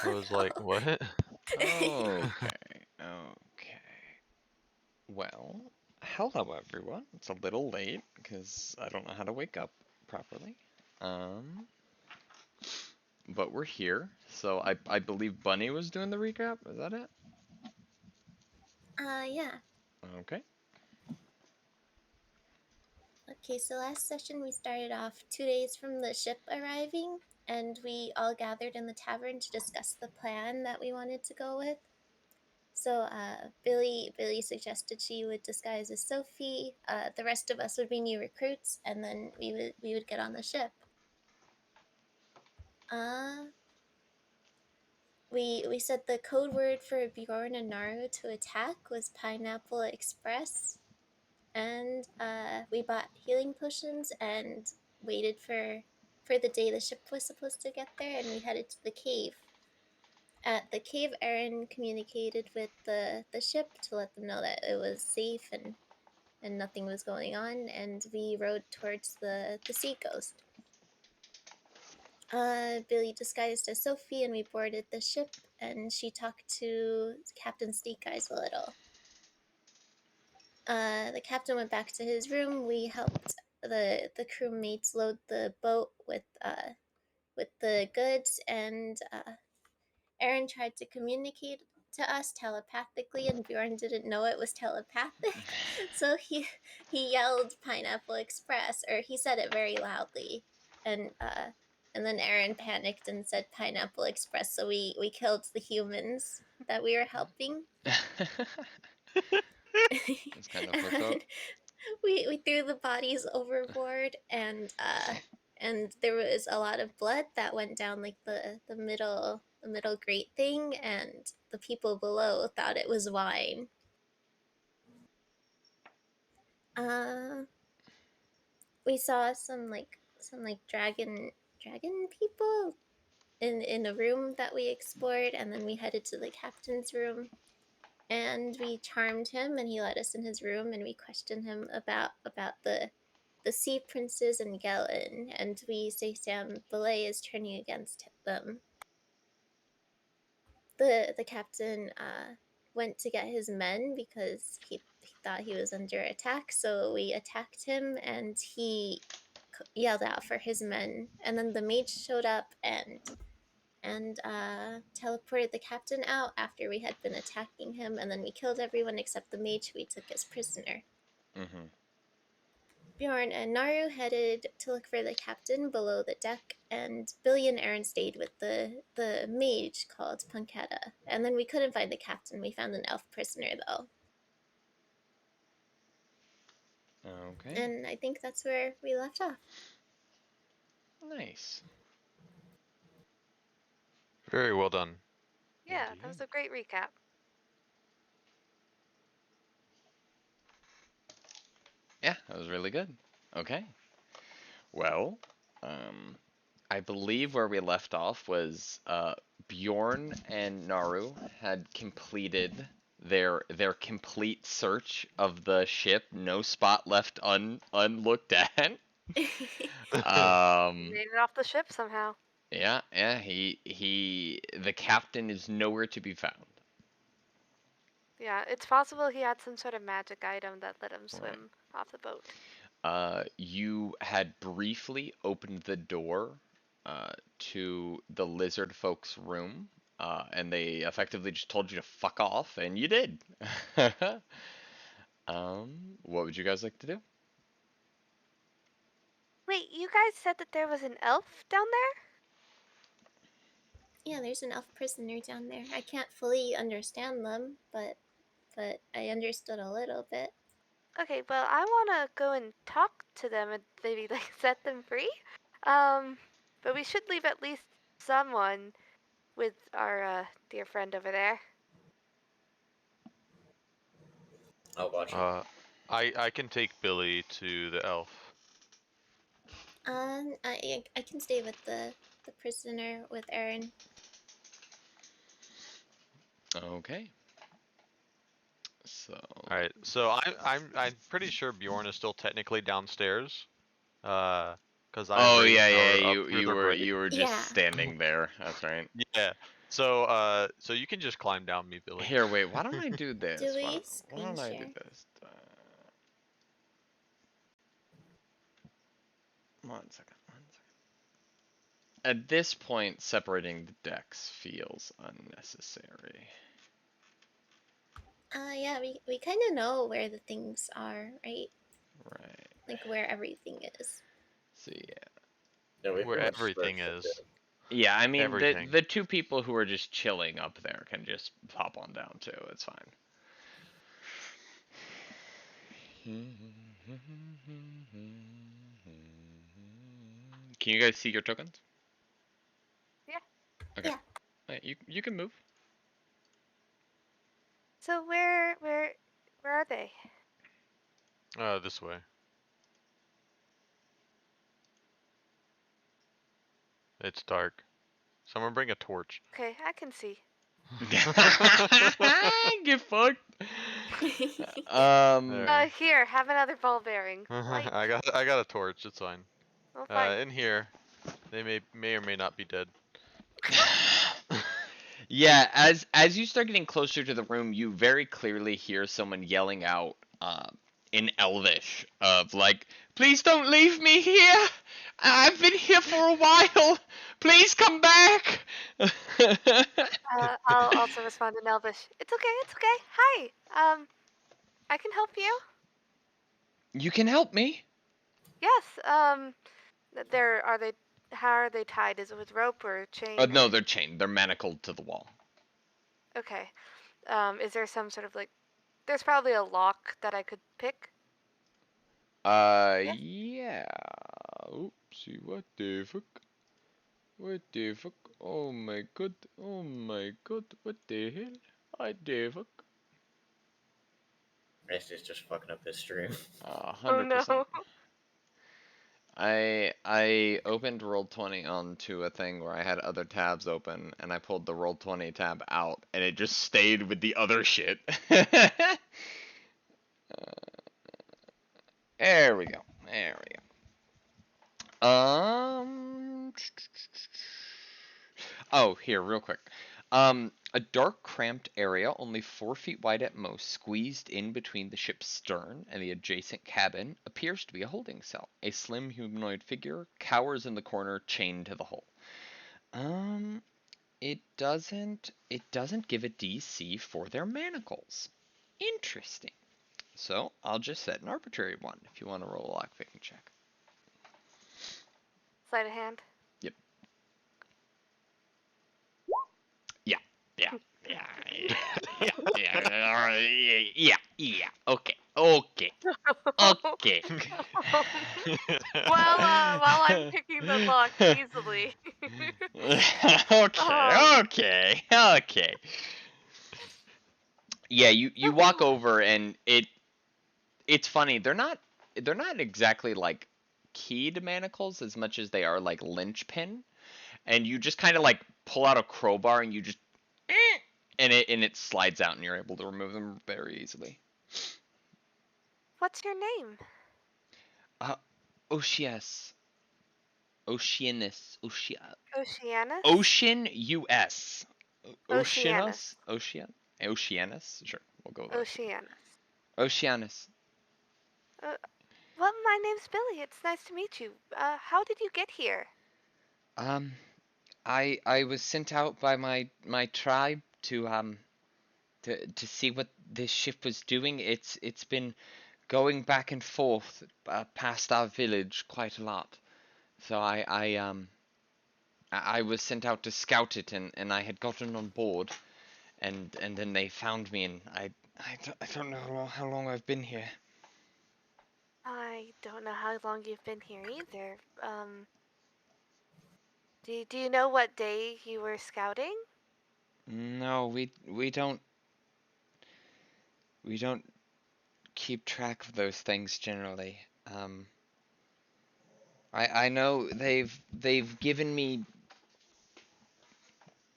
I was like, what? Okay, okay. Well, hello everyone. It's a little late because I don't know how to wake up properly. Um, but we're here. So I believe Bunny was doing the recap. Is that it? Yeah. Okay. Okay, so last session we started off 2 days from the ship arriving, and we all gathered in the tavern to discuss the plan that we wanted to go with. So Billy suggested she would disguise as Sophie. The rest of us would be new recruits, and then we would get on the ship. We said the code word for Bjorn and Naru to attack was Pineapple Express, and we bought healing potions and waited for the day the ship was supposed to get there, and we headed to the cave. At the cave, Aaron communicated with the ship to let them know that it was safe and nothing was going on, and we rode towards the sea ghost. Billy disguised as Sophie, and we boarded the ship, and she talked to Captain Snake Eyes a little. The captain went back to his room. We helped the crewmates load the boat with the goods, and Aaron tried to communicate to us telepathically, and Bjorn didn't know it was telepathic, so he yelled "Pineapple Express," or he said it very loudly, and then Aaron panicked and said "Pineapple Express," so we killed the humans that we were helping. It's kind of fucked up. we threw the bodies overboard, and there was a lot of blood that went down like the middle grate thing, and the people below thought it was wine. We saw some dragon people in a room that we explored, and then we headed to the captain's room, and we charmed him, and he let us in his room, and we questioned him about the the Sea Princes and Galen, and we say Sam Belay is turning against them. The captain went to get his men because he thought he was under attack, so we attacked him, and he yelled out for his men, and then the mage showed up and teleported the captain out after we had been attacking him, and then we killed everyone except the mage who we took as prisoner. Mm-hmm. Bjorn and Naru headed to look for the captain below the deck, and Billy and Aaron stayed with the mage called Punketta. And then we couldn't find the captain. We found an elf prisoner, though. Okay. And I think that's where we left off. Nice. Very well done. Yeah, Indeed. that was a great recap. Yeah, that was really good. Okay. Well, I believe where we left off was Bjorn and Naru had completed their complete search of the ship, no spot left unlooked at. Made it off the ship somehow. Yeah, the captain is nowhere to be found. Yeah, it's possible he had some sort of magic item that let him swim off the boat. You had briefly opened the door to the lizard folks' room, and they effectively just told you to fuck off, and you did. What would you guys like to do? Wait, you guys said that there was an elf down there? Yeah, there's an elf prisoner down there. I can't fully understand them, but I understood a little bit. Okay, well, I want to go and talk to them and maybe like set them free. But we should leave at least someone with our dear friend over there. I'll watch it. I can take Billy to the elf. I can stay with the prisoner with Aaron. Okay. So. All right. So I'm pretty sure Bjorn is still technically downstairs. Because I Oh raised yeah, Nora up through you the were right. you were just Yeah. standing there. That's right. Yeah. So so you can just climb down me, Billy. Here, wait. Why don't I do this? Do we Why screen don't I do share? this? One second. At this point, separating the decks feels unnecessary. Yeah, we kind of know where the things are, right? Right. Like where everything is. So yeah. Yeah, we Where pretty much everything searched is. it. Yeah, I mean Everything. the two people who are just chilling up there can just hop on down too. It's fine. Can you guys see your tokens? Yeah. Okay. Yeah. Alright, you can move. So where are they? This way. It's dark. Someone bring a torch. Okay, I can see. Get fucked. There. Here, have another ball bearing. Light. I got a torch. It's fine. Oh, fine. In here, they may or may not be dead. Yeah, as you start getting closer to the room, you very clearly hear someone yelling out in Elvish of like, "Please don't leave me here. I've been here for a while. Please come back." I'll also respond in Elvish. It's okay, it's okay. Hi. I can help you. You can help me. Yes. How are they tied? Is it with rope or chain? No, or- they're chained. They're manacled to the wall. Okay. Is there some sort of like? There's probably a lock that I could pick. Yes. Yeah. Oopsie, what the fuck? What the fuck? Oh my god. Oh my god. What the hell? What the fuck? Resty's just fucking up his stream. 100%. Oh no. I opened Roll20 onto a thing where I had other tabs open, and I pulled the Roll20 tab out, and it just stayed with the other shit. There we go. There we go. Oh, here, real quick. A dark, cramped area, only 4 feet wide at most, squeezed in between the ship's stern and the adjacent cabin, appears to be a holding cell. A slim humanoid figure cowers in the corner, chained to the hull. It doesn't give a DC for their manacles. Interesting. So I'll just set an arbitrary one if you want to roll a lockpicking check. Sleight of hand. Yep. Yeah. Okay. While I'm picking the lock easily. Okay. Yeah, you walk over and it's funny. They're not exactly like keyed manacles as much as they are like linchpin, and you just kind of like pull out a crowbar and you just and it slides out and you're able to remove them very easily. What's your name? Oceanus. Oceanus? Ocean US. Oceanus. Oceanus? Sure, we'll go with Oceanus. Oceanus. Well, my name's Billy. It's nice to meet you. How did you get here? I was sent out by my tribe to see what this ship was doing. It's been going back and forth past our village quite a lot. So I was sent out to scout it, and I had gotten on board, and then they found me, and I don't know how long I've been here. I don't know how long you've been here either. Do you know what day you were scouting? No, we don't keep track of those things generally. I know they've given me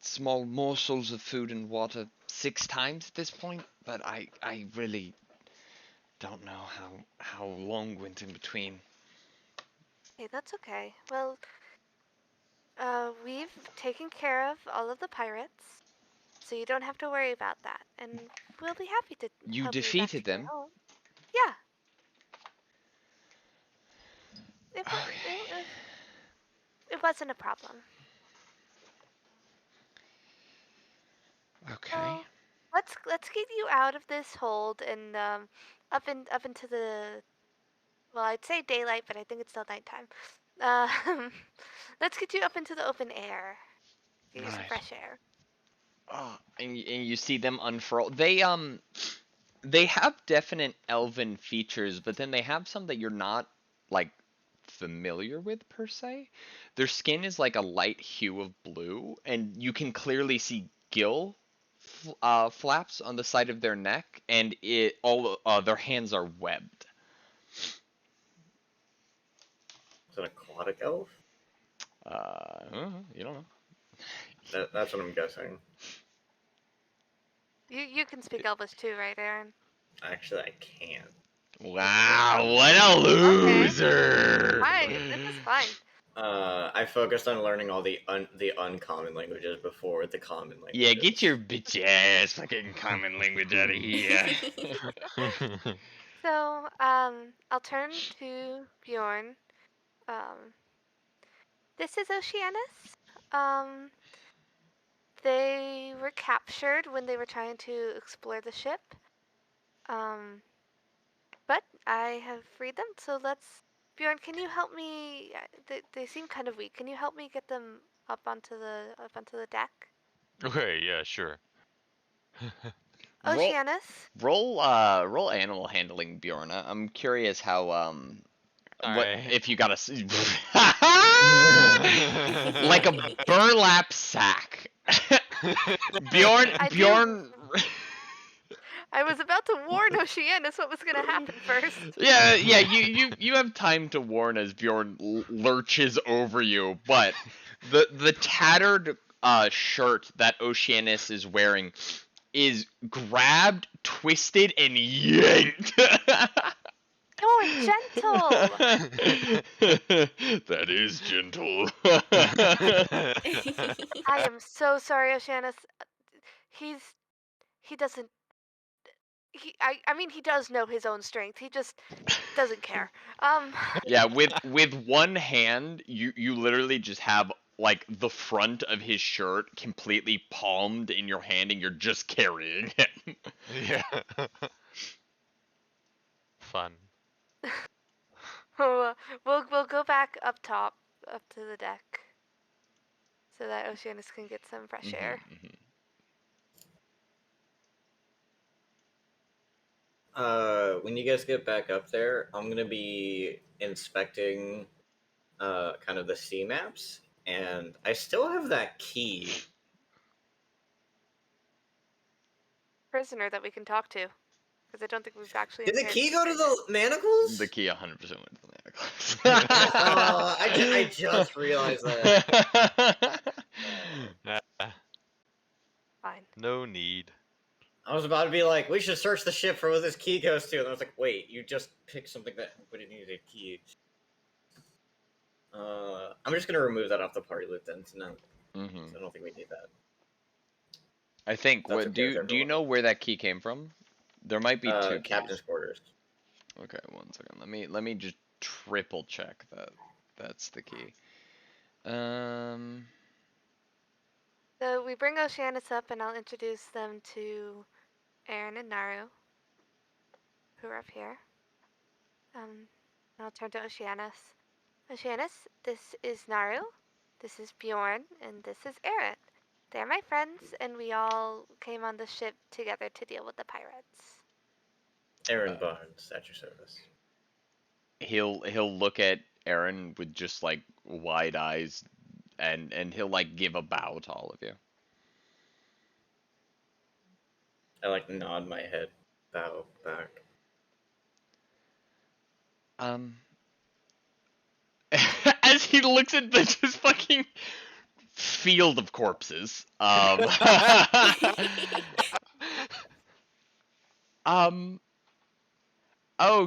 small morsels of food and water 6 times at this point, but I really don't know how long went in between. Hey, that's okay. Well, we've taken care of all of the pirates, so you don't have to worry about that, and we'll be happy to You help defeated you back to your them? home. Yeah. Okay. It wasn't a problem. Okay. So, let's get you out of this hold and up into the, well, I'd say daylight, but I think it's still nighttime. Let's get you up into the open air. Get you some Right. fresh air. Oh, and you see them unfurl. They have definite elven features, but then they have some that you're not like familiar with per se. Their skin is like a light hue of blue, and you can clearly see gill flaps on the side of their neck, and their hands are webbed. Is it an aquatic elf? You don't know. That's what I'm guessing. You can speak Elvish too, right, Aaron? Actually, I can't. Wow, what a loser! Fine, this is fine. I focused on learning all the uncommon languages before the common languages. Yeah, get your bitch ass fucking common language out of here. So, I'll turn to Bjorn. This is Oceanus. They were captured when they were trying to explore the ship. But I have freed them, so Bjorn, can you help me? They seem kind of weak. Can you help me get them up onto the deck? Okay, yeah, sure. Oceanus. Roll animal handling, Bjorn. I'm curious how Alright. if you got like a burlap sack. Bjorn. I was about to warn Oceanus what was gonna happen first. Yeah. You have time to warn as Bjorn lurches over you, but the tattered shirt that Oceanus is wearing is grabbed, twisted, and yanked. gentle. That is gentle. I am so sorry, Oceanus. He doesn't. I mean, he does know his own strength. He just doesn't care. Yeah, with one hand, you literally just have like the front of his shirt completely palmed in your hand, and you're just carrying him. Yeah. Fun. We'll go back up top, up to the deck, so that Oceanus can get some fresh air. When you guys get back up there, I'm gonna be inspecting kind of the sea maps, and I still have that key. Prisoner that we can talk to, because I don't think we've actually. Did the key go to the manacles? The key 100% went to the manacles. I just realized that. Fine. No need. I was about to be like, we should search the ship for what this key goes to, and I was like, wait, you just picked something that would have needed a key. I'm just gonna remove that off the party loot then. So no, I don't think we need that. I think. That's What do you know where that key came from? There might be two captain's keys. quarters. Okay, 1 second. Let me just triple check that that's the key. So we bring Oceanus up, and I'll introduce them to Aaron and Naru, who are up here. I'll turn to Oceanus. Oceanus, this is Naru, this is Bjorn, and this is Aaron. They're my friends, and we all came on the ship together to deal with the pirates. Aaron Barnes, at your service. He'll look at Aaron with just like wide eyes, and he'll like give a bow to all of you. I like nod my head, bow back. As he looks at the just fucking field of corpses, oh,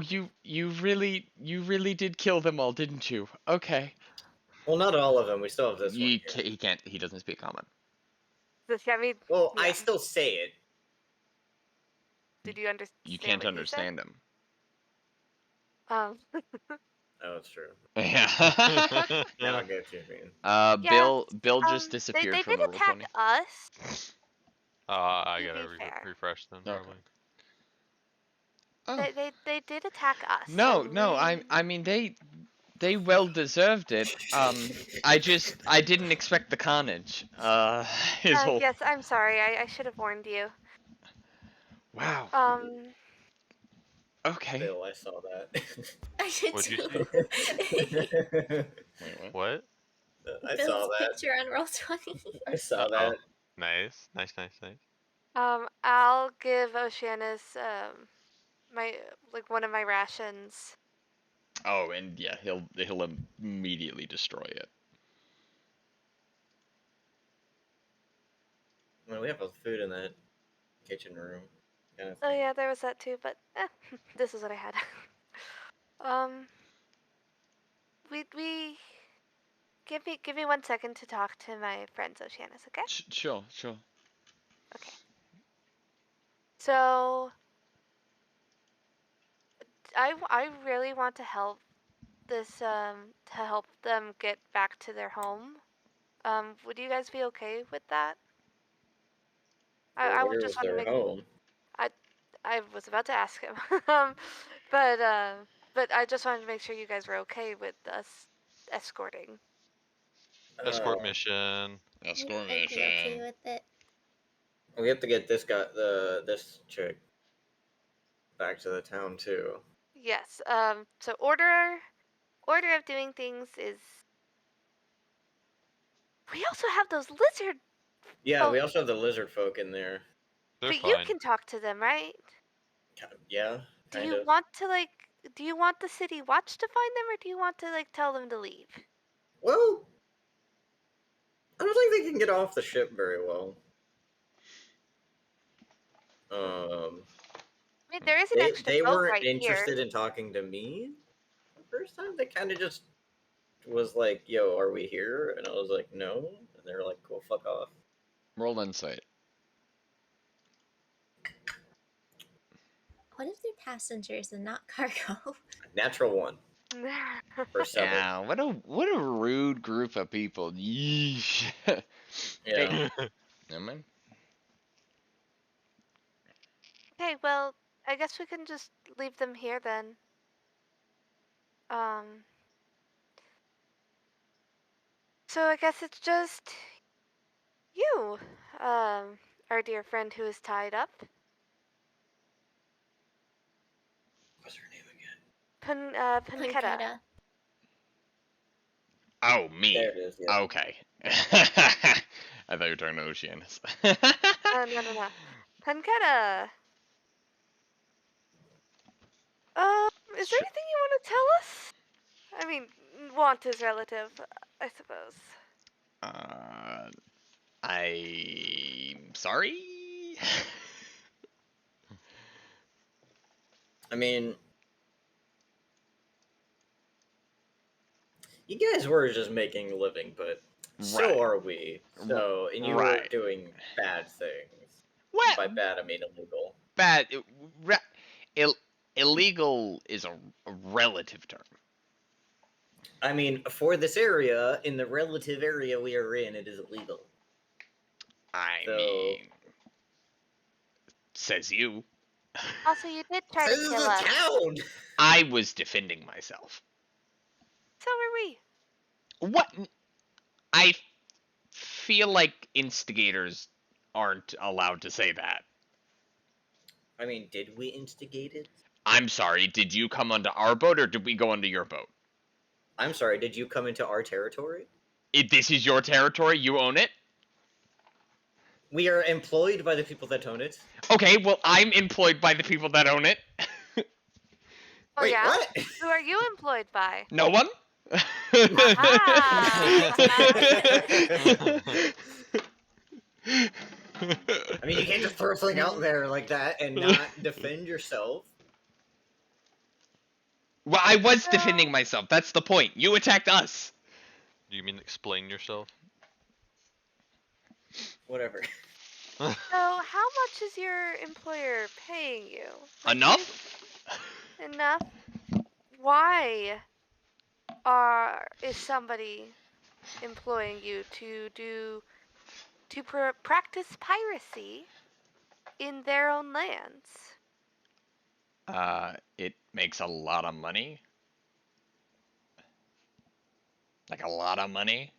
you really did kill them all, didn't you? Okay. Well, not all of them. We still have this one. He can't. He doesn't speak common. Does that mean? Well, Yeah. I still say it. Did you understand? You can't what understand him. Oh, it's true. Yeah. Now I get what you mean. Bill just disappeared they from did the roll attack 20. us. I To gotta be fair. refresh them probably. Oh. They did attack us. No, and no. we- I mean they well deserved it. I didn't expect the carnage. Yes, I'm sorry. I should have warned you. Wow. Okay. Bill, I saw that. I did What'd you too. Wait, what? What? I Bill's saw that. picture on Roll20. I saw Oh, that. nice. I'll give Oceanus one of my rations. Oh, and yeah, he'll immediately destroy it. Well, we have food in that kitchen room. Kind of Oh thing. yeah, there was that too, but this is what I had. We give me 1 second to talk to my friends, Oceanus, okay? Sure. Okay. So I really want to help to help them get back to their home. Would you guys be okay with that? I would Where just was want to their make. home? I was about to ask him, but I just wanted to make sure you guys were okay with us escorting. Escort mission. I'd be okay with it. We have to get this guy, this chick, back to the town too. Yes. So order of doing things is. We also have those lizard. Yeah, we also have the lizard folk in there. They're But fine. you can talk to them, right? Yeah. Do you want to Do you want the city watch to find them, or do you want to tell them to leave? Well, I don't think they can get off the ship very well. I Hey, there is an extra They boat weren't right interested here. in talking to me the first time. They kind of just was like, "Yo, are we here?" And I was like, "No," and they were like, "Cool, fuck off." Roll insight. What if they're passengers and not cargo? Natural 1 for 7. Yeah, what a rude group of people. Yeesh. Yeah. Never mind. Okay, well, I guess we can just leave them here then. So I guess it's just you, our dear friend who is tied up. What's her name again? Panketta. Panketta. Oh, me. There it is. Yeah. Okay. I thought you were talking to Oceanus. No. Panketta. Is there Sure. anything you want to tell us? I mean, want is relative, I suppose. I'm sorry. I mean, you guys were just making a living, but so Right. are we. So, and you were Right. doing bad things. What? By bad, I mean illegal. Bad. Illegal is a relative term. I mean, for this area, in the relative area we are in, it is illegal. I So- mean, says you. Also, you did try to This is kill a us. town! I was defending myself. So were we. What? I feel like instigators aren't allowed to say that. I mean, did we instigate it? I'm sorry, did you come onto our boat or did we go onto your boat? I'm sorry, did you come into our territory? This is your territory, you own it? We are employed by the people that own it. Okay, well, I'm employed by the people that own it. Oh Wait, yeah? what? Who are you employed by? No one? I mean, you can't just throw something out there like that and not defend yourself. Well, I was defending myself. That's the point. You attacked us. Do you mean explain yourself? Whatever. So, how much is your employer paying you? Like, Enough? Enough? Why is somebody employing you to practice piracy in their own lands? It makes a lot of money. Like a lot of money.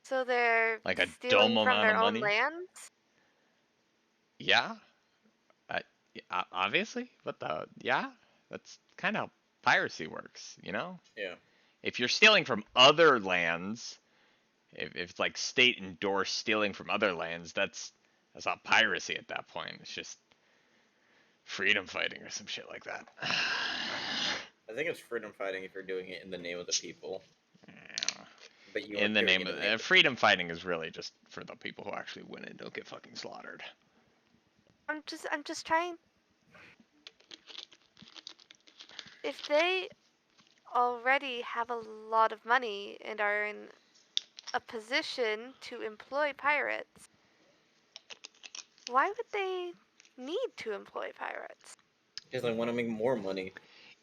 So they're Like a stealing dumb from amount their of own money? lands? Yeah. Obviously. What the? Yeah. That's kind of how piracy works, you know? Yeah. If you're stealing from other lands, if it's like state endorsed stealing from other lands, that's not piracy at that point. It's just freedom fighting or some shit like that. I think it's freedom fighting if you're doing it in the name of the people. Yeah. But you In the aren't doing name it of in the name freedom fighting is really just for the people who actually win and don't get fucking slaughtered. I'm just trying. If they already have a lot of money and are in a position to employ pirates, why would they need to employ pirates? because I want to make more money.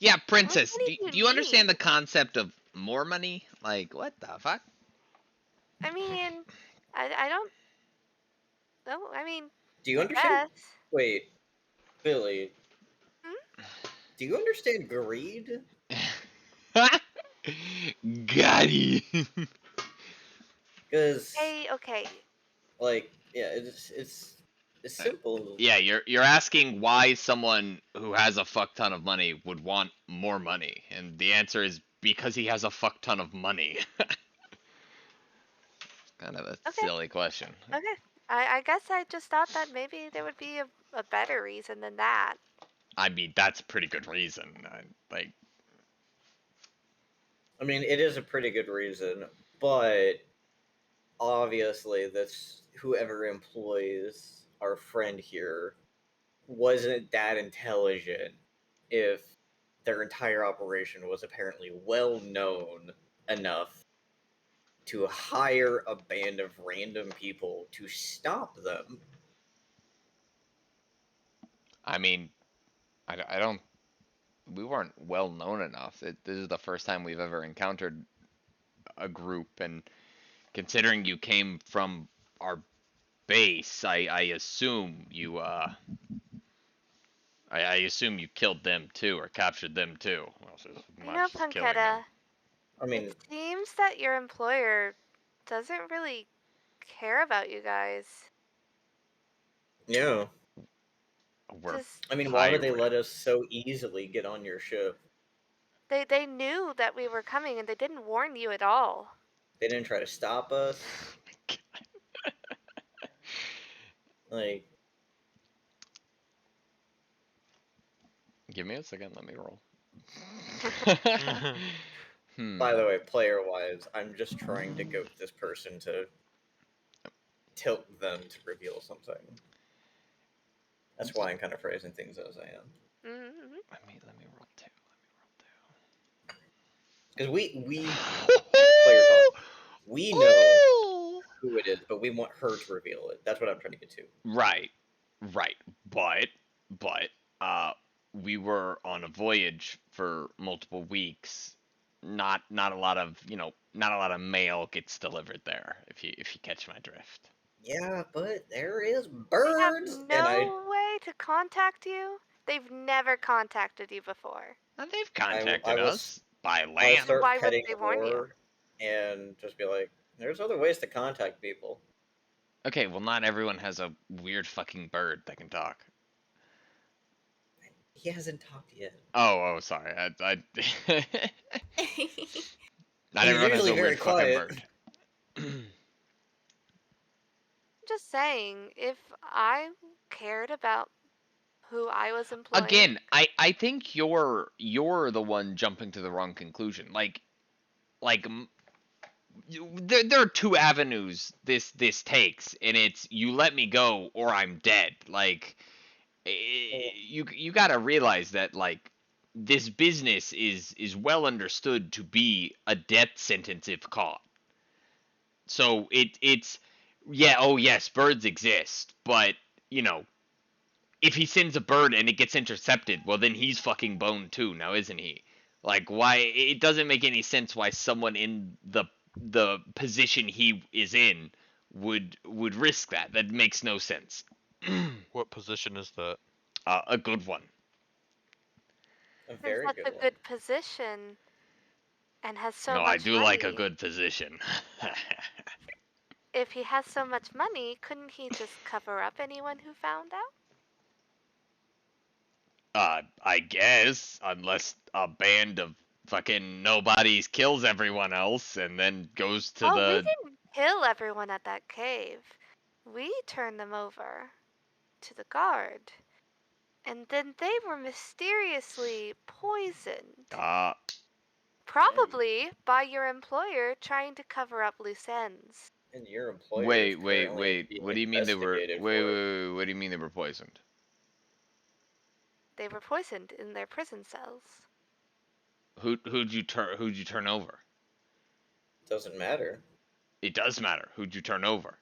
Yeah, How much Princess, money do you understand need? the concept of more money? Like, what the fuck? I mean, I don't know. I mean, Do you I understand? guess. Wait, Billy. Hmm? Do you understand greed? Got Because, Hey, okay. like, yeah, it's simple. Yeah, you're asking why someone who has a fuck ton of money would want more money, and the answer is because he has a fuck ton of money. Kind of a Okay. silly question. Okay. I guess I just thought that maybe there would be a better reason than that. I mean, that's a pretty good reason. Like, I mean, it is a pretty good reason, but obviously, that's whoever employs our friend here wasn't that intelligent if their entire operation was apparently well known enough to hire a band of random people to stop them. I mean, I don't. We weren't well known enough. This is the first time we've ever encountered a group, and considering you came from our base, I assume you I assume you killed them too, or captured them too. Well, so as You much know, as killing them. Punketta, I mean, it seems that your employer doesn't really care about you guys. yeah. We're Just I mean, why would they let pirates. us so easily get on your ship? they knew that we were coming and they didn't warn you at all. They didn't try to stop us. Like, Give me a second. Let me roll. by the way, player-wise, I'm just trying to goat this person to tilt them to reveal something. That's why I'm kind of phrasing things as I am. Mm-hmm. Let me roll two. Because we player talk. We know who it is, but we want her to reveal it. That's what I'm trying to get to. Right. But we were on a voyage for multiple weeks. Not a lot of not a lot of mail gets delivered there. If you catch my drift. Yeah, but there is They have birds, and no way to contact you. They've never contacted you before. And they've I contacted will us by I'll land. start Why would petting they warn you? her and just be like, "There's other ways to contact people." Okay, well, not everyone has a weird fucking bird that can talk. He hasn't talked yet. Oh, sorry. Not He's everyone has usually a very weird fucking quiet. bird. Just saying, if I cared about who I was employing, Again, I think you're the one jumping to the wrong conclusion. There are two avenues this takes, and it's you let me go or I'm dead. You gotta realize that this business is well understood to be a death sentence if caught. So it's yeah, oh yes, birds exist, but if he sends a bird and it gets intercepted, well then he's fucking boned too, now isn't he? Why it doesn't make any sense why someone in the position he is in would risk that. That makes no sense. What position is that? A good one. A in very such good a one. good position and has so No, much I do money. like a good position. If he has so much money, couldn't he just cover up anyone who found out? I guess, unless a band of fucking nobodies kills everyone else and then goes to Oh, we the. didn't kill everyone at that cave. We turned them over to the guard. And then they were mysteriously poisoned. Probably by your employer trying to cover up loose ends. And your employer Wait, is currently being What do you mean they were? investigated Wait, for it. What do you mean they were poisoned? They were poisoned in their prison cells. Who'd you turn over? Doesn't matter. It does matter. Who'd you turn over?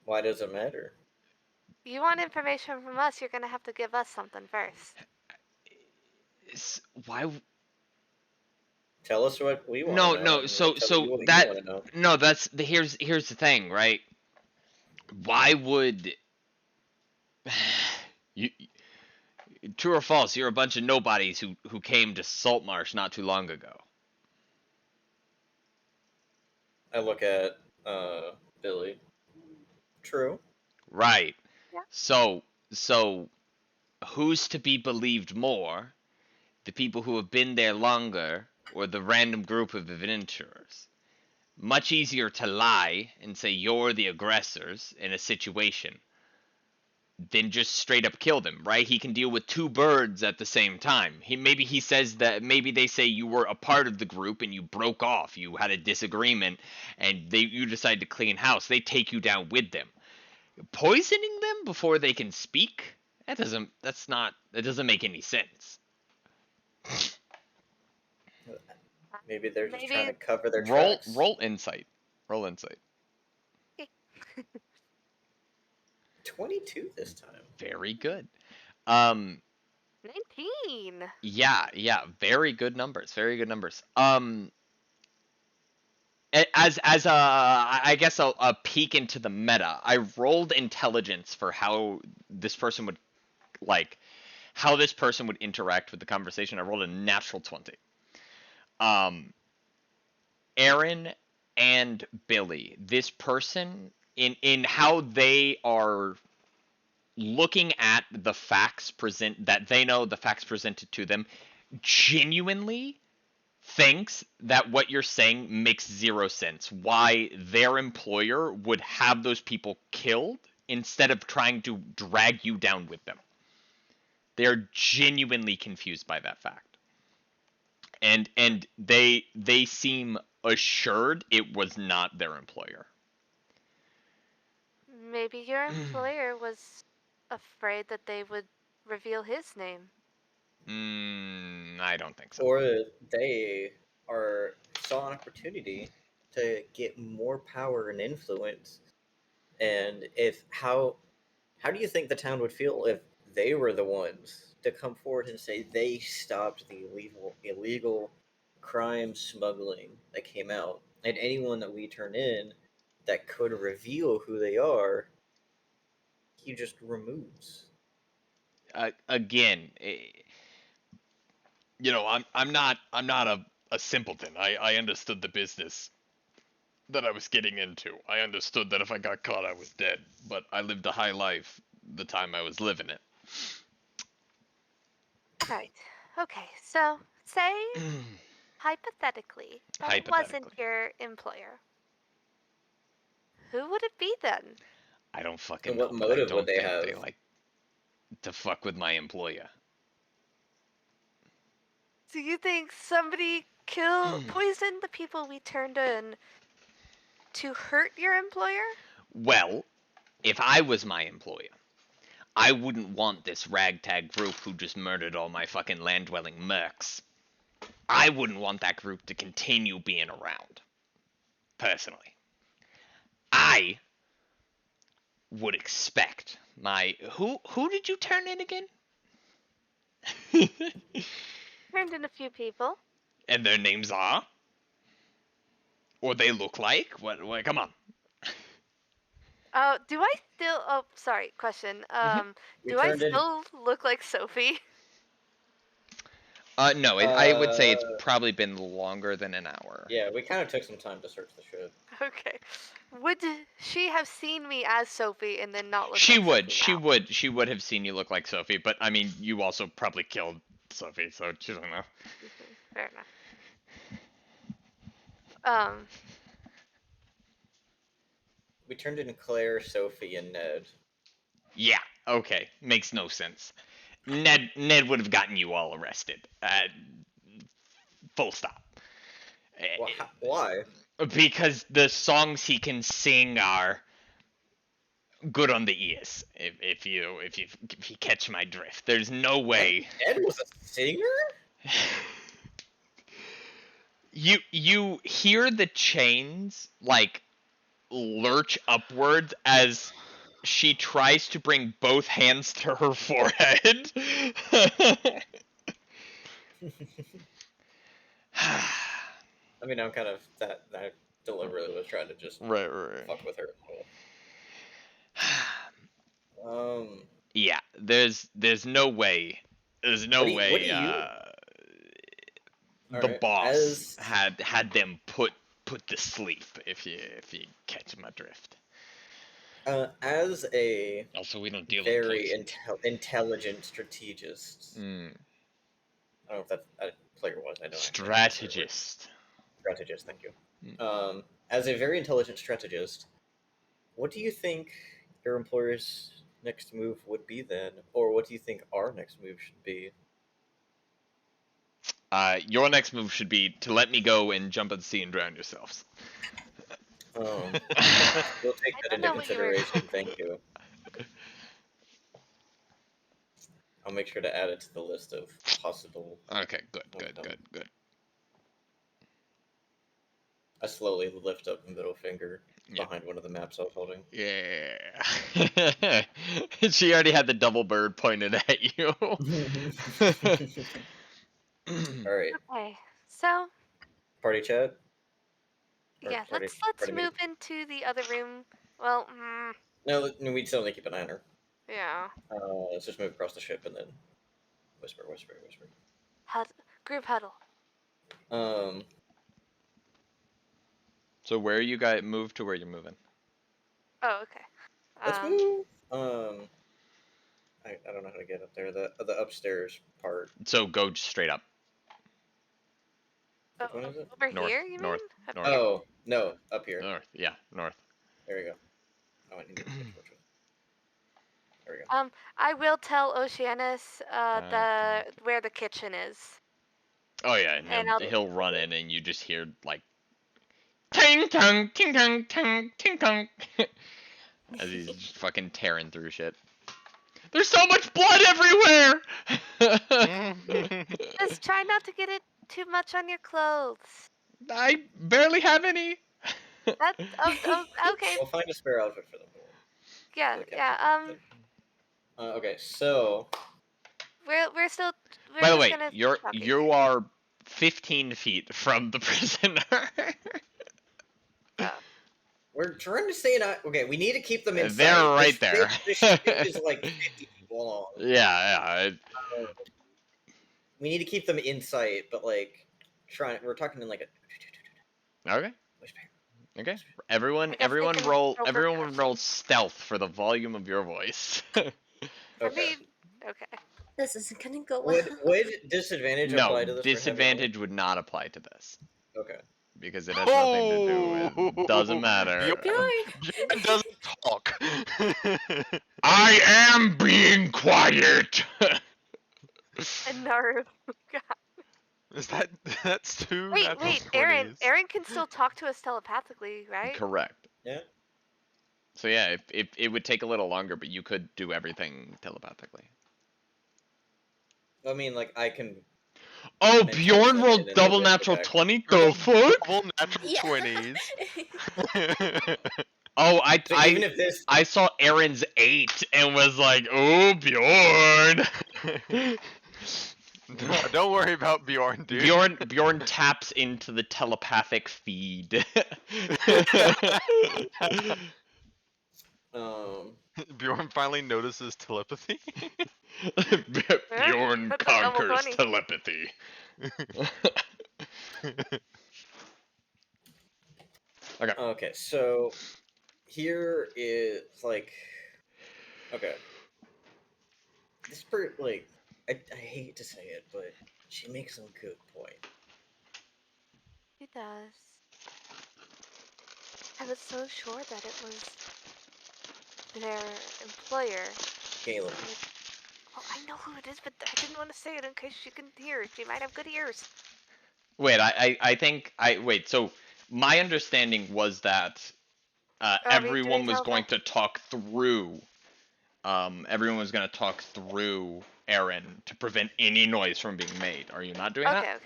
Why does it matter? You want information from us, you're gonna have to give us something first. Why? Tell us what we want No, to know. no. And So we'll tell you what that you want to know. no, that's the here's the thing, right? Why would you? True or false? You're a bunch of nobodies who came to Saltmarsh not too long ago. I look at Billy. True. Right. Yeah. So who's to be believed more? The people who have been there longer, or the random group of adventurers? Much easier to lie and say you're the aggressors in a situation than just straight up kill them, right? He can deal with two birds at the same time. Maybe he says that maybe they say you were a part of the group and you broke off, you had a disagreement, and you decide to clean house. They take you down with them. Poisoning them before they can speak That doesn't make any sense. Maybe they're just Maybe trying to cover their Roll tracks. roll insight. Roll insight. 22 this time. Very good. 19. Yeah, very good numbers. Very good numbers. As I guess a peek into the meta, I rolled intelligence for how this person would interact with the conversation. I rolled a natural 20. Aaron and Billy, this person in how they are looking at the facts the facts presented to them, genuinely thinks that what you're saying makes zero sense. Why their employer would have those people killed instead of trying to drag you down with them. They're genuinely confused by that fact. And they seem assured it was not their employer. Maybe your employer was afraid that they would reveal his name. I don't think so. Or they saw an opportunity to get more power and influence. And how do you think the town would feel if they were the ones to come forward and say they stopped the illegal crime smuggling that came out, and anyone that we turn in that could reveal who they are, he just removes. Again, I'm not a simpleton. I understood the business that I was getting into. I understood that if I got caught, I was dead. But I lived a high life the time I was living it. Right. Okay, so say hypothetically that it wasn't Hypothetically. your employer. Who would it be then? I don't fucking And know, what but I motive don't would they think have? they like to fuck with my employer. Do you think somebody poisoned the people we turned in to hurt your employer? Well, if I was my employer, I wouldn't want this ragtag group who just murdered all my fucking land-dwelling mercs. I wouldn't want that group to continue being around. Personally. I would expect my... Who did you turn in again? Turned in a few people. And their names are? Or they look like? What come on. Do I still... Oh, sorry, question. We Do I turned in. still look like Sophie? No, I would say it's probably been longer than an hour. Yeah, we kind of took some time to search the ship. Okay. Would she have seen me as Sophie and then not look She like would. Sophie now? She would have seen you look like Sophie, but I mean, you also probably killed Sophie, so she doesn't know. Fair enough. We turned in Claire, Sophie, and Ned. Yeah, okay. Makes no sense. Ned would have gotten you all arrested. Full stop. Why? Because the songs he can sing are good on the ears. If you catch my drift, there's no way. Ned was a singer? You hear the chains like lurch upwards as she tries to bring both hands to her forehead. I mean, I'm kind of that deliberately was trying to just right. fuck with her. Yeah, there's no way. There's no way. What do you? The boss had them put to sleep. If you catch my drift. As a Also, we don't deal very with intelligent strategist. Mm. I don't know if that's a player was. I don't. Strategist. Strategist. Thank you. As a very intelligent strategist, what do you think your employer's next move would be then, or what do you think our next move should be? Your next move should be to let me go and jump in the sea and drown yourselves. We'll take that into consideration. Thank you. I'll make sure to add it to the list of possible. Okay, good. I slowly lift up the middle finger Yeah. behind one of the maps I was holding. Yeah. She already had the double bird pointed at you. Alright, Okay, so party chat? Or yeah, party, let's party move meeting? into the other room. Well, No, we'd still need to keep an eye on her. yeah. Let's just move across the ship and then whisper. Group huddle. So where you guys move to where you're moving? Oh, okay. Let's move. I don't know how to get up there. The upstairs part. So go straight up. Which one is it? Over North, here, you north, mean? Up north. here? Oh no, up here. North. Yeah, north. There we go. Oh, I need to which one. There we go. I will tell Oceanus where the kitchen is. Oh yeah, And he'll run in and you just hear like ting tong ting tong ting tong as he's just fucking tearing through shit. There's so much blood everywhere. just try not to get it too much on your clothes. I barely have any. That's okay. We'll find a spare outfit for them. Yeah, Okay. yeah. Okay, so We're still. By the just way, gonna you are 15 feet from the prisoner. we're trying to stay in. Okay, we need to keep them inside. They're right there. This ship is like 50 feet long. Yeah. We need to keep them in sight, but like, we're talking in like a. Okay. Okay. Everyone I guess they can roll. roll Everyone perception. roll stealth for the volume of your voice. I Okay. mean, okay. This isn't gonna go well. Would disadvantage apply to No, this? disadvantage would not apply to this Okay. because it has nothing to do with. Doesn't matter. Bjorn. Bjorn doesn't talk. I am being quiet. And Naru. Is that's two Wait, natural Aaron. 20s. Aaron can still talk to us telepathically, right? Correct. Yeah. So yeah, if it would take a little longer, but you could do everything telepathically. I mean, like I can. Oh, And Bjorn then- rolled and then double they'll go natural back. 20. The fuck? Double natural Yeah. 20s. Oh, So even if this, I saw Aaron's 8 and was like, oh, Bjorn. No, don't worry about Bjorn, dude. Bjorn taps into the telepathic feed. Bjorn finally notices telepathy. Bjorn Put the double conquers 20. telepathy. Okay. okay, so here is like, okay, this part like, I hate to say it, but she makes some good point. He does. I was so sure that it was their employer. Galen. Oh, I know who it is, but I didn't want to say it in case she can hear. She might have good ears. Wait, I think wait. So my understanding was that everyone was going to talk through. Everyone was going to talk through Aaron to prevent any noise from being made. Are you not doing that? Okay.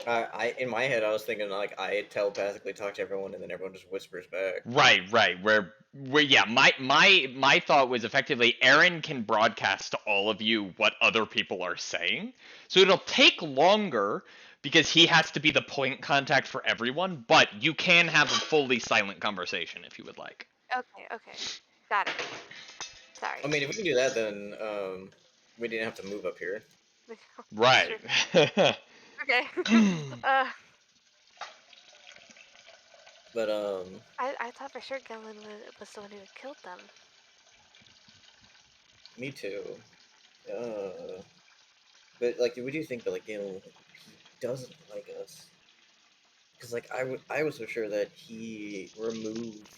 I in my head I was thinking like I telepathically talk to everyone and then everyone just whispers back. Right. Where yeah, my thought was effectively Aaron can broadcast to all of you what other people are saying. So it'll take longer because he has to be the point contact for everyone, but you can have a fully silent conversation if you would like. Okay. Got it. Sorry. I mean, if we can do that, then we didn't have to move up here. Right. Okay. But I thought for sure Galen was the one who had killed them. me too. But like, we do think that like Galen, he doesn't like us, because like I was so sure that he removed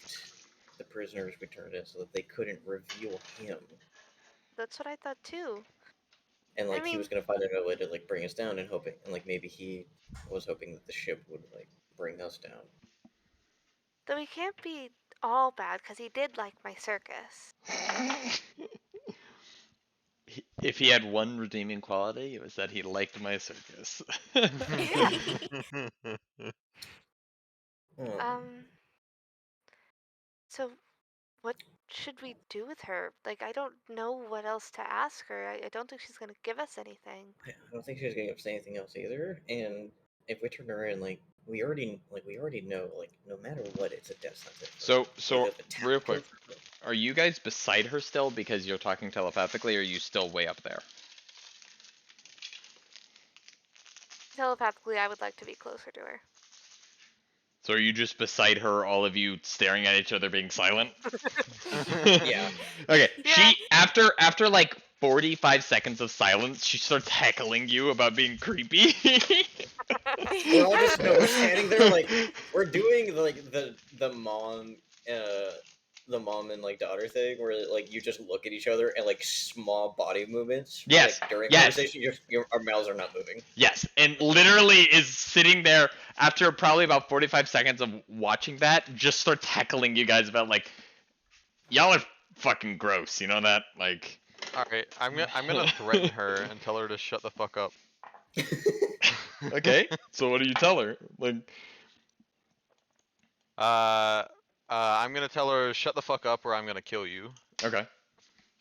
the prisoners we turned in so that they couldn't reveal him, That's what I thought too. and like he mean- was gonna find another way to like bring us down and hoping, and like maybe he was hoping that the ship would like bring us down. Though he can't be all bad because he did like my circus. If he had one redeeming quality, it was that he liked my circus. Um. So, what should we do with her? Like, I don't know what else to ask her. I don't think she's gonna give us anything. I don't think she's gonna give us anything else either. And if we turn her in, we already know, no matter what, it's a death sentence. So Either the town real quick, kills her- are you guys beside her still because you're talking telepathically, or are you still way up there? Telepathically, I would like to be closer to her. So are you just beside her, all of you staring at each other, being silent? Yeah. Okay. Yeah. She after like 45 seconds of silence, she starts heckling you about being creepy. We're all just we're standing there we're doing the mom the mom and daughter thing where you just look at each other and small body movements. Yes, During yes. conversation, our mouths are not moving. Yes, and literally is sitting there after probably about 45 seconds of watching that, just starts heckling you guys about y'all are fucking gross, you know that? All right, I'm gonna threaten her and tell her to shut the fuck up. Okay, so what do you tell her? I'm gonna tell her shut the fuck up or I'm gonna kill you. Okay.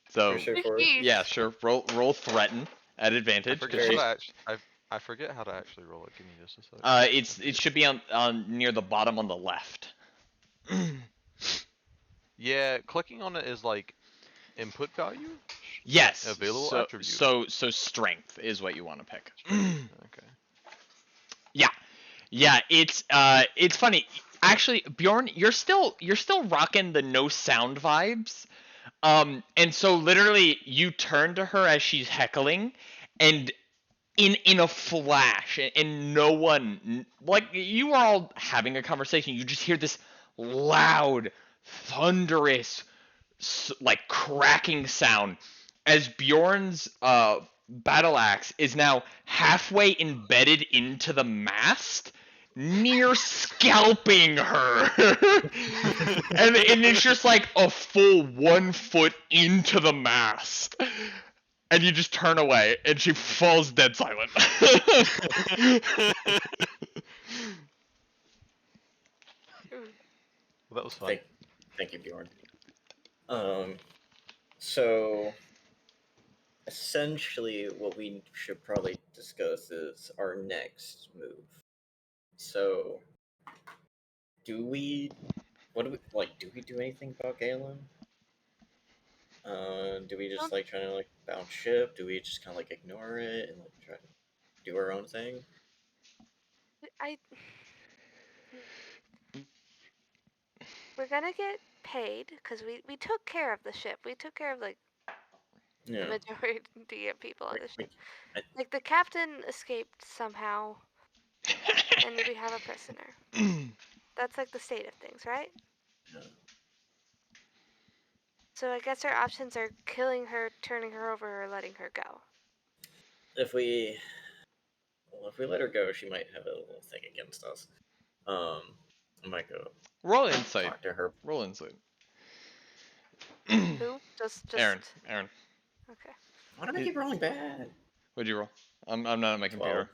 So Pretty straightforward. yeah, sure. Roll threaten at I advantage. forget how to I forget how to actually roll it. Give me just a second. It should be on near the bottom on the left. Yeah, clicking on it is input value. Yes. Available so, attribute. So strength is what you want to pick. Okay. Yeah, it's funny. Actually, Bjorn, you're still rocking the no sound vibes. And so literally you turn to her as she's heckling, and in a flash, and no one, you are all having a conversation, you just hear this loud, thunderous, cracking sound as Bjorn's battle axe is now halfway embedded into the mast, near scalping her. and it's just a full 1 foot into the mast. And you just turn away, and she falls dead silent. Well, that was fun. Thank you, Bjorn. So essentially, what we should probably discuss is our next move. So, do we do anything about Galen? Do we just try to bounce ship? Do we just kind of ignore it and try to do our own thing? We're gonna get paid because we took care of the ship. We took care of the majority of people on the ship. The captain escaped somehow, and we have a prisoner. That's the state of things, right? Yeah. So I guess our options are killing her, turning her over, or letting her go. If we let her go, she might have a little thing against us. I might go Roll insight. talk to her. Roll insight. Who? Just Aaron. Okay. Why do I keep rolling bad? What'd you roll? I'm not on my computer.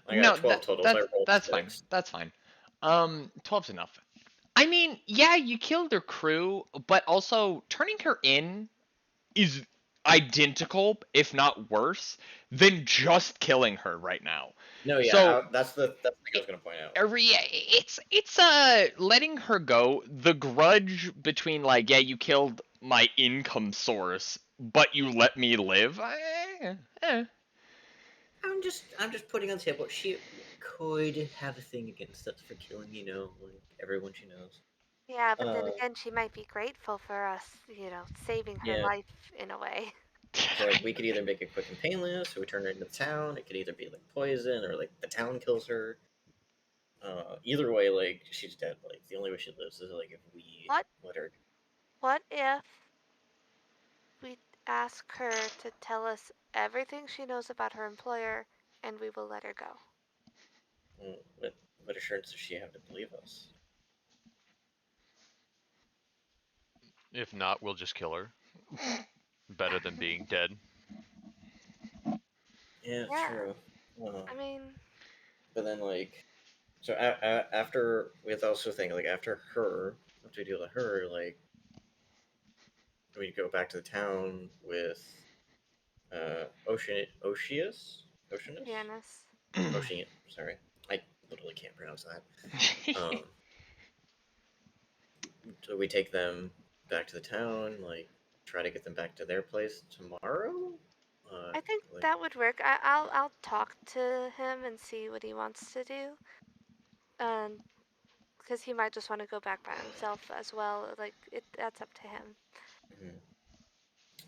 12. I got 12 total, so I rolled that's 6. That's fine. 12's enough. I mean, yeah, you killed her crew, but also turning her in is identical, if not worse, than just killing her right now. No, yeah, So, that's the thing I was gonna point out. It's letting her go. The grudge between yeah, you killed my income source, but you let me live. I'm just putting on the table. She could have a thing against us for killing, everyone she knows. Yeah, but then again, she might be grateful for us, saving her life in a way. So we could either make it quick and painless, or we turn her into the town. It could either be poison, or the town kills her. Either way, she's dead. The only way she lives is if we let her. What if we ask her to tell us everything she knows about her employer, and we will let her go? What assurance does she have to believe us? If not, we'll just kill her. Better than being dead. Yeah, Yeah. true. I mean, But then like, so after we have to also think like after we deal with her, like we go back to the town with Oceanus, Janice. Ocean. Sorry, I literally can't pronounce that. So we take them back to the town, like try to get them back to their place tomorrow. I think Like, that would work. I'll talk to him and see what he wants to do. Because he might just want to go back by himself as well. Like that's up to him.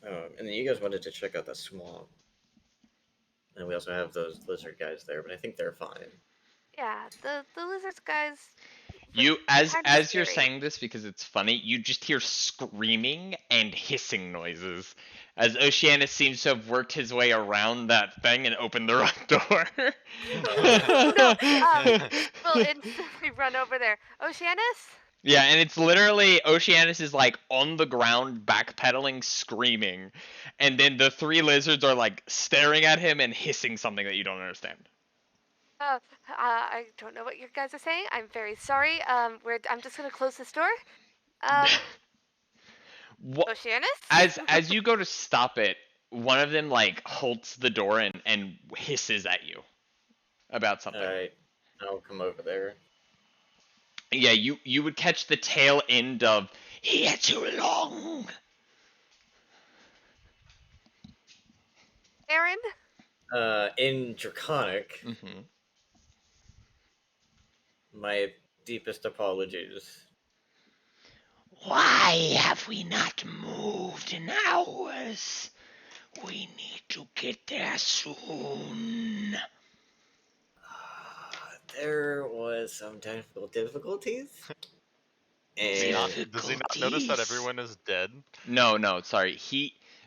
and then you guys wanted to check out the swamp, and we also have those lizard guys there, but I think they're fine. Yeah, the lizards guys. You Kinda as you're scary. saying this because it's funny, you just hear screaming and hissing noises as Oceanus seems to have worked his way around that thing and opened the front door. Oh no! We'll instantly run over there. Oceanus? Yeah, and it's literally Oceanus is like on the ground backpedaling screaming, and then the three lizards are like staring at him and hissing something that you don't understand. I don't know what you guys are saying. I'm very sorry. I'm just gonna close this door. What, Oceanus? as you go to stop it, one of them like halts the door and hisses at you about something. Alright, I'll come over there. Yeah, you would catch the tail end of "Here too long." Aaron? In Draconic, Mm-hmm. my deepest apologies. Why have we not moved in hours? We need to get there soon. There was some technical difficulties. Does he And not notice that everyone is dead? No, sorry.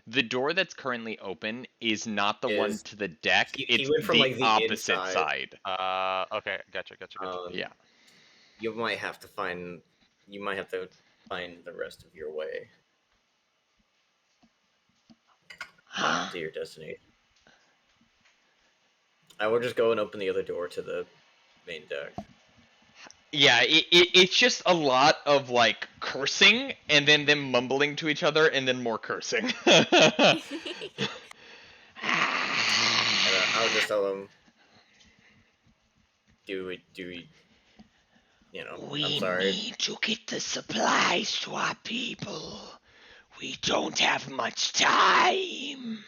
The door that's currently open is not the one to the deck. he It's went from, the like, the opposite inside. side. Okay, gotcha. Yeah. You might have to find the rest of your way to your destiny. I will just go and open the other door to the main deck. Yeah, it's just a lot of like cursing and then them mumbling to each other and then more cursing. And, I'll just tell them, I'm sorry. We need to get the supplies to our people. We don't have much time.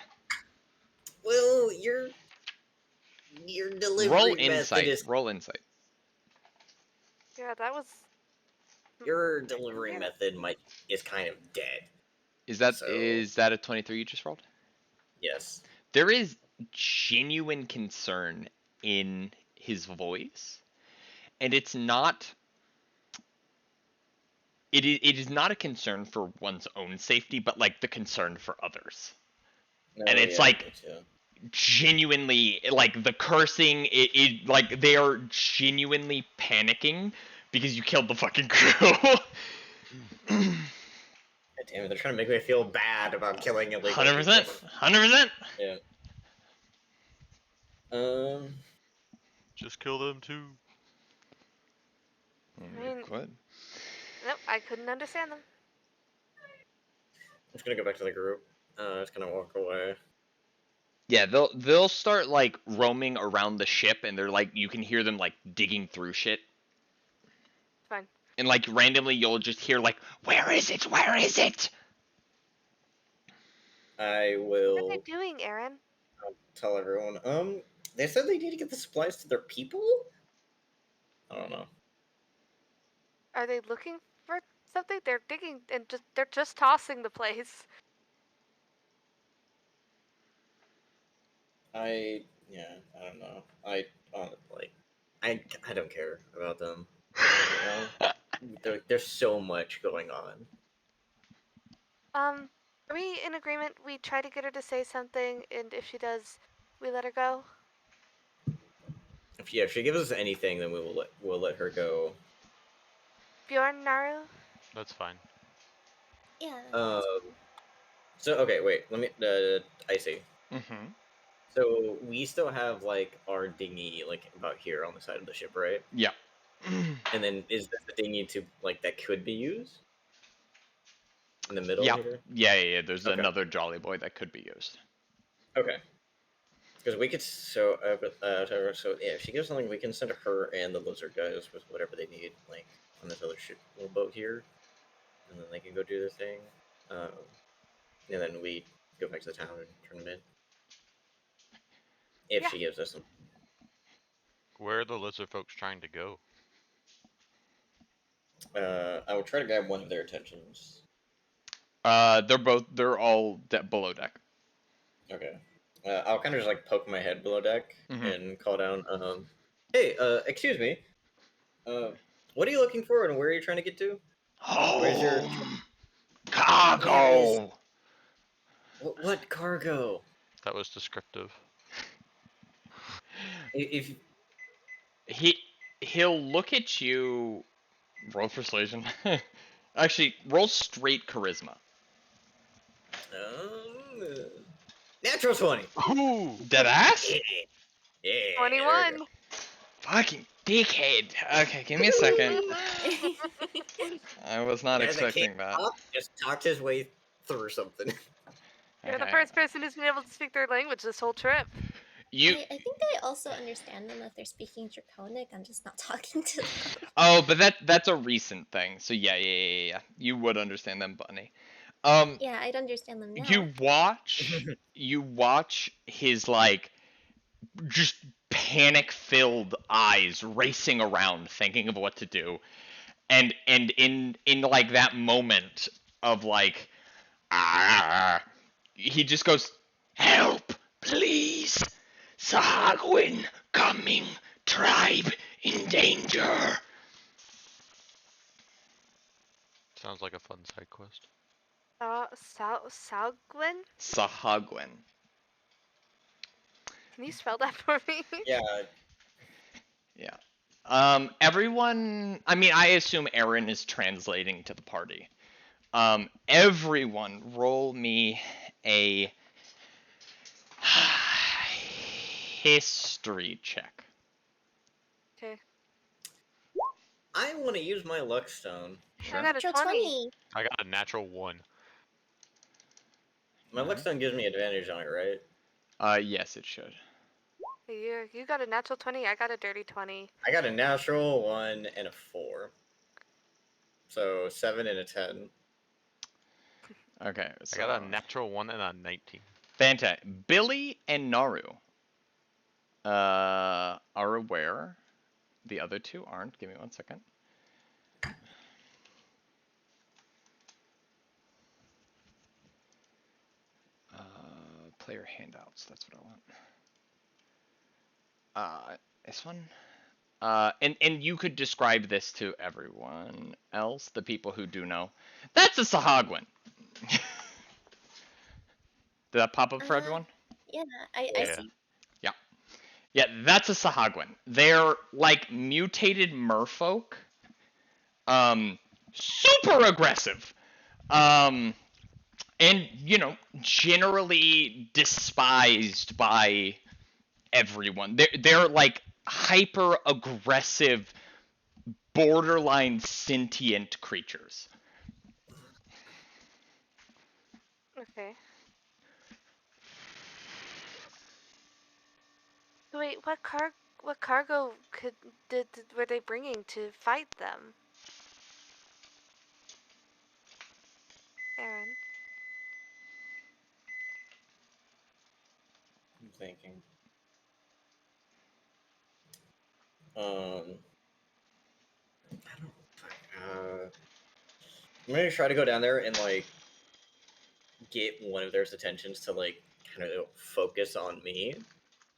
Well, your delivery Roll method insight. is Roll insight. Yeah, that was. your delivery method is kind of dead. Is that a 23 you just rolled? Yes. There is genuine concern in his voice, and it's not. It is not a concern for one's own safety, but like the concern for others. And it's like genuinely like the cursing. It like they are genuinely panicking because you killed the fucking crew. God damn it! They're trying to make me feel bad about killing illegal 100%. people. 100%. Yeah. Just kill them too. I mean, What? nope, I couldn't understand them. I'm just gonna go back to the group. Just gonna walk away. Yeah, they'll start like roaming around the ship, and they're like you can hear them like digging through shit. Fine. And like randomly, you'll just hear like, "Where is it? Where is it?" I will. What are they doing, Aaron? I'll tell everyone. They said they need to get the supplies to their people. I don't know. Are they looking for something? They're digging and they're just tossing the place. I don't know. I don't care about them. There's so much going on. Are we in agreement? We try to get her to say something, and if she does, we let her go. If she gives us anything, then we'll let her go. Bjorn, Naru. That's fine. Yeah. That's So okay, wait. Let me. Icy. Mm-hmm. So we still have like our dinghy like about here on the side of the ship, right? Yeah. And then is this the dinghy to like that could be used in the middle Yeah. here? Yeah. There's Okay. another Jolly Boy that could be used. Okay. Because we could so yeah, if she gives something, we can send her and the lizard guys with whatever they need, like on this other little boat here, and then they can go do their thing. And then we go back to the town and turn them in. If Yeah. she gives us some. Where are the lizard folks trying to go? I will try to grab one of their attentions. They're all below deck. Okay. I'll kind of just like poke my head below deck Mhm. and call down. Hey, excuse me. What are you looking for, and where are you trying to get to? Where's your Cargo. what cargo? That was descriptive. If He'll look at you. Roll persuasion. Actually, roll straight charisma. natural 20. Ooh! Deadass? Yeah. 21. Fucking dickhead. Okay, give me a second. I was not expecting that. Just talked his way through something. You're the Okay. first person who's been able to speak their language this whole trip. You. I think I also understand them if they're speaking Draconic. I'm just not talking to them. Oh, but that's a recent thing. So yeah. You would understand them, Bunny. Yeah, I'd understand them now. You watch his like just panic-filled eyes racing around thinking of what to do. And in like that moment of like he just goes, "Help, please. Sahagwin coming. Tribe in danger." Sounds like a fun side quest. Salgwin? Sahagwin. Can you spell that for me? Yeah. Everyone, I mean, I assume Aaron is translating to the party. Everyone roll me a history check. Okay. I want to use my luck stone. I got a Natural 20. I got a natural 1. My luck stone gives me advantage on it, right? Yes, it should. You got a natural 20. I got a dirty 20. I got a natural 1 and a 4. So 7 and a 10. Okay, so I got a natural 1 and a 19. fantastic. Billy and Naru are aware. The other two aren't. Give me 1 second. Player handouts. That's what I want. This one. And you could describe this to everyone else, the people who do know. That's a Sahagwin. Did that pop up for everyone? Yeah, I Yeah. see. Yeah, that's a Sahagwin. They're like mutated merfolk. Super aggressive. And generally despised by everyone. They're like hyper aggressive, borderline sentient creatures. Okay. Wait, what cargo were they bringing to fight them? Aaron. I'm thinking. I'm gonna try to go down there and like get one of their attentions to like kind of focus on me.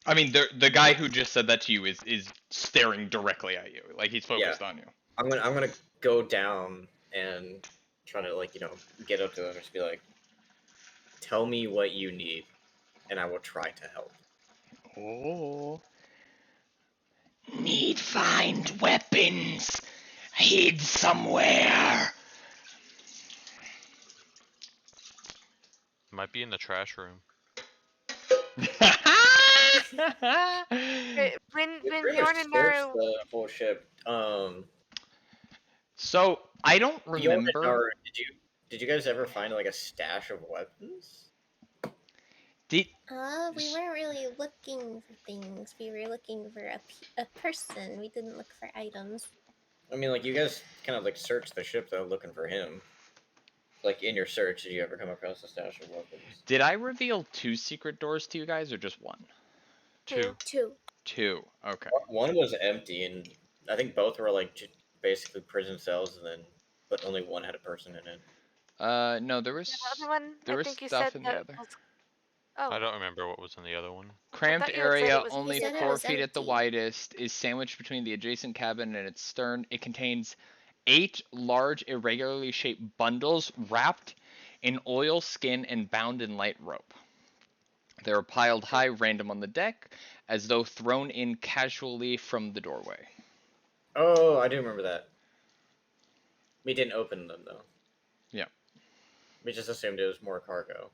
I mean, the guy who just said that to you is staring directly at you, like he's focused on you. I'm gonna go down and try to like get up to them and just be like, tell me what you need, and I will try to help. Oh. Need find weapons hid somewhere. Might be in the trash room. When We pretty Bjorn much and searched Naru, the whole ship. So I don't Bjorn and remember. Naru, did you guys ever find like a stash of weapons? Did We weren't really looking for things. We were looking for a person. We didn't look for items. I mean, like you guys kind of like searched the ship though, looking for him. Like in your search, did you ever come across a stash of weapons? did I reveal 2 secret doors to you guys or just 1? two. 2. Okay. One was empty, and I think both were like basically prison cells, but only one had a person in it. No, there was The other one, there I was think you stuff said in the that other. was. Oh, I don't remember what was in the other one. Cramped thought you had said it area, was only He said it 4 was feet at the empty. widest, is sandwiched between the adjacent cabin and its stern. It contains 8 large, irregularly shaped bundles wrapped in oil skin and bound in light rope. They are piled high, random on the deck, as though thrown in casually from the doorway. Oh, I do remember that. We didn't open them though. Yeah. We just assumed it was more cargo.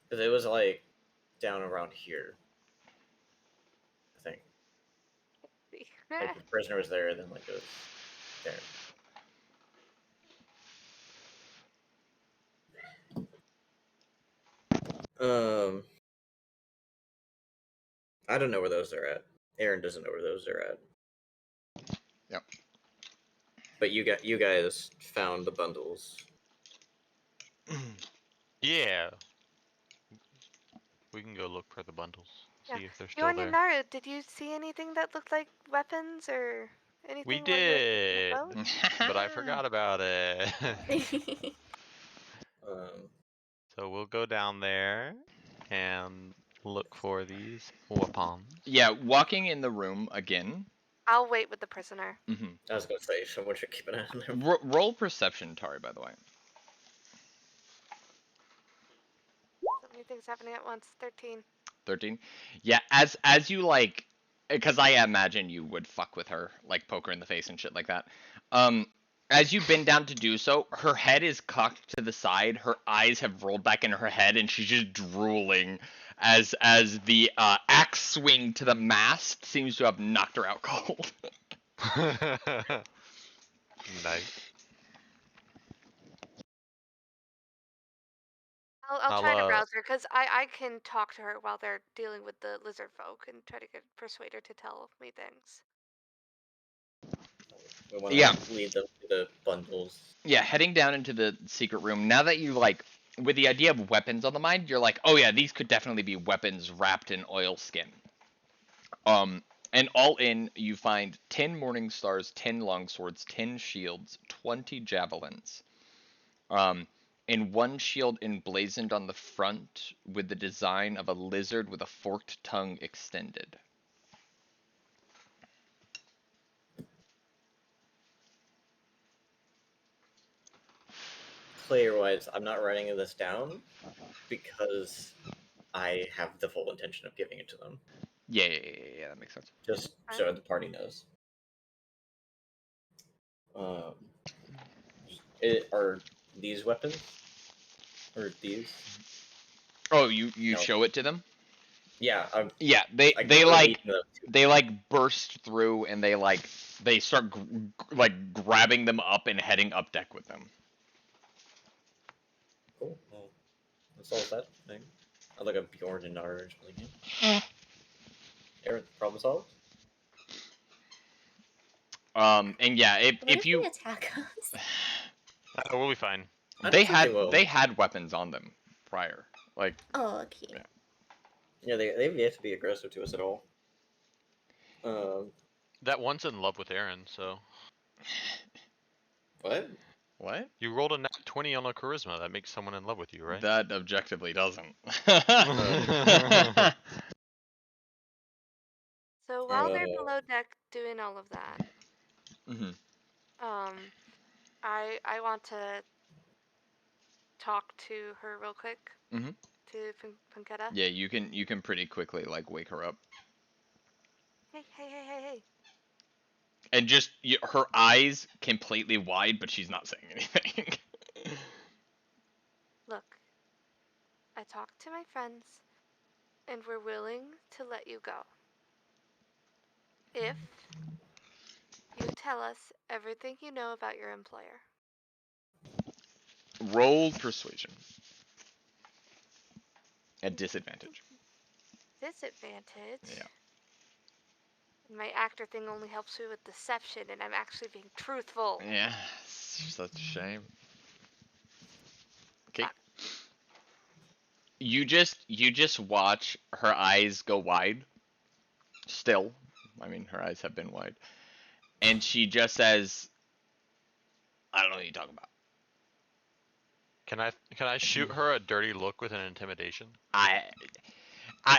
Because it was like down around here. I think. Like the prisoner was there, then like it was there. I don't know where those are at. Aaron doesn't know where those are at. Yep. But you guys found the bundles. Yeah. We can go look for the bundles. Yeah. See if they're still Bjorn there. and Naru, did you see anything that looked like weapons or anything? We while you were in did, the boat? but I forgot about it. Um, So we'll go down there and look for these weapons. Yeah, walking in the room again. I'll wait with the prisoner. I was gonna say someone should keep an eye on them. Roll perception, Tari, by the way. So many things happening at once. 13. 13. Yeah, as you like, because I imagine you would fuck with her, like poke her in the face and shit like that. As you bend down to do so, her head is cocked to the side, her eyes have rolled back in her head, and she's just drooling as the axe swing to the mast seems to have knocked her out cold. Nice. I'll try to rouse her because I can talk to her while they're dealing with the lizard folk and try to persuade her to tell me things. We want to Yeah. lead them to the bundles. Yeah, heading down into the secret room. Now that you like, with the idea of weapons on the mind, you're like, oh yeah, these could definitely be weapons wrapped in oilskin. And all in, you find 10 morning stars, 10 longswords, 10 shields, 20 javelins. And 1 shield emblazoned on the front with the design of a lizard with a forked tongue extended. Player-wise, I'm not writing this down because I have the full intention of giving it to them. Yeah, that makes sense. Just so the party knows. Are these weapons? Or these? Oh, you No. show it to them? Yeah. Yeah, they like burst through and they start grabbing them up and heading up deck with them. Cool. Well, that solves that thing. I look at Bjorn and Naru again. Aaron, problem solved? And yeah, if you they attack us? We'll be fine. they had weapons on them prior. Like, oh, okay. Yeah, they've yet to be aggressive to us at all. That one's in love with Aaron, so. What? What? You rolled a nat 20 on a charisma. That makes someone in love with you, right? That objectively doesn't. So while they're below deck doing all of that, I want to talk to her real quick. To Punketta. Yeah, you can pretty quickly like wake her up. Hey. And just her eyes completely wide, but she's not saying anything. Look, I talked to my friends. and we're willing to let you go. If you tell us everything you know about your employer. Roll persuasion. At disadvantage. Disadvantage? Yeah. My actor thing only helps me with deception, and I'm actually being truthful. Yeah, it's such a shame. Okay. Fuck. You just watch her eyes go wide. Still. I mean, her eyes have been wide. And she just says, I don't know what you're talking about. Can I shoot her a dirty look with an intimidation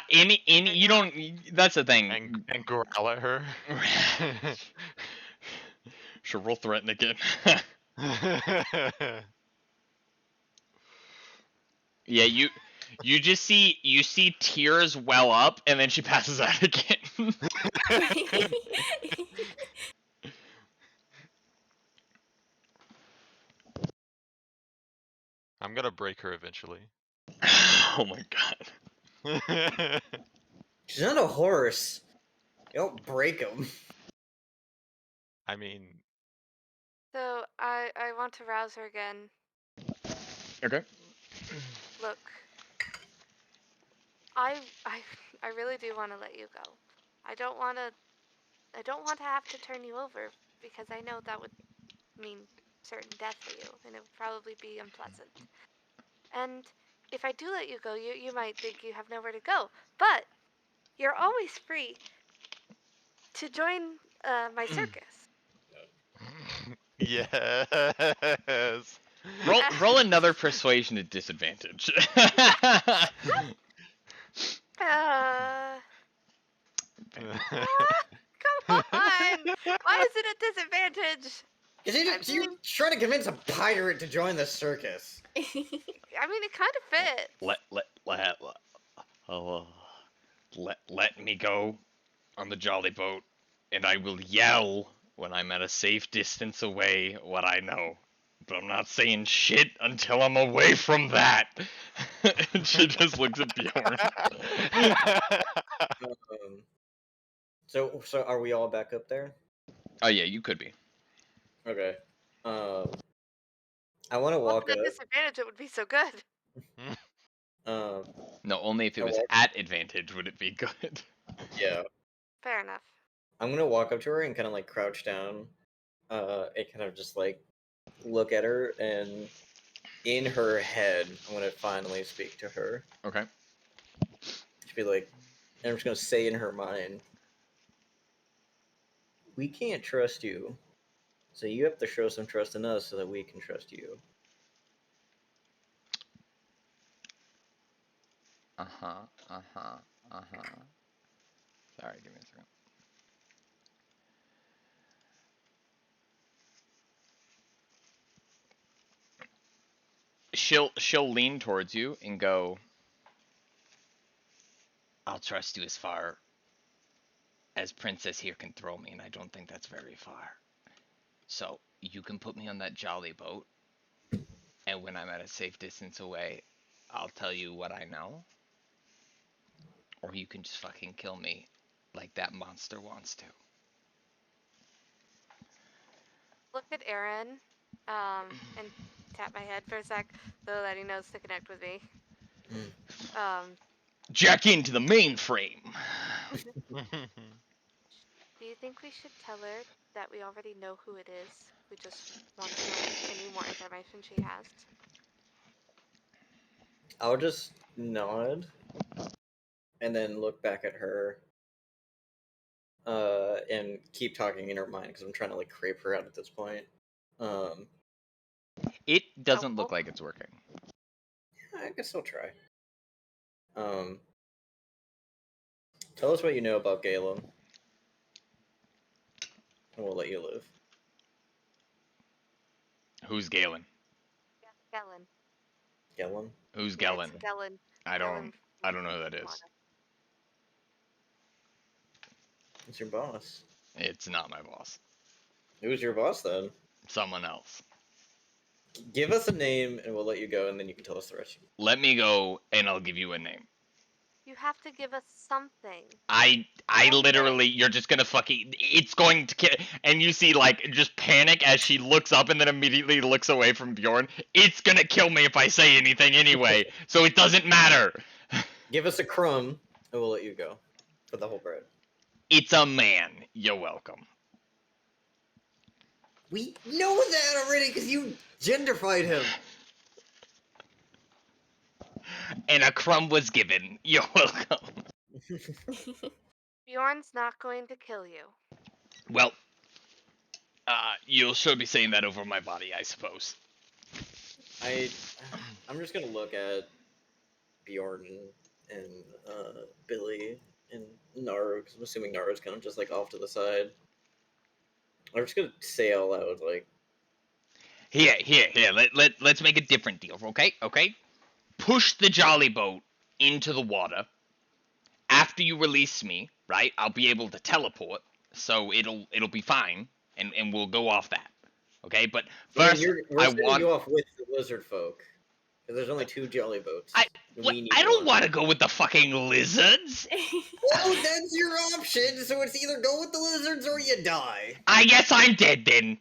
You don't, that's the thing. and growl at her? Sure, roll threaten again. Yeah, you just see tears well up, and then she passes out again. I'm gonna break her eventually. Oh my god. She's not a horse. You don't break them. I mean, So, I want to rouse her again. Okay. Look, I really do want to let you go. I don't want to have to turn you over, because I know that would mean certain death for you, and it would probably be unpleasant. And if I do let you go, you might think you have nowhere to go, but you're always free to join my circus. yes. Roll another persuasion at disadvantage. Come on! Why is it a disadvantage? You're trying to convince a pirate to join the circus. I mean, it kind of fits. Let me go on the jolly boat, and I will yell when I'm at a safe distance away what I know. But I'm not saying shit until I'm away from that. And she just looks at Bjorn. So are we all back up there? Oh yeah, you could be. Okay. I want to Well, walk at up. disadvantage, it would be so good. No, only if it was at advantage would it be good. Yeah. Fair enough. I'm gonna walk up to her and kind of like crouch down, and kind of just like look at her, and in her head, I'm gonna finally speak to her. Okay. She'd be like, and I'm just gonna say in her mind, "We can't trust you, so you have to show some trust in us so that we can trust you." Sorry, give me a second. She'll lean towards you and go, I'll trust you as far as Princess here can throw me, and I don't think that's very far. So you can put me on that jolly boat, and when I'm at a safe distance away, I'll tell you what I know. Or you can just fucking kill me like that monster wants to. Look at Aaron, and tap my head for a sec so that he knows to connect with me. Jack into the mainframe! Do you think we should tell her that we already know who it is? We just want to know any more information she has. I'll just nod, and then look back at her, and keep talking in her mind because I'm trying to like creep her out at this point. It doesn't look like it's working. I guess I'll try. Tell us what you know about Galen, and we'll let you live. Who's Galen? Galen. Galen? Who's Yeah, Galen? it's Galen. I don't know who that is. It's your boss. It's not my boss. Who's your boss then? Someone else. Give us a name and we'll let you go, and then you can tell us the rest. Let me go, and I'll give you a name. You have to give us something. I Something. literally, you're just gonna fucking, it's going to kill, and you see, like, just panic as she looks up and then immediately looks away from Bjorn. It's gonna kill me if I say anything anyway, so it doesn't matter. Give us a crumb, and we'll let you go for the whole bread. It's a man. You're welcome. We know that already because you genderfied him. And a crumb was given. You're welcome. Bjorn's not going to kill you. Well, you'll sure be saying that over my body, I suppose. I'm just gonna look at Bjorn and Billy and Naru, because I'm assuming Naru's kind of just like off to the side. I'm just gonna say out loud, like, Here. Let's make a different deal, okay? Push the jolly boat into the water. After you release me, right, I'll be able to teleport, so it'll be fine, and we'll go off that. Okay, but first we're sending you off with the lizard folk. There's only 2 jolly boats. I don't want to go with the fucking lizards. Well, that's your option. So it's either go with the lizards or you die. I guess I'm dead then.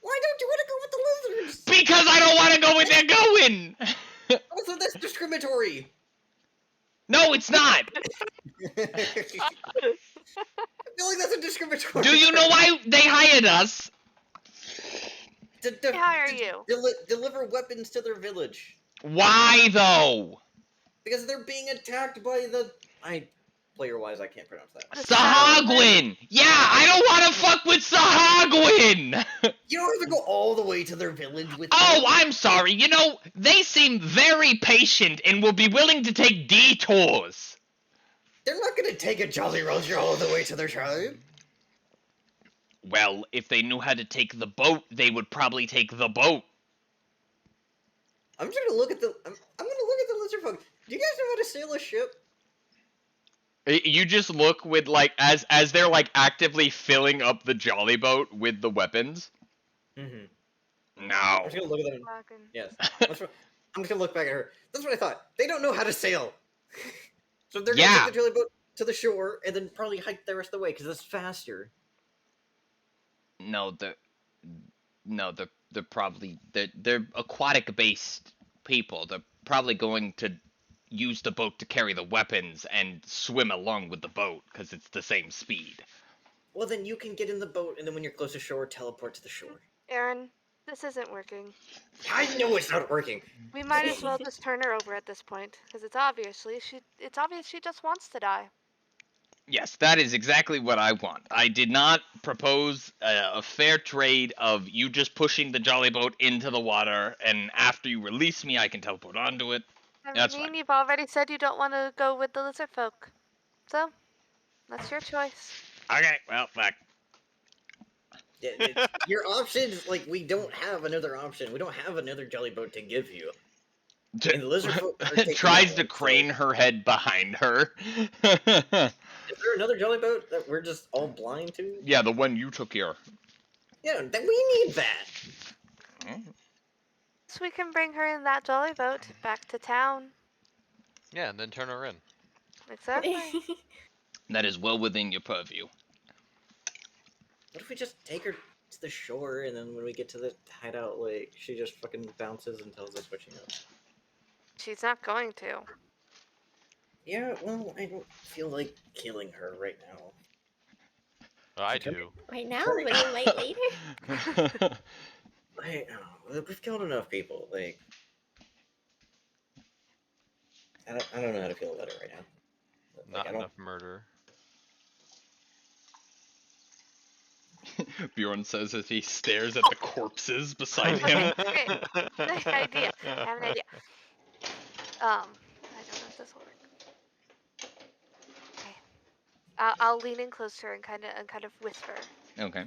Why don't you want to go with the lizards? Because I don't want to go where they're going. Also, that's discriminatory. No, it's not. I feel like that's a discriminatory. Do you know why they hired us? They hire you. Deliver weapons to their village. Why though? Because they're being attacked by the... Player-wise, I can't pronounce that. Sahagwin! Yeah, I don't want to fuck with Sahagwin! You don't have to go all the way to their village with Oh, them. I'm sorry. You know, they seem very patient and will be willing to take detours. They're not going to take a Jolly Roger all the way to their tribe. Well, if they knew how to take the boat, they would probably take the boat. I'm just going to look at the... I'm going to look at the lizard folk. Do you guys know how to sail a ship? You just look with, like, as they're, like, actively filling up the jolly boat with the weapons. Mm-hmm. No. I'm just going to look at them. Yes. I'm just going to look back at her. That's what I thought. They don't know how to sail. So they're going to take the jolly boat to the shore and then probably hike the rest of the way because it's faster. No, they're probably they're aquatic based people. They're probably going to use the boat to carry the weapons and swim along with the boat because it's the same speed. Well, then you can get in the boat and then when you're close to shore, teleport to the shore. Aaron, this isn't working. I know it's not working. We might as well just turn her over at this point, because it's obvious she just wants to die. Yes, that is exactly what I want. I did not propose a fair trade of you just pushing the jolly boat into the water, and after you release me, I can teleport onto it. That's fine. You've already said you don't want to go with the lizard folk. So, that's your choice. Okay, well, fuck. Your options, like, we don't have another option. We don't have another jolly boat to give you. And the lizard folk are taking tries that to one, crane her head behind her. Is there another jolly boat that we're just all blind to? Yeah, the one you took here. Yeah, then we need that. So we can bring her in that jolly boat back to town. Yeah, and then turn her in. Exactly. That is well within your purview. What if we just take her to the shore and then when we get to the hideout, like, she just fucking bounces and tells us what she knows? She's not going to. Yeah, well, I don't feel like killing her right now. I do. Right now, but you might later. We've killed enough people. Like, I don't know how to feel about it right now. Not enough murder. Bjorn says as he stares at the corpses beside him. Okay. Nice idea. I have an idea. I don't know if this will work. Okay. I'll lean in closer and kind of whisper. Okay.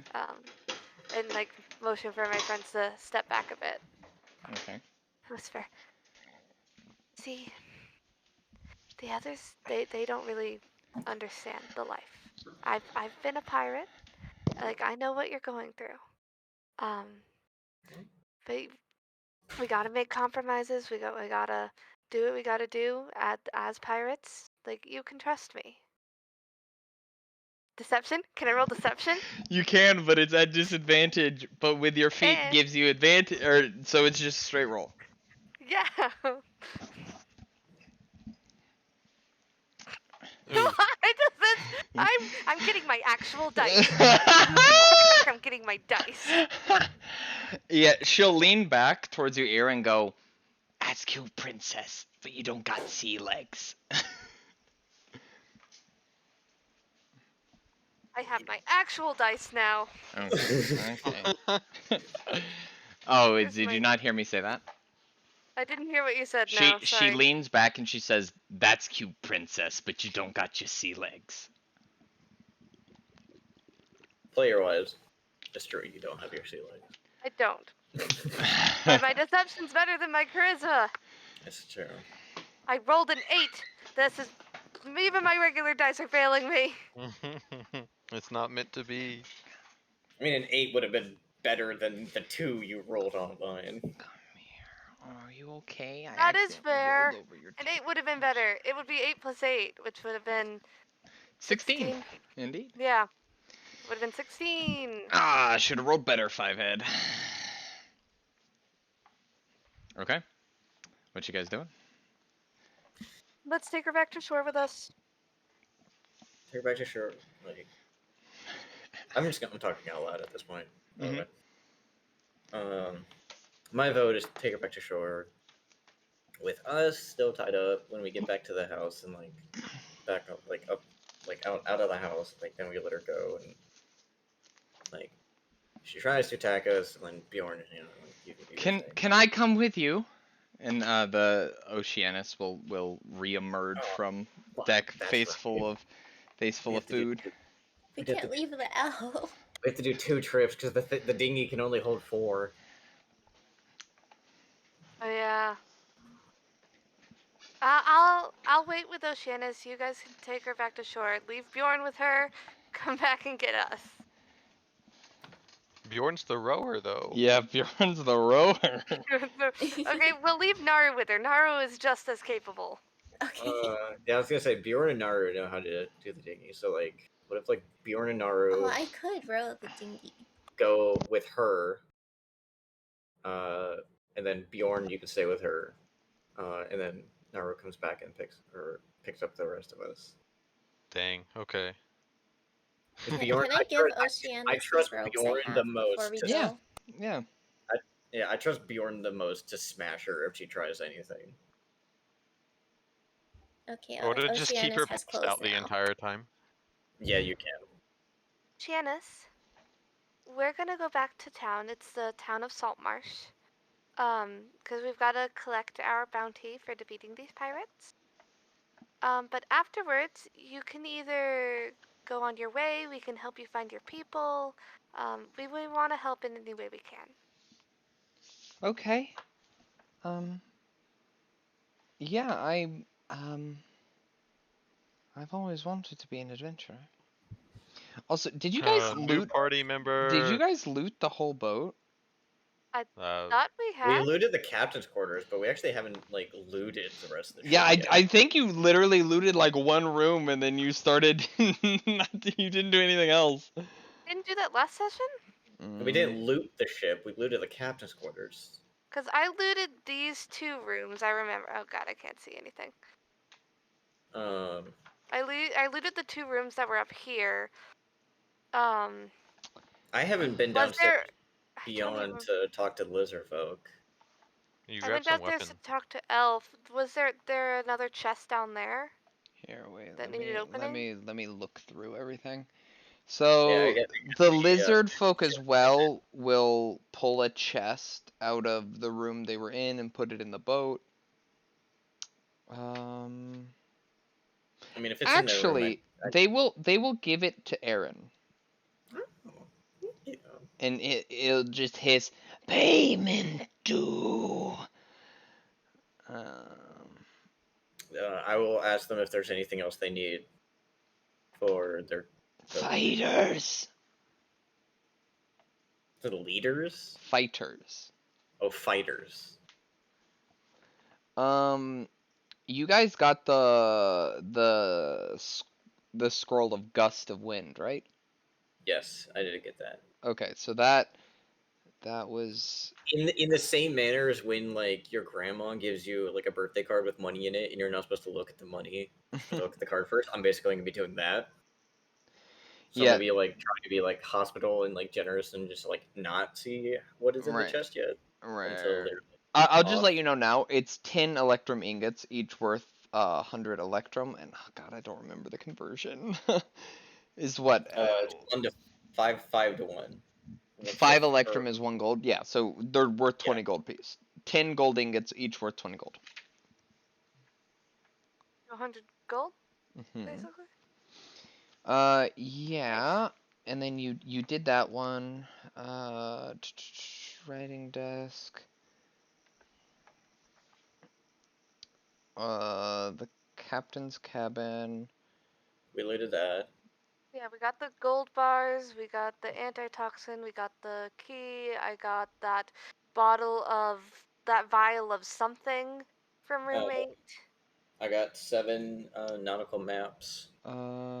And like motion for my friends to step back a bit. Okay. Whisper. See, the others, they don't really understand the life. I've been a pirate. Like, I know what you're going through. But we gotta make compromises. We gotta do what we gotta do as pirates. Like, you can trust me. Deception? Can I roll deception? You can, but it's at disadvantage. But with your feet Eh. gives you advantage, or so it's just a straight roll. Yeah. Ooh. I'm getting my actual dice. I'm getting my dice. Yeah, she'll lean back towards your ear and go, "Ask you, princess, but you don't got sea legs." I have my actual dice now. Okay. Oh, Where's did my- you not hear me say that? I didn't hear what you said She now. she Sorry. leans back and she says, "That's cute, princess, but you don't got your sea legs." Player-wise, it's true, you don't have your sea legs. I don't. But my deception's better than my charisma. That's true. I rolled an 8. This is even my regular dice are failing me. It's not meant to be. I mean, an 8 would have been better than the 2 you rolled online. Come here. Are you okay? I That is accidentally fair. rolled over your An 8 would have been better. It would be 8 plus 8, which would have been 16. Indeed. Yeah. Would have been 16. Ah, I should have rolled better, 5-head. Okay. What you guys doing? Let's take her back to shore with us. Take her back to shore. Like, I'm talking out loud at this point. Mhm. Okay. My vote is take her back to shore. With us still tied up, when we get back to the house and like back up, out of the house, like then we let her go and like she tries to attack us, and then Bjorn, like, you can do your thing. Can I come with you? And the Oceanus will reemerge Oh, from fuck, deck, that's face right. full of We have to do- food. We We have can't to- leave the elf. We have to do 2 trips because the dinghy can only hold 4. Oh yeah. I'll wait with Oceanus. You guys can take her back to shore. Leave Bjorn with her. Come back and get us. Bjorn's the rower, though. Yeah, Bjorn's the rower. Okay, we'll leave Naru with her. Naru is just as capable. Okay. Yeah, I was gonna say Bjorn and Naru know how to do the dinghy. So like, what if like Bjorn and Naru Oh, I could row the dinghy. go with her, and then Bjorn you can stay with her, and then Naru comes back and picks up the rest of us. Dang. Okay. 'Cause Can, Bjorn, can I give I Oceanus trust these robes Bjorn I the have before most. we To, Yeah. go? Yeah. Yeah, I trust Bjorn the most to smash her if she tries anything. Okay, Or to just keep her Oceanus has passed clothes out the now. entire time. Yeah, you can. Janice, we're gonna go back to town. It's the town of Saltmarsh. Because we've got to collect our bounty for defeating these pirates. But afterwards, you can either go on your way, we can help you find your people. We want to help in any way we can. Okay. Yeah, I've always wanted to be an adventurer. Also, did you guys New loot? party member. Did you guys loot the whole boat? Thought we We had. looted the captain's quarters, but we actually haven't like looted the rest of the ship. Yeah, yet. I think you literally looted like one room and then you started. You didn't do anything else. Didn't do that last session? We didn't loot the ship. We looted the captain's quarters. Because I looted these 2 rooms, I remember. Oh god, I can't see anything. I looted the 2 rooms that were up here. I haven't been Was there... downstairs beyond to talk to lizard folk. You I grabbed went some downstairs weapon. to talk to Elf. Was there another chest down there? Here, wait. That needed opening? Let me look through everything. Yeah, So I guess the we, lizard folk as well will pull a chest out of the room they were in and put it in the boat. I mean, if it's Actually, in they will give it to Aaron, the room, yeah. and it'll just hiss payment due. I will ask them if there's anything else they need for their Fighters. the leaders. Fighters. Oh, fighters. you guys got the scroll of Gust of Wind, right? Yes, I did get that. Okay, so that was In the same manner as when like your grandma gives you like a birthday card with money in it, and you're not supposed to look at the money, you're supposed to look at the card first. I'm basically gonna be doing that. So I'm yeah, gonna be like trying to be like hospital and like generous and just like not see what is in the right, chest yet until right. they're I'll just off. let you know now. It's 10 Electrum ingots, each worth 100 Electrum, and oh god, I don't remember the conversion. Is what It's 1 to 5, 5 to 1. 5 Electrum is 1 gold. Yeah, so they're worth 20 Yeah. gold piece. 10 gold ingots, each worth 20 gold. 100 gold, hmm basically. Yeah, and then you did that one. Writing desk. The captain's cabin. We looted that. Yeah, we got the gold bars, we got the antitoxin, we got the key, I got that that vial of something from roommate. I got 7 nautical maps from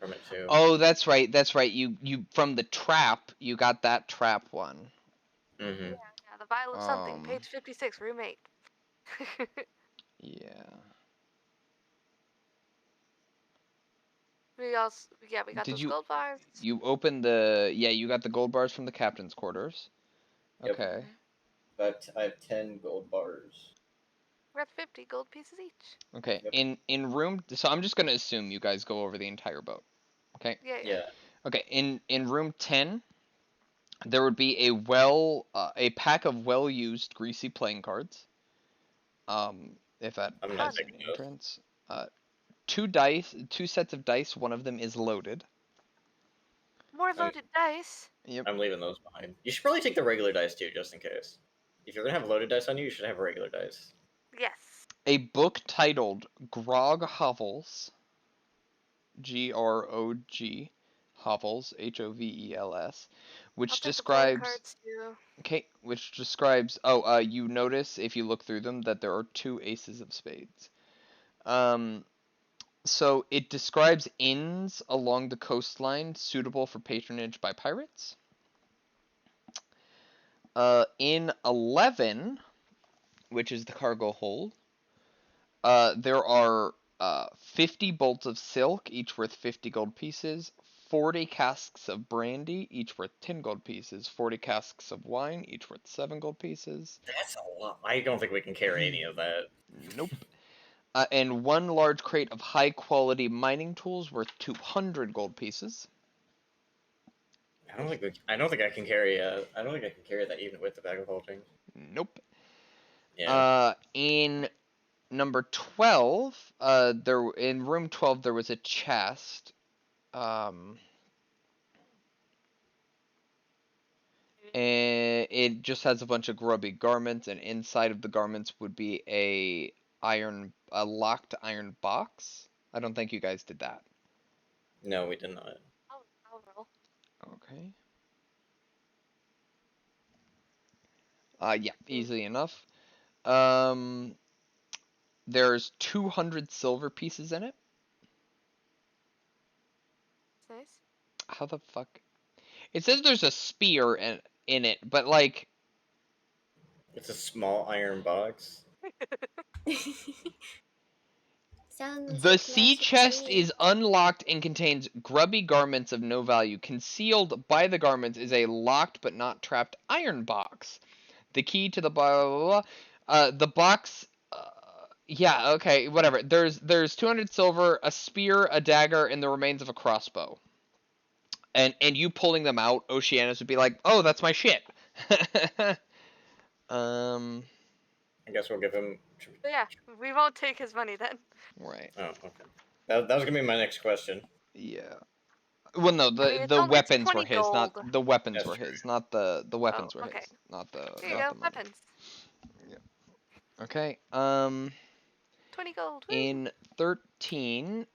it too. Oh, that's right. That's right. You from the trap, you got that trap one. Mm-hmm. Yeah, the vial of something, page 56, roommate. Yeah. we got Did those gold bars. you open the you got the gold bars from the captain's quarters. Yep. Okay. But I have 10 gold bars. We're at 50 gold pieces each. Okay. Yep. In room, so I'm just gonna assume you guys go over the entire boat. Okay. Yeah. Okay. In room 10, there would be a pack of well-used greasy playing cards. If that I'm not has taking any those. entrance. 2 sets of dice. One of them is loaded. More loaded dice. Yep. I'm leaving those behind. You should probably take the regular dice too, just in case. If you're gonna have loaded dice on you, you should have regular dice. Yes. A book titled Grog Hovels, Grog Hovels, Hovels, which I'll take the playing describes cards too. you notice if you look through them that there are 2 aces of spades. So it describes inns along the coastline suitable for patronage by pirates. In 11, which is the cargo hold, there are 50 bolts of silk, each worth 50 gold pieces, 40 casks of brandy, each worth 10 gold pieces, 40 casks of wine, each worth 7 gold pieces. That's a lot. I don't think we can carry any of that. Nope. And 1 large crate of high quality mining tools worth 200 gold pieces. I don't think I can carry. I don't think I can carry that even with the bag of holding. Nope. Yeah. In number 12, in room 12 there was a chest. And it just has a bunch of grubby garments, and inside of the garments would be a locked iron box. I don't think you guys did that. No, we did not. I'll roll. Okay. Yeah, easily enough. There's 200 silver pieces in it. Nice. How the fuck? It says there's a spear in it, but like It's a small iron box. Sounds the like sea magic to chest me. is unlocked and contains grubby garments of no value. Concealed by the garments is a locked but not trapped iron box. The key to the blah blah blah. The box. Yeah. Okay. Whatever. There's 200 silver, a spear, a dagger, and the remains of a crossbow. And you pulling them out, Oceanus would be like, "Oh, that's my shit." I guess we'll give him. But yeah, we won't take his money then. Right. Oh, okay. That was gonna be my next question. Yeah. Well, no, I mean, the it's weapons 20 were his, gold. not the weapons That's were true. his, not the weapons were okay. his, not the Here you not go, the money. weapons. Okay. 20 gold. Woo. In 13,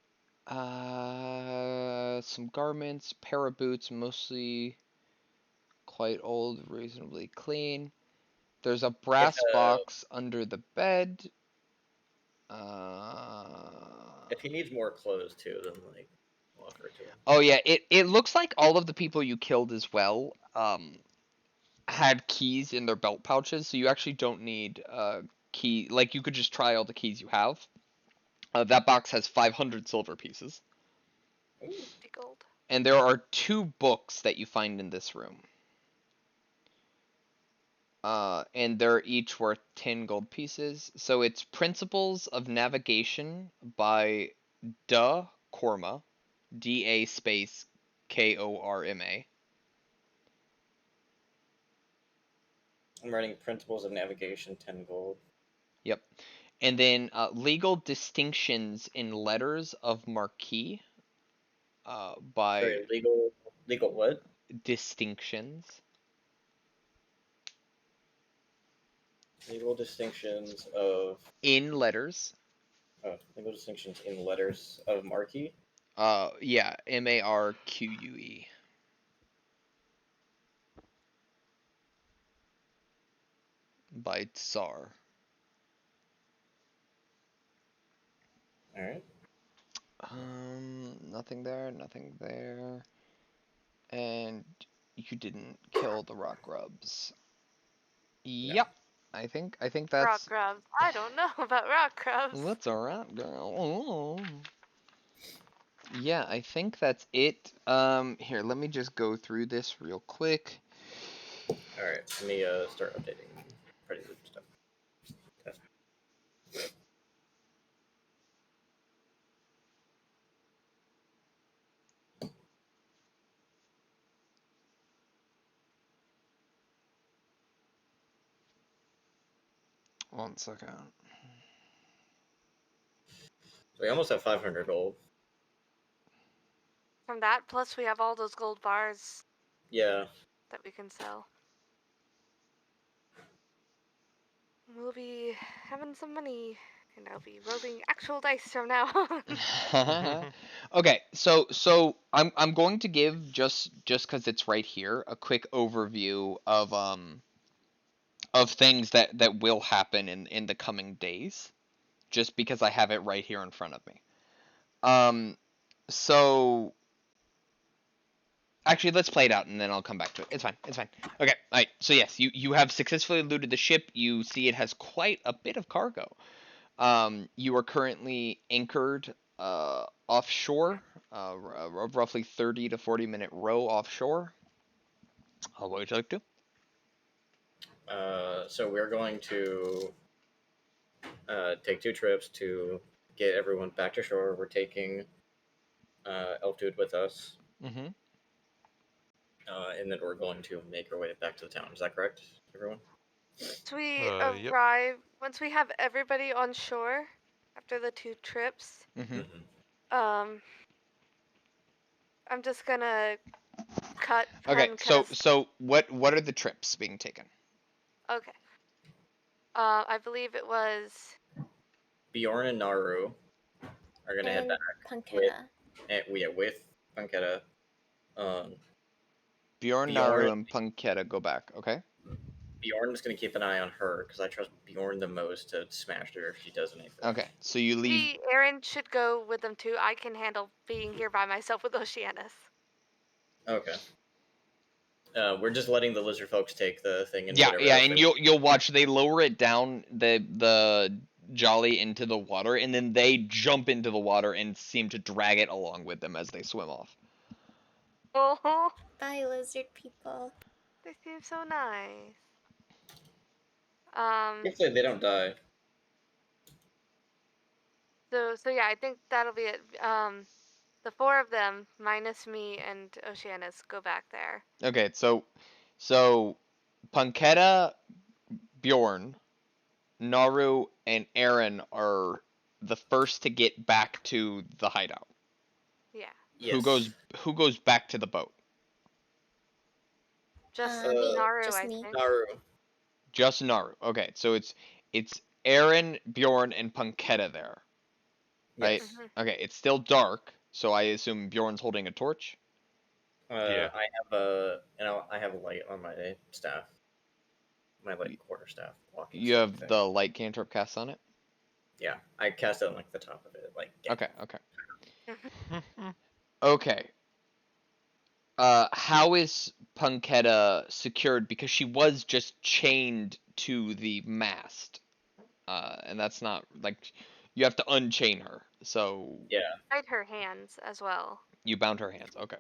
some garments, pair of boots, mostly quite old, reasonably clean. There's a brass box under the bed. If he needs more clothes too, then like we'll offer it to him. Oh yeah, it looks like all of the people you killed as well had keys in their belt pouches, so you actually don't need key. Like you could just try all the keys you have. That box has 500 silver pieces. Ooh. Gold. And there are 2 books that you find in this room. And they're each worth 10 gold pieces. So it's Principles of Navigation by Korma, DA space KORMA. I'm writing Principles of Navigation, 10 gold. Yep. And then Legal Distinctions in Letters of Marquis by Sorry, legal what? Distinctions. Legal distinctions of Letters. Oh, legal distinctions in letters of Marquis. Yeah, MARQUE. By Tsar. All right. Nothing there, nothing there. And you didn't kill the rock grubs. Yep. I think that's Rock grubs. I don't know about rock grubs. That's alright, girl. Oh. Yeah, I think that's it. Here, let me just go through this real quick. All right. Let me start updating Party Loop stuff. Okay. One second. So we almost have 500 gold. From that, plus we have all those gold bars Yeah. that we can sell. We'll be having some money, and I'll be rolling actual dice from now on. Okay, so I'm going to give just because it's right here a quick overview of things that will happen in the coming days, just because I have it right here in front of me. So actually, let's play it out and then I'll come back to it. It's fine. It's fine. Okay. All right. So yes, you have successfully looted the ship. You see it has quite a bit of cargo. You are currently anchored offshore, roughly 30 to 40-minute row offshore. What would you like to do? So we're going to take 2 trips to get everyone back to shore. We're taking Elf Dude with us. Mm-hmm. And then we're going to make our way back to the town. Is that correct, everyone? Once we Yep. arrive, once we have everybody on shore after the 2 trips, Mm-hmm. I'm just gonna cut. Okay. 10 So what are the trips being taken? Okay. I believe it was Bjorn and Naru are going to head And back Punketa. with Punketa. Bjorn, Naru, and Punketa go back. Okay. Bjorn is going to keep an eye on her because I trust Bjorn the most to smash her if she does anything. Okay. So you leave. Aaron should go with them too. I can handle being here by myself with Oceanus. Okay. We're just letting the lizard folks take the thing and Yeah, whatever yeah, else and they you'll watch they lower it down the jolly into the water, and then they jump into the water and seem to drag it along with them as they swim off. Oh, Bye, lizard people. they seem so nice. Hopefully they don't die. So yeah, I think that'll be it. The 4 of them minus me and Oceanus go back there. Okay, so Punketa, Bjorn, Naru, and Aaron are the first to get back to the hideout. Yeah. Yes. Who goes back to the boat? Just Me. Naru, Just I me. think. Naru. Just Naru. Okay, so it's Aaron, Bjorn, and Punketa there. Right? Yes. Okay, it's still dark, so I assume Bjorn's holding a torch. Yeah. I have a light on my staff. My light quarterstaff walking You stick have thing. the light cantrip cast on it? Yeah, I cast it on like the top of it, like. Okay. Okay. How is Punketta secured? Because she was just chained to the mast. And that's not, like, you have to unchain her. So Yeah. Tied her hands as well. you bound her hands. Okay.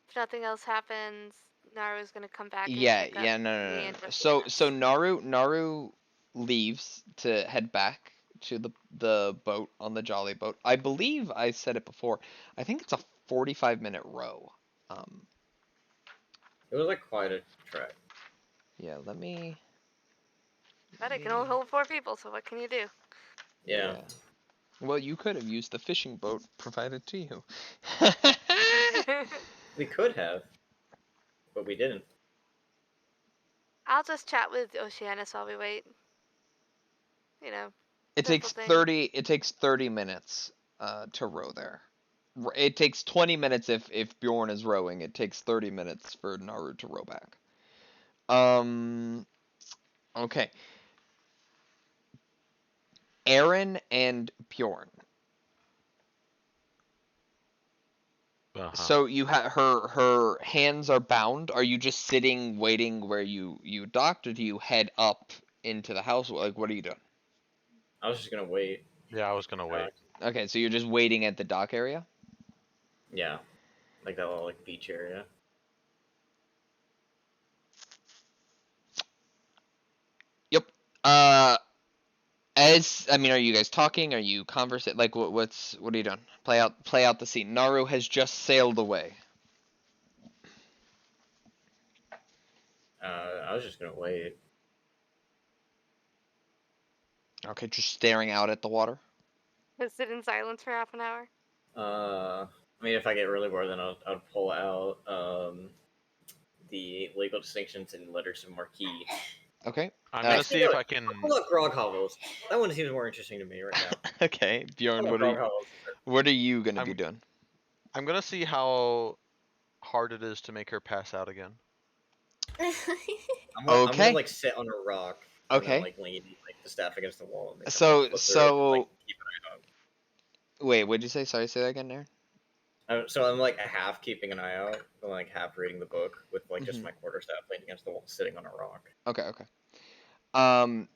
If nothing else happens, Naru's gonna come back and Yeah, pick up me no. and So Naru leaves to head back to the boat on the Jolly boat. I believe I said it before. I think it's a 45-minute row. It was like quite a trek. Yeah, let me. But it can only hold 4 people, so what can you do? Yeah. Well, you could have used the fishing boat provided to you. We could have, but we didn't. I'll just chat with Oceanus while we wait. You know, It simple takes thing. 30 minutes to row there. It takes 20 minutes if Bjorn is rowing. It takes 30 minutes for Naru to row back. Okay. Aaron and Bjorn. So you have her hands are bound. Are you just sitting waiting where you docked, or do you head up into the house? Like, what are you doing? I was just gonna wait. Yeah, I was gonna wait. Okay, so you're just waiting at the dock area? Yeah, like that little like beach area. Yep. Are you guys talking? Are you conversing? Like, what are you doing? Play out the scene. Naru has just sailed away. I was just gonna wait. Okay, just staring out at the water. Just sit in silence for half an hour. I mean, if I get really bored, then I'll pull out the legal distinctions in letters of marquee. Okay. I'm gonna see if I can. Pull up grog hovels. That one seems more interesting to me right now. Okay, Bjorn, Pull up grog hovels. what are you gonna I'm- be doing? I'm gonna see how hard it is to make her pass out again. I'm Okay. gonna like sit on a rock. And Okay. then, like lean like the staff against the wall. And then So- flip through it, so- like, keep an eye out. Wait, what'd you say? Sorry, say that again, Aaron. So I'm like half keeping an eye out, and like half reading the book with like just Mhm. my quarterstaff leaning against the wall, sitting on a rock. Okay.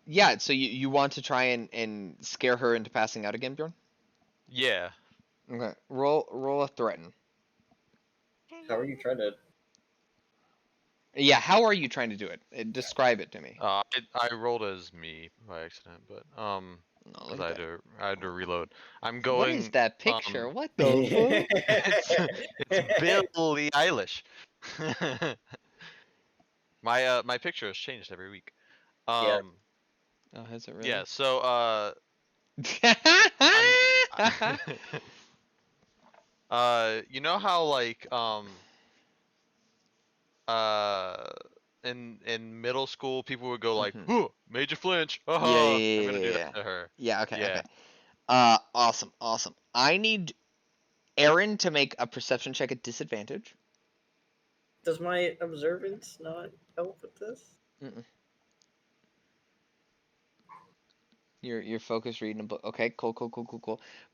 Yeah, so you want to try and scare her into passing out again, Bjorn? Yeah. Okay. Roll a threaten. How are you trying to? Yeah, how are you trying to do it? Describe it to me. I rolled as me by accident, but Oh, 'cause look I at had to reload. I'm that. going. What is that picture? What the fuck? it's Billie Eilish. My picture has changed every week. Yeah. Oh, has it really? Yeah. So you know how like in middle school people would go like, Mhm. "Ooh, made you flinch." Yeah, I'm gonna do that to her. Yeah, okay, Yeah. okay. Awesome. I need Aaron to make a perception check at disadvantage. Does my observance not help with this? Your focus reading a book. Okay, cool.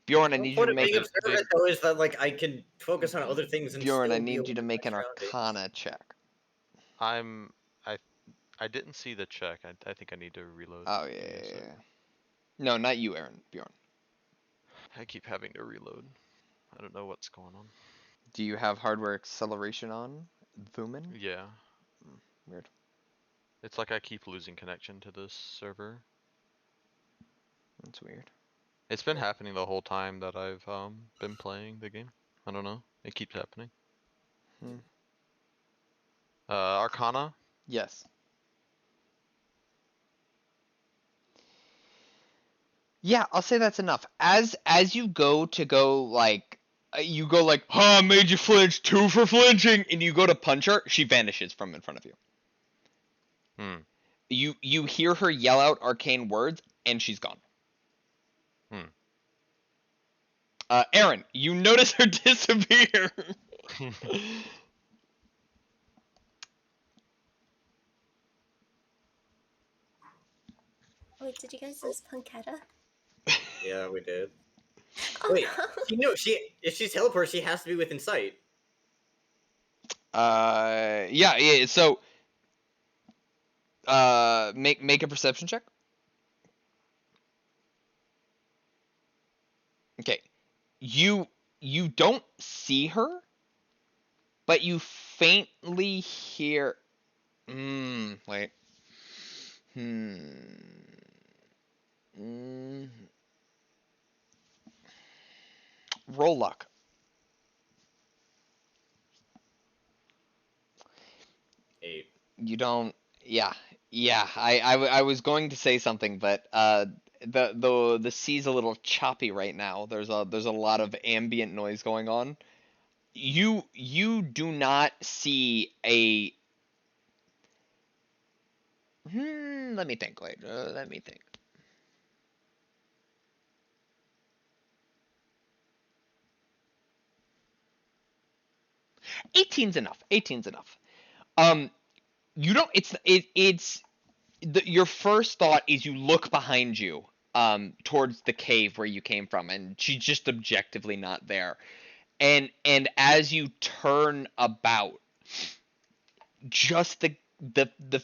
Bjorn, I The need you point to of make being observant though is that like I can focus on other things and Bjorn, still I be need able you to to make an my surroundings. Arcana check. I didn't see the check. I think I need to reload. Oh Give me a yeah. sec. No, not you, Aaron. Bjorn. I keep having to reload. I don't know what's going on. Do you have hardware acceleration on, Thuman? Yeah. Weird. It's like I keep losing connection to this server. That's weird. It's been happening the whole time that I've been playing the game. I don't know. It keeps happening. Arcana? Yes. Yeah, I'll say that's enough. As you go like you go like, "Ha, made you flinch, 2 for flinching," and you go to punch her, she vanishes from in front of you. You hear her yell out arcane words, and she's gone. Aaron, you notice her disappear. Wait, did you guys lose Punketta? Yeah, we did. Oh Wait, no. if she's teleported, she has to be within sight. Yeah. So, make a perception check. Okay, you don't see her, but you faintly hear. Wait. Roll luck. 8. You don't. Yeah. I was going to say something, but the sea's a little choppy right now. There's a lot of ambient noise going on. You do not see a. Let me think. Wait. Let me think. Eighteen's enough. You don't. Your first thought is you look behind you, towards the cave where you came from, and she's just objectively not there. And as you turn about, just the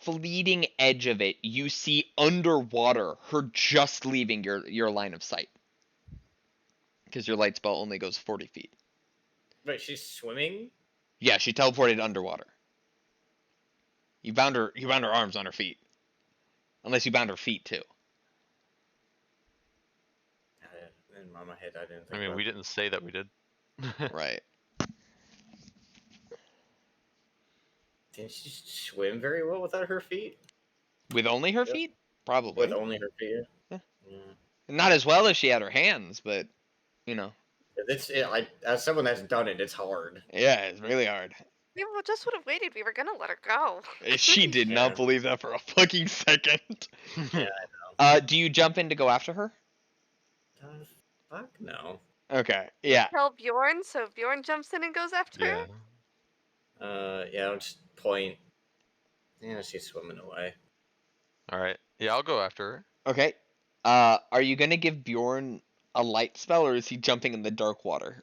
fleeting edge of it, you see underwater her just leaving your line of sight, because your light spell only goes 40 feet. Wait, she's swimming? Yeah, she teleported underwater. You bound her arms on her feet, unless you bound her feet too. In my head, I didn't think. I mean, we didn't say that we did. Right. Didn't she swim very well without her feet? With only her Yep. feet? Probably. With only her feet. Yeah. Yeah. Not as well as she had her hands, but you know. As someone that's done it, it's hard. Yeah, it's really hard. We just would have waited. We were gonna let her go. She did Yeah. not believe that for a fucking second. Yeah, I know. Do you jump in to go after her? Fuck no. Okay. Yeah. Tell Bjorn, so Bjorn jumps in and goes after Yeah. her. Yeah, I'll just point. Yeah, she's swimming away. All right. Yeah, I'll go after her. Okay. Are you gonna give Bjorn a light spell, or is he jumping in the dark water?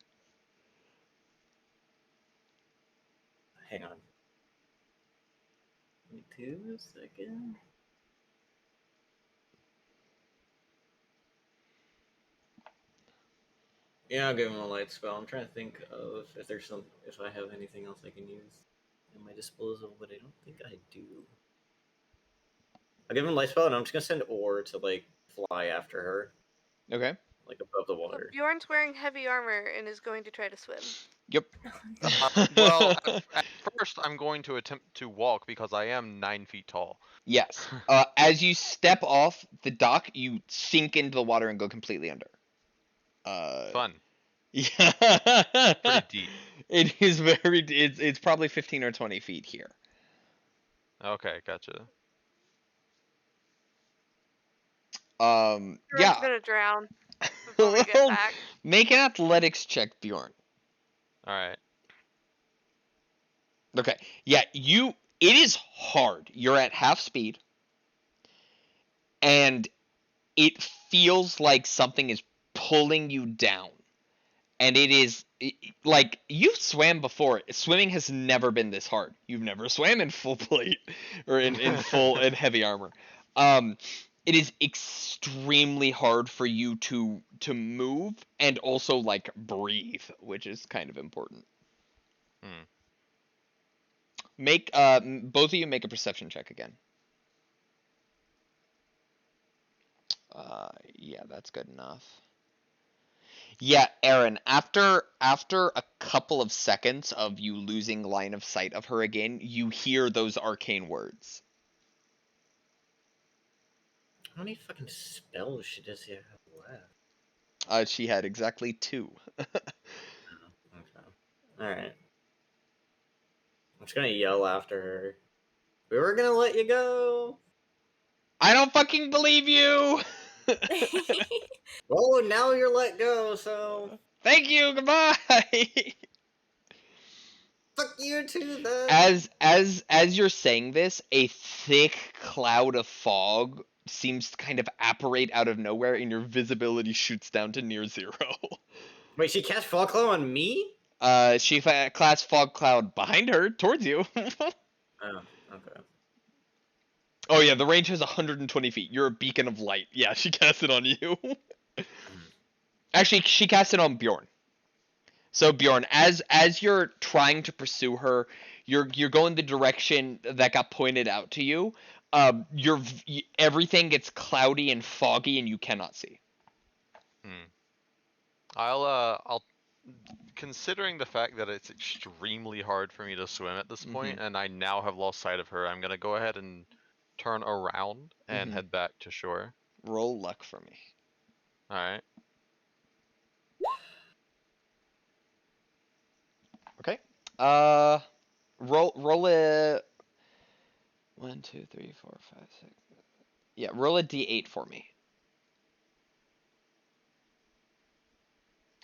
Hang on. Give me 2 seconds. Yeah, I'll give him a light spell. I'm trying to think of if I have anything else I can use at my disposal, but I don't think I do. I'll give him a light spell, and I'm just gonna send Or to fly after her, Okay. above the Well, water. Bjorn's wearing heavy armor and is going to try to swim. Yep. Well, at first, I'm going to attempt to walk because I am 9 feet tall. Yes. As you step off the dock, you sink into the water and go completely under. Fun. Yeah. Pretty deep. It is very. It's probably 15 or 20 feet here. Okay, gotcha. Bjorn's Yeah. gonna drown before we get back. Make an athletics check, Bjorn. All right. Okay. Yeah, it is hard. You're at half speed. And it feels like something is pulling you down. And it is like you've swam before. Swimming has never been this hard. You've never swam in full plate or in full in heavy armor. It is extremely hard for you to move and also breathe, which is kind of important. Make both of you make a perception check again. Yeah, that's good enough. Yeah, Aaron, after a couple of seconds of you losing line of sight of her again, you hear those arcane words. How many fucking spells does she have left? She had exactly 2. Okay. Alright. I'm just gonna yell after her. We were gonna let you go! I don't fucking believe you! Well, now you're let go, so... Thank you, goodbye! Fuck you too, then. As you're saying this, a thick cloud of fog seems to kind of apparate out of nowhere, and your visibility shoots down to near zero. Wait, she cast Fog Cloud on me? She cast fog cloud behind her, towards you. Oh, okay. Oh yeah, the range has 120 feet. You're a beacon of light. Yeah, she cast it on you. Actually, she cast it on Bjorn. So Bjorn, as you're trying to pursue her, you're going the direction that got pointed out to you. Everything gets cloudy and foggy, and you cannot see. I'll considering the fact that it's extremely hard for me to swim at this point, and I now have lost sight of her, I'm gonna go ahead and turn around and head back to shore. Roll luck for me. All right. Okay. Roll a 1, 2, 3, 4, 5, 6. Yeah, roll a d8 for me.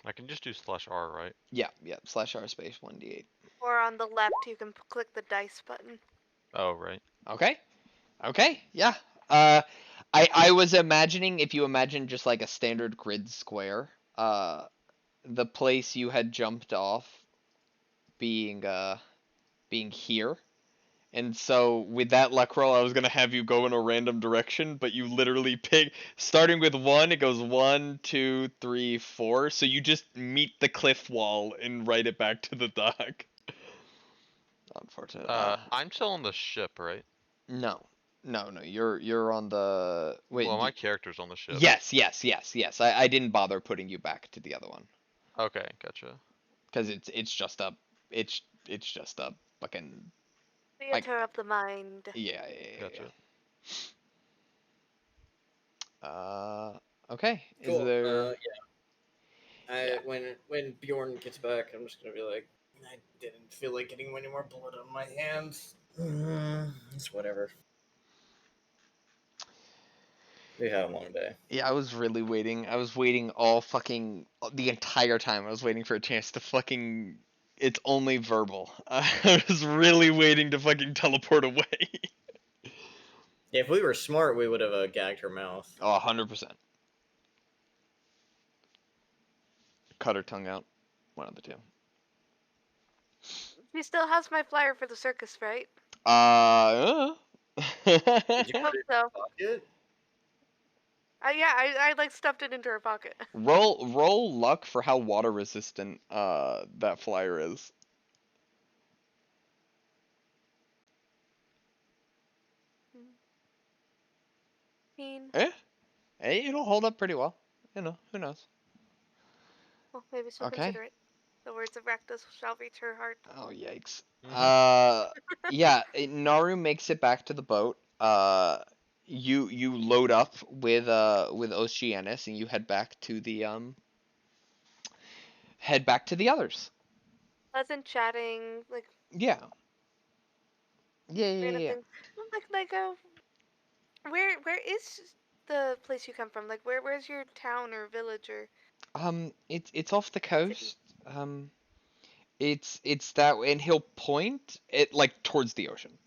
I can just do /R, right? Yeah, /R space 1d8. Or on the left, you can click the dice button. Oh, right. Okay, yeah. I was imagining, if you imagine just like a standard grid square, the place you had jumped off being here. And so with that luck roll, I was gonna have you go in a random direction, but you literally pick, starting with 1, it goes 1, 2, 3, 4. So you just meet the cliff wall and write it back to the dock. Unfortunate. I'm still on the ship, right? No. You're on the. Wait. Well, my character's on the ship. Yes. I didn't bother putting you back to the other one. Okay, gotcha. Because it's just a fucking. Theater of the mind. Yeah. Gotcha. Okay. Cool. Is there? Yeah. When Bjorn gets back, I'm just gonna be like, I didn't feel like getting any more blood on my hands. It's whatever. We had a long day. Yeah, I was really waiting. I was waiting all fucking the entire time. I was waiting for a chance to fucking. It's only verbal. I was really waiting to fucking teleport away. Yeah, if we were smart, we would have gagged her mouth. Oh, 100%. Cut her tongue out. One of the two. She still has my flyer for the circus, right? Did you Hope put it in so. your pocket? Yeah, I like stuffed it into her pocket. Roll luck for how water resistant that flyer is. Hey, it'll hold up pretty well. You know, who knows? Well, maybe she'll Okay. consider it. The words of Rakdos shall reach her heart. Oh yikes. Yeah, Naru makes it back to the boat. You load up with Oceanus and you head back to the others. Pleasant chatting, like Yeah. random things. Where is the place you come from? Like where's your town or village or? It's off the coast. It's that way, and he'll point it like towards the ocean.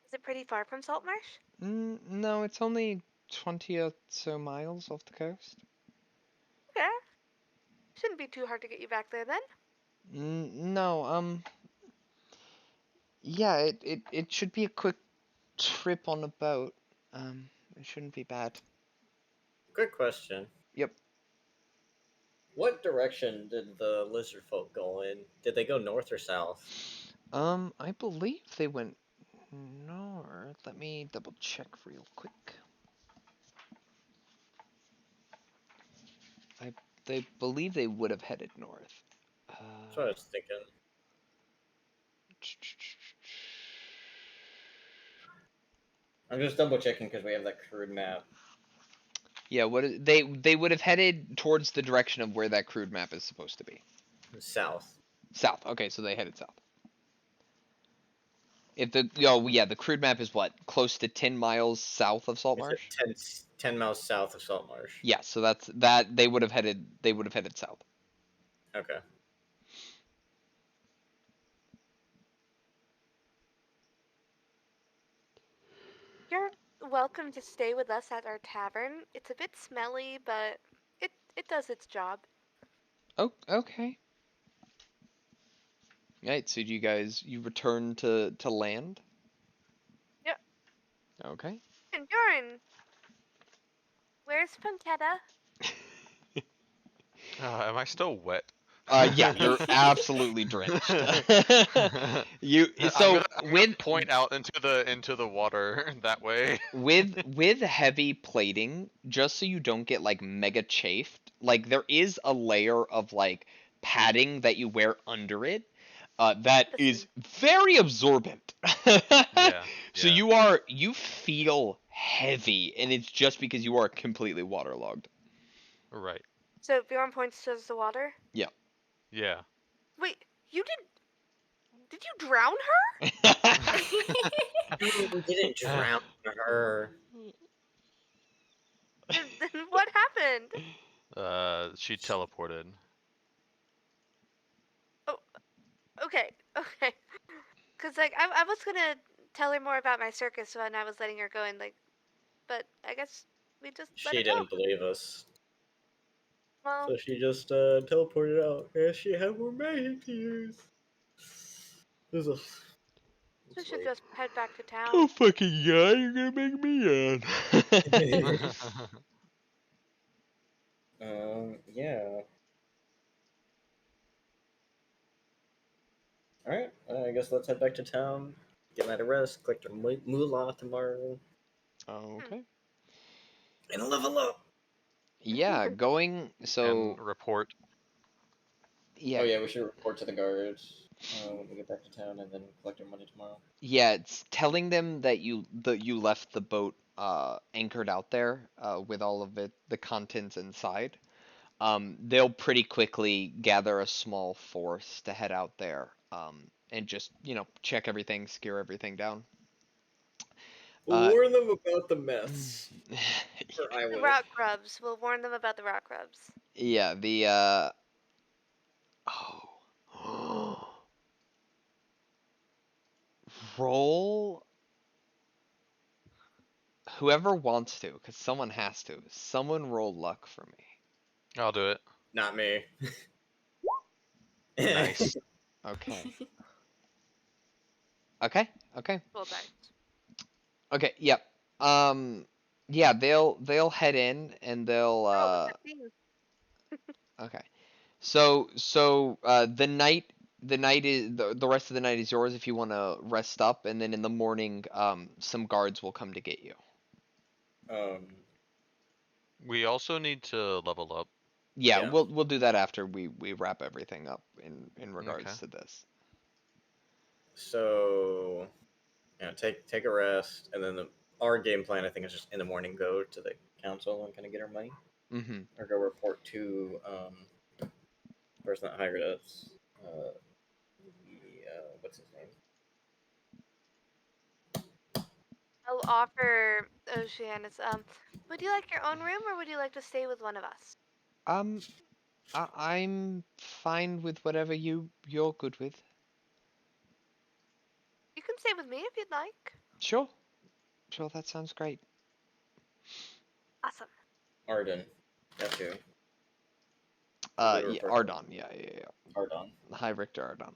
Is it pretty far from Saltmarsh? No, it's only 20 or so miles off the coast. Okay. Shouldn't be too hard to get you back there then. No, yeah, it should be a quick trip on a boat. It shouldn't be bad. Quick question. Yep. What direction did the lizard folk go in? Did they go north or south? I believe they went north. Let me double check real quick. They believe they would have headed north. That's what I was thinking. I'm just double checking because we have that crude map. Yeah, they would have headed towards the direction of where that crude map is supposed to be. South. South. Okay, so they headed south. If the crude map is what, close to 10 miles south of Saltmarsh? 10 miles south of Saltmarsh. Yeah, so they would have headed south. Okay. welcome to stay with us at our tavern. It's a bit smelly, but it does its job. Oh, okay. Right, so you return to land? Yep. Okay. And Joran, where's Punketta? Am I still wet? Yeah, you're absolutely drenched. You I'm so gonna point out into the water that way. with heavy plating, just so you don't get like mega chafed, like there is a layer of like padding that you wear under it, that is very absorbent. Yeah. So Yeah. you feel heavy, and it's just because you are completely waterlogged. Right. So Bjorn points towards the water. Yeah. Yeah. Wait, did you drown her? No, we didn't drown her. Then what happened? She teleported. Oh, okay, okay. Cause like I was gonna tell her more about my circus when I was letting her go, and like, but I guess we just let She her go. didn't believe us. Well, So she just teleported out. And she had more magic to use. This is we should just head back to town. Oh fucking yeah, you're gonna make me yeah. Alright, I guess let's head back to town. Get night of rest, collect our moolah tomorrow. Okay. And level up! Yeah, going so And report. yeah. Oh yeah, we should report to the guards when we get back to town and then collect our money tomorrow. Yeah, it's telling them that you left the boat anchored out there with all of the contents inside. They'll pretty quickly gather a small force to head out there and just check everything, scare everything down. Warn them about the mess. Or I The will. rock grubs. We'll warn them about the rock grubs. Yeah, the oh roll whoever wants to, because someone has to. Someone roll luck for me. I'll do it. Not me. Nice. Okay. Okay. Full dice. Okay, yep. Yeah, they'll head in and they'll Oh, 15. okay. So the night is the rest of the night is yours if you want to rest up, and then in the morning some guards will come to get you. um, We also need to level up. Yeah, Yeah. we'll do that after we wrap everything up in regards Okay. to this. so, take a rest, and then our game plan, I think, is just in the morning go to the council and kind of get our money. Mm-hmm. Or go report to the person that hired us. What's his name? I'll offer Oceanus. Would you like your own room, or would you like to stay with one of us? I'm fine with whatever you're good with. You can stay with me if you'd like. Sure, that sounds great. Awesome. Arden. That's who. Yeah, refer to. Ardon. Yeah. Ardon. High Richter Ardon.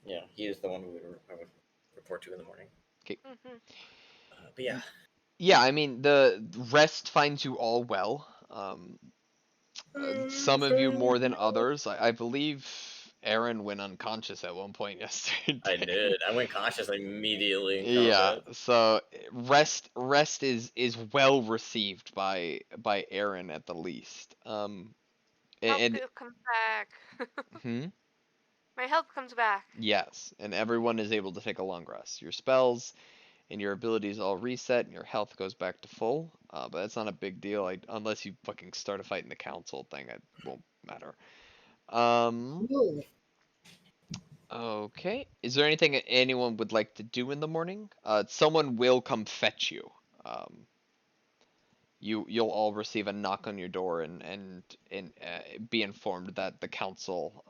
Yeah, he is the one I would report to in the morning. Okay. Mm-hmm. But yeah. Yeah, I mean the rest finds you all well. Some of you more than others. I believe Aaron went unconscious at one point yesterday. I did. I went conscious immediately in Yeah, combat. so rest is well received by Aaron at the least. And Health comes back. hmm? My health comes back. Yes, and everyone is able to take a long rest. Your spells and your abilities all reset, and your health goes back to full. But that's not a big deal, unless you fucking start a fight in the council thing. It won't matter. Okay. Is there anything anyone would like to do in the morning? Someone will come fetch you. Um, you'll all receive a knock on your door and be informed that the council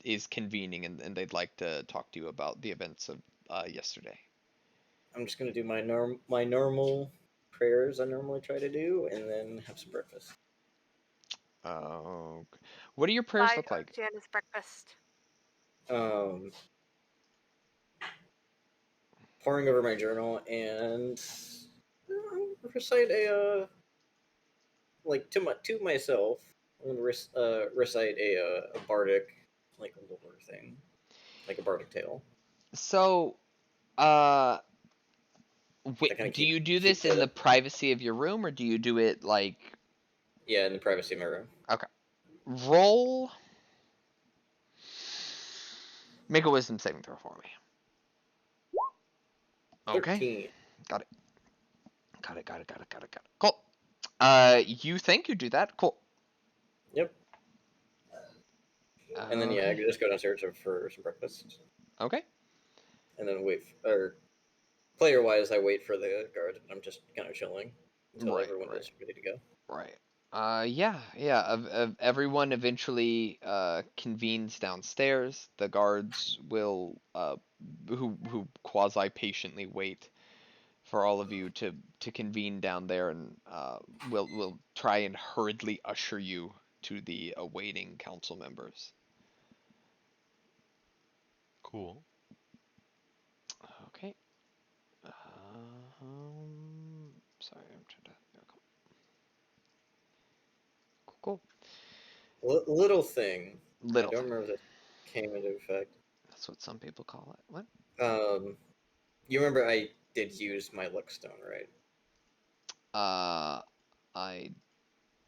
is convening and they'd like to talk to you about the events of yesterday. I'm just gonna do my normal prayers I normally try to do, and then have some breakfast. What do your prayers Buy look like? Janice breakfast. Poring over my journal and recite a to myself. I'm gonna recite a bardic lore thing, like a bardic tale. So, do you do this in the privacy of your room, or do you do it like? Yeah, in the privacy of my room. Okay. Roll. Make a wisdom saving throw for me. Okay. 13. Got it. Cool. You think you do that? Cool. Yep. And then I Okay. just go downstairs for some breakfast. Okay. And then player wise, I wait for the guard. I'm just kind of chilling until everyone is ready to go. Right. Yeah. Everyone eventually convenes downstairs. The guards will who quasi patiently wait for all of you to convene down there, and will try and hurriedly usher you to the awaiting council members. Cool. Okay. Sorry, I'm trying to. Cool. Little thing. Little I don't thing. remember if that came into effect. That's what some people call it. What? You remember I did use my luck stone, right?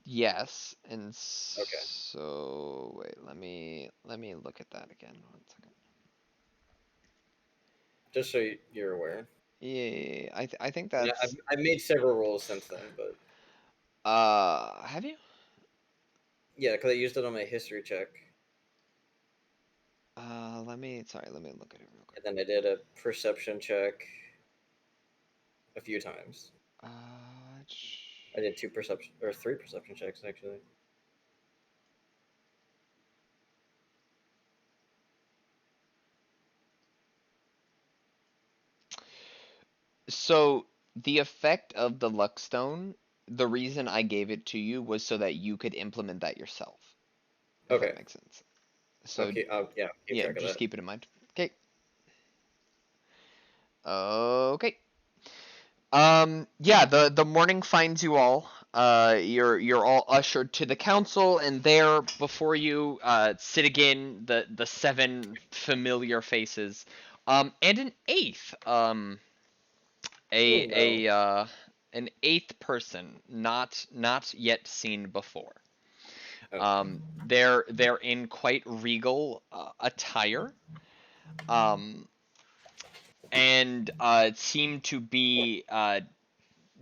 Yes, and Okay. so wait, let me look at that again. 1 second. Just so you're aware. Yeah, I think that's. I've made several rolls since then, but Have you? yeah, because I used it on my history check. Let me look at it real quick. And then I did a perception check a few times. I did 3 perception checks actually. So the effect of the luck stone, the reason I gave it to you was so that you could implement that yourself. If Okay. that makes sense. So keep track of just that. keep it in mind. Okay. Okay. Yeah, the morning finds you all. You're all ushered to the council, and there before you sit again the 7 familiar faces, and an 8th, an 8th person not yet seen before. Okay. They're in quite regal attire. And seem to be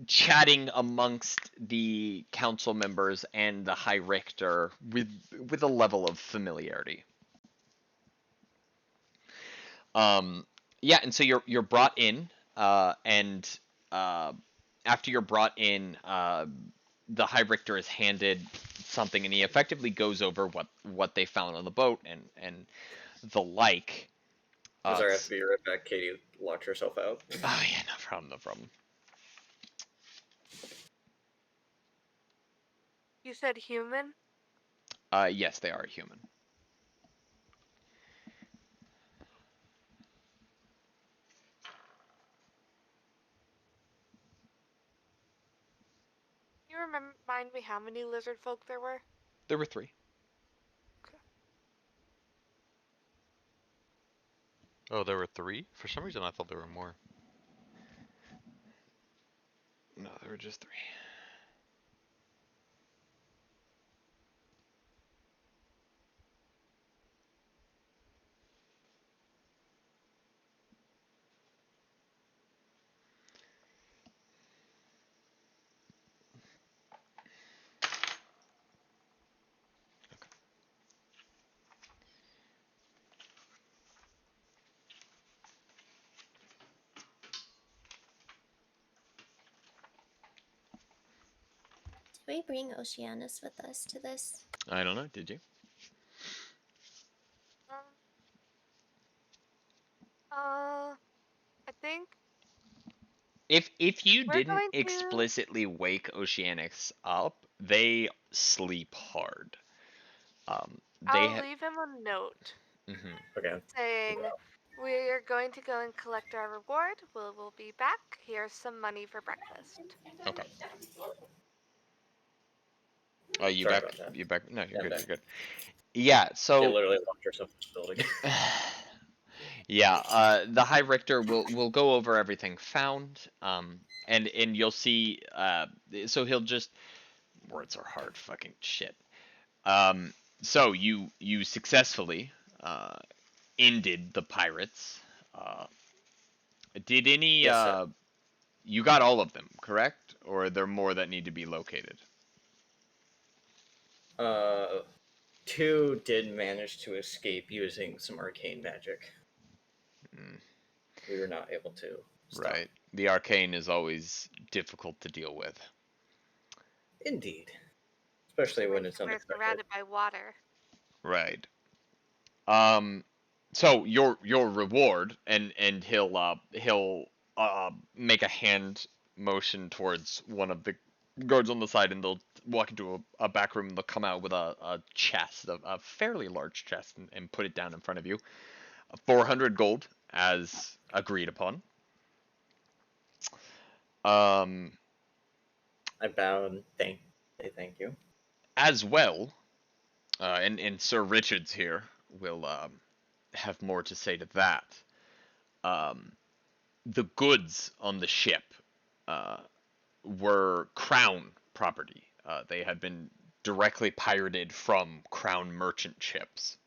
chatting amongst the council members and the High Richter with a level of familiarity. Yeah, and so you're brought in, and after you're brought in, the High Richter is handed something, and he effectively goes over what they found on the boat and the like. I'm sorry, I have to be right back. Katie locked herself out. Oh yeah, no problem. You said human? Yes, they are human. Can you remind me how many lizard folk there were? There were 3. Okay. Oh, there were 3? For some reason, I thought there were more. No, there were just 3. Did we bring Oceanus with us to this? I don't know. Did you? I think If you We're didn't going to. explicitly wake Oceanics up, they sleep hard. I'll leave him a note Mhm. Okay. saying we're going to go and collect our reward. We'll be back. Here's some money for breakfast. Okay. Oh, you Sorry back? about that. You back? No, you're Yeah, I'm good. back. You're good. Yeah. They So. literally locked herself in the building. Yeah. The High Richter will go over everything found. And you'll see. So he'll just. Words are hard. Fucking shit. So you successfully ended the pirates. Uh, did any Yes, sir. You got all of them, correct? Or are there more that need to be located? Two did manage to escape using some arcane magic. We were not able to stop. Right. The arcane is always difficult to deal with. Indeed. Especially when it's We're unexpected. surrounded by water. Right. So your reward, and he'll make a hand motion towards one of the guards on the side, and they'll walk into a back room, and they'll come out with a chest, a fairly large chest, and put it down in front of you. 400 gold, as agreed upon. I bow and say thank you. As well, and Sir Richard's here will have more to say to that. The goods on the ship were Crown property. They had been directly pirated from Crown merchant ships.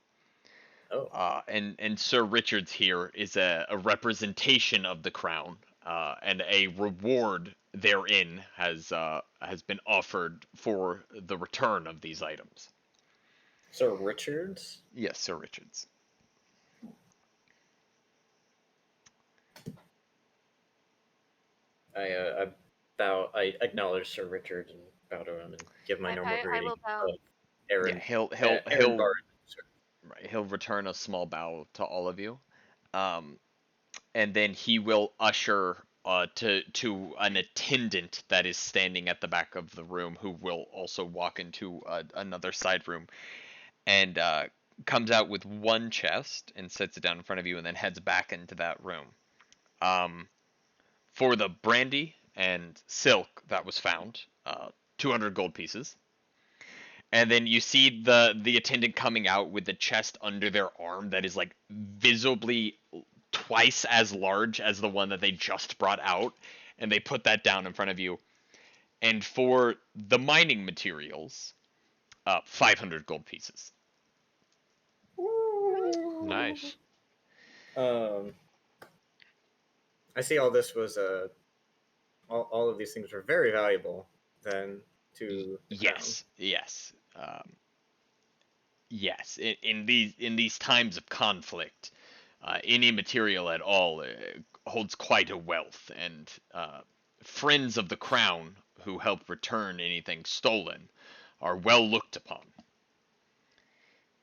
Oh. And Sir Richard's here is a representation of the Crown, and a reward therein has been offered for the return of these items. Sir Richards? Yes, Sir Richard's. I acknowledge Sir Richard and bow to him and give my normal I greeting will bow. of Aaron. Yeah, Aaron Bard, sir. right, he'll return a small bow to all of you, and then he will usher to an attendant that is standing at the back of the room, who will also walk into another side room, and comes out with one chest and sets it down in front of you, and then heads back into that room. For the brandy and silk that was found, 200 gold pieces. And then you see the attendant coming out with the chest under their arm that is like visibly twice as large as the one that they just brought out, and they put that down in front of you. And for the mining materials, 500 gold pieces. Nice. I see all this was all of these things were very valuable then to the Yes, yes. Yes, in these times of conflict, any material at all holds quite a wealth, and friends of the crown who help return anything stolen are well looked upon.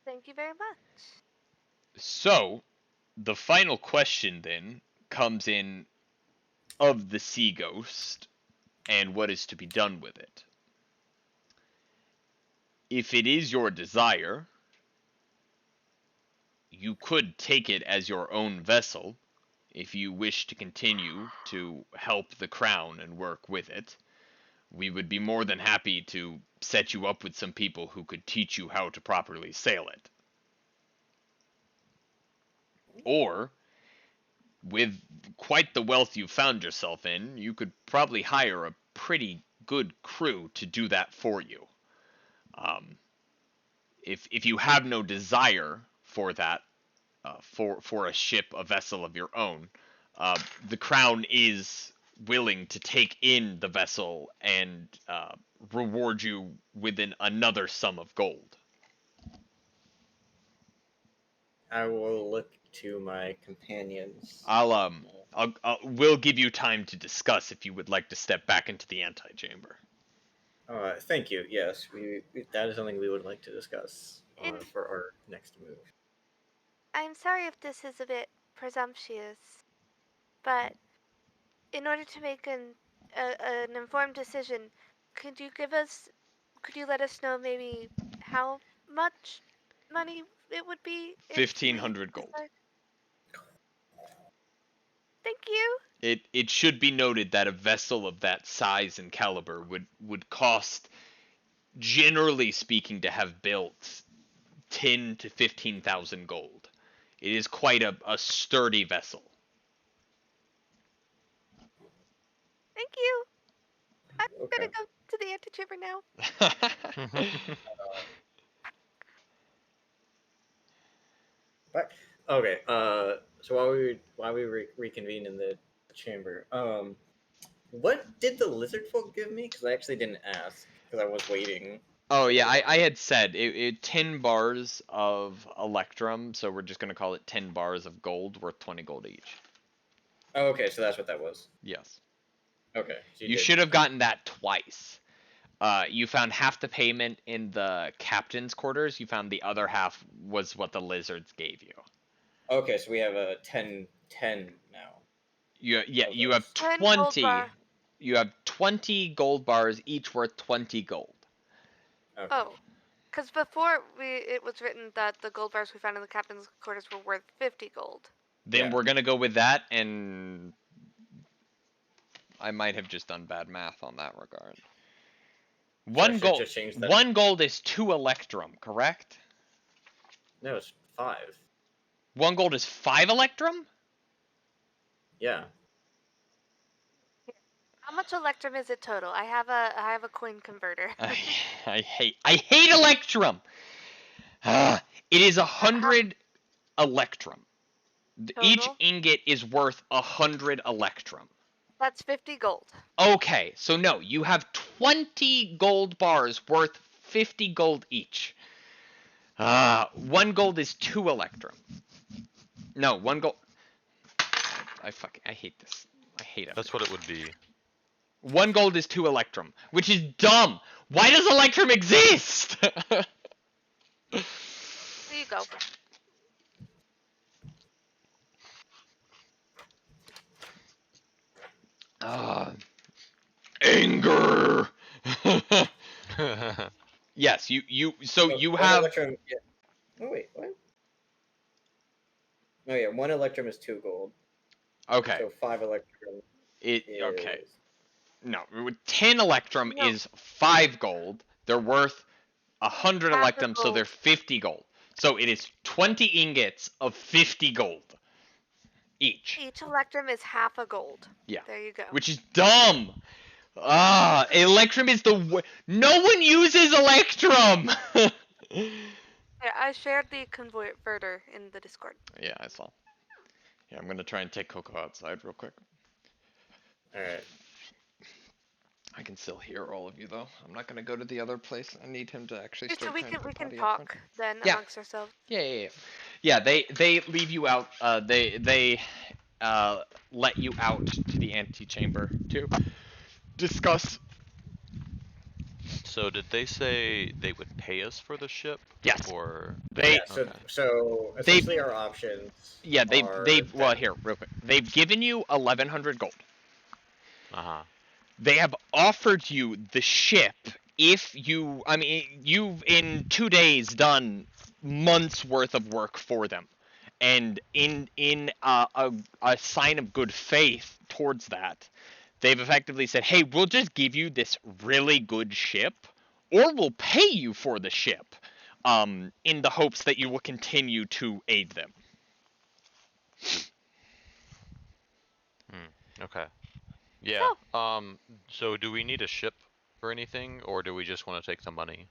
Thank you very much. So, the final question then comes in of the sea ghost and what is to be done with it. If it is your desire, you could take it as your own vessel if you wish to continue to help the crown and work with it. We would be more than happy to set you up with some people who could teach you how to properly sail it. Or, with quite the wealth you found yourself in, you could probably hire a pretty good crew to do that for you. If you have no desire for that, for a ship, a vessel of your own, the crown is willing to take in the vessel and reward you with another sum of gold. I will look to my companions. We'll give you time to discuss if you would like to step back into the antechamber. Thank you. Yes, that is something we would like to discuss for our next move. I'm sorry if this is a bit presumptuous, but in order to make an informed decision, could you let us know maybe how much money it would be if 1,500 gold. Thank you. It should be noted that a vessel of that size and caliber would cost, generally speaking, to have built 10 to 15,000 gold. It is quite a sturdy vessel. Thank you. I'm Okay. gonna go to the antechamber now. But okay. So while we reconvene in the chamber, what did the lizard folk give me? Because I actually didn't ask because I was waiting. Oh yeah, I had said 10 bars of electrum, so we're just gonna call it 10 bars of gold worth 20 gold each. Oh, okay, so that's what that was. Yes. Okay. So You should have gotten that twice. You found half the payment in the captain's quarters. You found the other half was what the lizards gave you. Okay, so we have a 10 now. You have 10 gold 20. bar. You have 20 gold bars, each worth 20 gold. Okay. Oh, because before it was written that the gold bars we found in the captain's quarters were worth 50 gold. Then Yeah. we're gonna go with that, and I might have just done bad math on that regard. So I should just change that. 1 gold is 2 electrum, correct? No, it's 5. 1 gold is 5 electrum? Yeah. How much electrum is it total? I have a coin converter. I hate electrum. It is 100 electrum. Each Total? ingot is worth 100 electrum. That's 50 gold. Okay, so no, you have 20 gold bars worth 50 gold each. 1 gold is 2 electrum. No, 1 gold. I hate this. I hate it. That's what it would be. 1 gold is 2 electrum, which is dumb. Why does electrum exist? There you go. Anger. Yes, so you have. Electrum, yeah. Oh wait, what? Oh yeah, 1 electrum is 2 gold. Okay. So 5 electrum. Okay. No, 10 electrum No. is 5 gold. They're worth 100 Half a electrum, so gold. they're 50 gold. So it is 20 ingots of 50 gold each. Each electrum is half a gold. Yeah. There you go. Which is dumb. Electrum is no one uses electrum. Yeah, I shared the converter in the Discord. Yeah, I saw. Yeah, I'm gonna try and take Coco outside real quick. Alright. I can still hear all of you though. I'm not gonna go to the other place. I need him to actually So start. we trying to can potty up front. talk then Yeah. amongst ourselves. Yeah. They leave you out. They let you out to the antechamber to discuss. So did they say they would pay us for the ship? Yes. Or They Yeah, so They- essentially our options. yeah they are well that- here real quick. They've given you 1,100 gold. They have offered you the ship if you. I mean, you've in 2 days done months worth of work for them, and in a sign of good faith towards that, they've effectively said, "Hey, we'll just give you this really good ship, or we'll pay you for the ship, in the hopes that you will continue to aid them." Okay. Yeah. So do we need a ship for anything, or do we just want to take the money?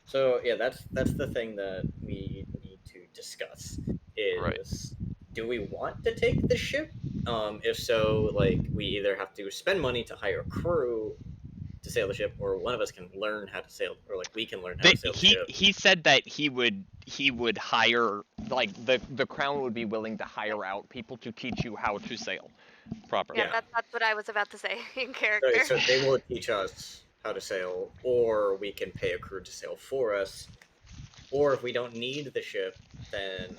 So yeah, that's the thing that we need to discuss. Is do we want to take the ship? If so, like we either have to spend money to hire a crew to sail the ship, or one of us can learn how to sail, or like we can learn how to sail the ship. He said that he would hire, like the crown would be willing to hire out people to teach you how to sail properly. Yeah, that's what I was about to say in character. So they will teach us how to sail, or we can pay a crew to sail for us. Or if we don't need the ship, then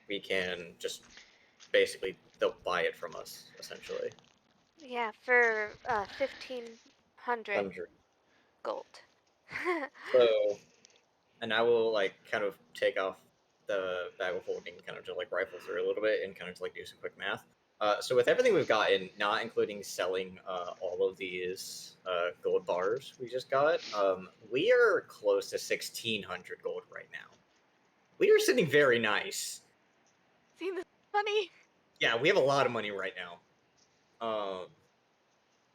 we can just basically they'll buy it from us essentially. Yeah, for 1,500 100. gold. So, and I will like kind of take off the bag of holding, kind of just like rifle through a little bit and kind of just like do some quick math. So with everything we've gotten, not including selling all of these gold bars we just got, we are close to 1,600 gold right now. We are sitting very nice. Seen this money? Yeah, we have a lot of money right now.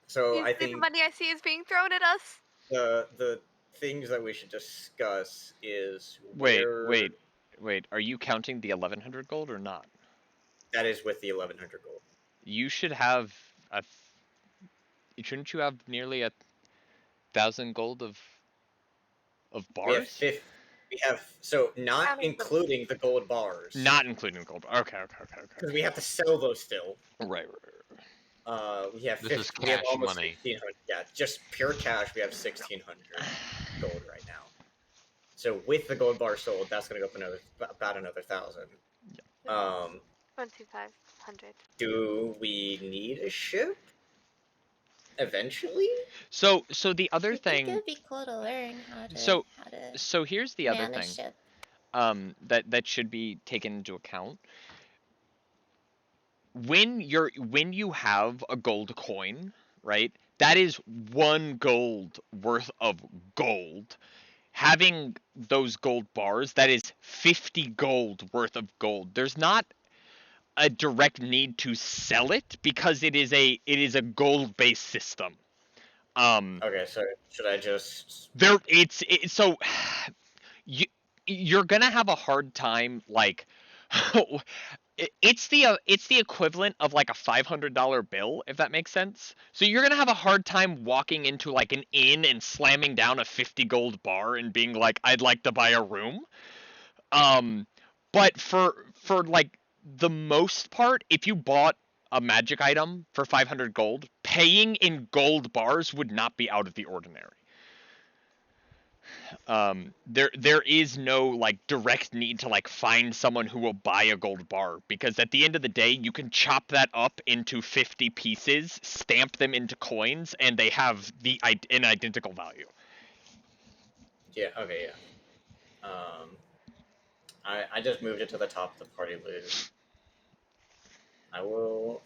So I The think money I see is being thrown at us. the things that we should discuss is Wait, where wait. Are you counting the 1,100 gold or not? that is with the 1,100 gold. You should have shouldn't you have nearly 1,000 gold of bars? We have so not Counting them. including the gold bars. Not including the gold. Okay. Because we have to sell those still. Right. We have This is 50, we have cash almost money. 1,600. Yeah, just pure cash. We have 1,600 gold right now. So with the gold bar sold, that's going to go up about another 1,000. 2,500. Do we need a ship? Eventually. So the other I think thing. it would be cool to learn how to So here's the other man a thing. ship. That should be taken into account. When you have a gold coin, right? That is 1 gold worth of gold. Having those gold bars, that is 50 gold worth of gold. There's not a direct need to sell it because it is a gold based system. Okay, so should I just so you're gonna have a hard time like it's the equivalent of like a $500 bill, if that makes sense. So you're gonna have a hard time walking into like an inn and slamming down a 50 gold bar and being like, I'd like to buy a room. But for like the most part, if you bought a magic item for 500 gold, paying in gold bars would not be out of the ordinary. There is no like direct need to like find someone who will buy a gold bar, because at the end of the day you can chop that up into 50 pieces, stamp them into coins, and they have an identical value. Yeah, okay, yeah. I just moved it to the top of the party list. I'm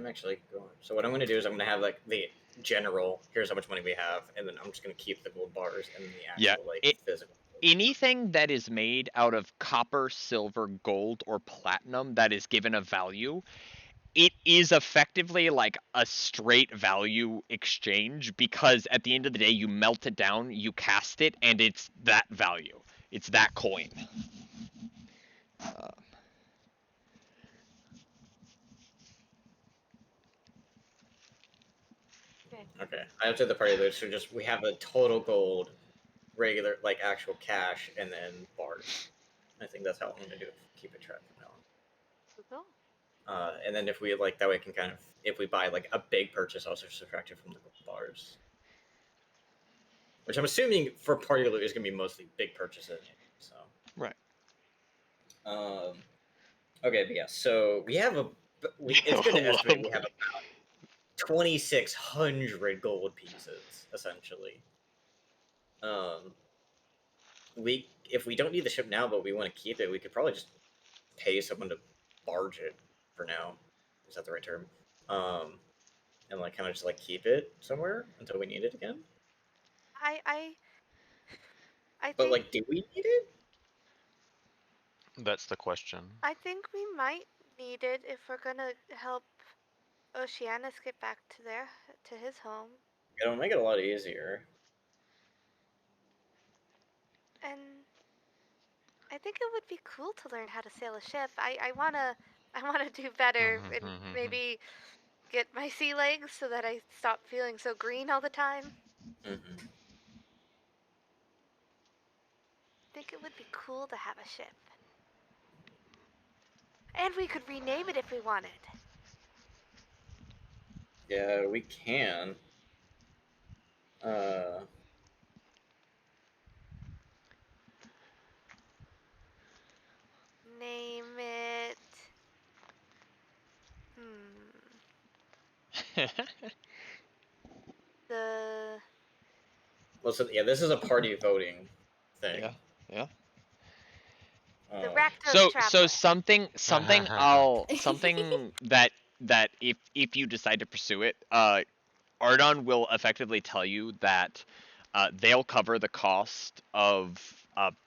actually going. So what I'm going to do is I'm going to have like the general. Here's how much money we have, and then I'm just going to keep the gold bars and the actual physical. Anything that is made out of copper, silver, gold, or platinum that is given a value, it is effectively like a straight value exchange, because at the end of the day you melt it down, you cast it, and it's that value. It's that coin. Okay, I have to the party list. So just we have a total gold, regular like actual cash, and then bars. I think that's how I'm going to do it. Keep it track from now on. And then if we like that way, can kind of if we buy like a big purchase, also subtract it from the gold bars. Which I'm assuming for party loot is going to be mostly big purchases. So right. Okay, but yeah. So we have it's good to estimate we have about 2,600 gold pieces essentially. If we don't need the ship now, but we want to keep it, we could probably just pay someone to barge it for now. Is that the right term? And like kind of just like keep it somewhere until we need it again. But like, do we need it? That's the question. I think we might need it if we're gonna help Oceanus get back to his home. It'll make it a lot easier. And I think it would be cool to learn how to sail a ship. I wanna do better and maybe get my sea legs so that I stop feeling so green all the time. Mm-hmm. I think it would be cool to have a ship. And we could rename it if we wanted. Yeah, we can. Name it The Listen, yeah, this is a party voting thing. Yeah, yeah. the Um, Rakdos So traveler. something that if you decide to pursue it, Ardon will effectively tell you that they'll cover the cost of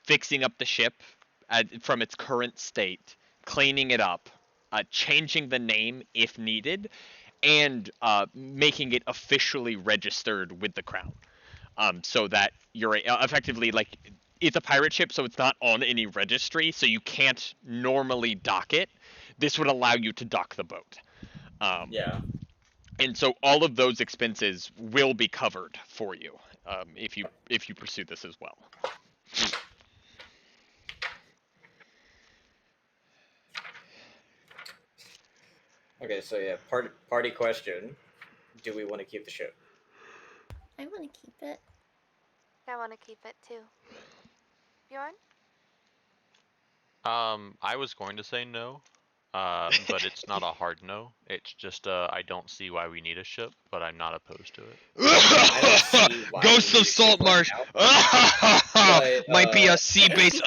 fixing up the ship from its current state, cleaning it up, changing the name if needed, and making it officially registered with the crown. So that you're effectively like it's a pirate ship, so it's not on any registry, so you can't normally dock it. This would allow you to dock the boat. yeah. And so all of those expenses will be covered for you if you pursue this as well. Okay, so yeah, party question: do we want to keep the ship? I want to keep it. I want to keep it too. Bjorn? I was going to say no, but it's not a hard no. It's just I don't see why we need a ship, but I'm not opposed to it. I don't see why Ghosts we of need a ship right Saltmarsh now. But, might be a sea-based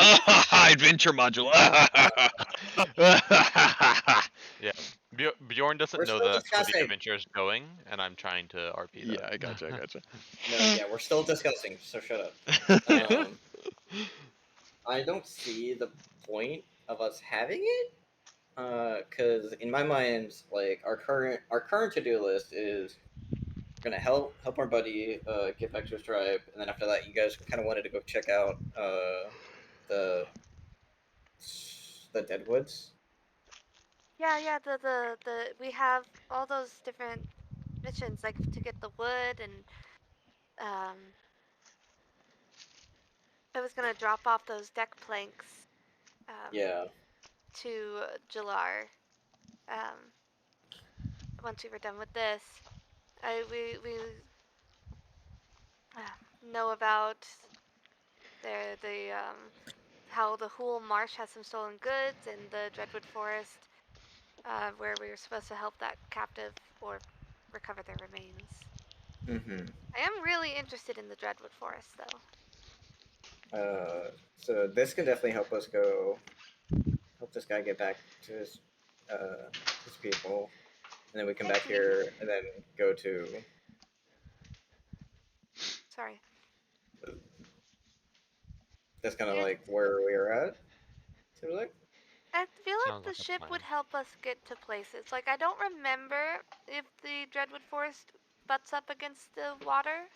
adventure module. Yeah, Bjorn doesn't We're know still that's where the discussing. adventure is going, and I'm trying to RP that. Yeah, I gotcha. No, yeah, we're still discussing, so shut up. I don't see the point of us having it, because in my mind, like our current to-do list is we're gonna help our buddy get back to his tribe, and then after that, you guys kind of wanted to go check out the Deadwoods. Yeah, the we have all those different missions, like to get the wood and I was gonna drop off those deck planks Yeah. to Jalar. Once we were done with this, we know about the how the Hool Marsh has some stolen goods and the Dreadwood Forest, where we were supposed to help that captive or recover their remains. Mm-hmm. I am really interested in the Dreadwood Forest, though. So this can definitely help us help this guy get back to his people, and then we come back here and then go to. Sorry. That's kind of like where we are at. Seems like. I feel like Sounds the like a ship plan. would help us get to places. Like, I don't remember if the Dreadwood Forest butts up against the water.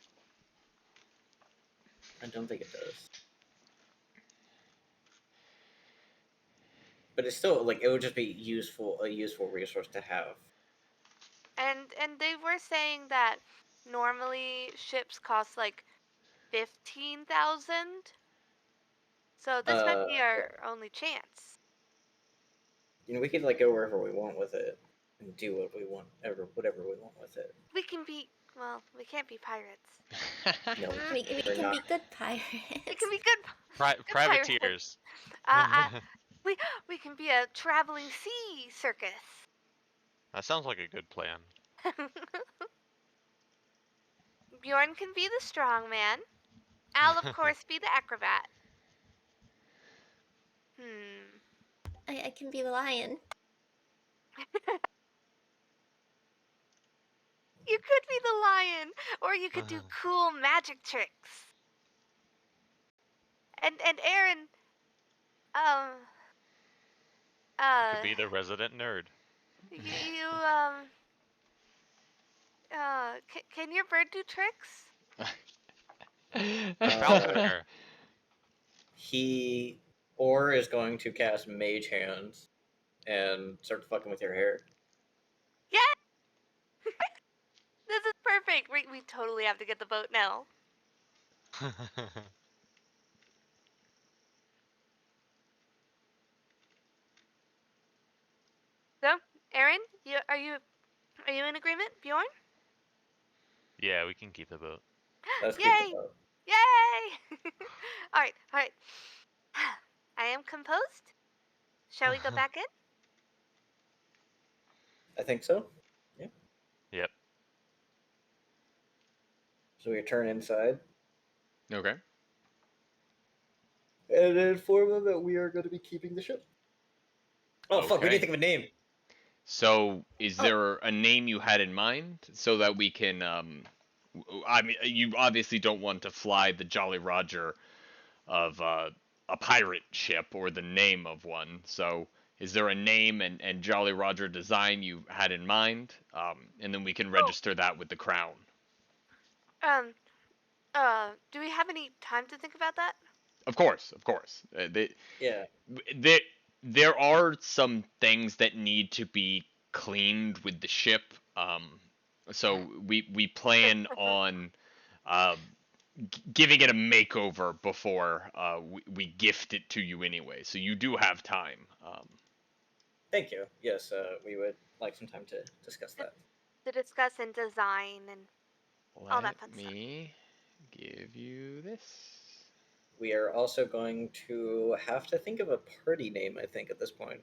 I don't think it does. But it's still like it would just be a useful resource to have. And they were saying that normally ships cost like 15,000. So this might be our only chance. We could like go wherever we want with it and do what we want, whatever we want with it. We can be, well, we can't be pirates. No, We we're can not. be good pirates. We can be good Privateers. we can be a traveling sea circus. That sounds like a good plan. Bjorn can be the strong man. I'll of course be the acrobat. I can be the lion. You could be the lion, or you could do cool magic tricks. And Aaron, Could be the resident nerd. you can your bird do tricks? Falconer. Or is going to cast Mage Hands and start fucking with your hair. Yeah. This is perfect. We totally have to get the boat now. So, Aaron, are you in agreement, Bjorn? Yeah, we can keep the boat. Let's keep Yay! the boat. Yay! All right. I am composed. Shall we go back in? I think so. Yeah. Yep. So we return inside. Okay. And inform them that we are going to be keeping the ship. Oh, fuck, we Okay. need to think of a name. So, is there a name you had in mind so that we can, I mean, you obviously don't want to fly the Jolly Roger of a pirate ship or the name of one. So, is there a name and Jolly Roger design you had in mind? And then we can register that with the crown. Do we have any time to think about that? Of course. Yeah. There are some things that need to be cleaned with the ship. So we plan on giving it a makeover before we gift it to you anyway. So you do have time. Thank you. Yes, we would like some time to discuss that. To discuss and design and all that fun Let stuff. me give you this. We are also going to have to think of a party name, I think, at this point.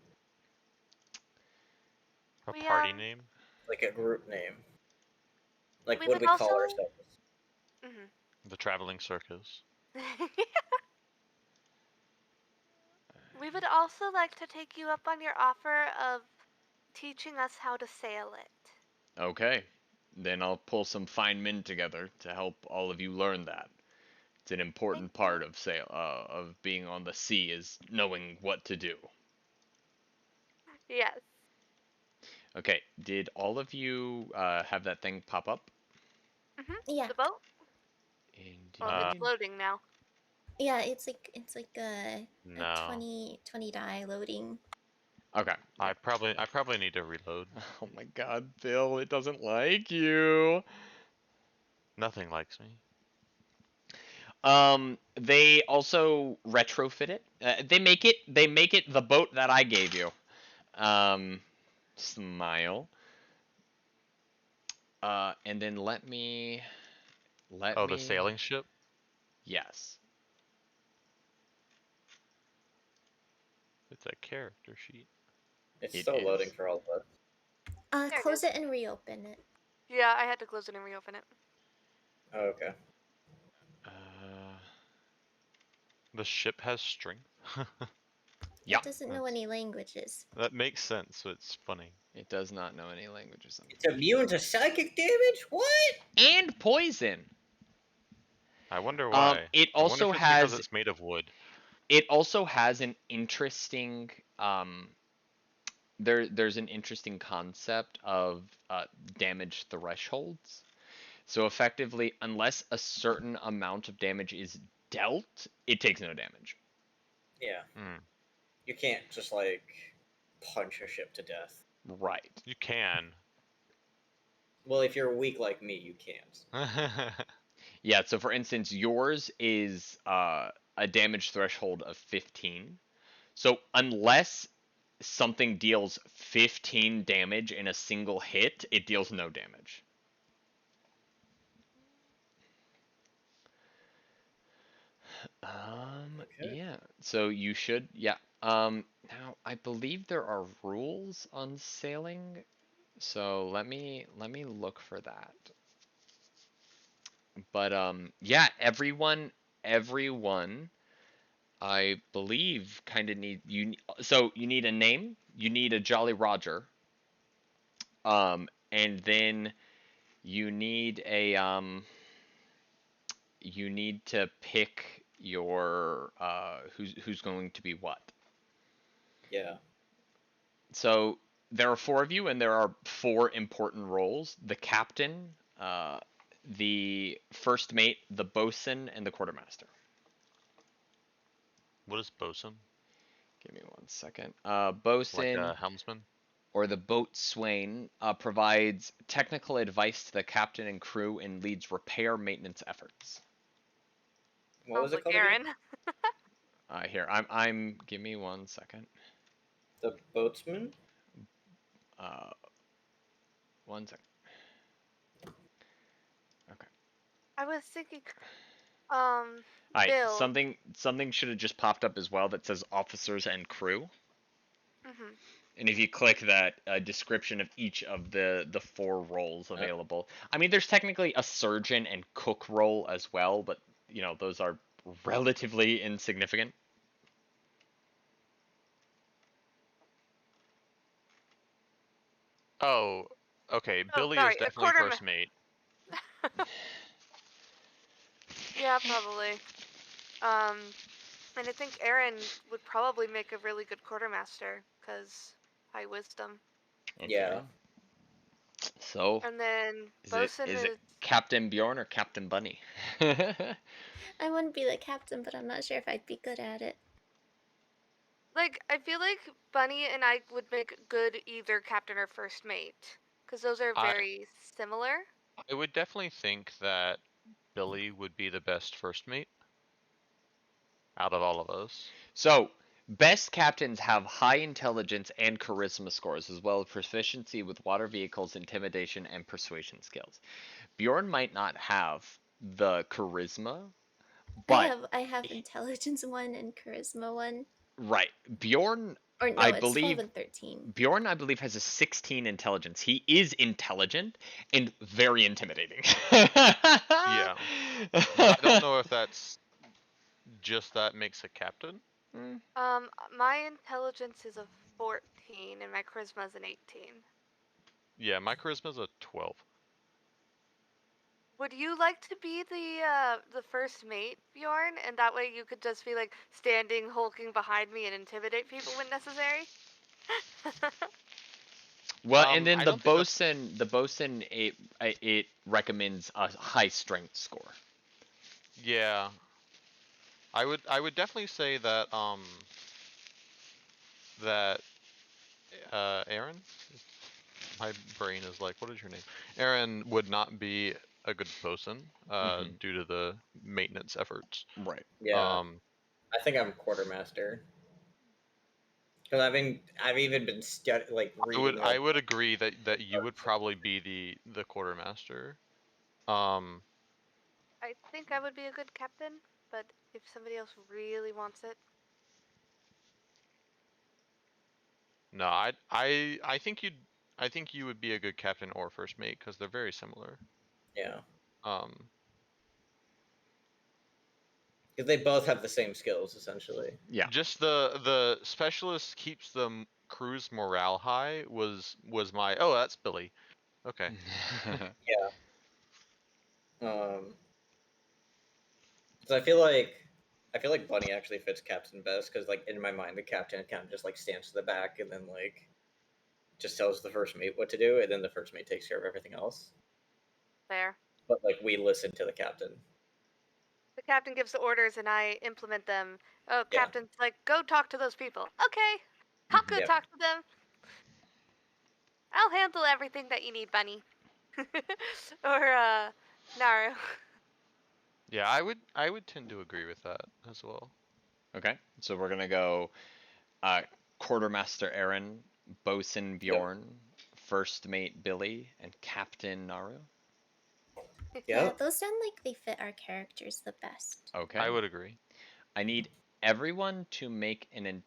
A We, party name? Like a group name. Like, we what do would we call also- ourselves? The Traveling Circus. We would also like to take you up on your offer of teaching us how to sail it. Okay. Then I'll pull some fine men together to help all of you learn that. It's an important part of of being on the sea is knowing what to do. Yes. Okay, did all of you have that thing pop up? Yeah. The boat? Indeed. Well, it's loading now. Yeah, it's like a No. 20 die loading. Okay. I probably need to reload. Oh my god, Bill, it doesn't like you. Nothing likes me. They also retrofit it. They make it the boat that I gave you. Smile. And then let me. The sailing ship? Yes. It's a character sheet. It's It still is. loading for all of us. There it Close is. it and reopen it. Yeah, I had to close it and reopen it. Oh, okay. The ship has strength. Yeah. It doesn't know any languages. That makes sense. So it's funny. It does not know any languages. It's immune to psychic damage? What? And poison. I wonder why. It I wonder also if it's has. because it's made of wood. It also has an interesting. There's an interesting concept of damage thresholds. So effectively, unless a certain amount of damage is dealt, it takes no damage. Yeah. Hmm. You can't just, like, punch a ship to death. Right. You can. Well, if you're weak like me, you can't. Yeah, so for instance, yours is a damage threshold of 15. So unless something deals 15 damage in a single hit, it deals no damage. Okay. Yeah. So you should, yeah. Now I believe there are rules on sailing, so let me look for that. But yeah, everyone, I believe kind of need you. So you need a name, you need a Jolly Roger, and then you need a you need to pick your who's going to be what. Yeah. So there are 4 of you, and there are 4 important roles: the captain, the first mate, the bosun, and the quartermaster. What is bosun? Give me 1 second. Bosun, Like a helmsman? or the boatswain, provides technical advice to the captain and crew and leads repair maintenance efforts. What was it called Aaron. again? Here, I'm. Give me 1 second. The boatsman? 1 second. Okay. I was thinking, Alright, Bill. something should have just popped up as well that says officers and crew. And if you click that description of each of the 4 roles available, I mean, there's technically a surgeon and cook role as well, but those are relatively insignificant. Oh, okay. Oh, Billy sorry, is a definitely quarterma- first mate. Yeah, probably. And I think Aaron would probably make a really good quartermaster, because high wisdom. Okay. Yeah. So, And then is Bosun it Captain Bjorn or Captain Bunny? I wouldn't be the captain, but I'm not sure if I'd be good at it. Like, I feel like Bunny and I would make good either captain or first mate, because those are very similar. I would definitely think that Billy would be the best first mate out of all of us. So, best captains have high intelligence and charisma scores, as well as proficiency with water vehicles, intimidation, and persuasion skills. Bjorn might not have the charisma, but I have intelligence 1 and charisma 1. right, Bjorn, Or no, I it's 12 believe and 13. Bjorn, I believe, has a 16 intelligence. He is intelligent and very intimidating. Yeah. I don't know if that's just that makes a captain. My intelligence is a 14 and my charisma is an 18. Yeah, my charisma's a 12. Would you like to be the first mate, Bjorn? And that way you could just be like standing, hulking behind me and intimidate people when necessary? Well, and then I the don't think that's- bosun, it recommends a high strength score. Yeah. I would definitely say that Aaron, my brain is like, what is your name? Aaron would not be a good bosun due to the maintenance efforts. Right. Yeah. I think I'm quartermaster. Because I've even been reading. I would agree that you would probably be the quartermaster. I think I would be a good captain, but if somebody else really wants it. No, I think you would be a good captain or first mate because they're very similar. Yeah. Um, Because they both have the same skills essentially. Yeah. Just the specialist keeps the crew's morale high was my that's Billy. Okay. Yeah. So I feel like Bunny actually fits Captain best because in my mind the captain kind of just stands to the back and then just tells the first mate what to do and then the first mate takes care of everything else. There. But we listen to the captain. The captain gives the orders and I implement them. Oh, Yeah. captain's like, go talk to those people. Okay, I'll go Yeah. talk to them. I'll handle everything that you need, Bunny. Or, Naru. Yeah, I would tend to agree with that as well. Okay, so we're gonna go quartermaster Aaron, bosun Bjorn, first mate Billy, and captain Naru. Yeah, those sound like they fit our characters the best. Okay. I would agree. I need everyone to make an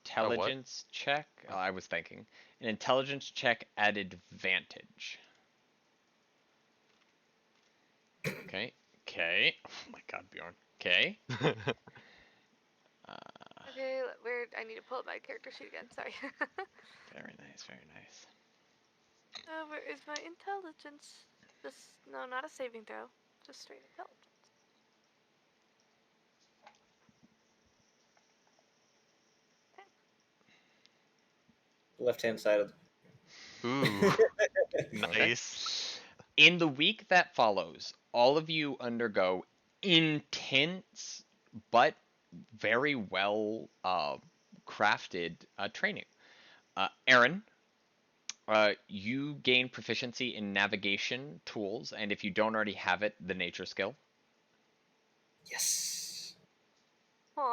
intelligence check. I was thinking an intelligence check at advantage. Okay. Okay. Oh my God, Bjorn. Okay. Okay, weird. I need to pull up my character sheet again. Sorry. Very nice. Very nice. Where is my intelligence? No, not a saving throw. Just straight intelligence. Left-hand side of. Ooh, nice. In the week that follows, all of you undergo intense but very well crafted training. Aaron, you gain proficiency in navigation tools, and if you don't already have it, the nature skill. Yes. Come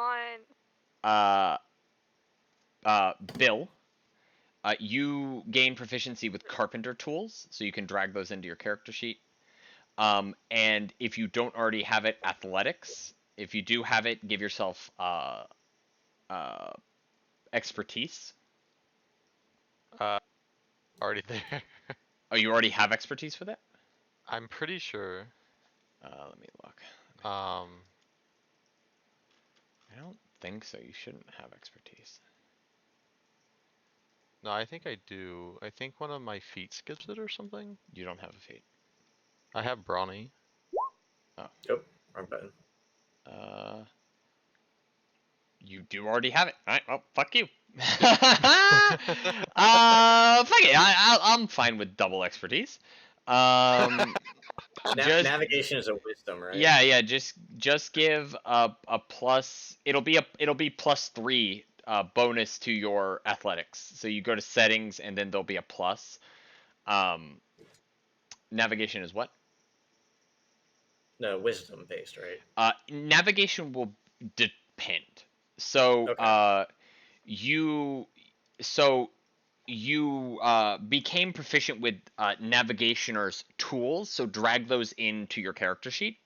on. Bill, you gain proficiency with carpenter tools, so you can drag those into your character sheet. And if you don't already have it, athletics. If you do have it, give yourself expertise? Already there. Oh, you already have expertise with it? I'm pretty sure. Let me look. Um, I don't think so. You shouldn't have expertise. no, I think I do. I think one of my feats gives it or something. You don't have a feat. I have brawny. Yep, wrong button. You do already have it. All right. Well, fuck you. Fuck it. I'm fine with double expertise. Navigation is a wisdom, right? Yeah. Just give a plus. It'll be +3 bonus to your athletics. So you go to settings and then there'll be a plus. Navigation is what? No, wisdom based, right? Navigation will depend. So Okay. you became proficient with navigationer's tools, so drag those into your character sheet.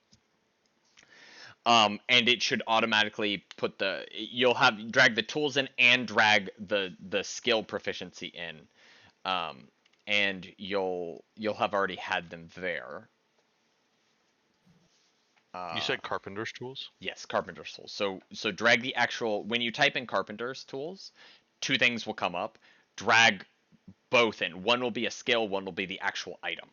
And it should automatically put you'll have drag the tools in and drag the skill proficiency in. And you'll have already had them there. You said carpenter's tools? Yes, carpenter's tools. So drag the actual, when you type in carpenter's tools, two things will come up. Drag both in. One will be a skill, one will be the actual item.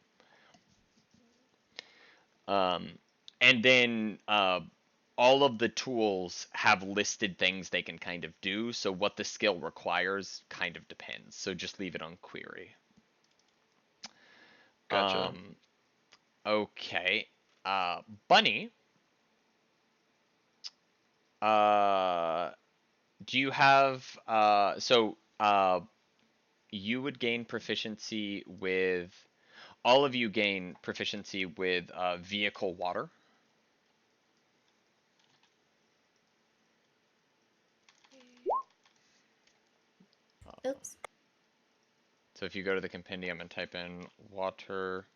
And then all of the tools have listed things they can kind of do, so what the skill requires kind of depends. So just leave it on query. Gotcha. Okay. Bunny. Do you have you would gain proficiency with, all of you gain proficiency with vehicle water. Oops. So if you go to the compendium and type in water,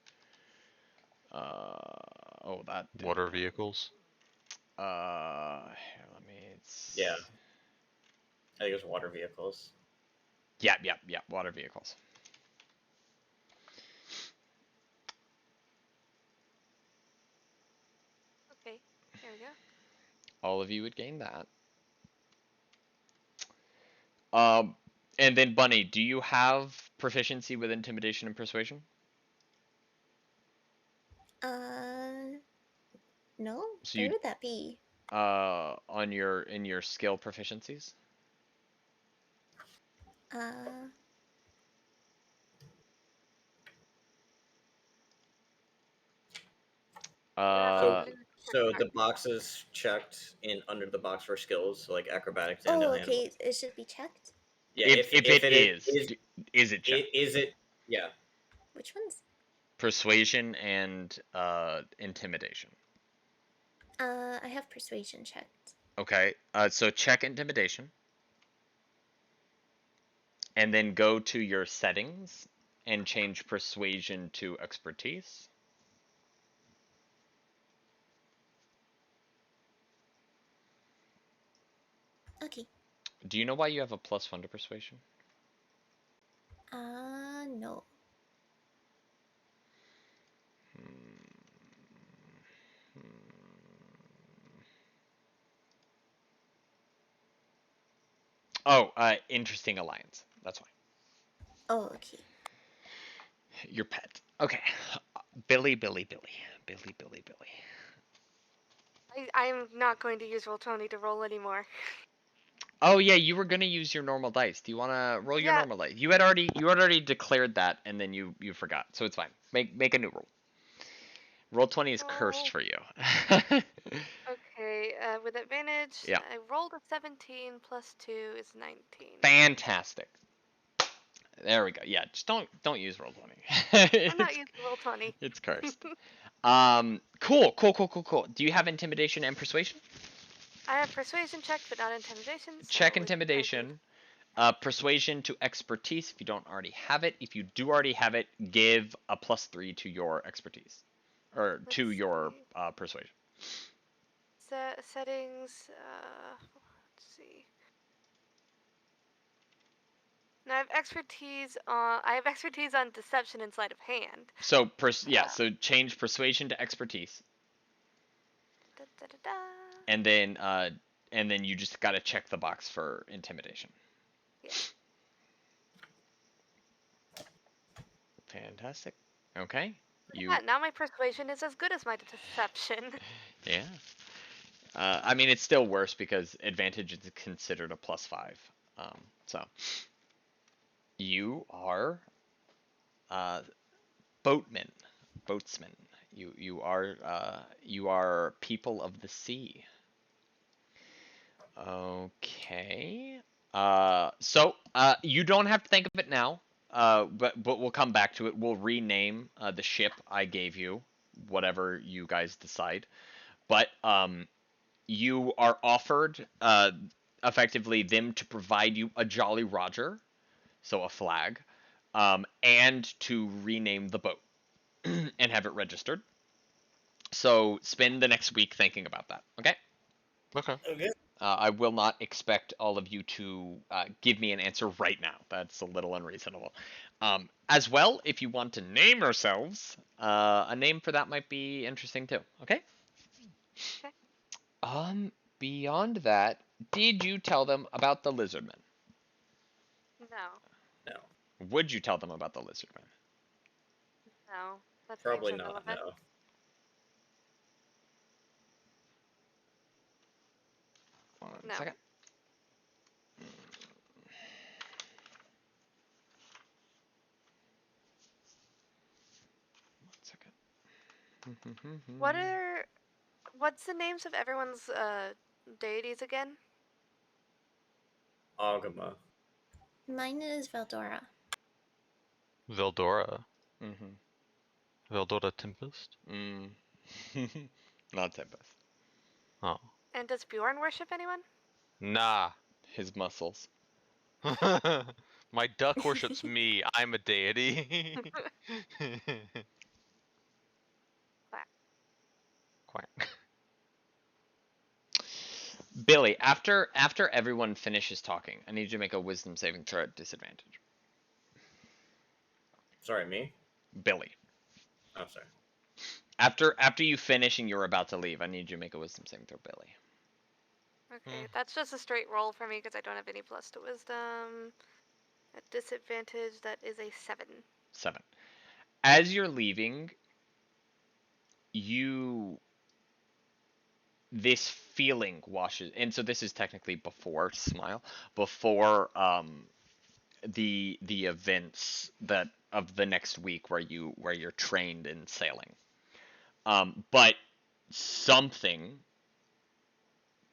that Water vehicles. here, let me. Yeah. I think it was water vehicles. Yeah, water vehicles. Okay, here we go. All of you would gain that. And then Bunny, do you have proficiency with intimidation and persuasion? No. So Where would that be? In your skill proficiencies? So the boxes checked in under the box for skills, so like acrobatics and Oh, okay. It should be checked. Yeah, if it is it checked? Is it? Yeah. Which ones? Persuasion and intimidation. I have persuasion checked. Okay, so check intimidation. And then go to your settings and change persuasion to expertise. Okay. Do you know why you have a +1 to persuasion? No. Oh, interesting alliance. That's why. Oh, okay. Your pet. Okay. Billy. I'm not going to use Roll20 to roll anymore. Oh yeah, you were gonna use your normal dice. Do you want to roll your normal dice? You had already declared that, and then you forgot, so it's fine. Make a new roll. Roll20 is cursed for you. Okay, with advantage. Yeah. I rolled a 17 plus 2 is 19. Fantastic. There we go. Yeah, just don't use I'm not using Roll20. It's cursed. Cool. Do you have intimidation and persuasion? I have persuasion checked, but not intimidation. Check intimidation. Persuasion to expertise if you don't already have it. If you do already have it, give a +3 to your expertise, or to your persuasion. Settings. Let's see. And I have expertise on deception and sleight of hand. So so change persuasion to expertise. Da, da, da, da. And then you just gotta check the box for intimidation. Yeah. Fantastic. Okay. Yeah, now my persuasion is as good as my deception. Yeah. I mean, it's still worse because advantage is considered a +5. So you are boatmen, boatsmen. You are people of the sea. Okay. So you don't have to think of it now. But we'll come back to it. We'll rename the ship I gave you, whatever you guys decide. But you are offered effectively them to provide you a Jolly Roger, so a flag, and to rename the boat and have it registered. So spend the next week thinking about that. Okay. Okay. Okay. I will not expect all of you to give me an answer right now. That's a little unreasonable. As well, if you want to name yourselves, a name for that might be interesting too. Okay. Okay. Beyond that, did you tell them about the lizardmen? No. No. Would you tell them about the lizardmen? No. That seems Probably not. irrelevant. No. One No. second. One second. What's the names of everyone's deities again? Agama. Mine is Veldora. Veldora. Mm-hmm. Veldora Tempest. Not Tempest. Oh. And does Bjorn worship anyone? Nah. His muscles. My duck worships me. I'm a deity. Quack. Quack. Billy, after everyone finishes talking, I need you to make a wisdom saving throw at disadvantage. Sorry, me? Billy. Oh, sorry. After you finish and you're about to leave, I need you to make a wisdom saving throw, Billy. Okay, that's just a straight roll for me because I don't have any plus to wisdom. At disadvantage, that is a 7. 7. As you're leaving, this feeling washes, and so this is technically before Smile, before the events that of the next week where you're trained in sailing. But something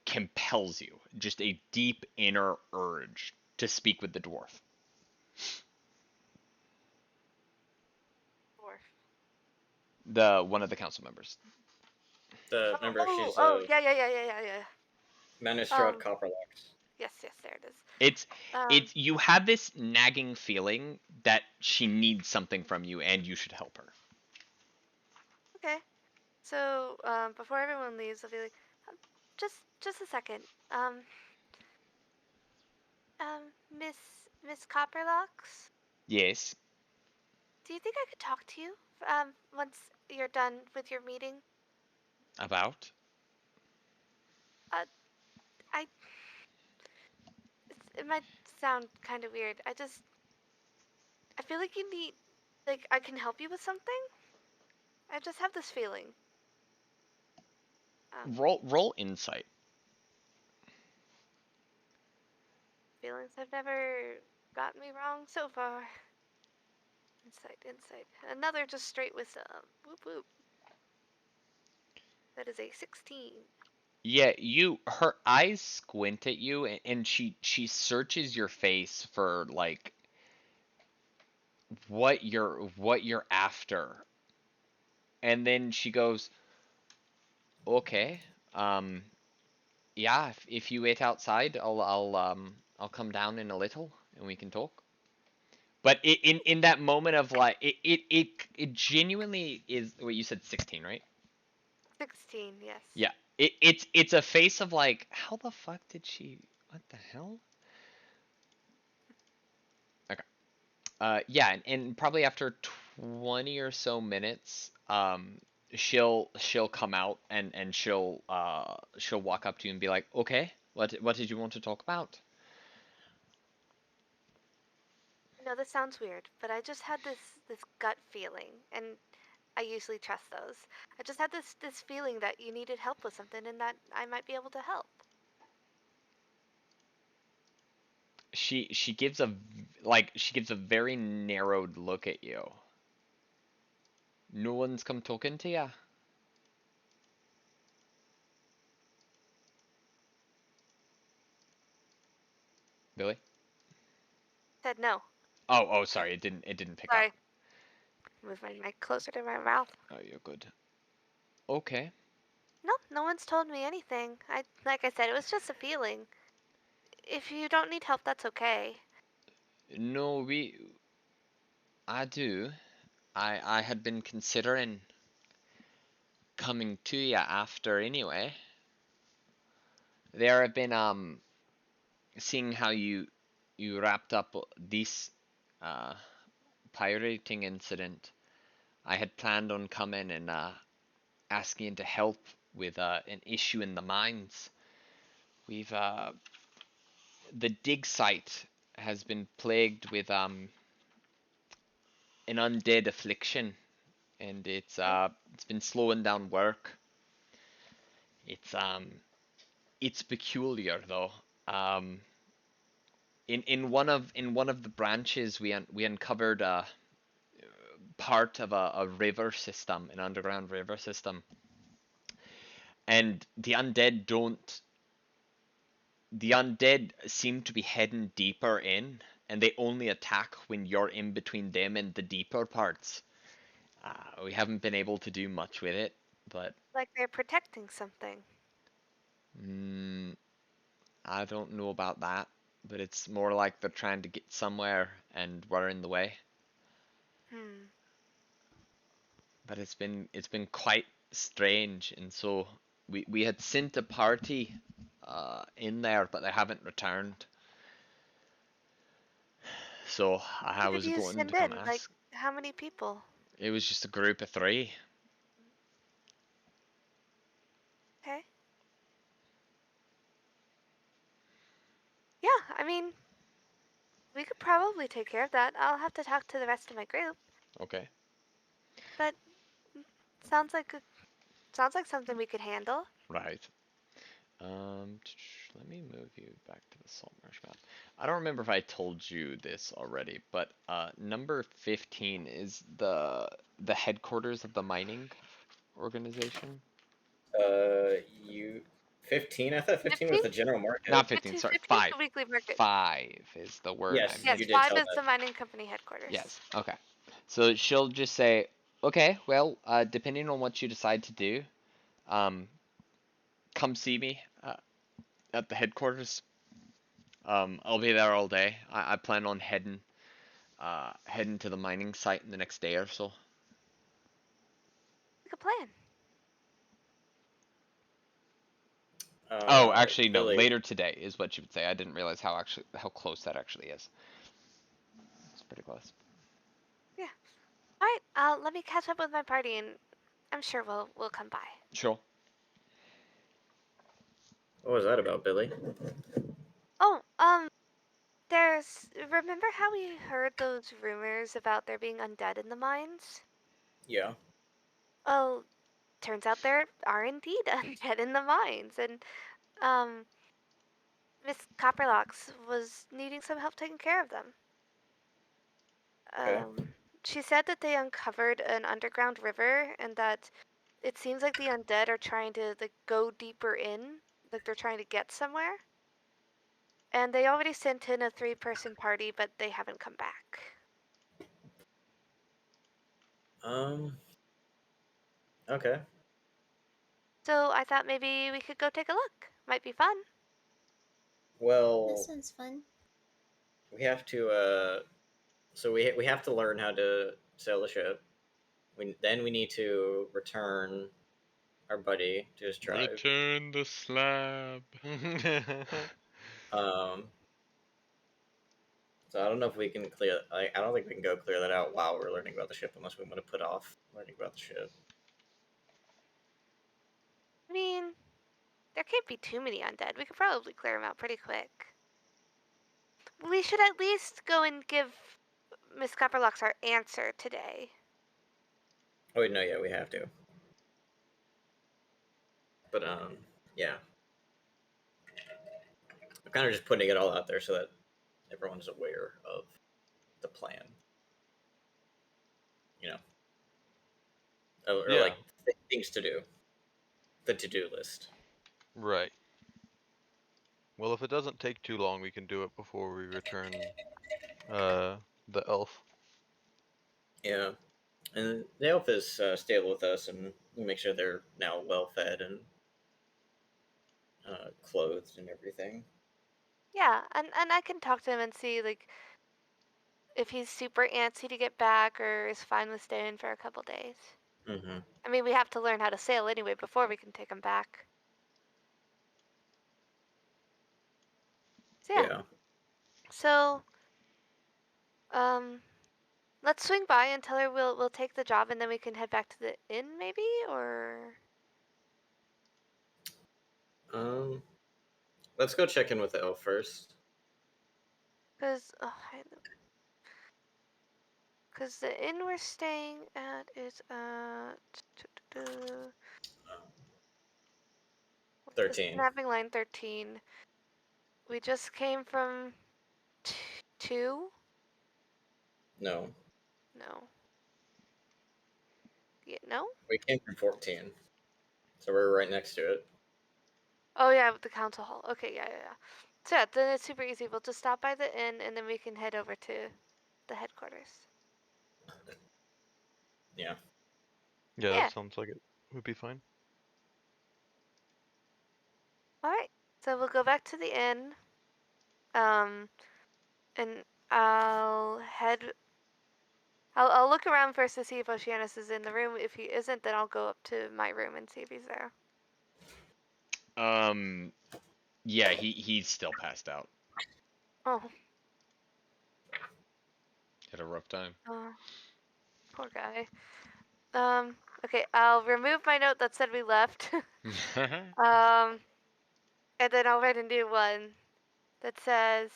compels you, just a deep inner urge to speak with the dwarf. One of the council members. Remember, she's Yeah. Manistrad Copperlocks. Yes, there it is. It's you have this nagging feeling that she needs something from you and you should help her. Okay. So, before everyone leaves, I'll be like, just a second. Miss Copperlocks, Yes. do you think I could talk to you, once you're done with your meeting? About? It might sound kind of weird. I feel like you need, like, I can help you with something? I just have this feeling. Roll insight. Feelings have never gotten me wrong so far. Insight. Another just straight wisdom. Whoop whoop. That is a 16. Yeah, her eyes squint at you and she searches your face for like what you're after. And then she goes, "Okay. Yeah, if you wait outside, I'll come down in a little and we can talk." But in that moment of like it genuinely is what you said 16, right? 16, yes. Yeah. It's a face of like, how the fuck did she, what the hell? Yeah, and probably after 20 or so minutes, she'll come out and she'll walk up to you and be like, okay, what did you want to talk about? I know this sounds weird, but I just had this gut feeling, and I usually trust those. I just had this feeling that you needed help with something and that I might be able to help. She gives a very narrowed look at you. No one's come talking to ya? Billy? Said no. Oh, sorry, it didn't pick up. Sorry. Move my mic closer to my mouth. Oh, you're good. Okay. No one's told me anything. Like I said, it was just a feeling. If you don't need help, that's okay. No, I do. I had been considering coming to ya after anyway. There have been seeing how you wrapped up this pirating incident. I had planned on coming and asking to help with an issue in the mines. We've the dig site has been plagued with an undead affliction, and it's been slowing down work. It's peculiar though. In one of the branches, we uncovered part of a river system, an underground river system, and the undead seem to be heading deeper in, and they only attack when you're in between them and the deeper parts. We haven't been able to do much with it, but Like they're protecting something. I don't know about that. But it's more like they're trying to get somewhere, and we're in the way. But it's been quite strange, and so we had sent a party in there, but they haven't returned. So I Who did was you going to send come in? Like, ask. how many people? It was just a group of 3. Okay. Yeah, I mean, we could probably take care of that. I'll have to talk to the rest of my group. Okay. But sounds like something we could handle. Right. Let me move you back to the Saltmarsh map. I don't remember if I told you this already, but number 15 is the headquarters of the mining organization. You 15? I thought 15 was 15? the general market. Not 15, sorry, 15 5. the weekly market. 5 is the word Yes, I Yes, you meant. did 5 tell is that. the mining company headquarters. Yes, okay. So she'll just say, okay, well, depending on what you decide to do, come see me at the headquarters. I'll be there all day. I plan on heading to the mining site in the next day or so. Like a plan. Oh, actually, no. Billy, Later today is what you would say. I didn't realize how close that actually is. It's pretty close. Yeah. All right. Let me catch up with my party, and I'm sure we'll come by. Sure. what was that about, Billy? Oh, remember how we heard those rumors about there being undead in the mines? Yeah. Oh, turns out there are indeed undead in the mines, and Miss Copperlocks was needing some help taking care of them. Okay. She said that they uncovered an underground river, and that it seems like the undead are trying to go deeper in, like they're trying to get somewhere. And they already sent in a 3-person party, but they haven't come back. Okay. So I thought maybe we could go take a look. Might be fun. Well, That sounds fun. we have to so we have to learn how to sail a ship. Then we need to return our buddy to his tribe. Return the slab. So I don't know if we can clear. I don't think we can go clear that out while we're learning about the ship, unless we want to put off learning about the ship. I mean, there can't be too many undead. We could probably clear them out pretty quick. We should at least go and give Miss Copperlocks our answer today. Oh wait, no, yeah, we have to. But yeah. I'm kind of just putting it all out there so that everyone's aware of the plan. You know, or Yeah. like things to do. The to-do list. Right. Well, if it doesn't take too long, we can do it before we return the elf. Yeah, and the elf is stable with us, and we make sure they're now well fed and clothed and everything. Yeah, and I can talk to him and see like if he's super antsy to get back or is fine with staying for a couple days. Mm-hmm. I mean, we have to learn how to sail anyway before we can take him back. So yeah. Yeah. So, let's swing by and tell her we'll take the job and then we can head back to the inn maybe, or Let's go check in with the elf first. because the inn we're staying at is at 13. Snapping line 13. We just came from 2? No. No. Yeah, no? We came from 14. So we're right next to it. Oh yeah, with the council hall. Okay, yeah. So yeah, then it's super easy. We'll just stop by the inn and then we can head over to the headquarters. Yeah. Yeah, Yeah. that sounds like it would be fine. Alright. So we'll go back to the inn. And I'll look around first to see if Oceanus is in the room. If he isn't, then I'll go up to my room and see if he's there. Yeah, he's still passed out. Oh. Had a rough time. Poor guy. Okay, I'll remove my note that said we left. And then I'll write a new one that says,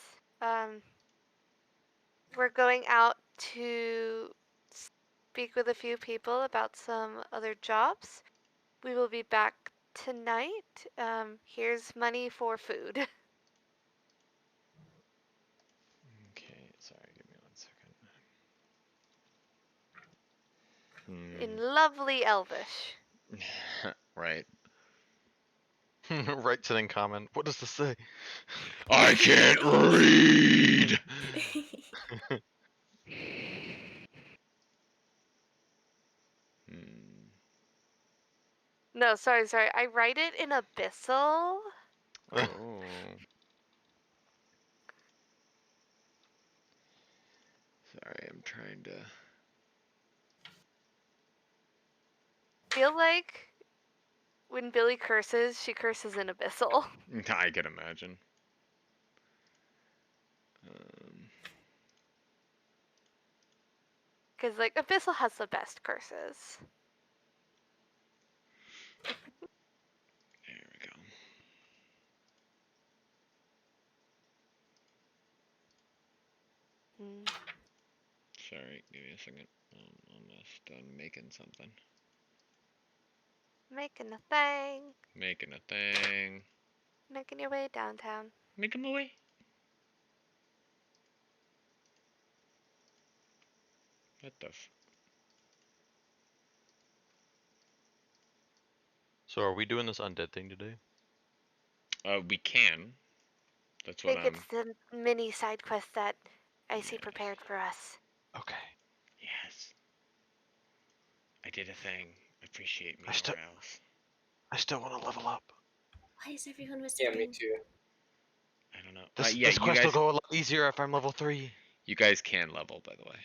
we're going out to speak with a few people about some other jobs. We will be back tonight. Here's money for food. Okay, sorry, give me 1 second. In lovely Elvish. Right. Writes it in comment. What does this say? I can't read! No, sorry. I write it in Abyssal. Oh. Sorry, I'm trying to... Feel like when Billy curses, she curses in Abyssal. I can imagine. Because, like, Abyssal has the best curses. There we go. Sorry, give me a second. I'm almost done making something. Making a thing. Making a thing. Making your way downtown. Making my way. What the f... So are we doing this undead thing today? We can. That's I what think I'm... it's the mini side quest that Icy Yes. prepared for us. Okay. Yes. I did a thing. Appreciate me I still- or else. I still want to level up. Why is everyone Yeah, whispering? me too. I don't know. This, Yeah, this you quest guys... will go a lot easier if I'm level 3. You guys can level, by the way.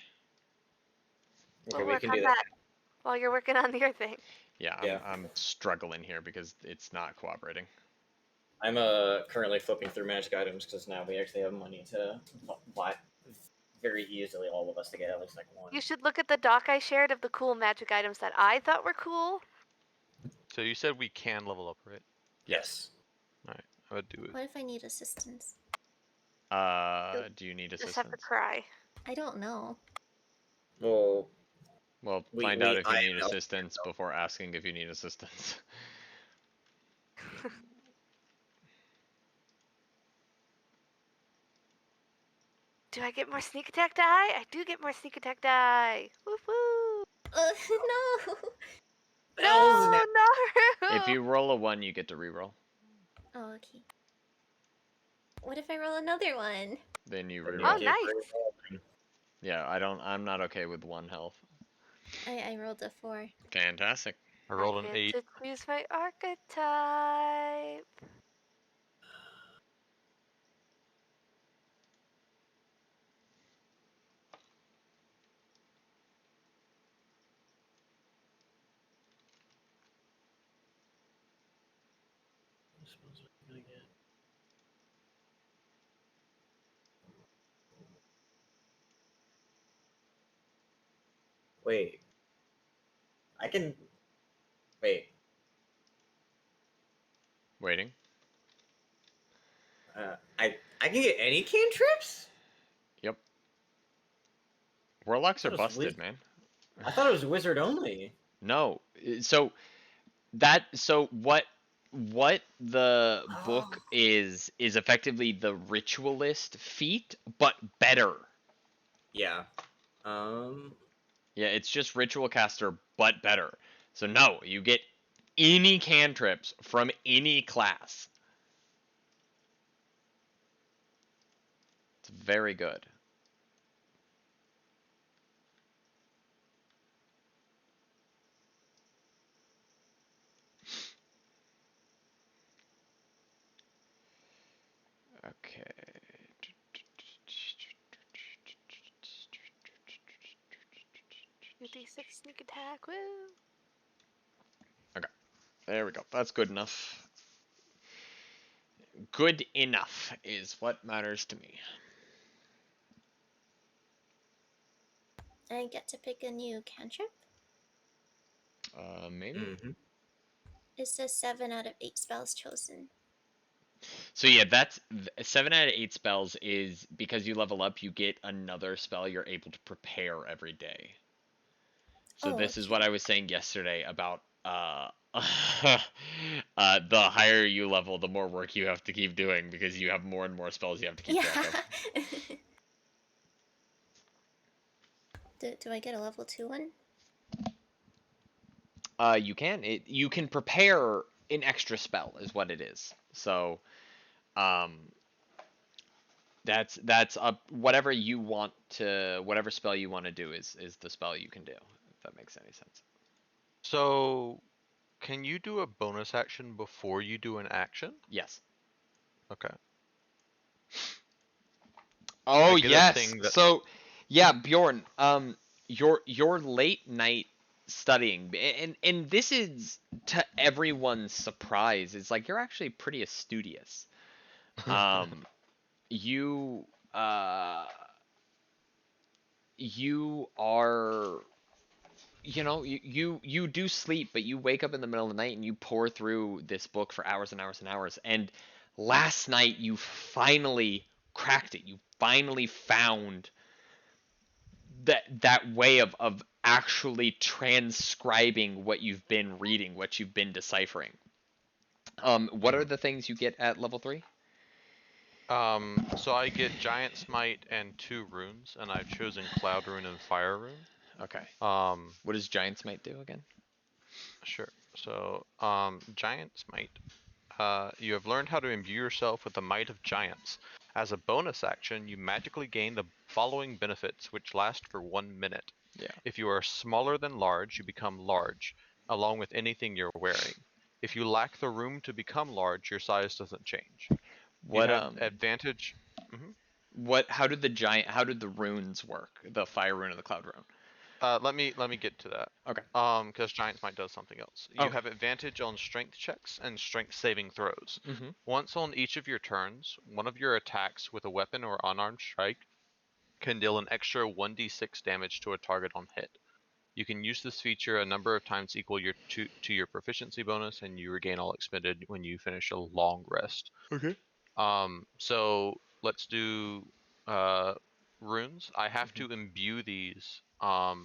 Okay, We'll we work can on do that while you're working on your thing. Yeah, Yeah. I'm struggling here because it's not cooperating. I'm currently flipping through magic items because now we actually have money to buy very easily all of us to get at least like one. You should look at the doc I shared of the cool magic items that I thought were cool. So you said we can level up, right? Yes. Alright, I would do it. What if I need assistance? Do you need Just have to assistance? cry. I don't know. Well, Well, We- find we- out if you I need know. assistance before asking if you need assistance. Do I get more sneak attack die? I do get more sneak attack die. Woof woo. No. Bells No, no. If you roll a 1, you get to reroll. Oh, okay. What if I roll another one? Then you now. reroll. Oh, nice. Yeah, I'm not okay with 1 health. I rolled a 4. Fantastic. I rolled an I 8. get to choose my archetype. Wait. I can. Wait. Waiting. I can get any cantrips? Yep. Warlocks are That was busted, weird. man. I thought it was wizard only. No. So what the book is effectively the ritualist feat, but better. Yeah. Yeah, it's just ritual caster, but better. So no, you get any cantrips from any class. It's very good. Okay. 2d6 sneak attack. Woo. Okay. There we go. That's good enough. Good enough is what matters to me. I get to pick a new cantrip. Maybe. Mm-hmm. It says 7 out of 8 spells chosen. So yeah, that's 7 out of 8 spells is because you level up, you get another spell you're able to prepare every day. So this is what I was saying yesterday about the higher you level, the more work you have to keep doing because you have more and more spells you have to keep track of. Do I get a level 2 one? You can. You can prepare an extra spell is what it is. So that's up whatever you want to whatever spell you want to do is the spell you can do, if that makes any sense. So, can you do a bonus action before you do an action? Yes. Okay. Oh I get a yes. thing that- So yeah, Bjorn, your late night studying, and this is to everyone's surprise, it's like you're actually pretty studious. You you are, you do sleep, but you wake up in the middle of the night and you pour through this book for hours and hours and hours, and last night you finally cracked it. You finally found that way of actually transcribing what you've been reading, what you've been deciphering. What are the things you get at level 3? So I get Giant Smite and 2 runes, and I've chosen Cloud Rune and Fire Rune. Okay. Um, What does Giant Smite do again? Sure. So, Giant Smite. You have learned how to imbue yourself with the might of giants. As a bonus action, you magically gain the following benefits, which last for 1 minute. Yeah. If you are smaller than large, you become large, along with anything you're wearing. If you lack the room to become large, your size doesn't change. What you have advantage. How did the runes work? The Fire Rune and the Cloud Rune. Let me get to that. Okay. Because Giant Smite does something else. You have advantage on strength checks and strength saving throws. Mm-hmm. Once on each of your turns, one of your attacks with a weapon or unarmed strike can deal an extra 1d6 damage to a target on hit. You can use this feature a number of times equal to your proficiency bonus, and you regain all expended when you finish a long rest. Okay. So let's do runes. I have to imbue these. I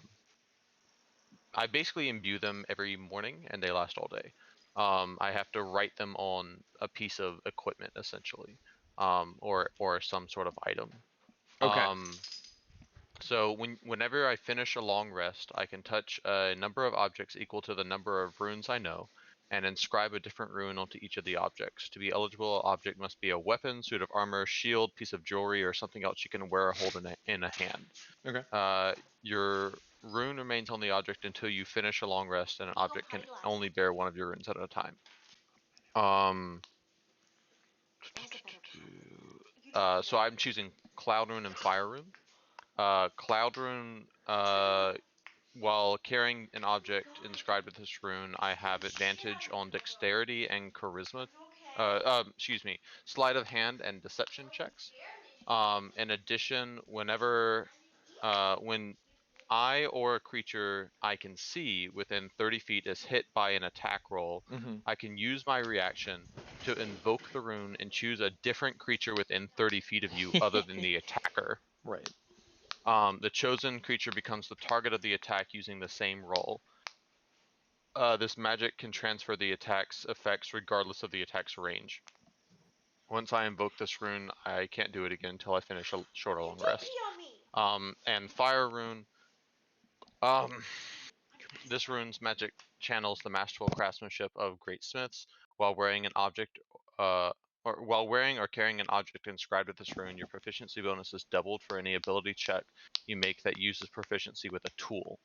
basically imbue them every morning, and they last all day. I have to write them on a piece of equipment, essentially, or some sort of item. Okay. So whenever I finish a long rest, I can touch a number of objects equal to the number of runes I know, and inscribe a different rune onto each of the objects. To be eligible, an object must be a weapon, suit of armor, shield, piece of jewelry, or something else you can wear or hold in a hand. Okay. Your rune remains on the object until you finish a long rest, and an object can only bear one of your runes at a time. So I'm choosing Cloud Rune and Fire Rune. Cloud Rune, while carrying an object inscribed with this rune, I have advantage on dexterity and charisma. Excuse me, sleight of hand and deception checks. In addition, when I or a creature I can see within 30 feet is hit by an attack roll, I can use my reaction to invoke the rune and choose a different creature within 30 feet of you other than the attacker. Right. The chosen creature becomes the target of the attack using the same roll. This magic can transfer the attack's effects regardless of the attack's range. Once I invoke this rune, I can't do it again until I finish a short or long rest. And Fire Rune. This rune's magic channels the masterful craftsmanship of great smiths. While wearing or carrying an object inscribed with this rune, your proficiency bonus is doubled for any ability check you make that uses proficiency with a tool.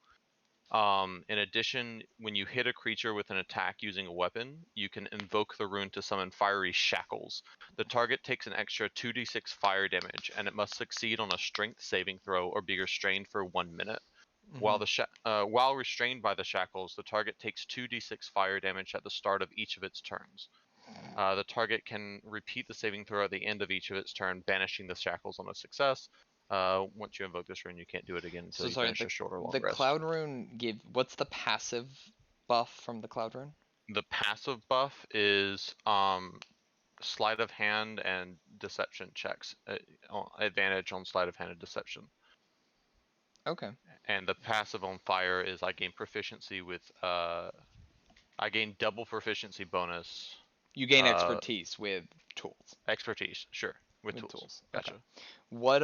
In addition, when you hit a creature with an attack using a weapon, you can invoke the rune to summon fiery shackles. The target takes an extra 2d6 fire damage, and it must succeed on a strength saving throw or be restrained for 1 minute. While restrained by the shackles, the target takes 2d6 fire damage at the start of each of its turns. The target can repeat the saving throw at the end of each of its turn, banishing the shackles on a success. Once you invoke this rune, you can't do it again until you finish a short or long the rest. Cloud Rune what's the passive buff from the Cloud Rune? The passive buff is sleight of hand and deception checks. Advantage on sleight of hand and deception. Okay. And the passive on fire is I gain proficiency with I gain double proficiency bonus. You gain expertise with tools. Expertise, sure, with tools. Gotcha. Okay. What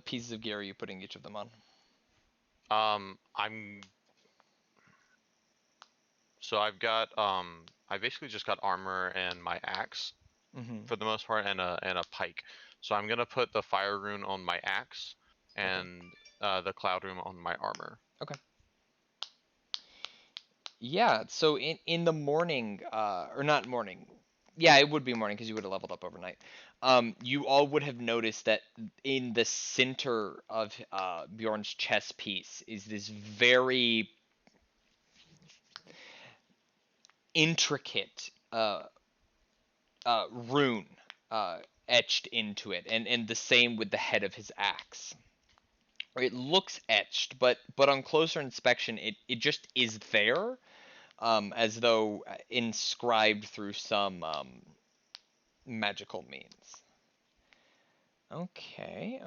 pieces of gear are you putting each of them on? I basically just got armor and my axe for the most part, and a pike. So I'm gonna put the Fire Rune on my axe and the Cloud Rune on my armor. Okay. Yeah, so in the morning, or not morning, yeah, it would be morning because you would have leveled up overnight. You all would have noticed that in the center of Bjorn's chest piece is this very intricate rune etched into it, and the same with the head of his axe. It looks etched, but on closer inspection, it just is there. As though inscribed through some magical means. Okay.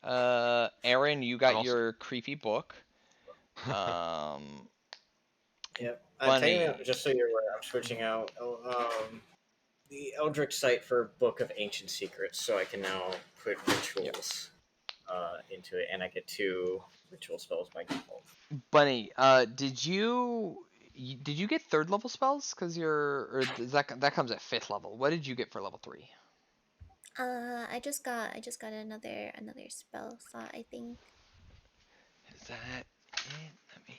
Aaron, you got your creepy book. Yep. I'm telling you, just so you're aware, I'm switching out the Eldritch site for Book of Ancient Secrets, so I can now put rituals into it, and I get 2 ritual spells by default. Bunny, did you get 3rd level spells? Because that comes at 5th level. What did you get for level 3? I just got another spell slot, I think. Is that it? Let me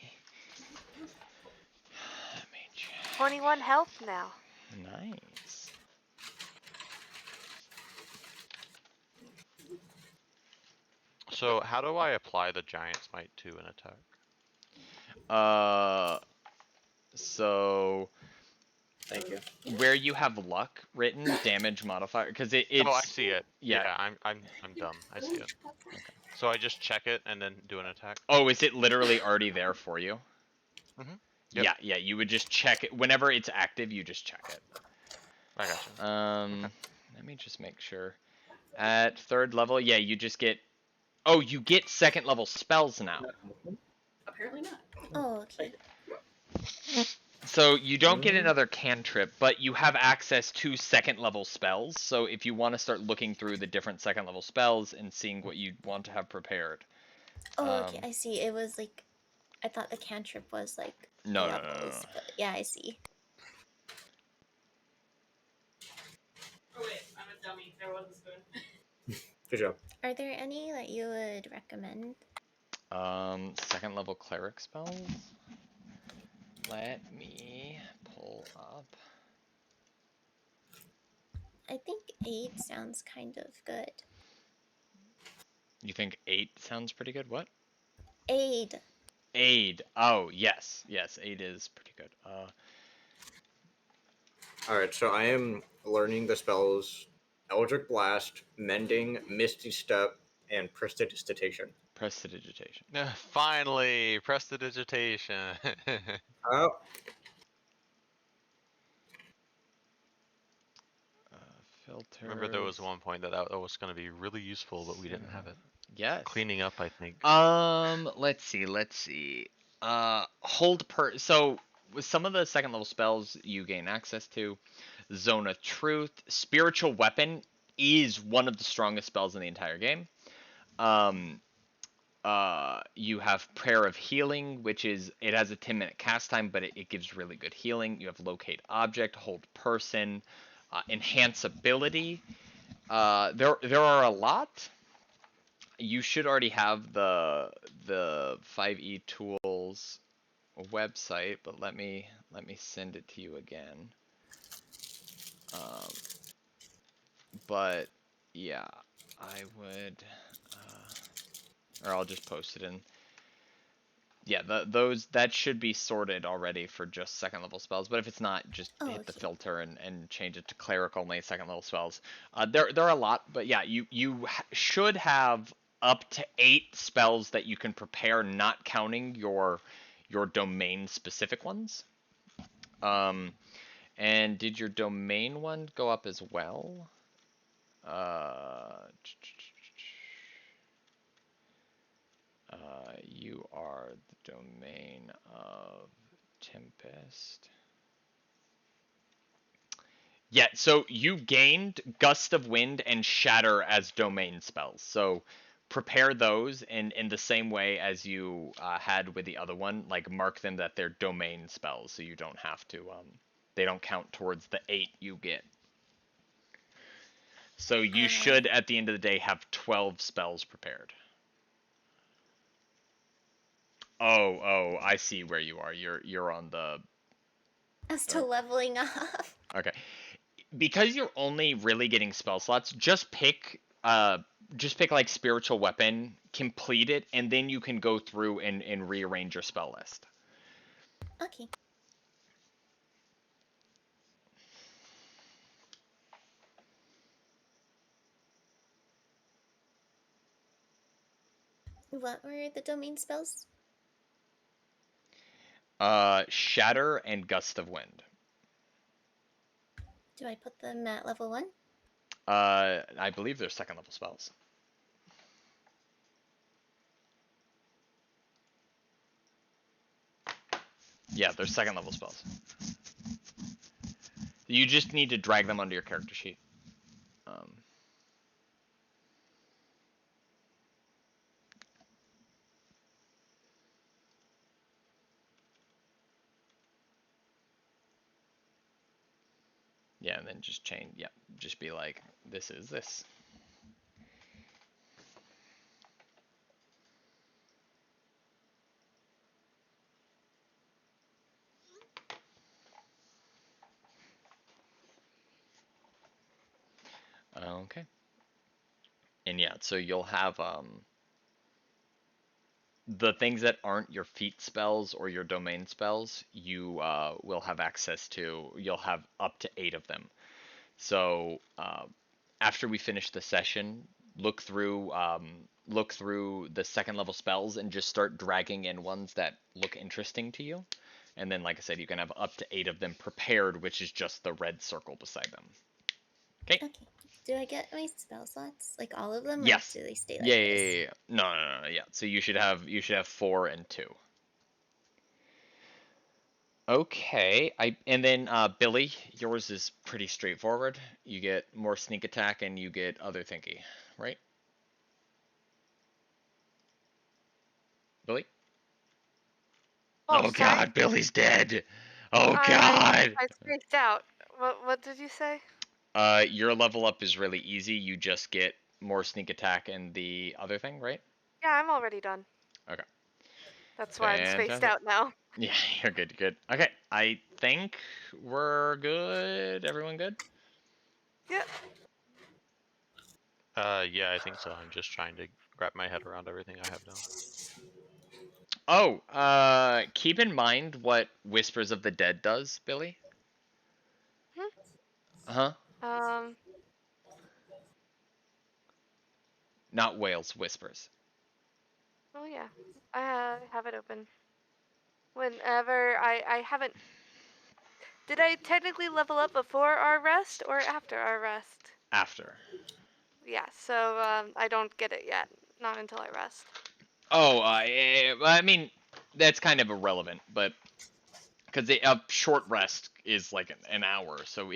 check. 21 health now. Nice. So how do I apply the Giant Smite to an attack? So Thank you. Where you have luck written, damage modifier, because it's. Oh, I see it. Yeah. I'm dumb. I see it. Okay. So I just check it and then do an attack. Oh, is it literally already there for you? Mm-hmm. Yep. Yeah. You would just check it whenever it's active. You just check it. I gotcha. Okay. Let me just make sure. At 3rd level, yeah, you just get. Oh, you get 2nd level spells now. Apparently not. Oh, okay. So you don't get another cantrip, but you have access to 2nd level spells. So if you want to start looking through the different 2nd level spells and seeing what you want to have prepared. Oh, okay. I see. It was like, I thought the cantrip was like No. levels, but yeah, I see. Oh wait, I'm a dummy. There was a spoon. Good job. Are there any that you would recommend? 2nd level cleric spells. Let me pull up. I think 8 sounds kind of good. You think 8 sounds pretty good? What? Aid. Aid. Oh, yes. Aid is pretty good. Alright, so I am learning the spells Eldritch Blast, Mending, Misty Step, and Prestidigitation. Prestidigitation. Finally, prestidigitation. Oh. Filter. Remember, there was one point that was going to be really useful, but we didn't have it. Yes. Cleaning up, I think. Let's see. So with some of the 2nd level spells you gain access to, Zone of Truth, Spiritual Weapon is one of the strongest spells in the entire game. You have Prayer of Healing, which is, it has a 10-minute cast time, but it gives really good healing. You have Locate Object, Hold Person, Enhance Ability. There are a lot. You should already have the 5e tools website, but let me send it to you again. But yeah, I would, or I'll just post it in. Yeah, that should be sorted already for just 2nd level spells. But if it's not, just hit the filter and change it to cleric only 2nd level spells. There are a lot, but yeah, you should have up to 8 spells that you can prepare, not counting your domain specific ones. And did your domain one go up as well? You are the domain of Tempest. Yeah, so you gained Gust of Wind and Shatter as domain spells. So prepare those in the same way as you had with the other one. Like, mark them that they're domain spells, so you don't have to, they don't count towards the 8 you get. So you should, at the end of the day, have 12 spells prepared. Oh, I see where you are. You're on the... I'm still leveling up. Okay. Because you're only really getting spell slots, just pick like Spiritual Weapon, complete it, and then you can go through and rearrange your spell list. Okay. What were the domain spells? Shatter and Gust of Wind. Do I put them at level 1? I believe they're 2nd level spells. Yeah, they're 2nd level spells. You just need to drag them onto your character sheet. Yeah, and then just change. Yeah, just be like, this is this. Okay. And yeah, so you'll have the things that aren't your feat spells or your domain spells, you will have access to. You'll have up to 8 of them. So after we finish the session, look through the second level spells and just start dragging in ones that look interesting to you. And then, like I said, you can have up to 8 of them prepared, which is just the red circle beside them. Okay. Okay. Do I get my spell slots, like all of them, Yes. or do they stay like Yeah, this? yeah, yeah. No. Yeah. So you should have 4 and 2. Okay. And then Billy, yours is pretty straightforward. You get more sneak attack and you get other thingy, right? Billy? Oh sorry. God, Billy's dead. Oh I God. spaced out. What did you say? Your level up is really easy. You just get more sneak attack and the other thing, right? Yeah, I'm already done. Okay. That's why I'm spaced Fantastic. out now. Yeah, you're good. You're good. Okay, I think we're good. Everyone good? Yep. Yeah, I think so. I'm just trying to wrap my head around everything I have now. Oh, keep in mind what Whispers of the Dead does, Billy. Huh? Not Whales, Whispers. Oh yeah, I have it open. Whenever I haven't. Did I technically level up before our rest or after our rest? After. Yeah, so I don't get it yet. Not until I rest. Oh, I mean, that's kind of irrelevant, but because a short rest is like an hour, so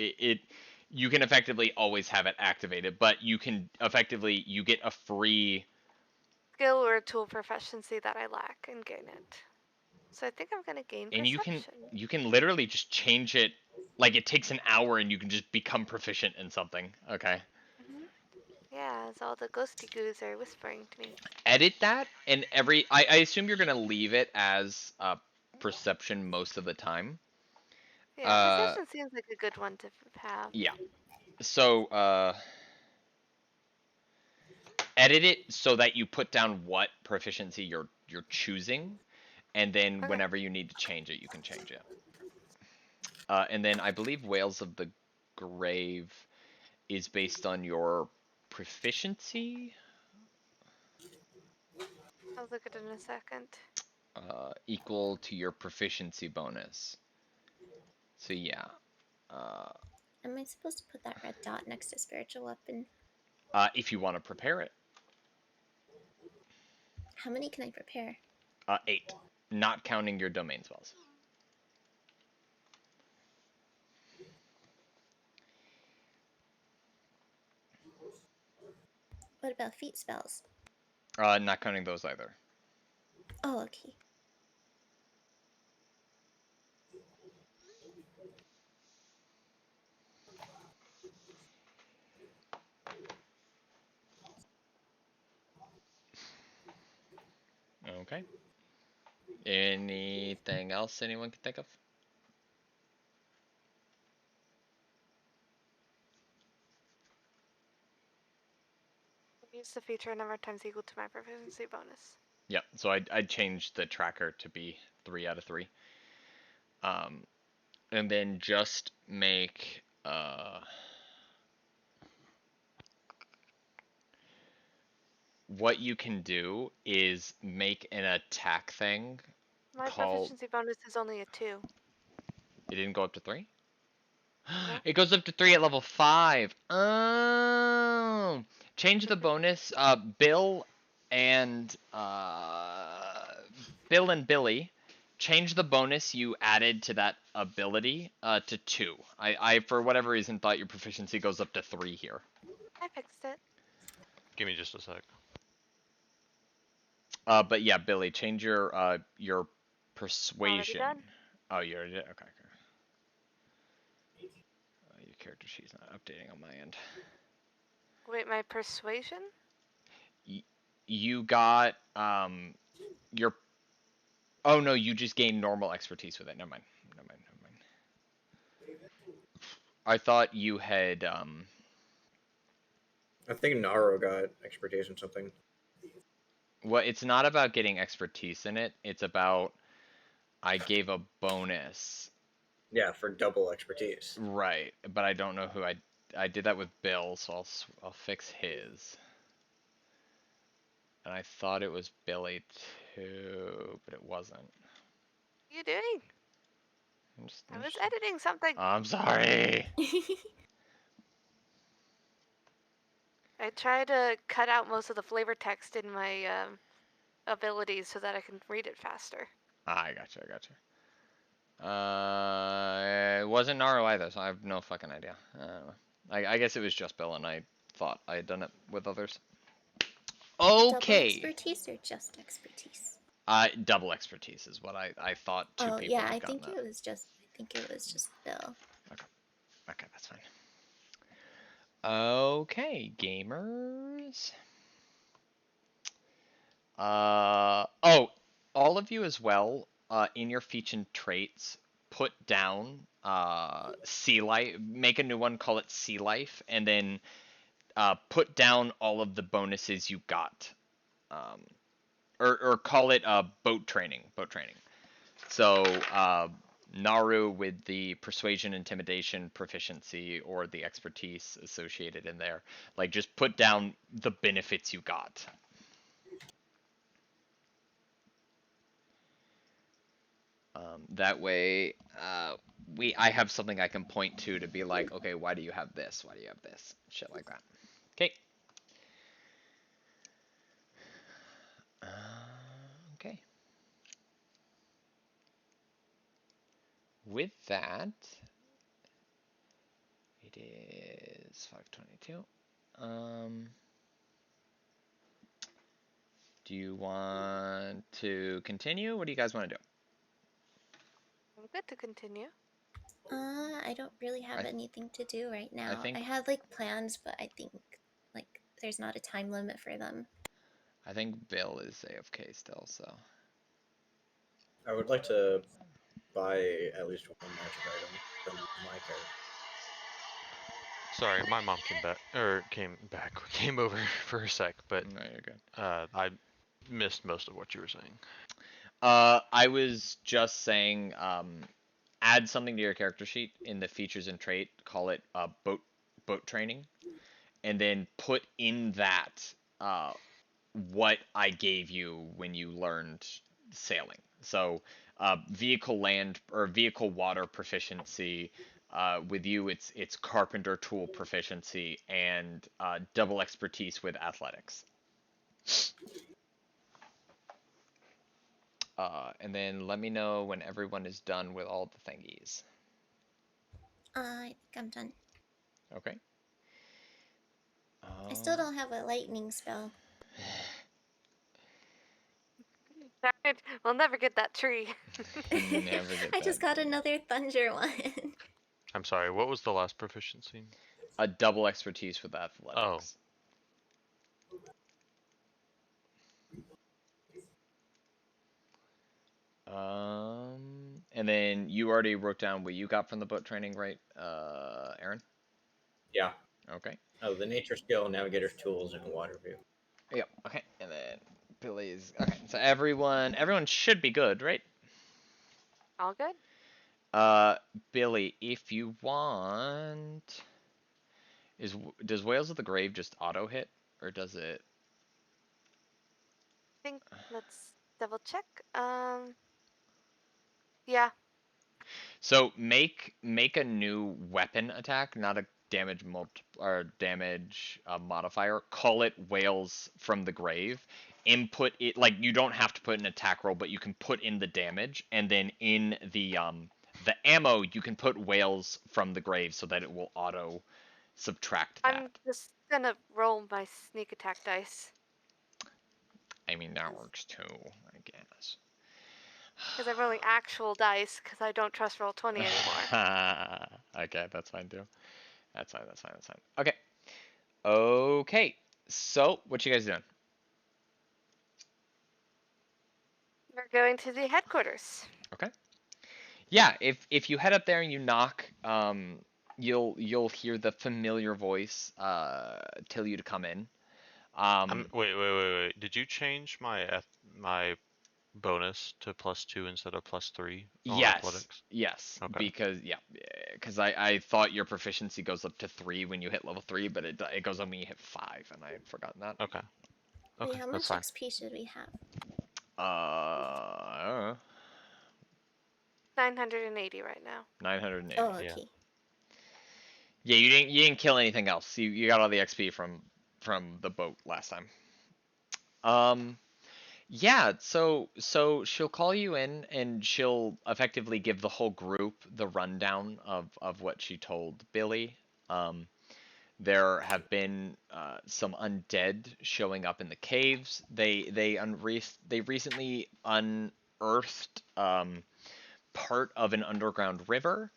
you can effectively always have it activated, but you can effectively you get a free Skill or tool proficiency that I lack and gain it. So I think I'm gonna gain and perception. you can literally just change it. Like it takes an hour, and you can just become proficient in something. Okay. Yeah, as all the ghosty goos are whispering to me. Edit that, and I assume you're gonna leave it as perception most of the time. Yeah, perception seems like a good one to have. Yeah. So edit it so that you put down what proficiency you're choosing, and then Okay. whenever you need to change it, you can change it. And then I believe Whales of the Grave is based on your proficiency. I'll look at it in a second. Equal to your proficiency bonus. So yeah. Am I supposed to put that red dot next to spiritual weapon? If you want to prepare it. How many can I prepare? 8, not counting your domain spells. What about feat spells? Not counting those either. Oh, okay. Okay. Anything else anyone can think of? Use the feature a number of times equal to my proficiency bonus. Yeah, so I'd change the tracker to be 3 out of 3. And then just make what you can do is make an attack thing My called. proficiency bonus is only a 2. It didn't go up to 3? No. It goes up to 3 at level 5. Oh, change the bonus. Bill and Billy, change the bonus you added to that ability to 2. I for whatever reason thought your proficiency goes up to 3 here. I fixed it. Give me just a sec. But yeah, Billy, change your persuasion. Already done. Oh, you already did? Okay. Your character sheet's not updating on my end. Wait, my persuasion? You got your. Oh no, you just gained normal expertise with it. Never mind. I thought you had I think Naro got expertise in something. Well, it's not about getting expertise in it. It's about I gave a bonus. Yeah, for double expertise. Right, but I don't know who I did that with Bill, so I'll fix his. And I thought it was Billy too, but it wasn't. What are you doing? I was editing something. I'm sorry. I try to cut out most of the flavor text in my abilities so that I can read it faster. I gotcha. It wasn't Naru either, so I have no fucking idea. I guess it was just Bill, and I thought I had done it with others. Double Okay. expertise or just expertise? Double expertise is what I thought two people yeah, had I gotten think it was just Bill. Okay, that's fine. Okay, gamers. Oh, all of you as well, in your featured traits, put down sea life, make a new one, call it sea life, and then put down all of the bonuses you got. Or call it boat training. So Naru with the persuasion, intimidation, proficiency, or the expertise associated in there. Like, just put down the benefits you got. That way, I have something I can point to be like, okay, why do you have this? Why do you have this? Shit like that. Okay. Okay. With that, it is 5:22. Do you want to continue? What do you guys want to do? I'm good to continue. I don't really have anything to do right now. think- I had like plans, but I think like there's not a time limit for them. I think Bill is AFK still, so. I would like to buy at least one magic item from my character. Sorry, my mom came over for a sec, but No, you're good. I missed most of what you were saying. I was just saying, add something to your character sheet in the features and trait. Call it boat training, and then put in that what I gave you when you learned sailing. So vehicle land or vehicle water proficiency. With you, it's carpenter tool proficiency and double expertise with athletics. And then let me know when everyone is done with all the thingies. I think I'm done. Okay. I still don't have a lightning spell. Darn it, we'll never get that tree. Never get I just got another thunder one. I'm sorry, what was the last proficiency? A double expertise with athletics. And then you already wrote down what you got from the boat training, right, Aaron? Yeah. Okay. Oh, the nature skill, navigator's tools, and water view. Yep. Okay. And then Billy's. Okay. So everyone should be good, right? All good? Billy, if you want, does Whales of the Grave just auto hit, or does it? I think let's double check. Yeah. So make a new weapon attack, not a damage modifier. Call it Whales from the Grave. Input it, like, you don't have to put an attack roll, but you can put in the damage, and then in the ammo you can put Whales from the Grave so that it will auto subtract that. I'm just gonna roll my sneak attack dice. I mean, that works too, I guess. Because I'm rolling actual dice because I don't trust Roll20 anymore. Okay, that's fine too. That's fine. Okay. Okay. So, what you guys doing? We're going to the headquarters. Okay. Yeah, if you head up there and you knock, you'll hear the familiar voice tell you to come in. Wait. Did you change my bonus to +2 instead of +3 on athletics? Yes, Okay. because I thought your proficiency goes up to 3 when you hit level 3, but it goes up when you hit 5, and I had forgotten that. Okay. Wait, Okay, how that's much fine. XP should we have? I don't know, 980 right now. 980. Oh, okay. Yeah. Yeah, you didn't kill anything else. You got all the XP from the boat last time. Yeah, so she'll call you in and she'll effectively give the whole group the rundown of what she told Billy. There have been some undead showing up in the caves. They recently unearthed part of an underground river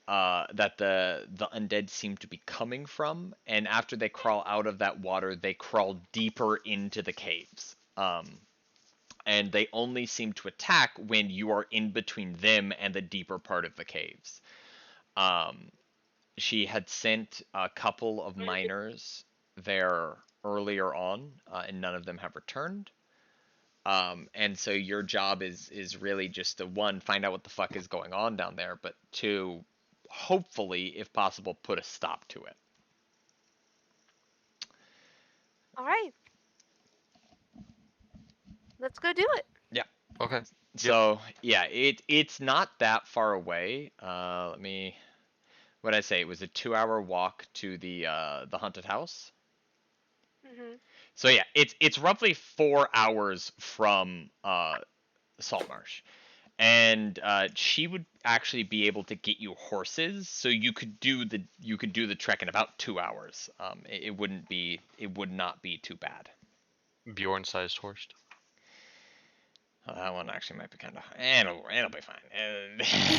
that the undead seem to be coming from, and after they crawl out of that water, they crawl deeper into the caves. And they only seem to attack when you are in between them and the deeper part of the caves. She had sent a couple of miners there earlier on, and none of them have returned. And so your job is really just to, one, find out what the fuck is going on down there, but two, hopefully, if possible, put a stop to it. All right. Let's go do it. Yeah. Okay. So yeah, it's not that far away. What did I say? It was a 2-hour walk to the haunted house. So yeah, it's roughly 4 hours from Saltmarsh, and she would actually be able to get you horses, so you could do the trek in about 2 hours. It would not be too bad. Bjorn-sized horse. That one actually might be kind of. It'll be fine.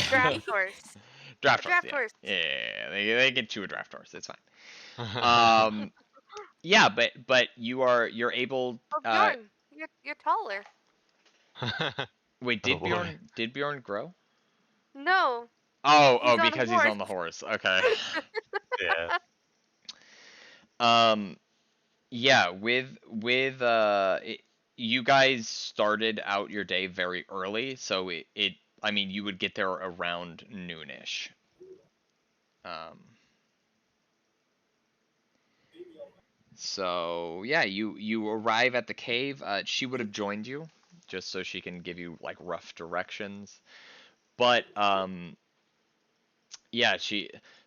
Draft horse. Draft horse. Yeah, they get you a draft horse. It's fine. Yeah, but you're able. Oh, Bjorn, you're taller. Wait, Oh, boy. did Bjorn grow? No. Because he's on the horse. Okay. Yeah. Yeah, you guys started out your day very early, so I mean, you would get there around noonish. So yeah, you arrive at the cave. She would have joined you, just so she can give you like rough directions. But yeah,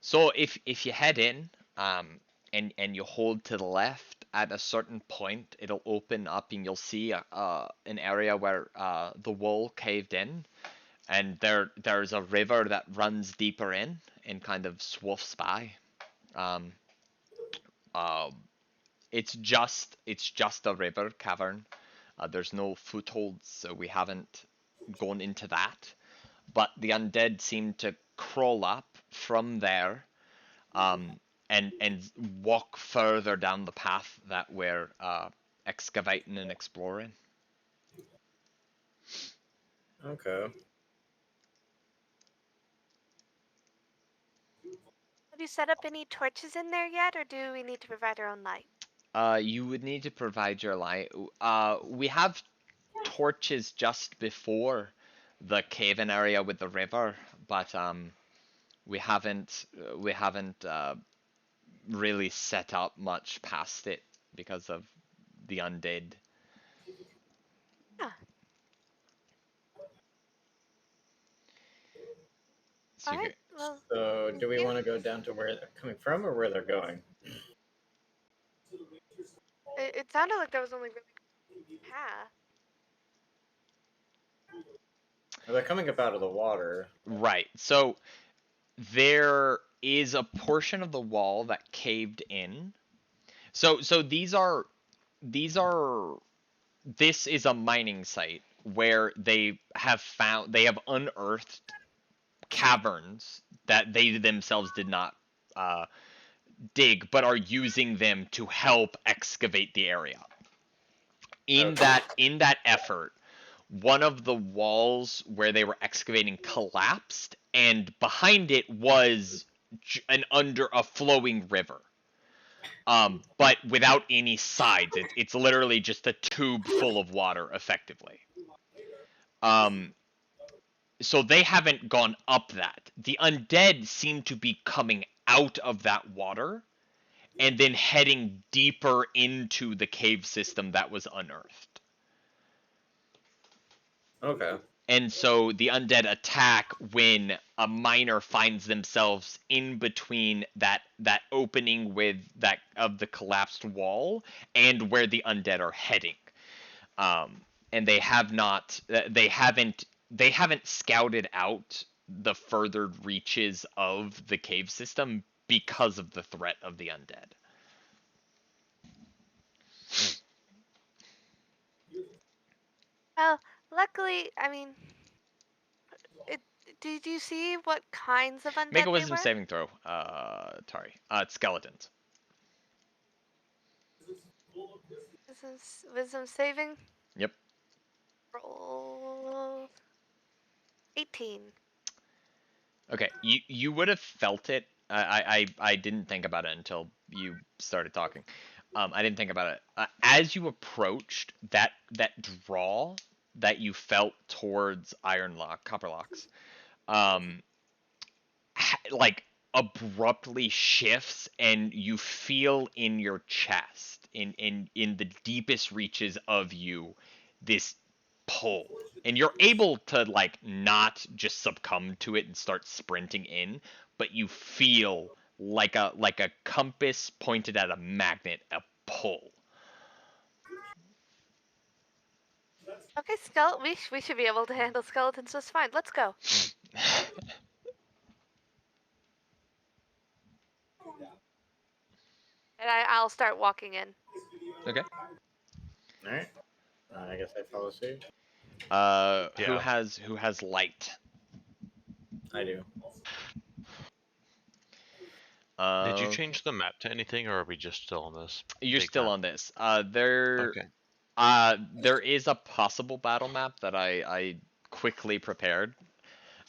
so if you head in, and you hold to the left at a certain point, it'll open up and you'll see an area where the wall caved in, and there's a river that runs deeper in and kind of swoops by. It's just a river cavern. There's no footholds, so we haven't gone into that. But the undead seem to crawl up from there, and walk further down the path that we're excavating and exploring. Okay. Have you set up any torches in there yet, or do we need to provide our own light? You would need to provide your light. We have torches just before the cave-in area with the river, but we haven't really set up much past it because of the undead. Yeah. So, Alright, well, So, do we you. want to go down to where they're coming from or where they're going? It sounded like that was only really path. Well, they're coming up out of the water. right. So there is a portion of the wall that caved in. So this is a mining site where they have unearthed caverns that they themselves did not dig, but are using them to help excavate the area. In that effort, one of the walls where they were excavating collapsed, and behind it was a flowing river. but without any sides. It's literally just a tube full of water, effectively. So they haven't gone up that. The undead seem to be coming out of that water and then heading deeper into the cave system that was unearthed. Okay. And so the undead attack when a miner finds themselves in between that opening with that of the collapsed wall and where the undead are heading. And they haven't scouted out the further reaches of the cave system because of the threat of the undead. Well, luckily, I mean, did you see what kinds of undead Make a they wisdom were? saving throw, Tari. It's skeletons. Wisdom saving? Yep. Roll 18. Okay, you would have felt it. I didn't think about it until you started talking. I didn't think about it. As you approached that draw that you felt towards copper locks, like abruptly shifts, and you feel in your chest, in the deepest reaches of you, this pull, and you're able to like not just succumb to it and start sprinting in, but you feel like a compass pointed at a magnet, a pull. Okay, we should be able to handle skeletons just fine. Let's go. And I'll start walking in. Okay. Alright. I guess I follow suit. Who has light? I do. Did you change the map to anything, or are we just still on this? You're big still map? on this. There is a possible battle map that I quickly prepared.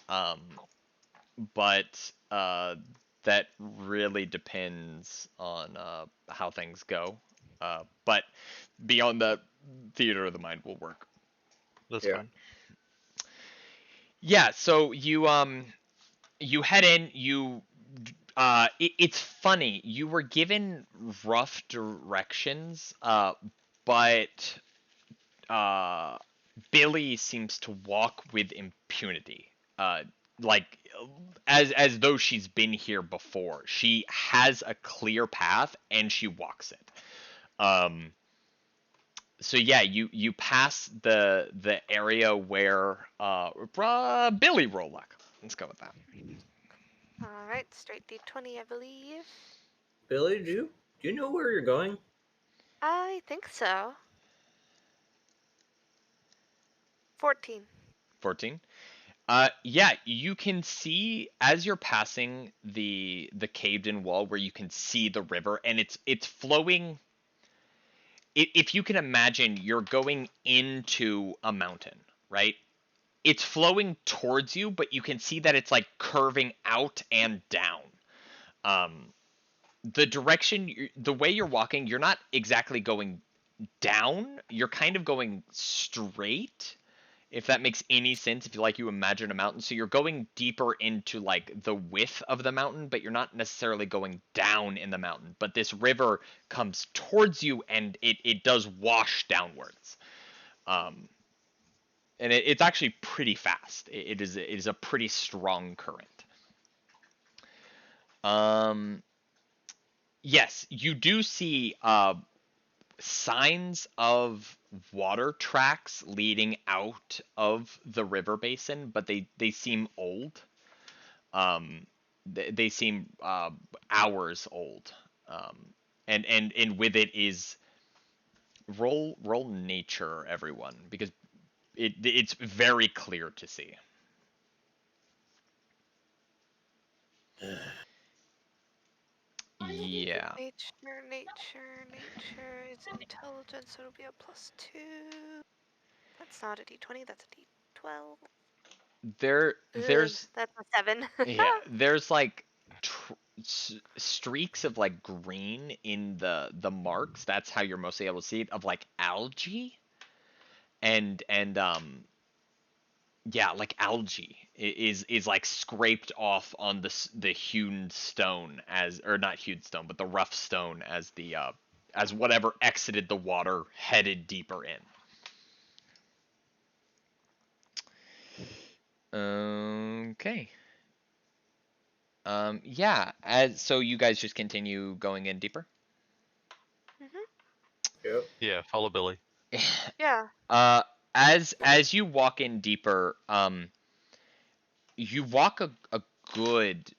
But that really depends on how things go. But beyond that, theater of the mind will work. That's Yeah. fine. Yeah, so you head in, it's funny, you were given rough directions, but Billy seems to walk with impunity. Like as though she's been here before. She has a clear path and she walks it. So yeah, you pass the area where Billy roll luck. Let's go with that. All right, straight D20, I believe. Billy, do you know where you're going? I think so. 14. 14. Yeah, you can see as you're passing the caved-in wall where you can see the river, and it's flowing. If you can imagine, you're going into a mountain, right? It's flowing towards you, but you can see that it's like curving out and down. The direction, the way you're walking, you're not exactly going down. You're kind of going straight, if that makes any sense. If you imagine a mountain, so you're going deeper into like the width of the mountain, but you're not necessarily going down in the mountain. But this river comes towards you, and it does wash downwards. And it's actually pretty fast. It is a pretty strong current. Yes, you do see signs of water tracks leading out of the river basin, but they seem old. They seem hours old. And with it is roll nature, everyone, because it's very clear to see. Yeah. Nature is intelligence, so it'll be a +2. That's not a D20, that's a D12. There's That's a 7. yeah, there's like streaks of like green in the marks. That's how you're mostly able to see it, of like algae and yeah, like algae is like scraped off on the hewn stone, as, or not hewn stone, but the rough stone, as whatever exited the water headed deeper in. Okay. Yeah, so you guys just continue going in deeper? Yep. Yeah, follow Billy. Yeah. As you walk in deeper, you walk a good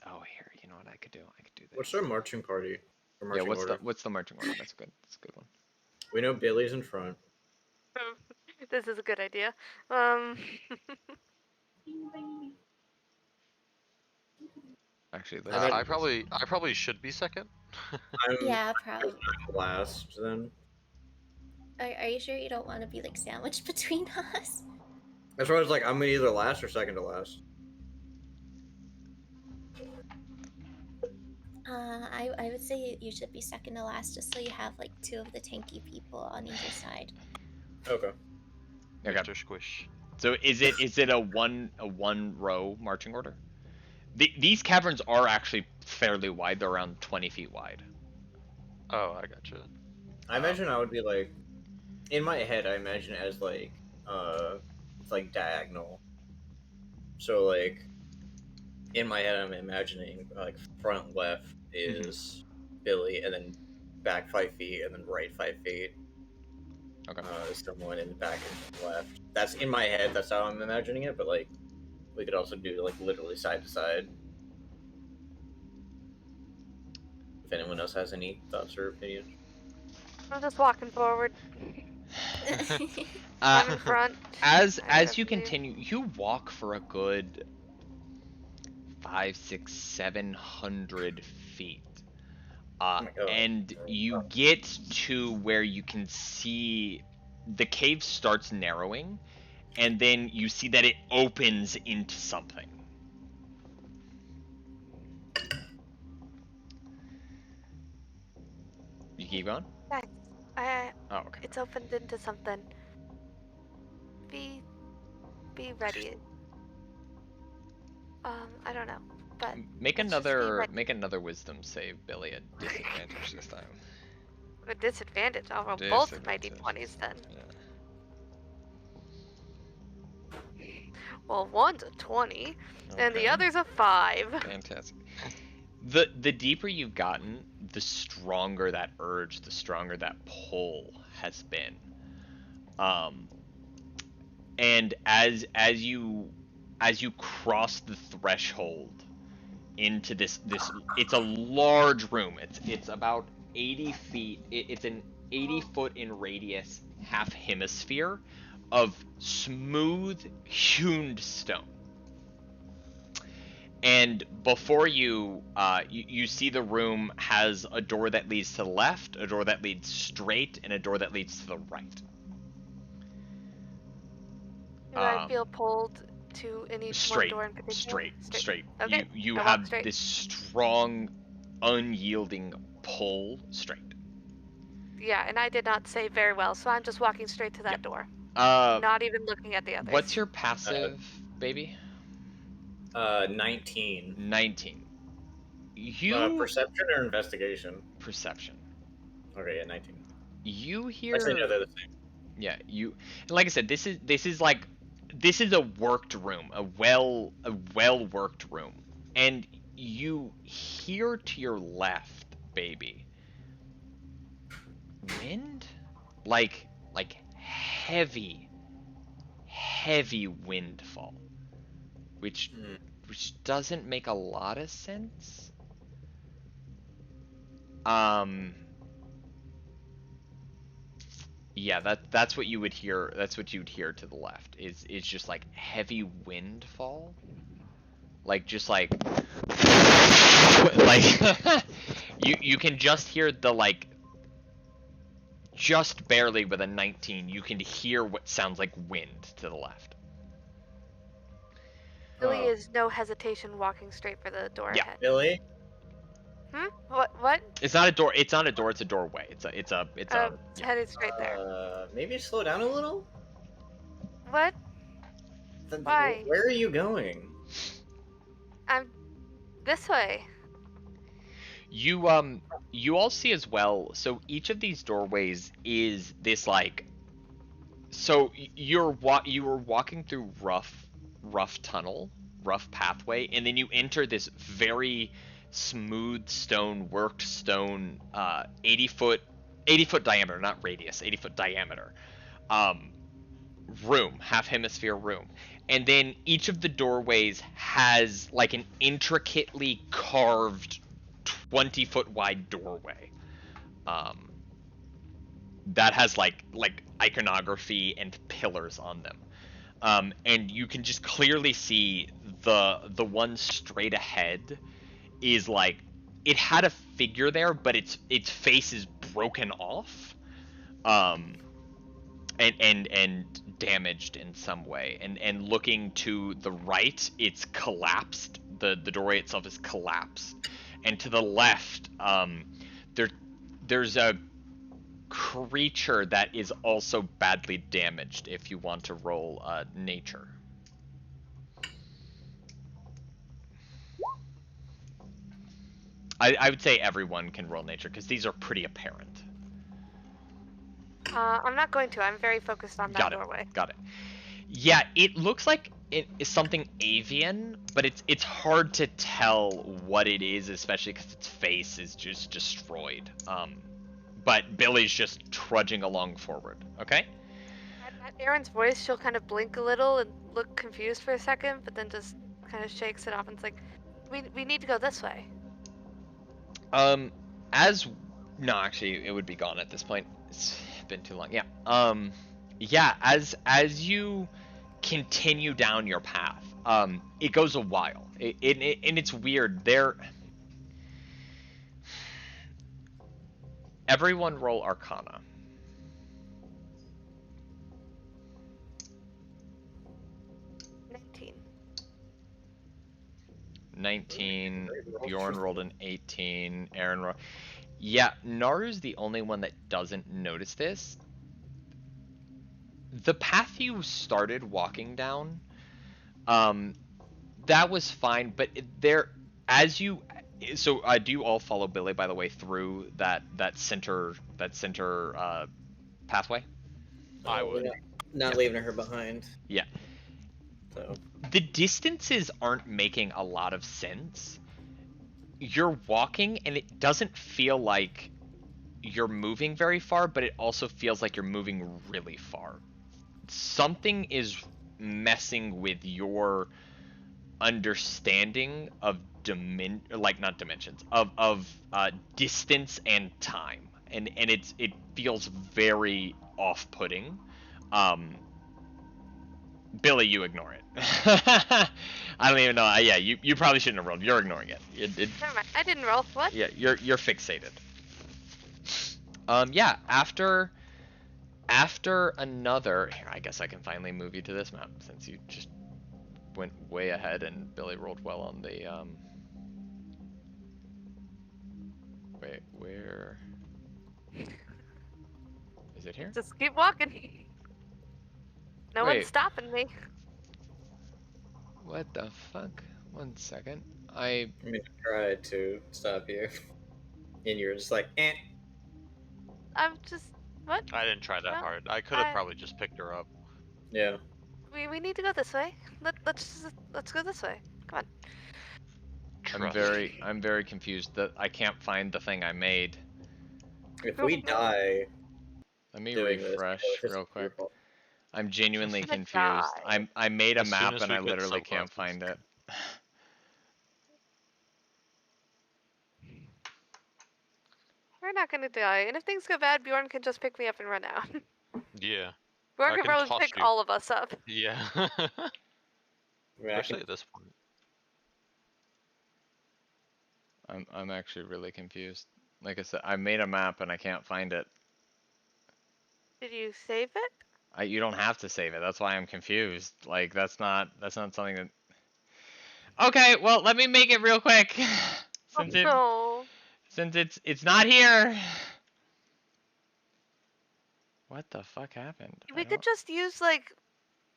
oh, here, you know what I could do? I could do this. What's our marching party? Or Yeah, marching order? what's the marching order? That's good. That's a good one. We know Billy's in front. This is a good idea. Actually, I probably should be second. Yeah, probably. Last then. Are you sure you don't want to be like sandwiched between us? That's why I was like, I'm either last or second to last. I would say you should be second to last, just so you have like 2 of the tanky people on either side. Okay. Okay. Mr. Squish. So is it a one row marching order? These caverns are actually fairly wide. They're around 20 feet wide. Oh, I gotcha. I imagine I would be like, in my head, I imagine it as like, it's like diagonal. So like, in my head, I'm imagining like front left is Billy, and then back 5 feet, and then right 5 feet. Okay. Someone in the back and left. That's in my head. That's how I'm imagining it. But like, we could also do like literally side to side. If anyone else has any thoughts or opinions. I'm just walking forward. I'm in front. As you continue, you walk for a good 500, 600, 700 feet. And you get to where you can see the cave starts narrowing, and then you see that it opens into something. You keep going? Oh, okay. It's opened into something. Be ready. I don't know, but make another wisdom save, Billy, at disadvantage this time. A disadvantage. I'll roll both of my d20s then. Yeah. Well, one's a 20, and the other's a 5. Fantastic. The deeper you've gotten, the stronger that urge, the stronger that pull has been. And as you cross the threshold into this it's a large room. It's about 80 feet. It's an 80-foot in radius half hemisphere of smooth hewn stone. And before you, you see the room has a door that leads to the left, a door that leads straight, and a door that leads to the right. Do I feel pulled to any one door in particular? Straight. Okay. You have this strong, unyielding pull straight. Yeah, and I did not save very well, so I'm just walking straight to that door. Not even looking at the others. What's your passive, baby? 19. 19. Perception or investigation? Perception. Okay, yeah, 19. You hear? Actually, no, they're the same. Yeah, like I said, this is a worked room, a well worked room, and you hear to your left, baby, wind, like heavy windfall, which doesn't make a lot of sense. Yeah, that's what you would hear. That's what you'd hear to the left. Is just like heavy windfall, like just like you can just hear the like just barely with a 19. You can hear what sounds like wind to the left. Billy is no hesitation walking straight for the door ahead. Billy, What? It's not a door. It's not a door. It's a doorway. It's a. It's Yeah. headed straight there. Maybe slow down a little? What? Why? Where are you going? I'm this way. You all see as well. So each of these doorways is this like. So you were walking through rough tunnel, rough pathway, and then you enter this very smooth stone, worked stone, 80-foot diameter, not radius, 80-foot diameter, room, half hemisphere room. And then each of the doorways has like an intricately carved 20-foot wide doorway. That has like iconography and pillars on them. And you can just clearly see the one straight ahead is like, it had a figure there, but its face is broken off, and damaged in some way. And looking to the right, it's collapsed. The doorway itself is collapsed, and to the left, there's a creature that is also badly damaged. If you want to roll nature. I would say everyone can roll nature, because these are pretty apparent. I'm not going to. I'm very focused on that doorway. Got it. Yeah, it looks like it is something avian, but it's hard to tell what it is, especially because its face is just destroyed. But Billy's just trudging along forward. Okay. At Aaron's voice, she'll kind of blink a little and look confused for a second, but then just kind of shakes it off and it's like, we need to go this way. No, actually, it would be gone at this point. It's been too long. Yeah. Yeah. As you continue down your path, it goes a while. And it's weird. Everyone roll Arcana. 19. Bjorn rolled an 18. Aaron rolled. Yeah, Naru's the only one that doesn't notice this. The path you started walking down, that was fine, but so do you all follow Billy, by the way, through that center pathway? I would. Not leaving her behind. Yeah. So the distances aren't making a lot of sense. You're walking and it doesn't feel like you're moving very far, but it also feels like you're moving really far. Something is messing with your understanding of distance and time, and it feels very off-putting. Billy, you ignore it. I don't even know. Yeah, you probably shouldn't have rolled. You're ignoring it. Never mind. I didn't roll. What? Yeah, you're fixated. Yeah. After another, here, I guess I can finally move you to this map since you just went way ahead and Billy rolled well on the Wait, where is it here? Just keep walking. No Wait. one's stopping me. What the fuck? 1 second. I tried to stop you, and you were just like, eh. I'm just what? I didn't try that hard. I could have probably just picked her up. Yeah. We need to go this way. Let's go this way. Come on. I'm very confused that I can't find the thing I made. If we die, let me refresh real quick. I'm genuinely confused. I made a map and I literally can't find it. We're not gonna die, and if things go bad, Bjorn can just pick me up and run out. Yeah. Bjorn can probably pick all of us up. Yeah. Especially at this point. I'm actually really confused. Like I said, I made a map and I can't find it. Did you save it? You don't have to save it. That's why I'm confused. Like that's not something that. Okay, well let me make it real quick. No. Since it's not here. What the fuck happened? We could just use like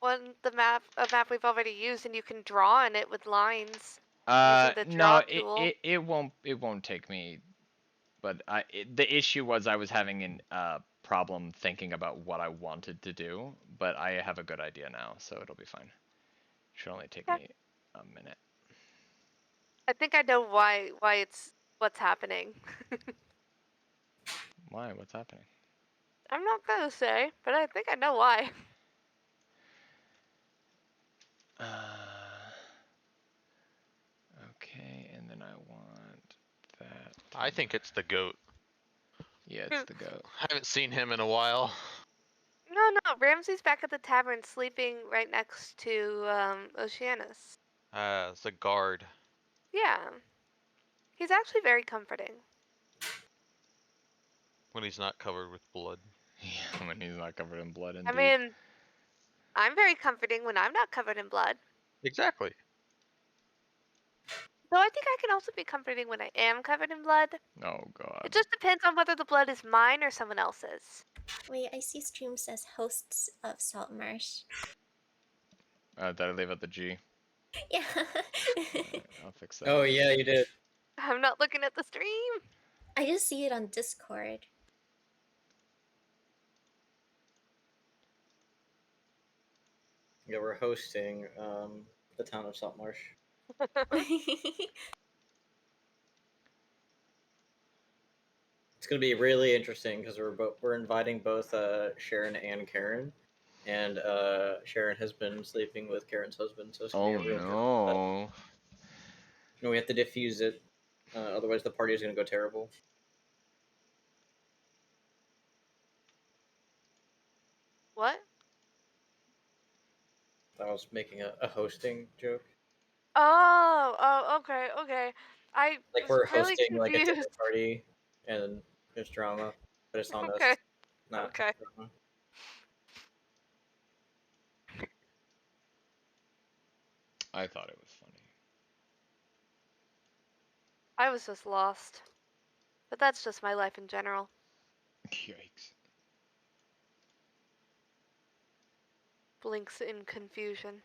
a map we've already used, and you can draw in it with lines. Using the draw No, tool. it won't take me. But the issue was I was having a problem thinking about what I wanted to do, but I have a good idea now, so it'll be fine. Should only take me a minute. I think I know why it's what's happening. Why? What's happening? I'm not gonna say, but I think I know why. Okay, and then I want that. I think it's the goat. Yeah, it's the goat. I haven't seen him in a while. No, Ramsey's back at the tavern sleeping right next to Oceanus. As a guard. Yeah. He's actually very comforting. When he's not covered with blood. Yeah, when he's not covered in blood, indeed. I mean, I'm very comforting when I'm not covered in blood. Exactly. Though I think I can also be comforting when I am covered in blood. Oh god. It just depends on whether the blood is mine or someone else's. Wait, I see Stream says hosts of Saltmarsh. Did I leave out the G? Yeah. I'll fix that. Oh yeah, you did. I'm not looking at the stream. I just see it on Discord. Yeah, we're hosting the town of Saltmarsh. It's gonna be really interesting because we're inviting both Sharon and Karen, and Sharon has been sleeping with Karen's husband, so it's gonna be a real no. No, we have to diffuse it, otherwise the party is gonna go terrible. What? I was making a hosting joke. Oh, okay. I Like was we're really hosting like a dinner confused. party, and there's drama, but it's on Okay. us. Not Okay. drama. I thought it was funny. I was just lost. But that's just my life in general. Yikes. Blinks in confusion.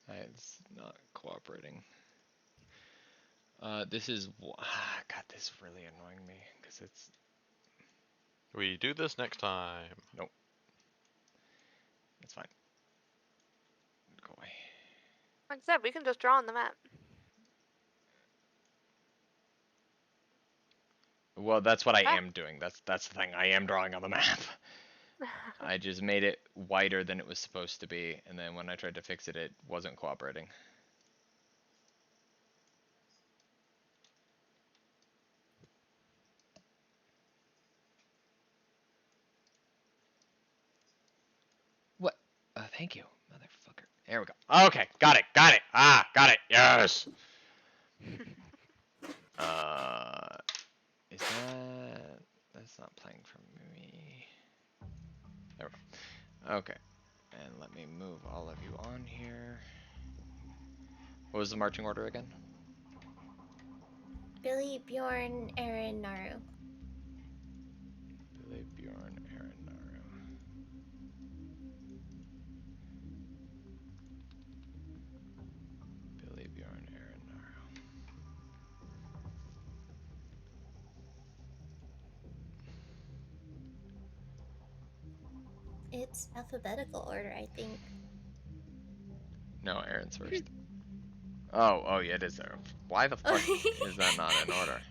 It's not cooperating. This is God, this is really annoying me because it's. We do this next time. Nope. It's fine. Go away. Like I said, we can just draw on the map. Well, that's what I am doing. That's the thing. I am drawing on the map. I just made it wider than it was supposed to be, and then when I tried to fix it, it wasn't cooperating. What? Thank you, motherfucker. There we go. Okay, got it. Got it. Got it. Yes. Is that's not playing for me. There we go. Okay. And let me move all of you on here. What was the marching order again? Billy, Bjorn, Aaron, Naru. Billy, Bjorn, Aaron, Naru. Billy, Bjorn, Aaron, Naru. It's alphabetical order, I think. No, Aaron's first. Oh yeah, it is there. Why the fuck is that not in order?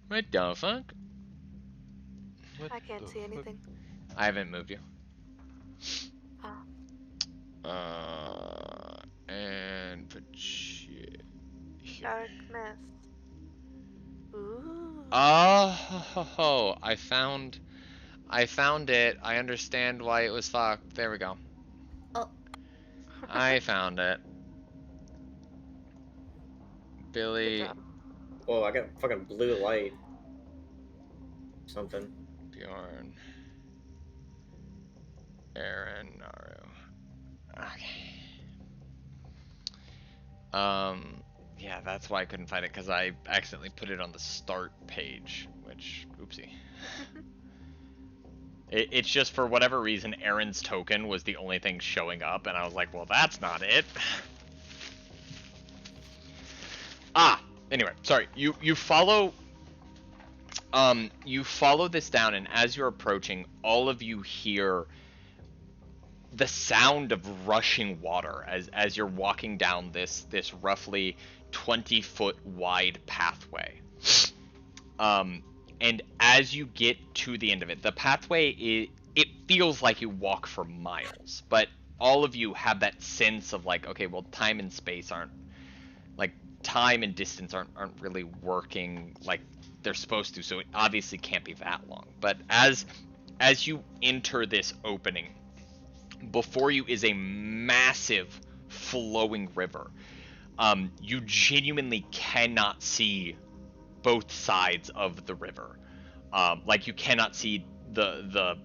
What the fuck? I can't see anything. I haven't moved you. Oh. And put shit here. Darkness. Ooh. Oh, I found it. I understand why it was fucked. There we go. Oh. I found it. Billy. Whoa, I got fucking blue light. Something. Bjorn. Aaron, Naru. Okay. Yeah, that's why I couldn't find it, because I accidentally put it on the start page, which, oopsie. It's just, for whatever reason, Aaron's token was the only thing showing up, and I was like, well, that's not it. Anyway, sorry. You follow this down, and as you're approaching, all of you hear the sound of rushing water as you're walking down this roughly 20-foot wide pathway. And as you get to the end of it, the pathway it feels like you walk for miles, but all of you have that sense of like, okay, well, time and space aren't, like, time and distance aren't really working like they're supposed to, so it obviously can't be that long. But as you enter this opening, before you is a massive flowing river. You genuinely cannot see both sides of the river. Like, you cannot see the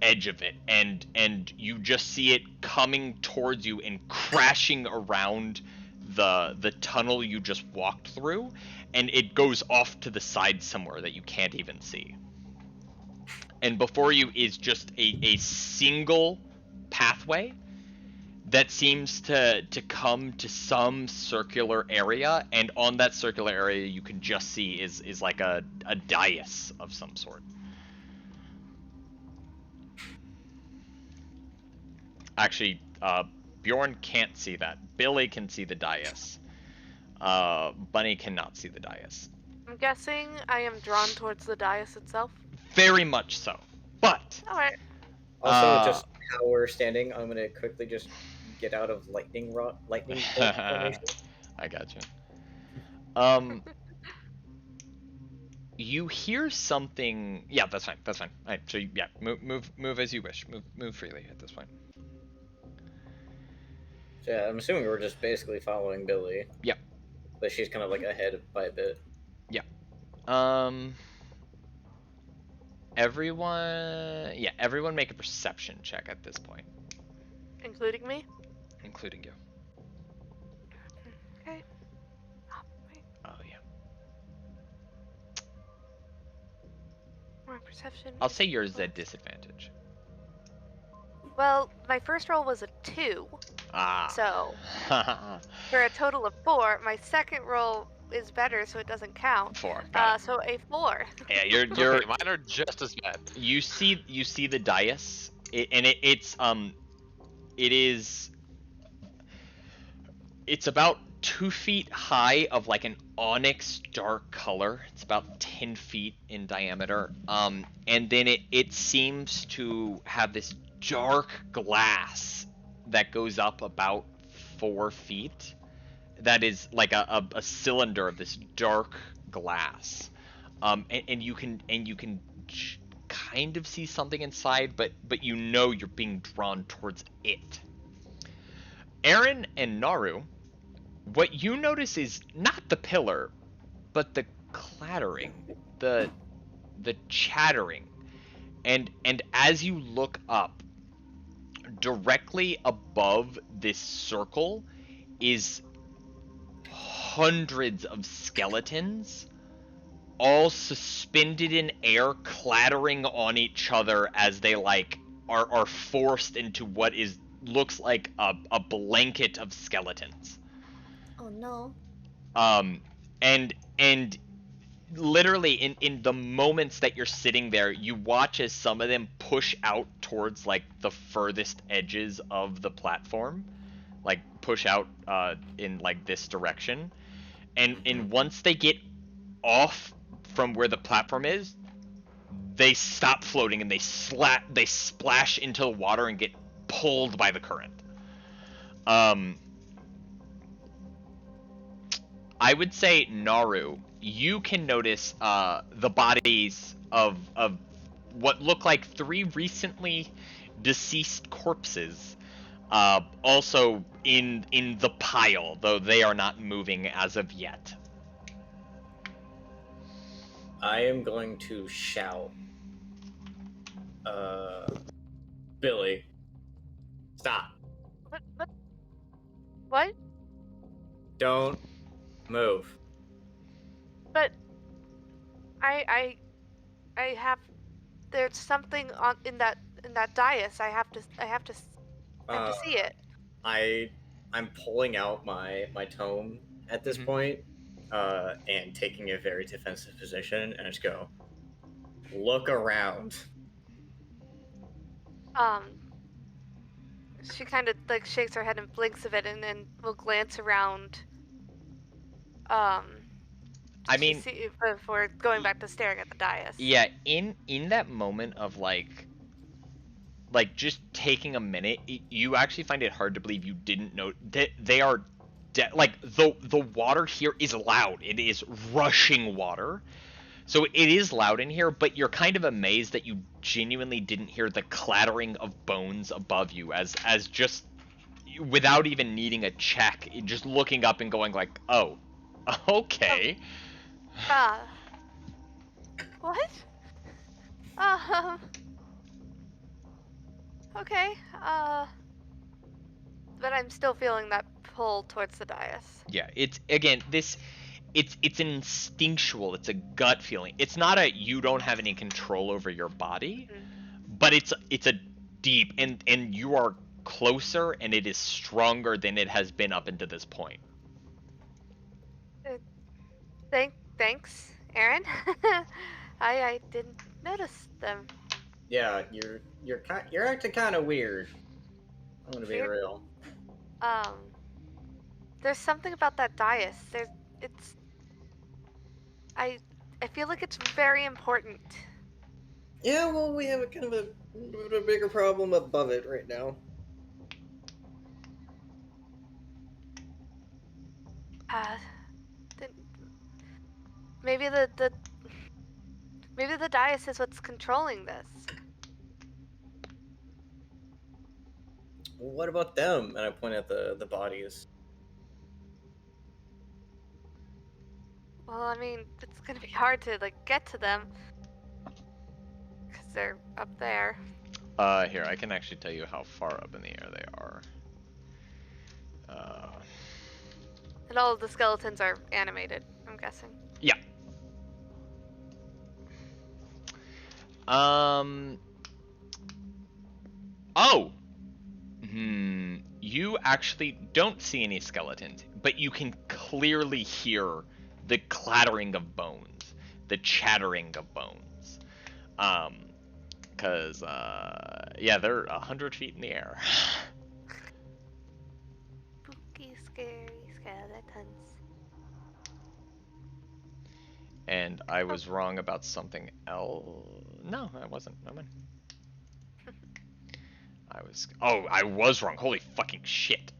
edge of it, and you just see it coming towards you and crashing around the tunnel you just walked through, and it goes off to the side somewhere that you can't even see. And before you is just a single pathway that seems to come to some circular area, and on that circular area you can just see is like a dais of some sort. Actually, Bjorn can't see that. Billy can see the dais. Bunny cannot see the dais. I'm guessing I am drawn towards the dais itself. Very much so. But Alright. Also, just how we're standing, I'm gonna quickly just get out of lightning bolt formation. I gotcha. You hear something. Yeah, that's fine. That's fine. All right, so yeah, move as you wish. Move freely at this point. So, yeah, I'm assuming we're just basically following Billy. Yep. But she's kind of like ahead by a bit. Yeah. Everyone make a perception check at this point. Including me? Including you. Okay. Oh, wait. Oh, yeah. My perception. I'll say yours at disadvantage. Well, my first roll was a 2. Ah. So, for a total of 4, my second roll is better, so it doesn't count. 4. So a 4. Yeah, you're Okay, mine are just as bad. You see the dais, it's about 2 feet high, of like an onyx dark color. It's about 10 feet in diameter. And then it seems to have this dark glass that goes up about 4 feet. That is like a cylinder of this dark glass. And you can kind of see something inside, but you know you're being drawn towards it. Aaron and Naru, what you notice is not the pillar, but the clattering, the chattering. And as you look up, directly above this circle is hundreds of skeletons, all suspended in air, clattering on each other as they like are forced into what looks like a blanket of skeletons. Oh no. And literally in the moments that you're sitting there, you watch as some of them push out towards like the furthest edges of the platform, like push out in like this direction, and once they get off from where the platform is, they stop floating and they splash into the water and get pulled by the current. I would say, Naru, you can notice the bodies of what look like 3 recently deceased corpses, also in the pile, though they are not moving as of yet. I am going to shout, Billy, stop. What? Don't Move. But I have. There's something in that dais. I have to see it. I'm pulling out my tome at this point, and taking a very defensive position, and just go, look around. She kind of like shakes her head and blinks a bit, and then will glance around. I mean, before going back to staring at the dais. Yeah, in that moment of like just taking a minute, you actually find it hard to believe you didn't know that they are like the water here is loud. It is rushing water. So it is loud in here, but you're kind of amazed that you genuinely didn't hear the clattering of bones above you as just without even needing a check, just looking up and going like, "Oh, okay." What? Okay. But I'm still feeling that pull towards the dais. Yeah, it's again it's an instinctual, it's a gut feeling. It's not a you don't have any control over your body, but it's a deep and you are closer and it is stronger than it has been up until this point. Thanks, Aaron. I didn't notice them. Yeah, you're acting kind of weird. I'm gonna be real. There's something about that dais. I feel like it's very important. Yeah, well, we have a kind of a bigger problem above it right now. Maybe maybe the dais is what's controlling this. Well, what about them? And I point at the bodies. Well, I mean, it's gonna be hard to like get to them because they're up there. Here, I can actually tell you how far up in the air they are. And all of the skeletons are animated, I'm guessing. Yeah. Oh! You actually don't see any skeletons, but you can clearly hear the clattering of bones, the chattering of bones. Cause, yeah, they're 100 feet in the air. Spooky, scary skeletons. And I was wrong about something else. No, I wasn't. No man. I was wrong. Holy fucking shit.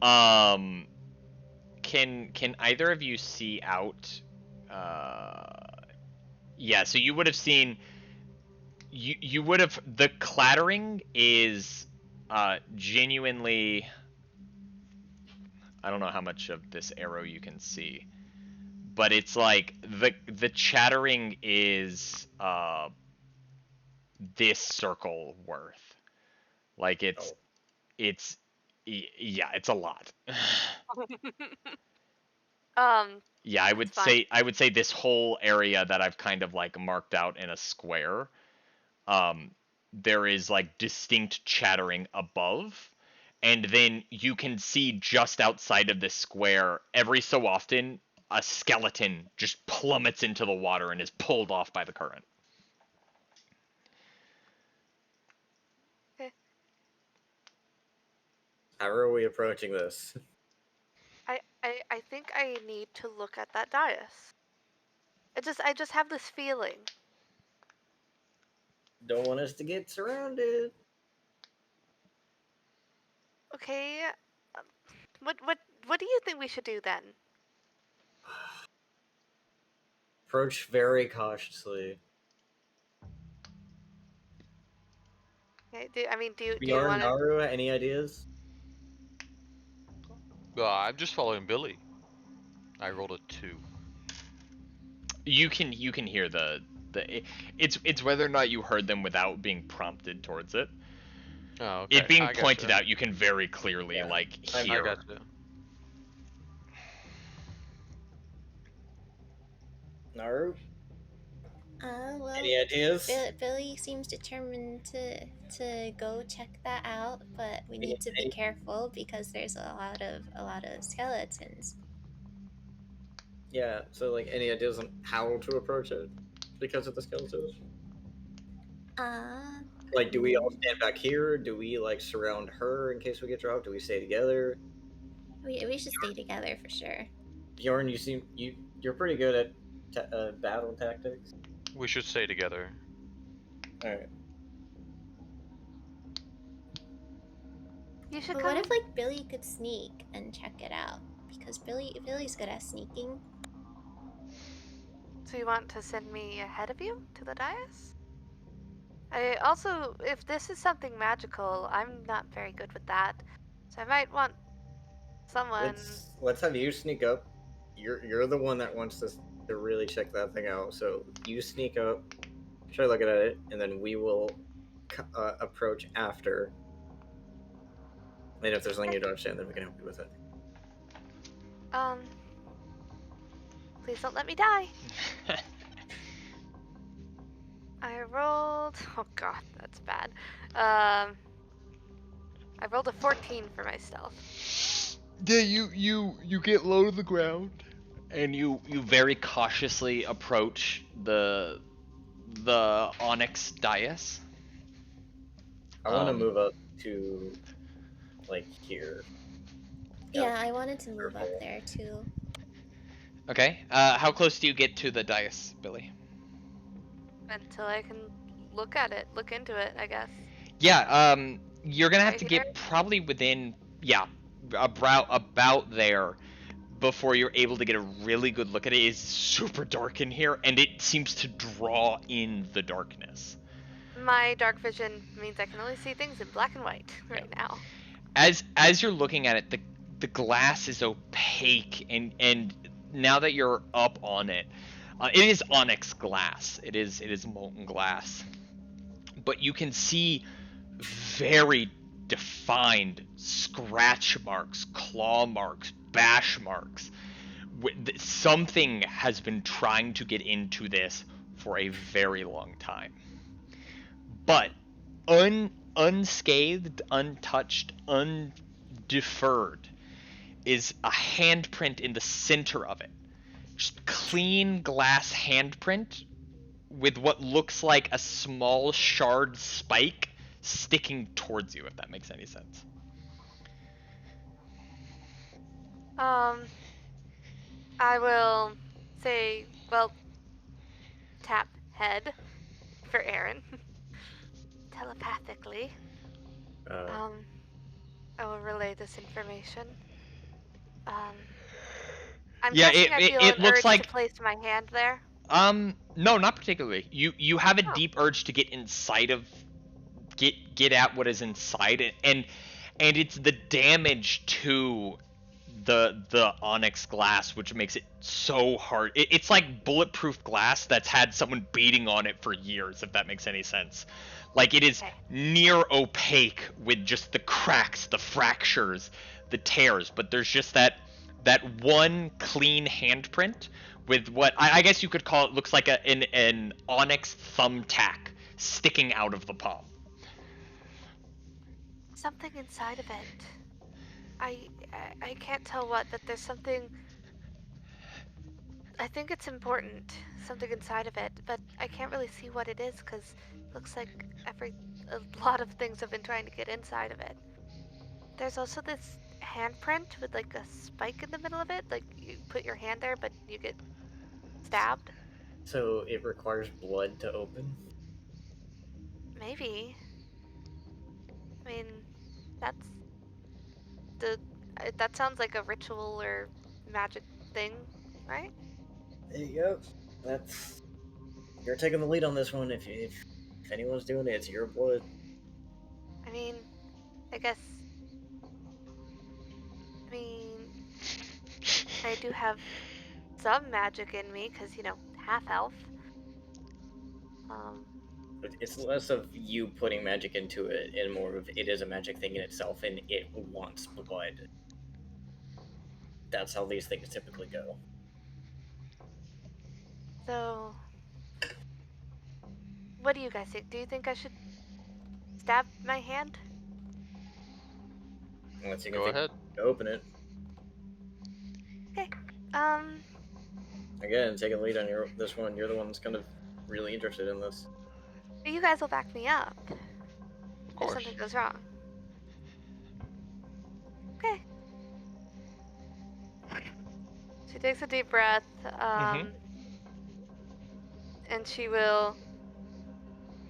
Can either of you see out? Yeah. So you would have seen. You would have, the clattering is genuinely. I don't know how much of this arrow you can see, but it's like the chattering is this circle worth. Like it's yeah, it's a lot. Yeah, I would say this whole area that I've kind of like marked out in a square, there is like distinct chattering above, and then you can see just outside of this square every so often a skeleton just plummets into the water and is pulled off by the current. How are we approaching this? I think I need to look at that dais. I just have this feeling. Don't want us to get surrounded. Okay. What do you think we should do then? Approach very cautiously. Okay, do you Bjorn, want to? Naru, any ideas? I'm just following Billy. I rolled a 2. You can hear it's whether or not you heard them without being prompted towards it. Oh, okay. It being pointed out, you can very clearly like hear. I gotcha. Naru, Well, any ideas? Billy seems determined to go check that out, but we need to be Any- careful because there's a lot of skeletons. Yeah, so like any ideas on how to approach it because of the skeletons? Like, do we all stand back here? Do we like surround her in case we get dropped? Do we stay together? We should stay together for sure. Bjorn, you're pretty good at battle tactics. We should stay together. All right. You should But come. what if like Billy could sneak and check it out? Because Billy's good at sneaking. So you want to send me ahead of you to the dais? I also, if this is something magical, I'm not very good with that. So I might want someone. Let's have you sneak up. You're the one that wants to really check that thing out. So you sneak up, try looking at it, and then we will approach after. And if there's something you don't understand, then we can help you with it. Please don't let me die. I rolled. Oh god, that's bad. I rolled a 14 for my stealth. Yeah, you get low to the ground, and you very cautiously approach the onyx dais. I want to move up to like here. Yeah, I wanted to move up there too. Okay. How close do you get to the dais, Billy? Until I can look at it, look into it, I guess. Yeah. You're gonna have Right to here? get probably within about there before you're able to get a really good look at it. It's super dark in here, and it seems to draw in the darkness. My dark vision means I can only see things in black and white right now. As you're looking at it, the glass is opaque, and now that you're up on it, it is onyx glass. It is molten glass, but you can see very defined scratch marks, claw marks, bash marks. Something has been trying to get into this for a very long time. But unscathed, untouched, undeferred is a handprint in the center of it. Just clean glass handprint with what looks like a small shard spike sticking towards you, if that makes any sense. I will say, well, tap head for Aaron. Telepathically. I will relay this information. I'm Yeah, guessing I feel it an looks urge like to place my hand there. No, not particularly. You have a deep urge to get inside of get at what is inside it, and it's the damage to the onyx glass which makes it so hard. It's like bulletproof glass that's had someone beating on it for years, if that makes any sense. Like, it is near opaque with just the cracks, the fractures, the tears, but there's just that one clean handprint with what I guess you could call it, looks like an onyx thumbtack sticking out of the palm. Something inside of it. I can't tell what, but there's something. I think it's important, something inside of it, but I can't really see what it is because it looks like a lot of things have been trying to get inside of it. There's also this handprint with like a spike in the middle of it, like you put your hand there, but you get stabbed. So it requires blood to open? Maybe. I mean, that sounds like a ritual or magic thing, right? There you go. You're taking the lead on this one. If anyone's doing it, it's your blood. I mean, I guess. I do have some magic in me because, half elf. It's less of you putting magic into it and more of it is a magic thing in itself and it wants blood. That's how these things typically go. So, what do you guys think? Do you think I should stab my hand? Unless you can Go think ahead. to open it. Okay. Again, take a lead on this one. You're the one that's kind of really interested in this. You guys will back me up Of if course. something goes wrong. Okay. She takes a deep breath, and she will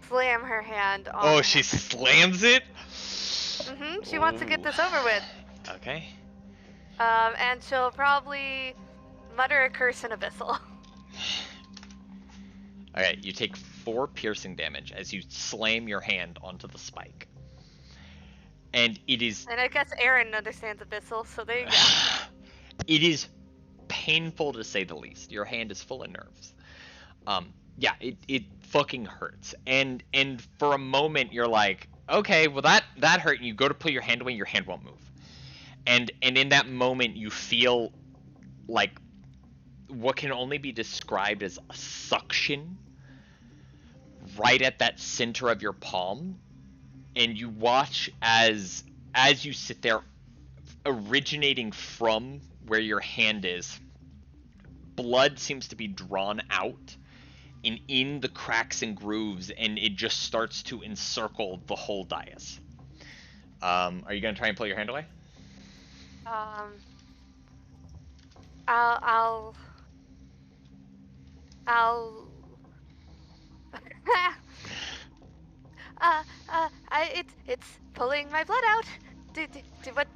slam her hand on. Oh, she slams it? She wants to get this over with. Okay. And she'll probably mutter a curse in Abyssal. Okay, you take 4 piercing damage as you slam your hand onto the spike. And it is... And I guess Aaron understands Abyssal, so there you go. It is painful to say the least. Your hand is full of nerves. Yeah, it fucking hurts. And for a moment you're like, okay, well that hurt, and you go to pull your hand away, your hand won't move. And in that moment you feel like what can only be described as a suction right at that center of your palm, and you watch as you sit there, originating from where your hand is, blood seems to be drawn out and in the cracks and grooves, and it just starts to encircle the whole dais. Are you gonna try and pull your hand away? I'll it's pulling my blood out.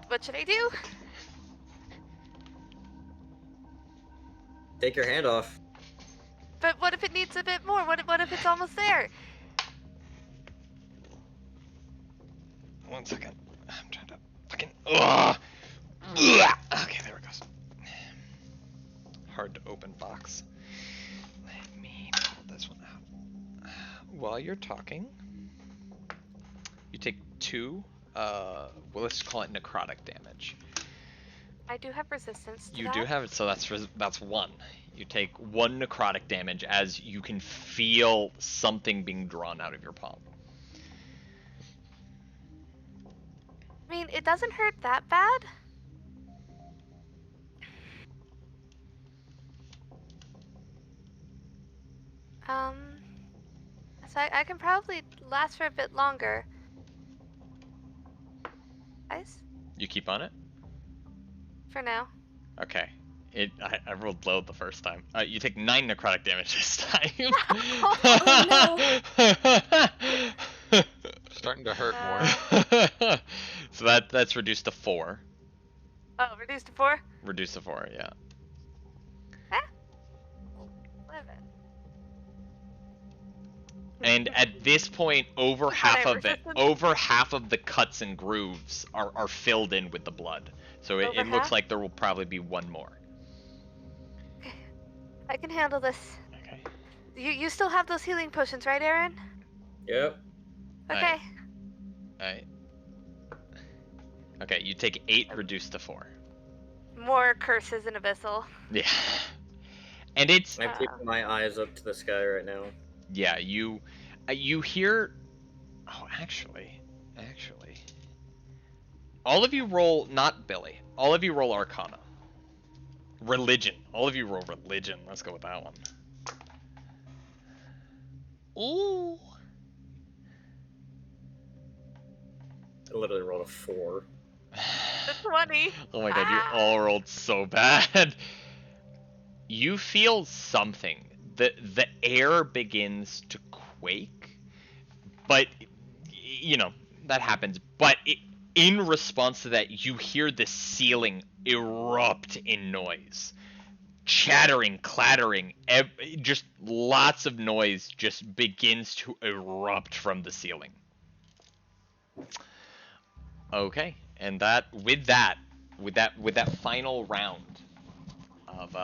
What should I do? Take your hand off. But what if it needs a bit more? What if it's almost there? 1 second. I'm trying to fucking... Ugh! Okay, there it goes. Hard to open box. Let me pull this one out. While you're talking, you take 2, well, let's call it necrotic damage. I do have resistance to You that. do have it, so that's 1. You take 1 necrotic damage as you can feel something being drawn out of your palm. I mean, it doesn't hurt that bad. So I can probably last for a bit longer. Guys, You keep on it? for now. Okay. I rolled low the first time. You take 9 necrotic damage this time. Starting to hurt more. So that's reduced to 4. Oh, reduced to 4? Reduced to 4, yeah. 11. And at this point, over Is half that of it, resistance? over half of the cuts and grooves are filled in with the blood. So it Over looks half? like there will probably be 1 more. I can handle this. Okay. You still have those healing potions, right, Aaron? Yep. Okay. Alright. Okay, you take 8 reduced to 4. More curses in Abyssal. Yeah. And it's... I'm keeping my eyes up to the sky right now. Yeah, you hear... Oh, actually... All of you roll... Not Billy. All of you roll Arcana. Religion. All of you roll Religion. Let's go with that one. Ooh. I literally rolled a 4. 20. Oh my god, you all rolled so bad. You feel something. The air begins to quake. But, you know, that happens. But in response to that, you hear the ceiling erupt in noise. Chattering, clattering, just lots of noise just begins to erupt from the ceiling. Okay, and with that final round of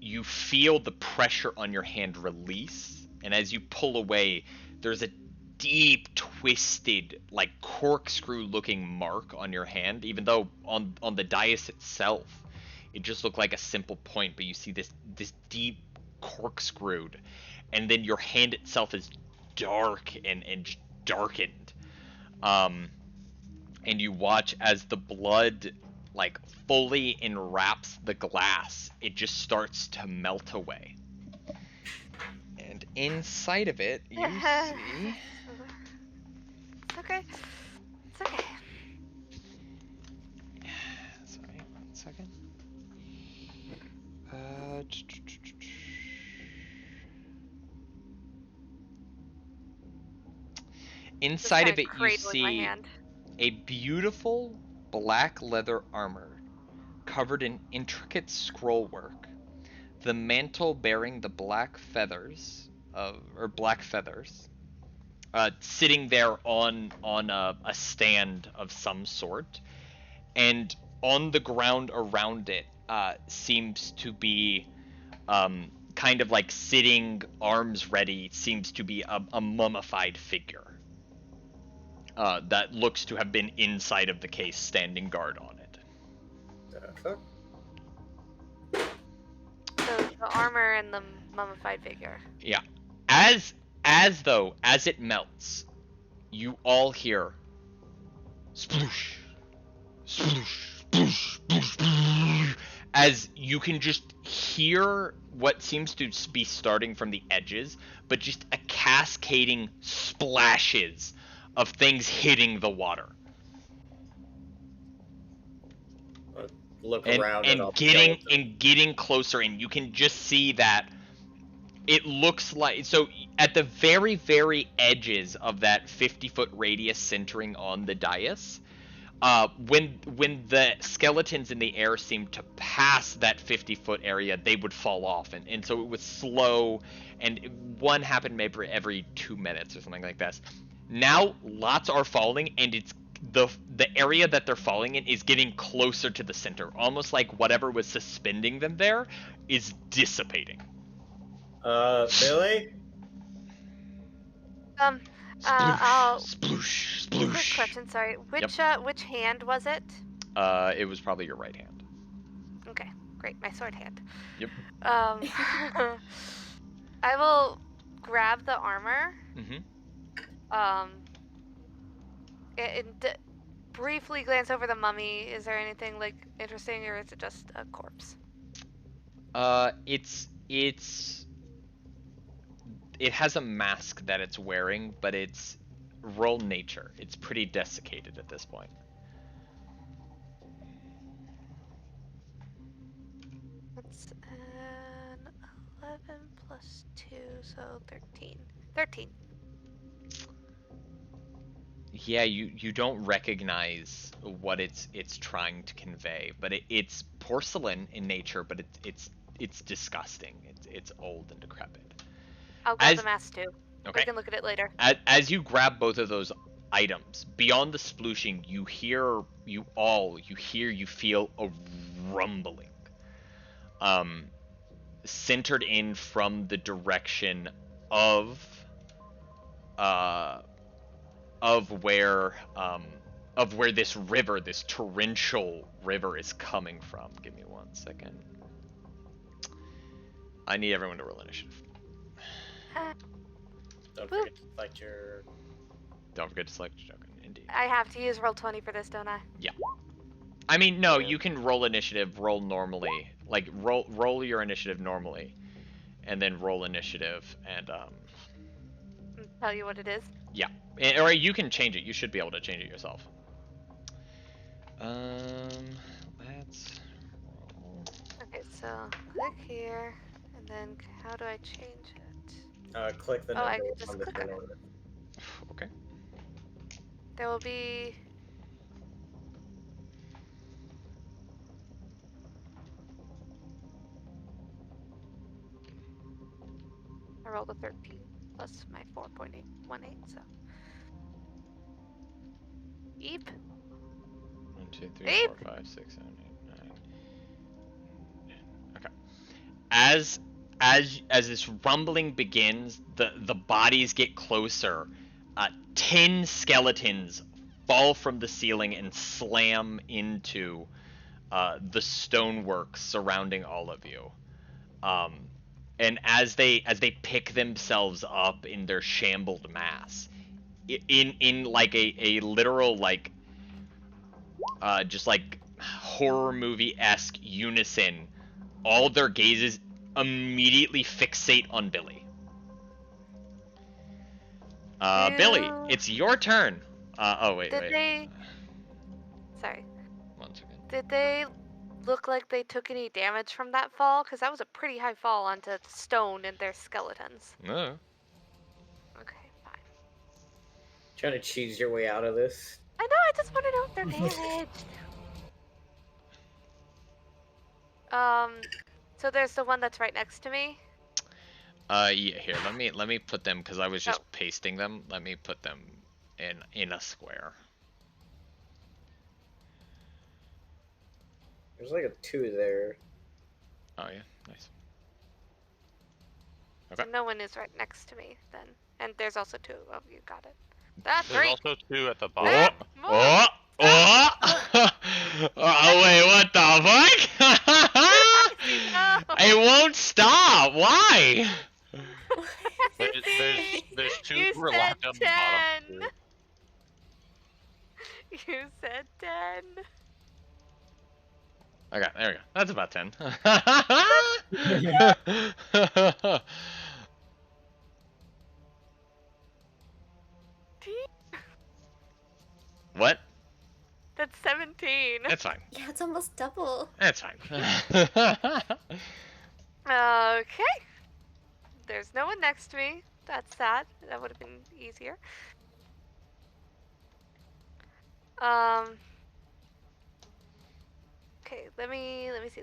you feel the pressure on your hand release, and as you pull away, there's a deep, twisted, like corkscrew-looking mark on your hand, even though on the dais itself, it just looked like a simple point, but you see this deep corkscrewed, and then your hand itself is dark and darkened. And you watch as the blood like fully enwraps the glass. It just starts to melt away. And inside of it, you see. It's okay. It's okay. Sorry, 1 second. Inside Just of it, kinda you cradling my see hand. a beautiful black leather armor covered in intricate scrollwork. The mantle bearing the black feathers, sitting there on a stand of some sort, and on the ground around it seems to be kind of like sitting arms ready, seems to be a mummified figure that looks to have been inside of the case, standing guard on it. Fuck. So the armor and the mummified figure. Yeah. As it melts, you all hear sploosh, sploosh, sploosh, sploosh, sploosh, as you can just hear what seems to be starting from the edges, but just a cascading splashes of things hitting the water. Look and, around and all the getting skeletons. and getting closer, and you can just see that it looks like, so at the very, very edges of that 50-foot radius centering on the dais, when the skeletons in the air seemed to pass that 50-foot area, they would fall off, and so it was slow, and one happened maybe every 2 minutes or something like this. Now lots are falling, and it's the area that they're falling in is getting closer to the center, almost like whatever was suspending them there is dissipating. Billy? I'll... Sploosh, Quick sploosh. question, sorry. Which hand was it? It was probably your right hand. Okay, great. My sword hand. Yep. I will grab the armor. Mm-hmm. And briefly glance over the mummy. Is there anything like interesting, or is it just a corpse? It has a mask that it's wearing, but it's roll nature. It's pretty desiccated at this point. That's an 11 plus 2, so 13. 13. Yeah, you don't recognize what it's trying to convey, but it's porcelain in nature, but it's disgusting. It's old and decrepit. I'll grab the mask too. Okay. We can look at it later. As you grab both of those items, beyond the splooshing, you feel a rumbling, centered in from the direction of where this river, this torrential river, is coming from. Give me 1 second. I need everyone to roll initiative. Don't forget to select your... Don't forget to select your token, indeed. I have to use Roll20 for this, don't I? Yeah. I mean, no, you can roll initiative, roll normally. Like, roll your initiative normally, and then roll initiative, and, Tell you what it is? yeah. Or you can change it. You should be able to change it yourself. Let's roll. Okay, so click here, and then how do I change it? Click the Oh, I number can just on the click turn it. order. Okay. There will be... I rolled a 13 plus my 4.818, so... Eep. 1, 2, 3, Beep. 4, 5, 6, 7, 8, 9. Okay. As this rumbling begins, the bodies get closer. 10 skeletons fall from the ceiling and slam into the stonework surrounding all of you. And as they pick themselves up in their shambled mass, in like a literal like just like horror movie-esque unison, all their gazes immediately fixate on Billy. Billy, it's your turn. Oh wait, Did wait. they? Sorry. 1 second. Did they look like they took any damage from that fall? Because that was a pretty high fall onto stone and their skeletons. No. Okay, fine. Trying to choose your way out of this. I know. I just want to know if they're damaged. So there's the one that's right next to me. Yeah, here, let me put them, because I was just pasting them. Let me put them in a square. There's like a 2 there. Oh yeah, nice. So Okay. no one is right next to me then. And there's also 2 of you. Got it. That's There's 3. also 2 at the bottom. Oh! Oh, wait, what the fuck? It won't stop. Why? There's 2 You who are said locked on the 10. bottom. You said 10. Okay, there we go. That's about 10. What? That's 17. That's fine. Yeah, it's almost double. That's fine. Okay. There's no one next to me. That's sad. That would have been easier. Okay, let me see.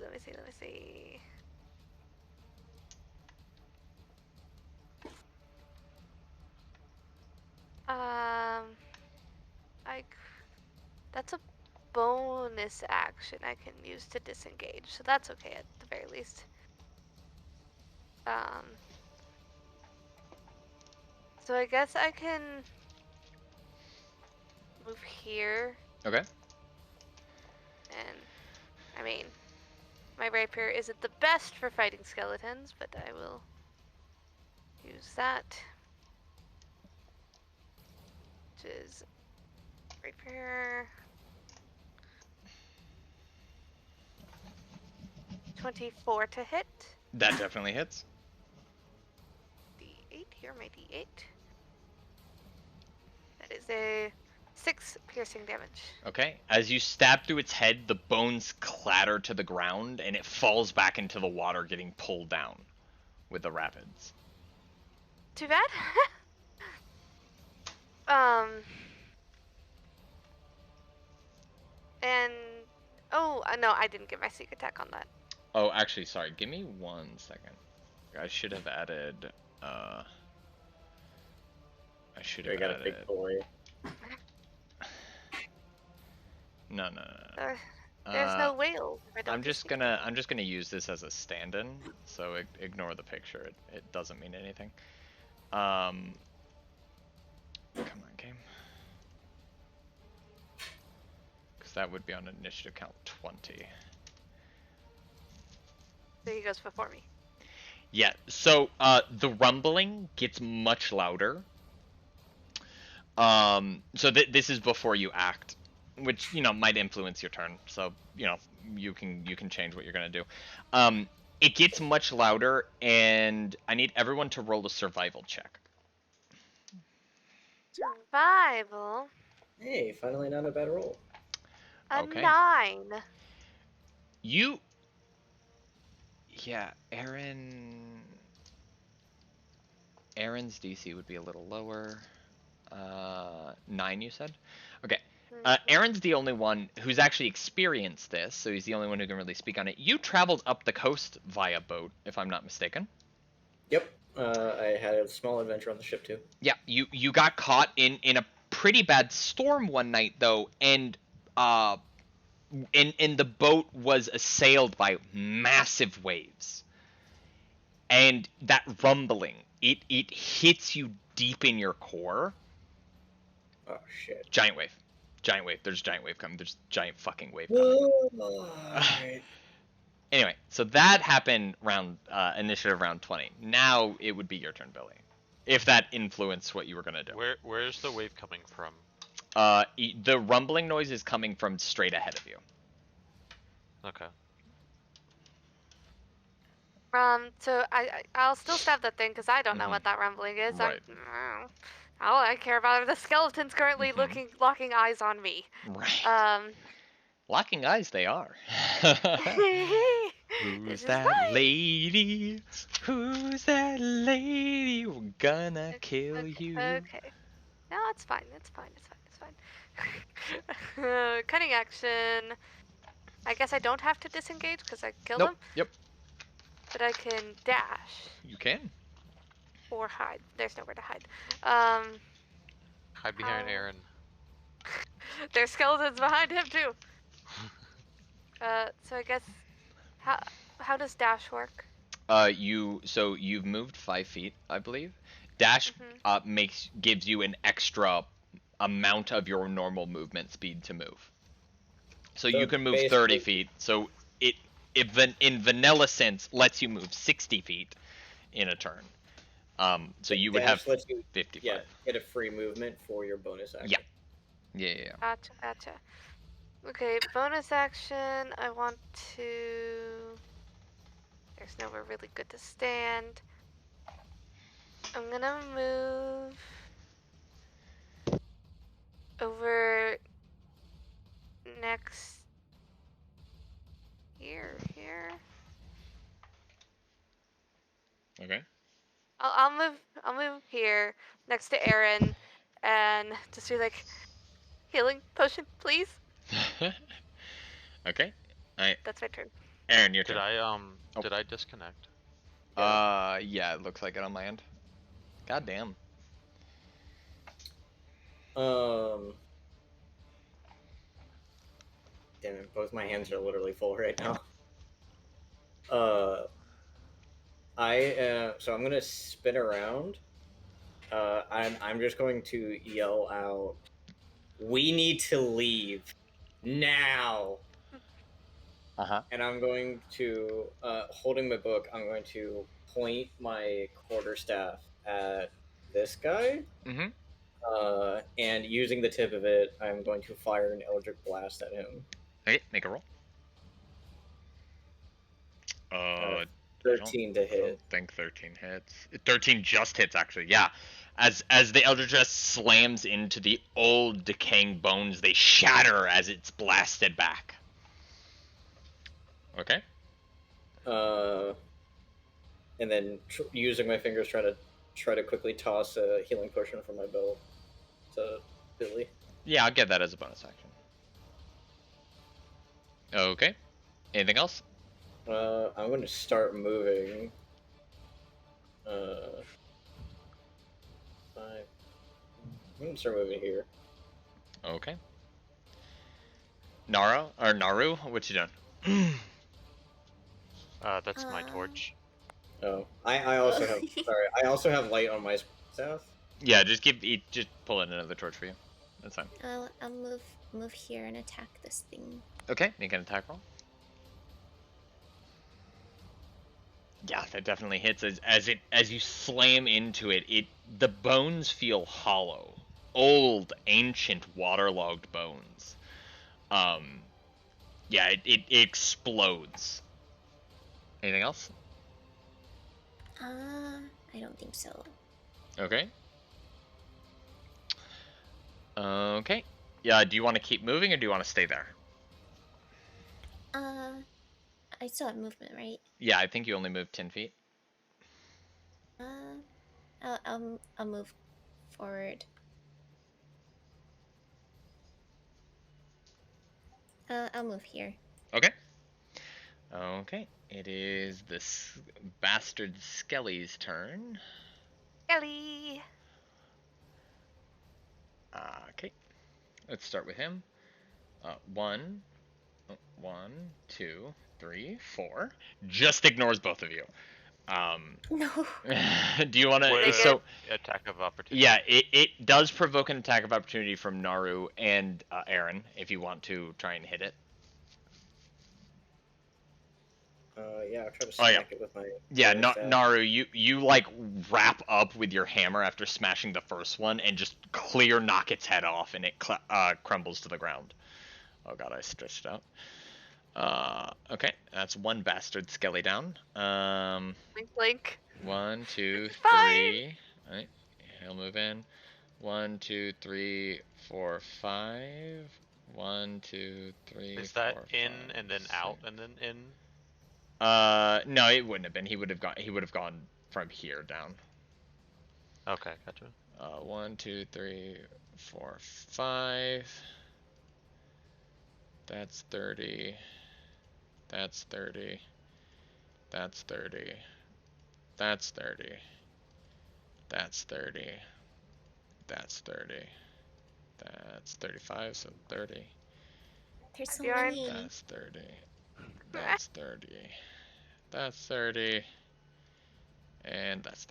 That's a bonus action I can use to disengage, so that's okay at the very least. So I guess I can move here. Okay. And, I mean, my rapier isn't the best for fighting skeletons, but I will use that. Which is rapier. 24 to hit. That definitely hits. D8, here my D8. That is a 6 piercing damage. Okay. As you stab through its head, the bones clatter to the ground, and it falls back into the water, getting pulled down with the rapids. Too bad. And oh no, I didn't get my sneak attack on that. Oh, actually, sorry. Give me 1 second. I should have added. I should have got added. a big boy. No. There's no whale. I'm just gonna use this as a stand-in, so ignore the picture. It doesn't mean anything. Come on, game. Because that would be on initiative count 20. So he goes before me. Yeah. So the rumbling gets much louder. So this is before you act, which might influence your turn. So you can change what you're gonna do. It gets much louder, and I need everyone to roll a survival check. Survival. Hey, finally not a bad roll. Okay. 9. Yeah, Aaron's DC would be a little lower. 9, you said? Okay. Aaron's the only one who's actually experienced this, so he's the only one who can really speak on it. You traveled up the coast via boat, if I'm not mistaken. Yep. I had a small adventure on the ship too. Yeah, you got caught in a pretty bad storm one night though, and the boat was assailed by massive waves. And that rumbling, it hits you deep in your core. Oh shit. Giant wave. giant wave. There's a giant wave coming. There's a giant fucking wave coming. Alright. Anyway, so that happened round initiative round 20. Now it would be your turn, Billy. If that influenced what you were gonna do. Where's the wave coming from? The rumbling noise is coming from straight ahead of you. Okay. So I'll still stab that thing because I don't know what that rumbling is. Right. All I care about are the skeletons currently locking eyes on me. Right. Locking eyes they are. Who's that lady? Who's that lady? We're gonna kill you. Okay. No, it's fine. It's fine. It's fine. It's fine. Cutting action. I guess I don't have to disengage because I killed him. Yep. But I can dash. You can. Or hide. There's nowhere to hide. Hide behind Aaron. There's skeletons behind him too. So I guess how does dash work? You've moved 5 feet, I believe. Dash gives you an extra amount of your normal movement speed to move. So you can move 30 feet. So in vanilla sense lets you move 60 feet in a turn. So you would have 55. Yeah, get a free movement for your bonus action. Yeah. Gotcha. Okay, bonus action. I want to. There's nowhere really good to stand. I'm gonna move over next here. Okay. I'll move here next to Aaron, and just be like, healing potion, please. Okay. That's my turn. Aaron, your turn. Did I disconnect? Yeah, it looks like it on my end. God damn. Damn it, both my hands are literally full right now. So I'm gonna spin around. I'm just going to yell out, "We need to leave now!" And I'm going to, holding my book, I'm going to point my quarterstaff at this guy. And using the tip of it, I'm going to fire an Eldritch Blast at him. Okay, make a roll. 13 to hit. I don't think 13 hits. 13 just hits, actually. Yeah. As the Eldritch Blast slams into the old decaying bones, they shatter as it's blasted back. Okay. And then using my fingers, try to quickly toss a healing potion from my belt to Billy. Yeah, I'll get that as a bonus action. Okay. Anything else? I'm going to start moving. I'm going to start moving here. Okay. Naru, what you doing? That's my torch. Oh, I also have. Sorry, I also have light on my staff. Yeah, just pull in another torch for you. That's fine. I'll move here and attack this thing. Okay, make an attack roll. Yeah, that definitely hits as you slam into it. The bones feel hollow, old, ancient, waterlogged bones. Yeah, it explodes. Anything else? I don't think so. Okay. Okay. Yeah, do you want to keep moving or do you want to stay there? I still have movement, right? Yeah, I think you only moved 10 feet. I'll move forward. I'll move here. Okay. Okay. It is this bastard Skelly's turn. Skelly! Okay. Let's start with him. 1, 2, 3, 4. Just ignores both of you. No. Do you want Would to? a So attack of opportunity. yeah, it does provoke an attack of opportunity from Naru and Aaron if you want to try and hit it. Yeah, I'll try to Oh, yeah. smack it with my. Yeah, throwing staff. Naru, you like wrap up with your hammer after smashing the first one and just clear knock its head off, and it crumbles to the ground. Oh god, I stretched it out. Okay, that's one bastard skelly down. Blink, blink. 1, 2, It's fine. 3. Alright, he'll move in. 1, 2, 3, 4, 5. 1, 2, 3. Is that 4, in 5, and then 6. out and then in? No, it wouldn't have been. He would have gone from here down. Okay, gotcha. 1, 2, 3, 4, 5. That's 30. That's 30. That's 30. That's 30. That's 30. That's 30. That's 35, so 30. There's so Bjorn. many. That's 30. That's 30. That's 30. And that's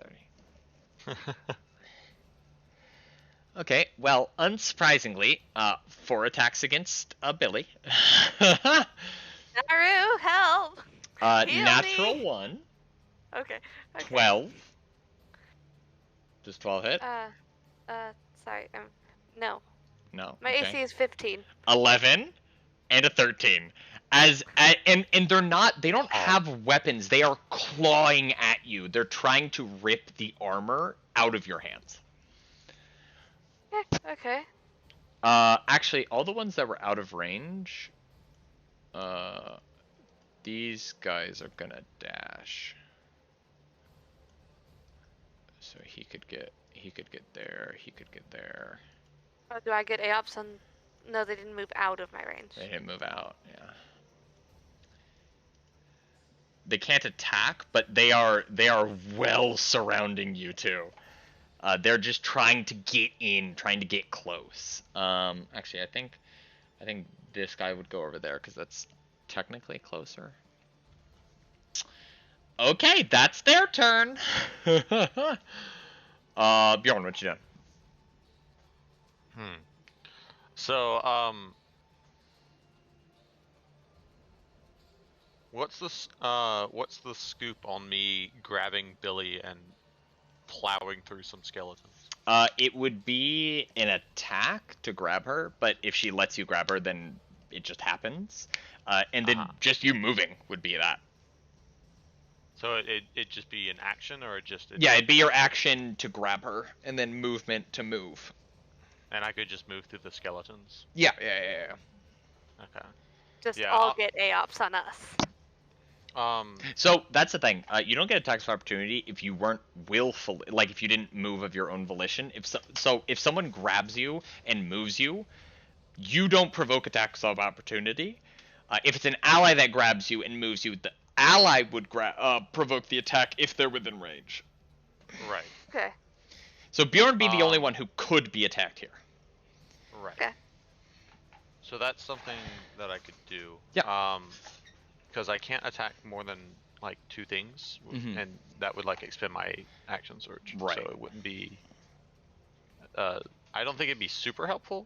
30. Okay, well, unsurprisingly, 4 attacks against Billy. Naru, help! Heal Natural me. 1. Okay. 12. Does 12 hit? Sorry. No. No. My okay. AC is 15. 11 and a 13. And they don't have weapons. They are clawing at you. They're trying to rip the armor out of your hands. Okay. Actually, all the ones that were out of range, these guys are gonna dash. So he could get there, he could get there. Oh, do I get AOPs on? No, they didn't move out of my range. They didn't move out, yeah. They can't attack, but they are well surrounding you too. They're just trying to get in, trying to get close. Actually, I think this guy would go over there because that's technically closer. Okay, that's their turn. Bjorn, what you doing? So, what's the scoop on me grabbing Billy and plowing through some skeletons? It would be an attack to grab her, but if she lets you grab her, then it just happens. And then just you moving would be that. So it'd just be an action, or it'd be your action to grab her, and then movement to move. And I could just move through the skeletons? Yeah. Okay. Just all get AOPs on us. So that's the thing. You don't get attacks of opportunity if you weren't willful, like if you didn't move of your own volition. If someone grabs you and moves you, you don't provoke attacks of opportunity. If it's an ally that grabs you and moves you, the ally would provoke the attack if they're within range. Right. Okay. So Bjorn be the only one who could be attacked here. Right. Okay. So that's something that I could do. Yeah. Because I can't attack more than like 2 things, and that would like expend my action surge. Right. So it wouldn't be. I don't think it'd be super helpful.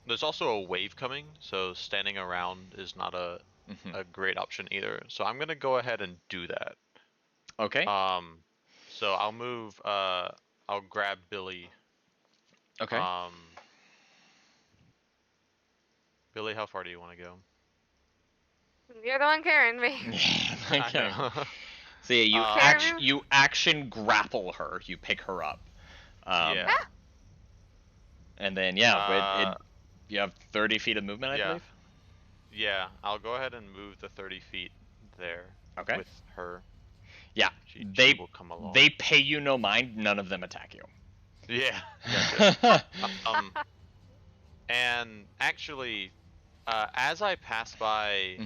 There's also a wave coming, so standing around is not a great option either. So I'm gonna go ahead and do that. Okay. So I'll move. I'll grab Billy. Okay. Billy, how far do you want to go? You're the one carrying me. Okay. So yeah, you action grapple her. You pick her up. Yeah. And then you have 30 feet of movement, I believe. Yeah, I'll go ahead and move the 30 feet there. Okay. With her. Yeah. She will come along. They pay you no mind. None of them attack you. Yeah. And actually, as I pass by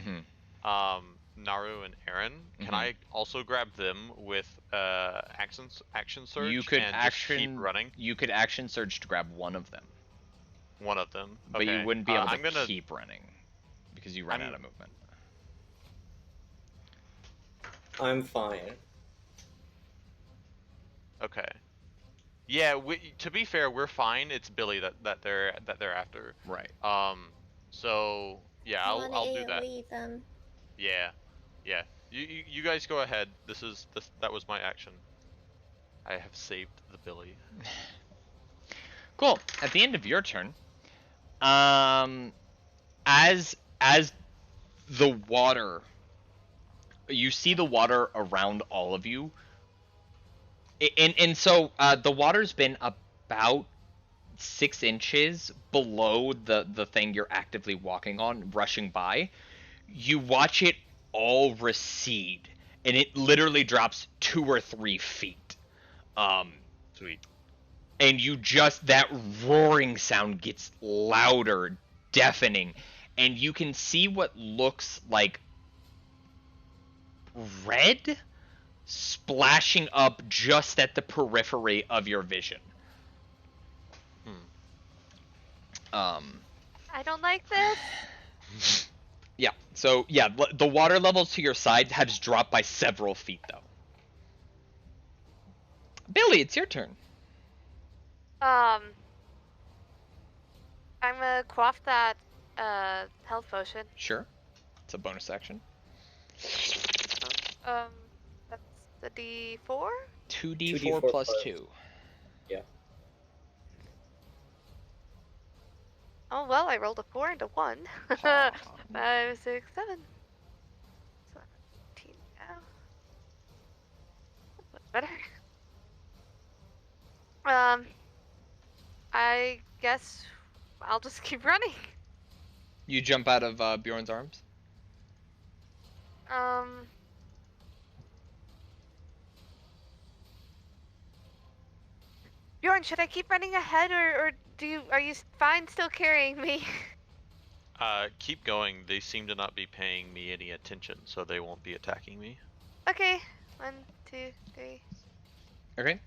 Naru and Aaron, can I also grab them with action surge? You could just keep running. You could action surge to grab one of them. One of them. But okay. you wouldn't be able to keep running because you run out of movement. I'm fine. Okay. Yeah, to be fair, we're fine. It's Billy that they're after. Right. So yeah, I I'll want to I'll do that. AoE them. Yeah. Yeah. You guys go ahead. That was my action. I have saved the Billy. Cool. At the end of your turn, as the water, you see the water around all of you, and so the water's been about 6 inches below the thing you're actively walking on, rushing by. You watch it all recede, and it literally drops 2 or 3 feet. Sweet. And that roaring sound gets louder, deafening, and you can see what looks like red splashing up just at the periphery of your vision. I don't like this. Yeah. So yeah, the water levels to your side has dropped by several feet though. Billy, it's your turn. I'm gonna quaff that health potion. Sure. It's a bonus action. That's the D4? 2d4 plus 2. Yeah. Oh well, I rolled a 4 and a 1. Aw. 5, 6, 7. 17 now. That's much better. I guess I'll just keep running. You jump out of Bjorn's arms? Bjorn, should I keep running ahead or are you fine still carrying me? Keep going. They seem to not be paying me any attention, so they won't be attacking me. Okay. 1, 2, 3. Okay.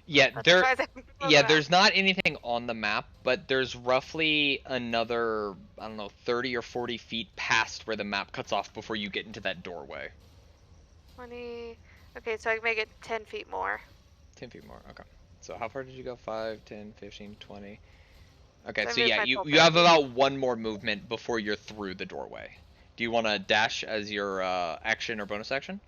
Yeah, That's as far as I can go yeah, back. there's not anything on the map, but there's roughly another, I don't know, 30 or 40 feet past where the map cuts off before you get into that doorway. 20. Okay, so I can make it 10 feet more. 10 feet more, okay. So how far did you go? 5, 10, 15, 20. Okay, So I so moved yeah, my you full have 30. about one more movement before you're through the doorway. Do you want to dash as your action or bonus action?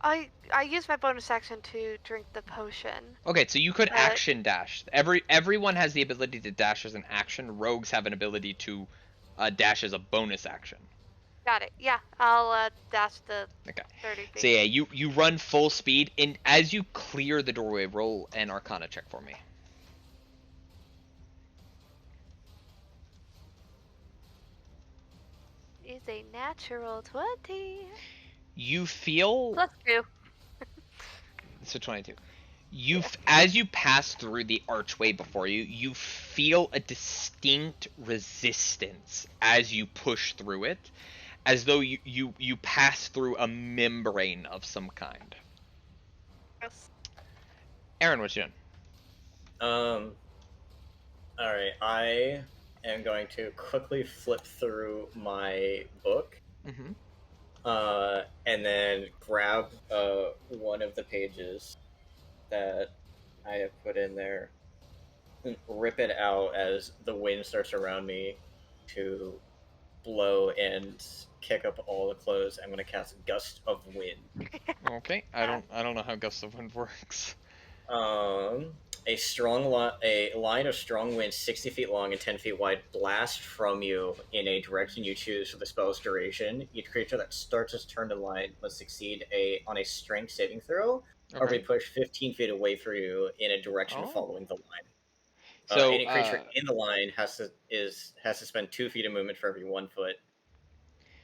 I use my bonus action to drink the potion. Okay, so you could But- action dash. Everyone has the ability to dash as an action. Rogues have an ability to dash as a bonus action. Got it. Yeah, I'll dash the Okay. 30 feet. So yeah, you run full speed, and as you clear the doorway, roll an Arcana check for me. Is a natural 20. You feel Plus 2. so 22. As you pass through the archway before you, you feel a distinct resistance as you push through it, as though you pass through a membrane of some kind. Gross. Aaron, what you doing? Alright, I am going to quickly flip through my book. Mm-hmm. And then grab one of the pages that I have put in there and rip it out as the wind starts around me to blow and kick up all the clothes. I'm going to cast Gust of Wind. Okay, I don't know how Gust of Wind works. A line of strong wind 60 feet long and 10 feet wide blast from you in a direction you choose for the spell's duration. Each creature that starts its turn in line must succeed on a strength saving throw or be pushed 15 feet away from you in a direction following the line. So any creature in the line has to spend 2 feet of movement for every 1 foot.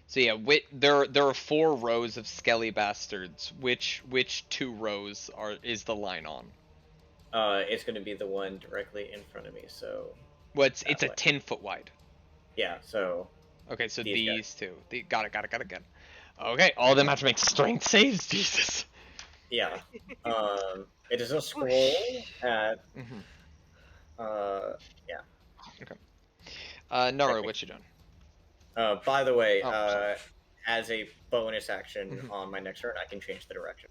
So yeah, there are 4 rows of skelly bastards. Which 2 rows is the line on? It's going to be the one directly in front of me. So. Well, it's a 10-foot wide. Yeah. So. Okay, so these two. Got it. Okay, all of them have to make strength saves. Jesus. Yeah. It is a scroll at. Yeah. Okay. Nara, what you doing? By the way, as a bonus action on my next turn, I can change the direction.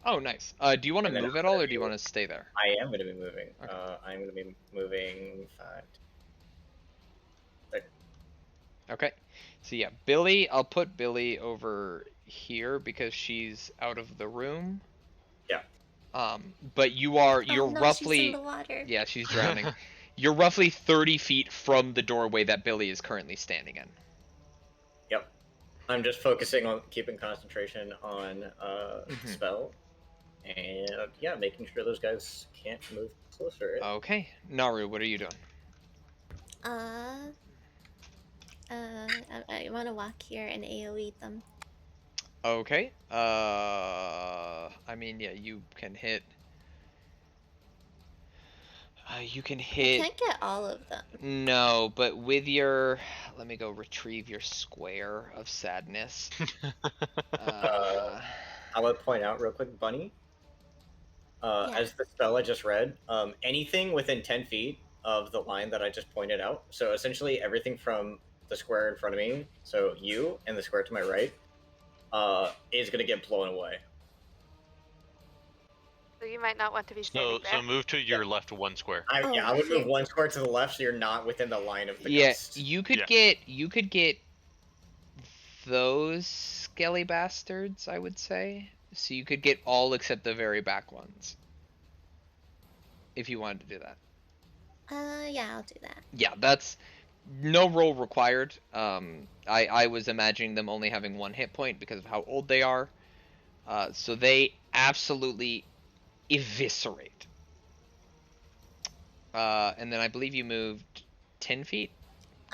Oh, nice. Do you want to And then move I'm at all, gonna or do you be- want to stay there? I am going to be moving. Okay. I'm going to be moving 5. Okay. So yeah, Billy, I'll put Billy over here because she's out of the room. Yeah. But you're Oh no, roughly, she's in the water. yeah, she's drowning. You're roughly 30 feet from the doorway that Billy is currently standing in. Yep. I'm just focusing on keeping concentration on the spell. And yeah, making sure those guys can't move closer. Okay. Naru, what are you doing? I want to walk here and AoE them. Okay. I mean, yeah, you can hit. You can I hit. can't get all of them. No, but with your, let me go retrieve your square of sadness. I would point out real quick, Bunny. Yeah. As the spell I just read, anything within 10 feet of the line that I just pointed out, so essentially everything from the square in front of me, so you and the square to my right, is going to get blown away. So you might not want to be standing there. So move to your left 1 square. I would here. move 1 square to the left so you're not within the line of the Yeah, gust. you could Yeah. get those skelly bastards, I would say. So you could get all except the very back ones. If you wanted to do that. Yeah, I'll do that. Yeah, that's no roll required. I was imagining them only having 1 hit point because of how old they are. So they absolutely eviscerate. And then I believe you moved 10 feet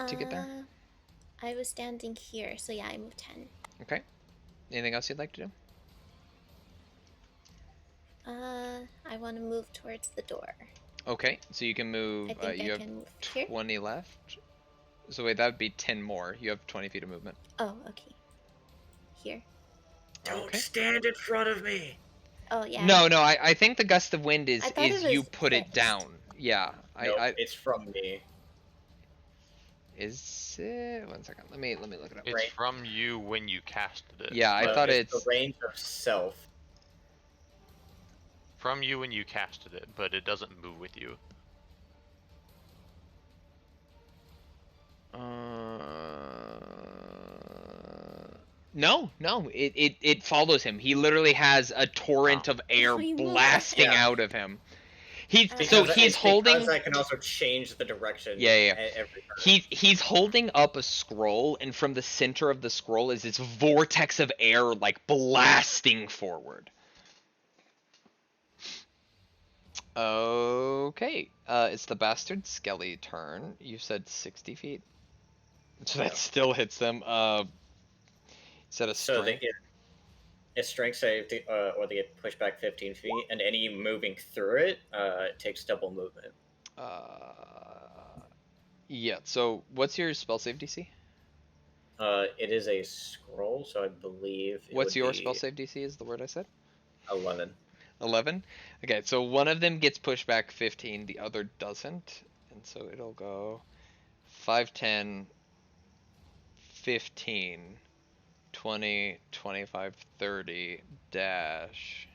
to get there. I was standing here, so yeah, I moved 10. Okay. Anything else you'd like to do? I want to move towards the door. Okay, so you can move. I think you I have can move here. 20 left. So wait, that would be 10 more. You have 20 feet of movement. Oh, okay. Here. Don't stand in front of me! Oh yeah. No, I think the gust of wind is I thought it you was put it fixed. down. Yeah, No, it's from me. Is it? 1 second. Let me look it up. It's Right. from you when you casted it. Yeah, I thought it's the range of self. From you when you casted it, but it doesn't move with you. No, it follows him. He literally has a torrent of air We moved. blasting Yeah. out of him. He's Because holding. I can also change the direction. Yeah. Every turn. He's holding up a scroll, and from the center of the scroll is this vortex of air, like blasting forward. Okay, it's the bastard Skelly turn. You said 60 feet, so that still hits them. Is that a So they strength? get a strength save, or they get pushed back 15 feet, and any moving through it takes double movement. Yeah. So what's your spell save DC? It is a scroll, so I believe. What's your spell save DC? Is the word I said? 11. 11? Okay, so one of them gets pushed back 15, the other doesn't. And so it'll go 5, 10, 15, 20, 25, 30, dash.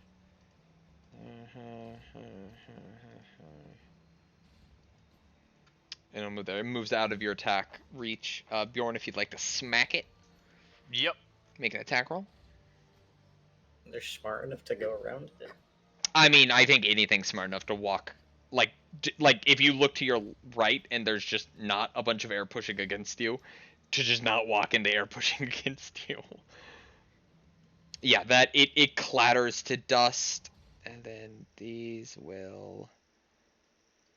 And it'll move there. It moves out of your attack reach. Bjorn, if you'd like to smack it, Yep. make an attack roll. They're smart enough to go around it. I mean, I think anything's smart enough to walk. Like if you look to your right and there's just not a bunch of air pushing against you, to just not walk in the air pushing against you. Yeah, that it clatters to dust, and then these will.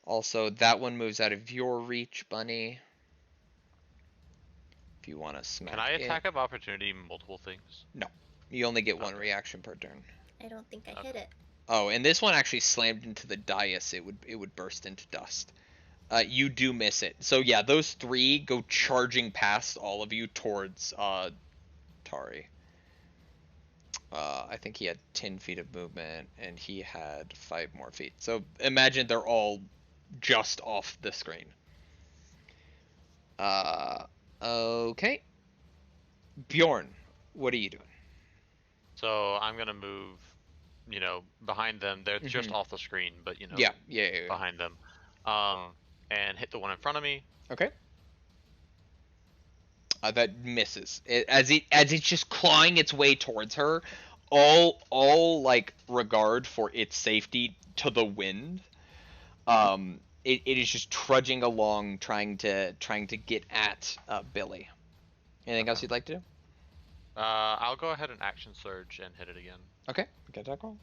Also, that one moves out of your reach, Bunny. If you want to smack Can I it. attack of opportunity multiple things? No, you only get one Okay. reaction per turn. I don't think I hit it. Oh, and this one actually slammed into the dais. It would burst into dust. You do miss it. So yeah, those 3 go charging past all of you towards Tari. I think he had 10 feet of movement, and he had 5 more feet. So imagine they're all just off the screen. Okay. Bjorn, What are you doing? So I'm gonna move, behind them. They're just off the screen, but Yeah. behind them, and hit the one in front of me. Okay. That misses. As it's just clawing its way towards her, all like regard for its safety to the wind. It is just trudging along, trying to get at Billy. Anything else you'd like to do? I'll go ahead and action surge and hit it again. Okay, get that roll.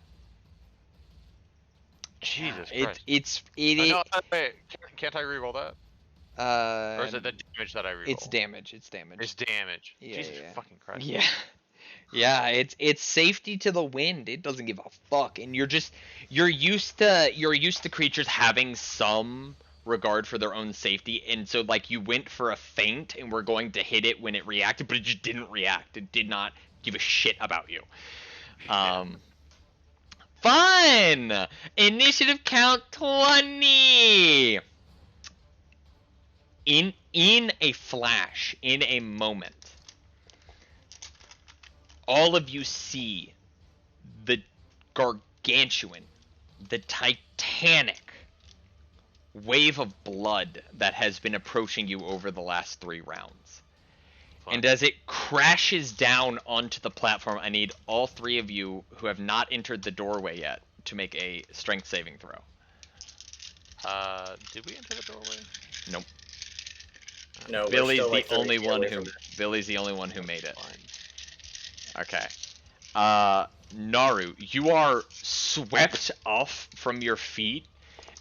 Jesus It Christ. it no, wait, can't I reroll that? Or is it the damage that I reroll? It's damage. It's damage. It's damage. Yeah, Jesus yeah. fucking Christ. Yeah. Yeah, it's safety to the wind. It doesn't give a fuck, and you're used to creatures having some regard for their own safety, and so like you went for a feint and were going to hit it when it reacted, but it just didn't react. It did not give a shit about you. Fun! Initiative count 20. In a flash, in a moment, all of you see the gargantuan, the titanic wave of blood that has been approaching you over the last 3 rounds. Fun. And as it crashes down onto the platform, I need all 3 of you who have not entered the doorway yet to make a strength saving throw. Did we enter the doorway? Nope. No, Billy's we're still, the only one who made it. Okay. Naru, you are swept off from your feet,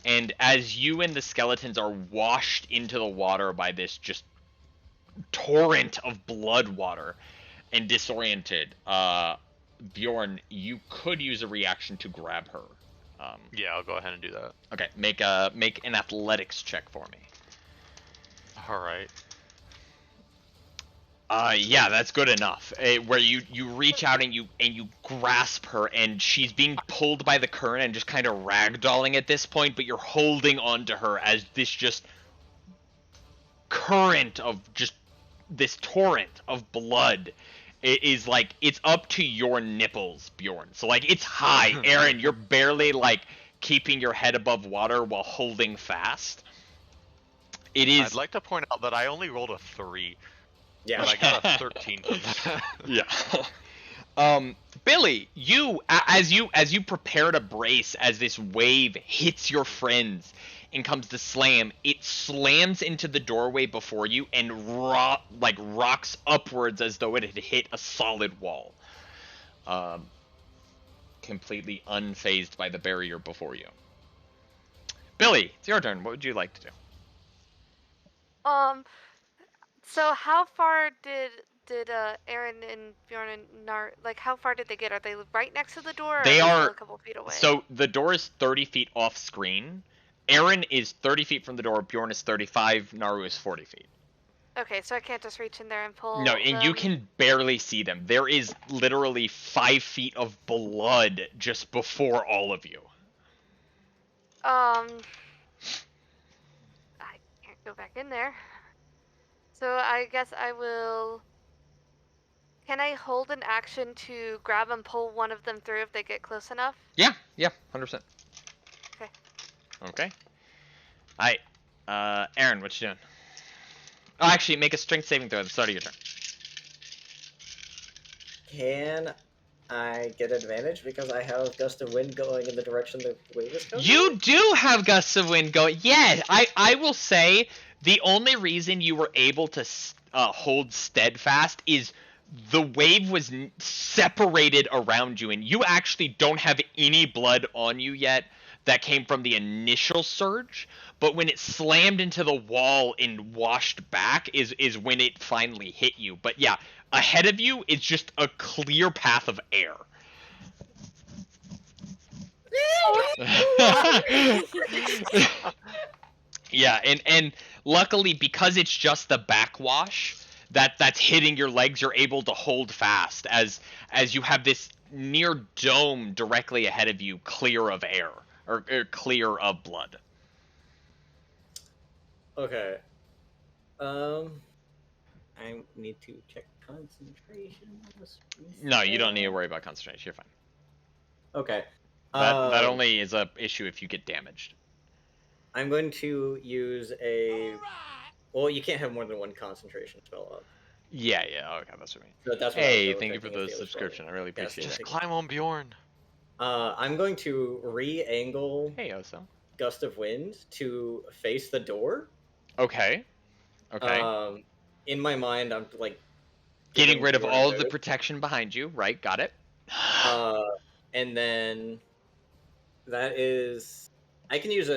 and as you and the skeletons are washed into the water by this just torrent of blood water and disoriented, Bjorn, you could use a reaction to grab her. Yeah, I'll go ahead and do that. Okay, make an athletics check for me. All right. Yeah, that's good enough. Where you reach out and you grasp her, and she's being pulled by the current and just kind of ragdolling at this point, but you're holding on to her as this just current of just this torrent of blood. It is like it's up to your nipples, Bjorn. So like it's high. Aaron, you're barely like keeping your head above water while holding fast. It is. I'd like to point out that I only rolled a 3. Yeah, but I got a 13 from that. Yeah. Billy, as you prepare to brace as this wave hits your friends and comes to slam, it slams into the doorway before you and rocks upwards as though it had hit a solid wall. Completely unfazed by the barrier before you. Billy, it's your turn. What would you like to do? So how far did Aaron and Bjorn and Nar, like how far did they get? Are they right next to the door? Or They are are still a couple feet away. So the door is 30 feet off screen. Aaron is 30 feet from the door. Bjorn is 35. Naru is 40 feet. Okay, so I can't just reach in there and pull. No, and you can barely see them. There is literally 5 feet of blood just before all of you. I can't go back in there. So I guess I will. Can I hold an action to grab and pull one of them through if they get close enough? Yeah, 100%. Okay. Okay. Alright, Aaron, what you doing? Oh, actually, make a strength saving throw at the start of your turn. Can I get advantage because I have gust of wind going in the direction the wave is going? You do have gusts of wind going. Yeah, I will say the only reason you were able to hold steadfast is the wave was separated around you, and you actually don't have any blood on you yet that came from the initial surge, but when it slammed into the wall and washed back is when it finally hit you. But yeah, ahead of you is just a clear path of air. Yeah, and luckily because it's just the backwash that's hitting your legs, you're able to hold fast as you have this near dome directly ahead of you, clear of air or clear of blood. Okay. I need to check concentration. No, you don't need to worry about concentration. You're fine. Okay. That only is a issue if you get damaged. I'm going to use a. Well, you can't have more than one concentration spell up. Yeah. Okay, that's what I mean. So that's what Hey, I was thank you for double-checking the if the other subscription. I really appreciate Just it. climb on Bjorn. I'm going to re-angle Hey, Oso. Gust of Wind to face the door. Okay. In my mind, I'm like Getting rid of Bjorn all a of the boost. protection behind you. Right, got it. And then that is, I can use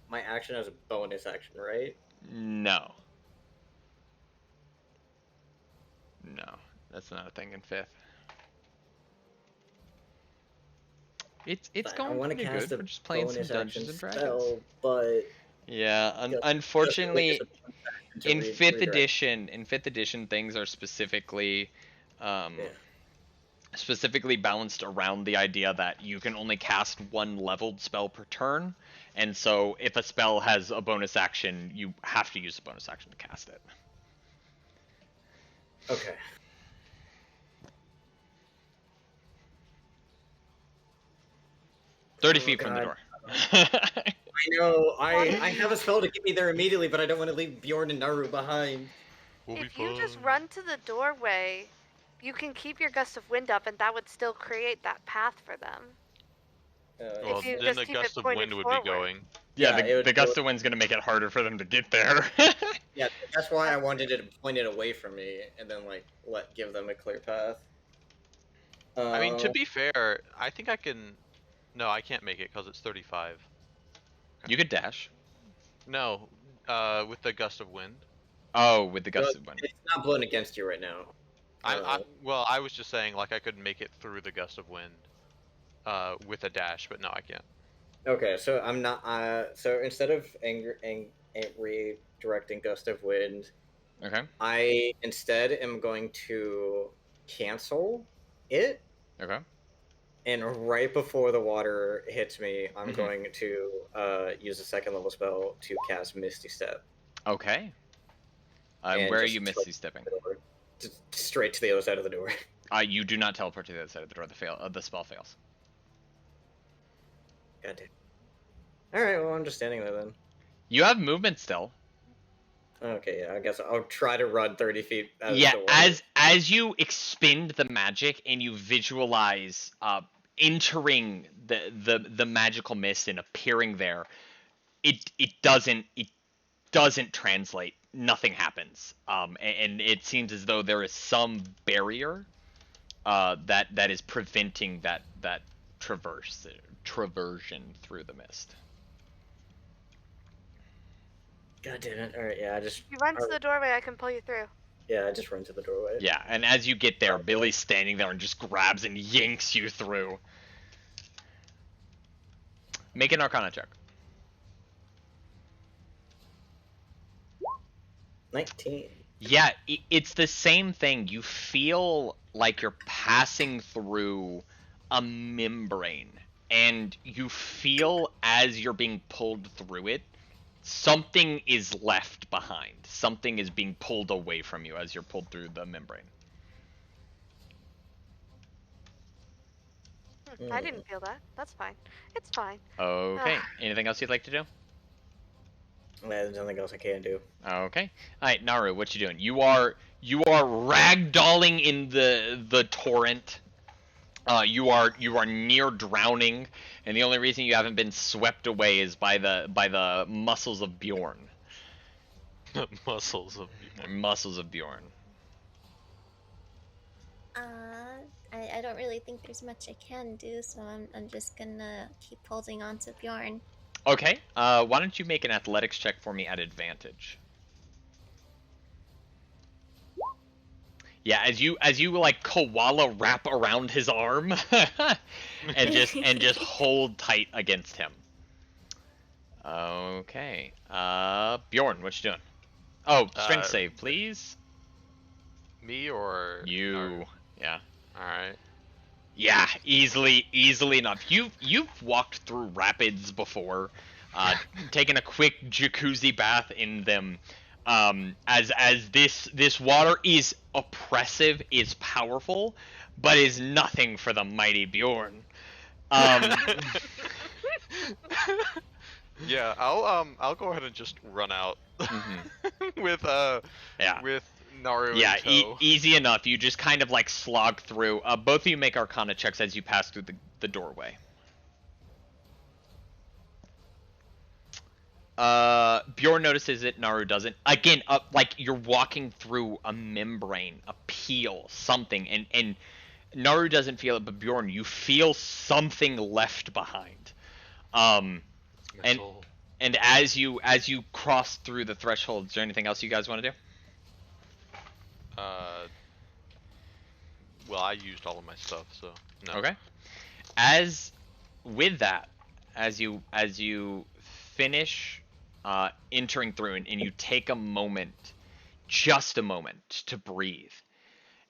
my action as a bonus action, right? No, that's not a thing in 5th. It's I going want to pretty cast good. a We're just playing some bonus Dungeons action and Dragons. spell, but Yeah, unfortunately, in 5th edition, things are specifically, specifically balanced around the idea that you can only cast one leveled spell per turn, and so if a spell has a bonus action, you have to use a bonus action to cast it. Okay. "30 feet from the door." I know. I have a spell to get me there immediately, but I don't want to leave Bjorn and Naru behind. If you just run to the doorway, you can keep your Gust of Wind up, and that would still create that path for them. Well, if you then just the keep Gust it of pointed Wind would forward. be going. Yeah, the Gust of Wind's gonna make it harder for them to get there. Yeah, that's why I wanted it to point it away from me, and then give them a clear path. I mean, to be fair, I think I can. No, I can't make it because it's 35. You could dash. No, with the Gust of Wind. Oh, with the Gust of Wind. It's not blowing against you right now. Well, I was just saying, like, I could make it through the Gust of Wind, with a dash, but no, I can't. Okay, so I'm not. So instead of redirecting Gust of Wind, okay, I instead am going to cancel it. Okay. And right before the water hits me, I'm going to use a 2nd level spell to cast Misty Step. Okay. Where are you Misty Stepping? Just straight to the other side of the door. You do not teleport to the other side of the door. The spell fails. God damn. Alright, well, I'm just standing there then. You have movement still. Okay, yeah, I guess I'll try to run 30 feet out of the door. As you expend the magic and you visualize entering the magical mist and appearing there, it doesn't translate. Nothing happens. And it seems as though there is some barrier that is preventing that traversion through the mist. God damn it. Alright, yeah, I just... If you run to the doorway, I can pull you through. Yeah, I just run to the doorway. Yeah, and as you get there, Billy's standing there and just grabs and yanks you through. Make an Arcana check. 19. Yeah, it's the same thing. You feel like you're passing through a membrane, and you feel as you're being pulled through it, something is left behind. Something is being pulled away from you as you're pulled through the membrane. I didn't feel that. That's fine. It's fine. Okay. Anything else you'd like to do? There's nothing else I can do. Okay. Alright, Naru, what you doing? You are ragdolling in the torrent. You are near drowning, and the only reason you haven't been swept away is by the muscles of Bjorn. Muscles of Bjorn. Muscles of Bjorn. I don't really think there's much I can do, so I'm just gonna keep holding on to Bjorn. Okay. Why don't you make an athletics check for me at advantage? Yeah, as you like koala wrap around his arm and just hold tight against him. Okay. Bjorn, what you doing? Oh, strength save, please. Me or you? Naru? Yeah. All right. Yeah, easily enough. You've walked through rapids before, taken a quick jacuzzi bath in them. As this water is oppressive, is powerful, but is nothing for the mighty Bjorn. Yeah, I'll go ahead and just run out with Yeah. with Naru Yeah, in tow. easy enough. You just kind of like slog through. Both of you make Arcana checks as you pass through the doorway. Bjorn notices it, Naru doesn't. Again, like you're walking through a membrane, a peel, something, and Naru doesn't feel it, but Bjorn, you feel something left behind. And as you cross through the threshold, is there anything else you guys want to do? Well, I used all of my stuff, so no. Okay. With that, as you finish entering through and you take a moment, just a moment to breathe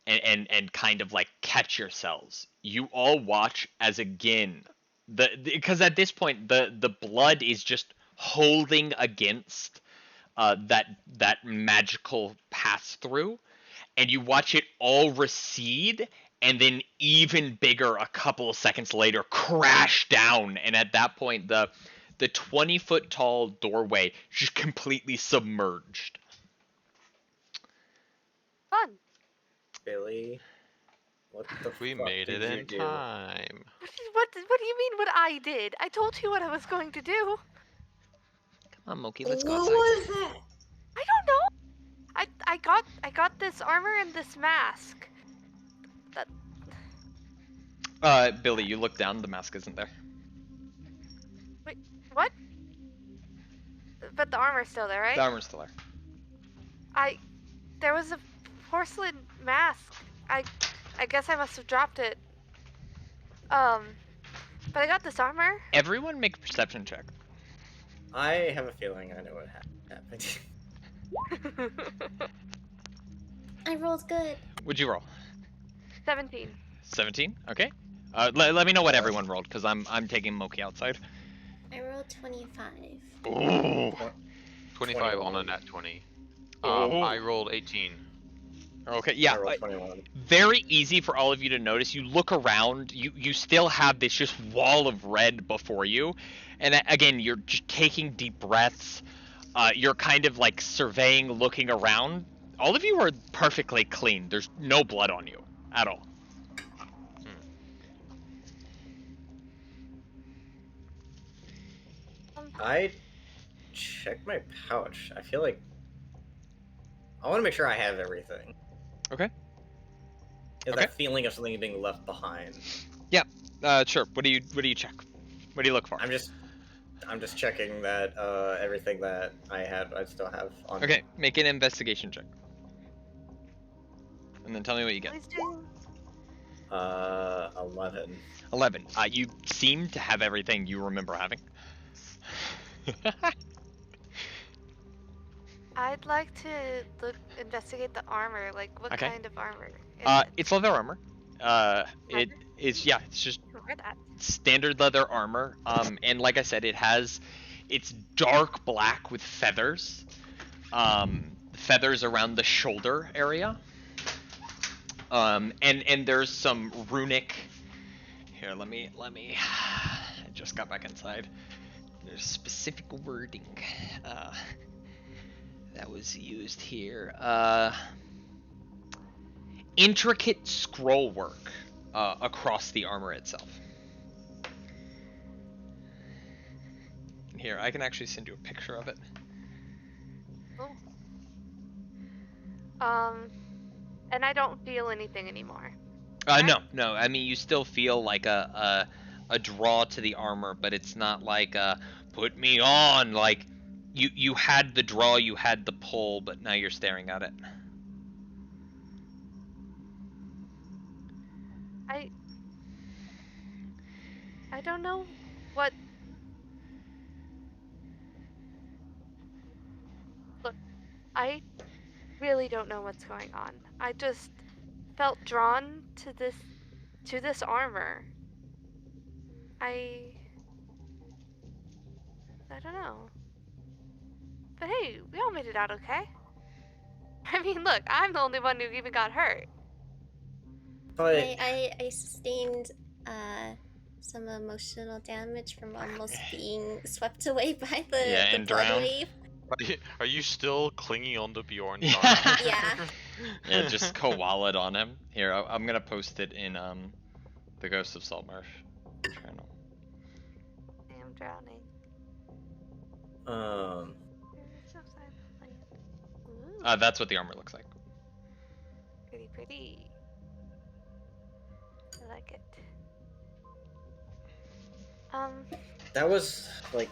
and kind of like catch yourselves, you all watch as again because at this point the blood is just holding against that magical pass through, and you watch it all recede and then even bigger a couple of seconds later crash down, and at that point the 20-foot tall doorway just completely submerged. Fun. Billy, what the We fuck made did it you in do? time. What do you mean what I did? I told you what I was going to do. Come on, Moki, let's go What outside. was that? I don't know. I got this armor and this mask. Billy, you look down, the mask isn't there. Wait, what? But the armor's still there, right? The armor's still there. There was a porcelain mask. I guess I must have dropped it. But I got this armor. Everyone make a perception check. I have a feeling I know what happened. I rolled good. What'd you roll? 17. 17. Okay. Let me know what everyone rolled, because I'm taking Moki outside. I rolled 25. Ooh. 25 on a nat 20. Oh. I rolled 18. Okay, yeah. I rolled 21. Very easy for all of you to notice. You look around, you still have this just wall of red before you. And again, you're just taking deep breaths. You're kind of like surveying, looking around. All of you are perfectly clean. There's no blood on you at all. I checked my pouch. I feel like I want to make sure I have everything. Okay. Is that feeling of something being left behind? Yeah. Sure. What do you check? What do you look for? I'm just checking that everything that I still have on me. Okay. Make an investigation check. And then tell me what you get. Please do. 11. 11. You seem to have everything you remember having. I'd like to investigate the armor. Like, what kind of armor is it? It's leather armor. It is, yeah, it's just Wear that. standard leather armor. And like I said, it's dark black with feathers. Feathers around the shoulder area. And there's some runic. Here, let me. I just got back inside. There's specific wording that was used here. Intricate scroll work across the armor itself. Here, I can actually send you a picture of it. Oh. And I don't feel anything anymore. No. I mean, you still feel like a draw to the armor, but it's not like put me on. Like you had the draw, you had the pull, but now you're staring at it. I don't know what. Look, I really don't know what's going on. I just felt drawn to this armor. I don't know. But hey, we all made it out okay. I mean, look, I'm the only one who even got hurt. But I sustained some emotional damage from almost being swept away by Yeah, the and blood drowned. wave. Are you still clinging on to Bjorn's Yeah. arm? Yeah. Yeah, just koala on him. Here, I'm gonna post it in the Ghost of Saltmarsh channel. I am drowning. It's outside the land. Ooh, That's what the armor looks like. pretty, pretty. I like it. that was like,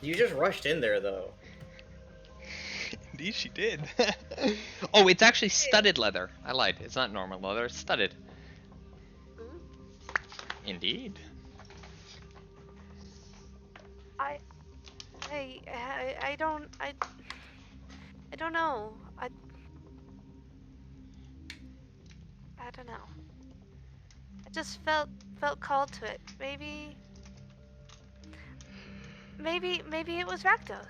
you just rushed in there though. Indeed, she did. Oh, it's actually studded leather. I lied. It's not normal leather. It's studded. Ooh. Indeed. I don't know. I don't know. I just felt called to it. Maybe it was Rakdos.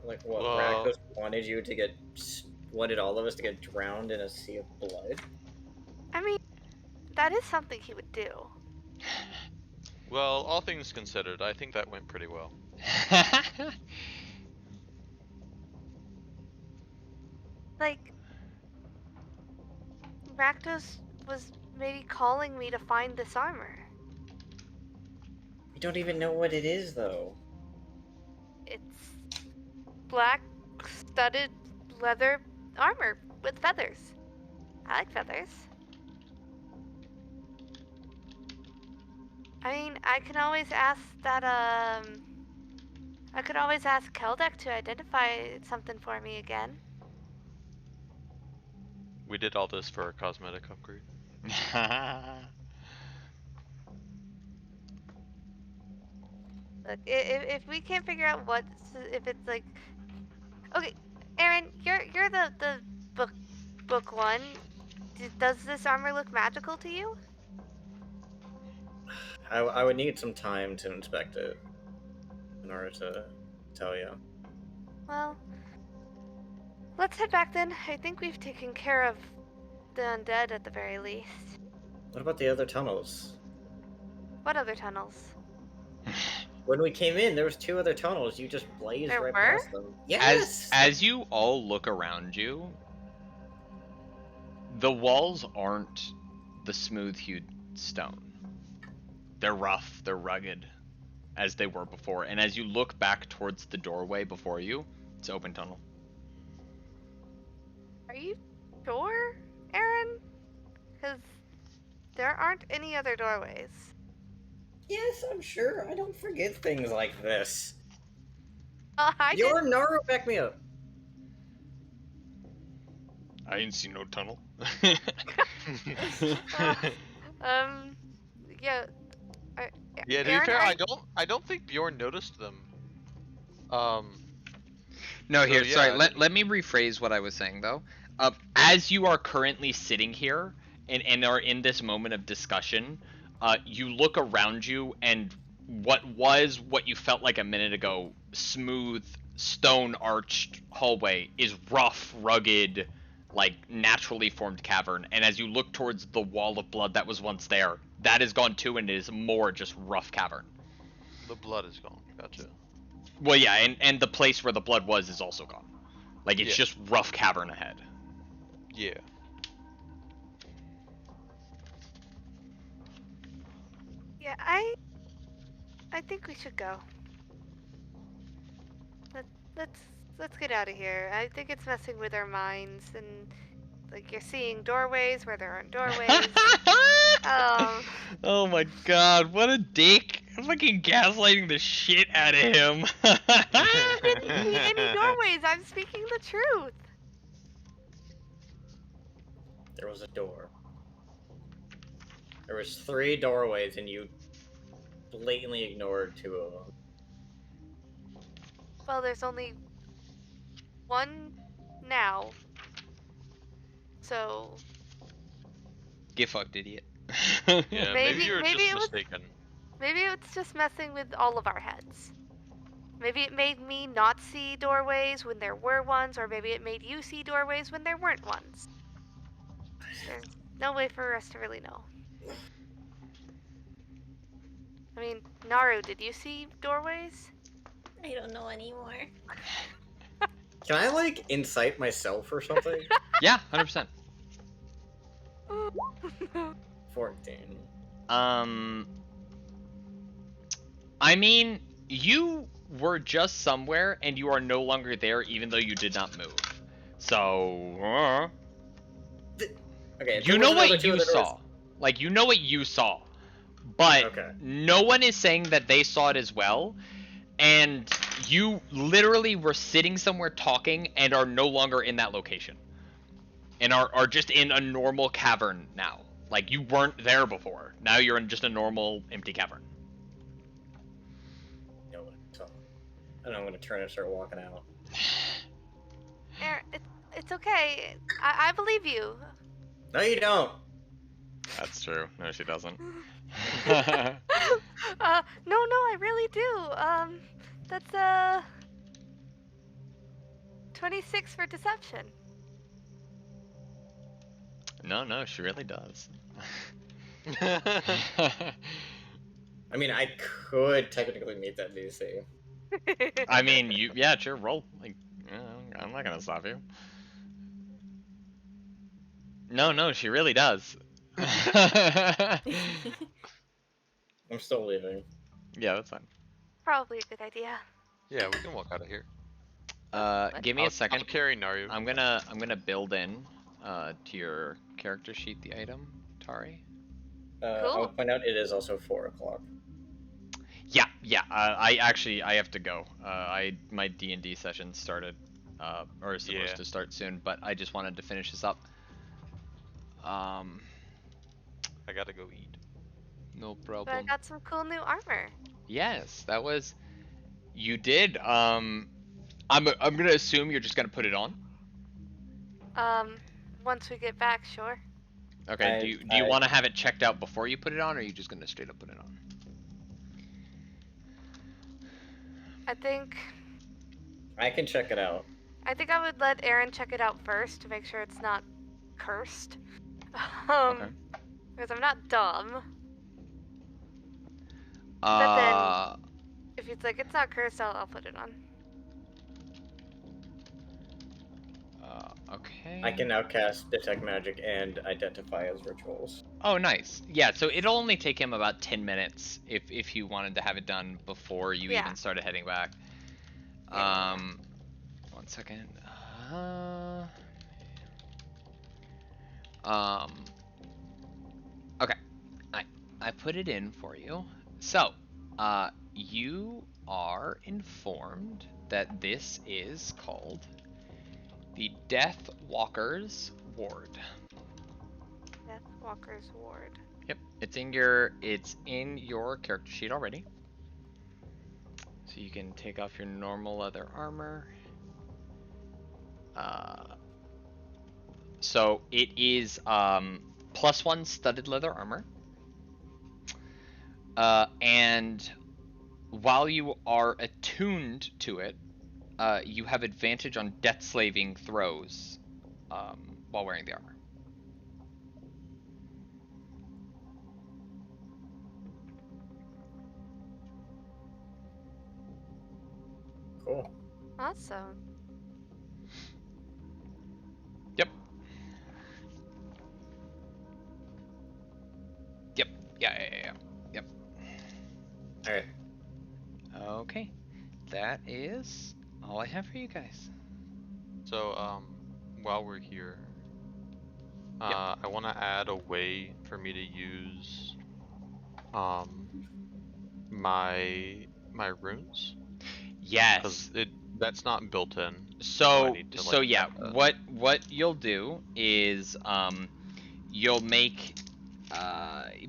Like what? Well- Rakdos wanted all of us to get drowned in a sea of blood. I mean, that is something he would do. Well, all things considered, I think that went pretty well. Like, Rakdos was maybe calling me to find this armor. We don't even know what it is though. It's black studded leather armor with feathers. I like feathers. I mean, I can always ask that, I could always ask Keldek to identify something for me again. We did all this for a cosmetic upgrade. Look, if we can't figure out if it's like, okay, Aaron, you're the book one. Does this armor look magical to you? I would need some time to inspect it in order to tell you. Well, let's head back then. I think we've taken care of the undead at the very least. What about the other tunnels? What other tunnels? When we came in, there was 2 other tunnels. You just blazed There right were? past them. Yes. As you all look around you, the walls aren't the smooth-hued stone. They're rough, they're rugged, as they were before. And as you look back towards the doorway before you, it's open tunnel. Are you sure, Aaron? Because there aren't any other doorways. Yes, I'm sure. I don't forget things like this. I Your Naru, back me up. I ain't seen no tunnel. Yeah. Yeah, to be Aaron, fair, I don't think Bjorn noticed them. No, So, here, yeah, sorry. I Let, didn't- let me rephrase what I was saying, though. As you are currently sitting here and are in this moment of discussion, you look around you, and what you felt like a minute ago, smooth, stone-arched hallway is rough, rugged, like naturally formed cavern. And as you look towards the wall of blood that was once there, that is gone too, and it is more just rough cavern. The blood is gone. Gotcha. Well, yeah, and the place where the blood was is also gone. Like, it's Yeah. just rough cavern ahead. Yeah. Yeah, I think we should go. Let's get out of here. I think it's messing with our minds, and like you're seeing doorways where there aren't doorways. Oh my god, what a dick. I'm fucking gaslighting the shit out of him. I didn't see any doorways. I'm speaking the truth. There was a door. There was 3 doorways, and you blatantly ignored 2 of them. Well, there's only one now. So Get fucked, idiot. Yeah, Maybe- maybe you're maybe just it was- mistaken. maybe it's just messing with all of our heads. Maybe it made me not see doorways when there were ones, or maybe it made you see doorways when there weren't ones. There's no way for us to really know. I mean, Naru, did you see doorways? I don't know anymore. Can I, like, incite myself or something? Yeah, 100%. 14. I mean, you were just somewhere, and you are no longer there, even though you did not move. So, Okay, you know what you saw. Like, you know what you saw. But Okay. no one is saying that they saw it as well. And you literally were sitting somewhere talking and are no longer in that location. And are just in a normal cavern now. Like, you weren't there before. Now you're in just a normal, empty cavern. You know what? So, and I'm gonna turn and start walking out. It's okay. I believe you. No, you don't. That's true. No, she doesn't. No, I really do. That's 26 for deception. No, she really does. I mean, I could technically meet that DC. I mean, yeah, sure, roll. Like, I'm not gonna stop you. No, she really does. I'm still leaving. Yeah, that's fine. Probably a good idea. Yeah, we can walk out of here. Give me a second. I'll carry Naru. I'm gonna build in to your character sheet the item, Tari. I'll point out it is also 4 o'clock. Yeah. I have to go. My D&D session started, or is supposed to start soon, but I just wanted to finish this up. I gotta go eat. No But problem. I got some cool new armor. Yes, that was. You did. I'm gonna assume you're just gonna put it on. Once we get back, sure. Okay. Do you want to have it checked out before you put it on, or are you just gonna straight up put it on? I think I can check it out. I would let Aaron check it out first to make sure it's not cursed. Okay. Because I'm not dumb. But then, if it's like it's not cursed, I'll put it on. Okay. I can now cast Detect Magic and Identify as rituals. Oh, nice. Yeah, so it'll only take him about 10 minutes if you wanted to have it done before you even started heading back. Yeah. 1 second. Okay. I put it in for you. So, you are informed that this is called the Death Walker's Ward. Death Walker's Ward. Yep, it's in your character sheet already. So you can take off your normal leather armor. So it is +1 studded leather armor. And while you are attuned to it, you have advantage on death slaving throws while wearing the armor. Cool. Awesome. Yep. Yeah. Yep. Alright. Okay. That is all I have for you guys. So, while we're here, I want to add a way for me to use, my runes. Yes. That's not built in. So yeah, add what you'll do is you'll make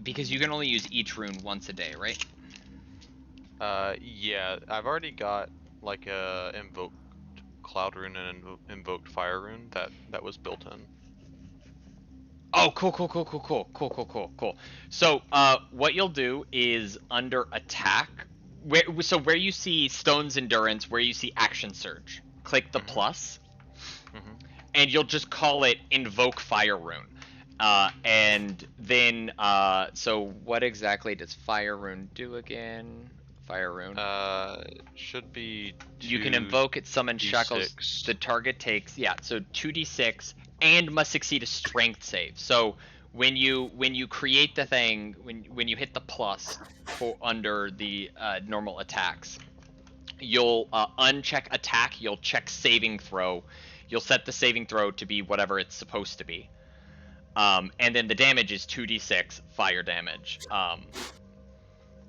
because you can only use each rune once a day, right? Yeah, I've already got like a invoked cloud rune and invoked fire rune that was built in. Oh, cool. So, what you'll do is under attack, where you see Stone's Endurance, where you see Action Surge, click the plus, and you'll just call it Invoke Fire Rune. And then, so what exactly does Fire Rune do again? Fire Rune? Should be you can invoke it, summon shackles. The target takes, so 2d6, and must succeed a strength save. So when you create the thing, when you hit the plus for under the normal attacks, you'll uncheck attack, you'll check saving throw, you'll set the saving throw to be whatever it's supposed to be. And then the damage is 2d6 fire damage.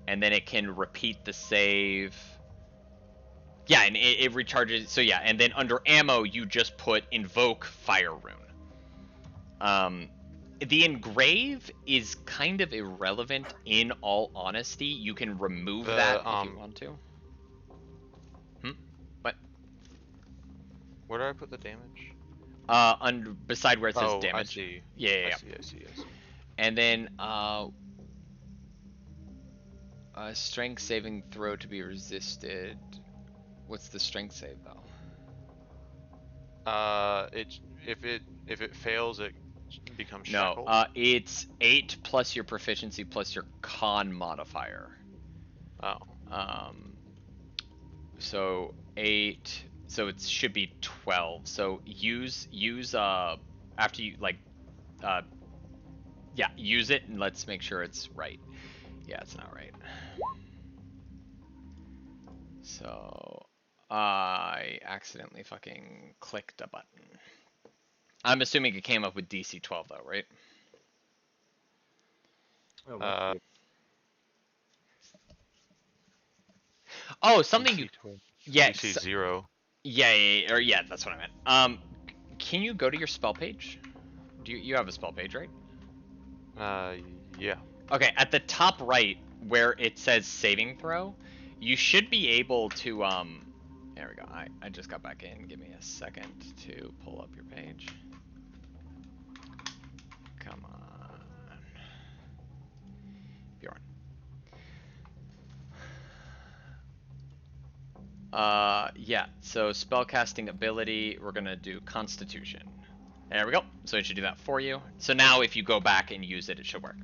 And then it can repeat the save. Yeah, and it recharges. So yeah, and then under ammo, you just put Invoke Fire Rune. The engrave is kind of irrelevant in all honesty. You can remove that if you want to. What? Where do I put the damage? Beside where it says damage. I see. Yeah. I see. And then strength saving throw to be resisted. What's the strength save though? If it fails, it becomes shackled. No, it's 8 plus your proficiency plus your con modifier. Oh. So 8. So it should be 12. So use after you use it, and let's make sure it's right. Yeah, it's not right. So I accidentally fucking clicked a button. I'm assuming it came up with DC 12 though, right? Oh, something DC you. 12. Yeah. DC 0. Yeah, that's what I meant. Can you go to your spell page? Do you have a spell page, right? Yeah. Okay, at the top right where it says saving throw, you should be able to there we go. I just got back in. Give me a second to pull up your page. Come on. Bjorn. Yeah, so spellcasting ability, we're gonna do Constitution. There we go. So it should do that for you. So now if you go back and use it, it should work.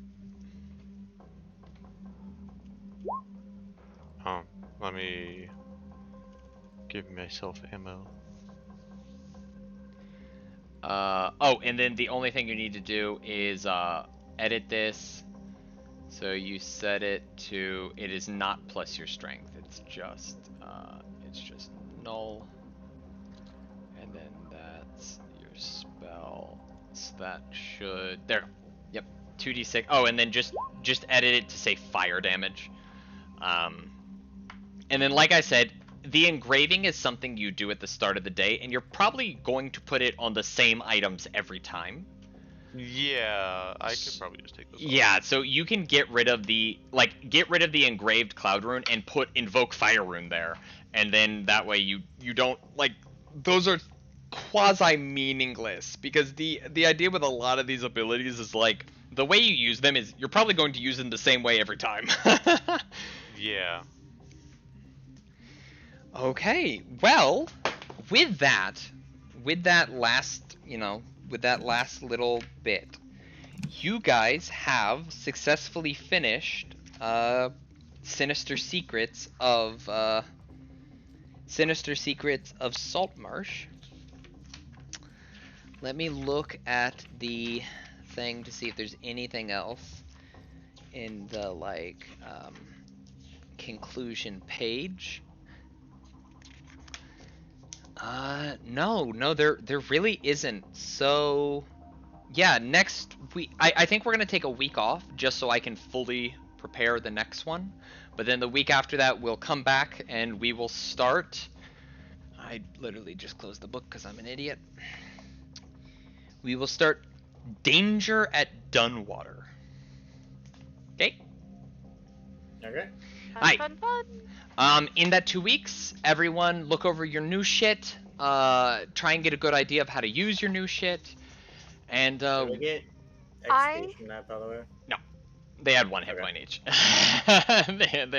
Let me give myself ammo. Oh, and then the only thing you need to do is edit this. So you set it to, it is not plus your strength. It's just null. And then that's your spell. So that should, there. Yep, 2d6. Oh, and then just edit it to say fire damage. And then, like I said, the engraving is something you do at the start of the day, and you're probably going to put it on the same items every time. Yeah, I could probably just take those off. Yeah, so you can get rid of the engraved Cloud Rune and put Invoke Fire Rune there, and then that way you don't, those are quasi-meaningless, because the idea with a lot of these abilities is, the way you use them is you're probably going to use them the same way every time. Yeah. Okay, well, with that last little bit, you guys have successfully finished Sinister Secrets of Saltmarsh. Let me look at the thing to see if there's anything else in the conclusion page. No, there really isn't. So, yeah, next week, I think we're gonna take a week off just so I can fully prepare the next one. But then the week after that, we'll come back and we will start. I literally just closed the book because I'm an idiot. We will start Danger at Dunwater. Okay. Okay. Fun. In that 2 weeks, everyone look over your new shit, try and get a good idea of how to use your new shit, and Did we get I- XP from that, by the way? They had 1 hit Okay. point each. they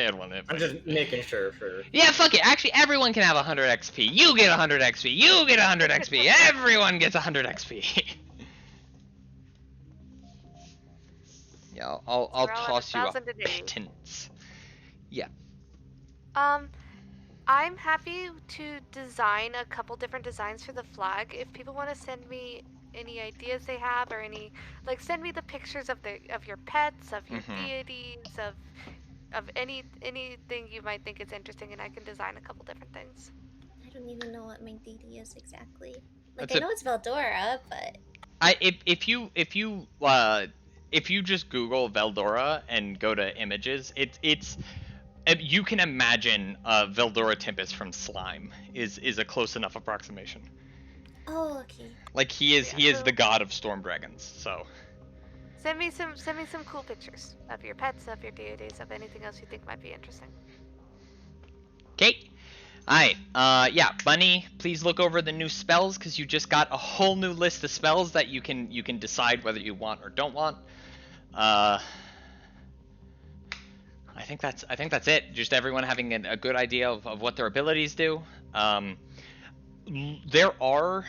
had 1 hit I'm point. just making sure for. Yeah, fuck it. Actually, everyone can have 100 XP. You get 100 XP. You get 100 XP. Everyone gets 100 XP. Yeah, I'll We're all at toss you a 1,000 today. pittance. Yeah. I'm happy to design a couple different designs for the flag. If people want to send me any ideas they have, or any, like, send me the pictures of your pets, of your deities, of anything you might think is interesting, and I can design a couple different things. I don't even know what my deity is exactly. Like, That's I know it's Veldora, but if you just Google Veldora and go to images, it's you can imagine Veldora Tempest from Slime is a close enough approximation. oh, okay. Like he is Yeah, so- the god of storm dragons. So Send me some cool pictures of your pets, of your deities, of anything else you think might be interesting. okay. Alright, yeah, Bunny, please look over the new spells, because you just got a whole new list of spells that you can decide whether you want or don't want. I think that's it. Just everyone having a good idea of what their abilities do. There are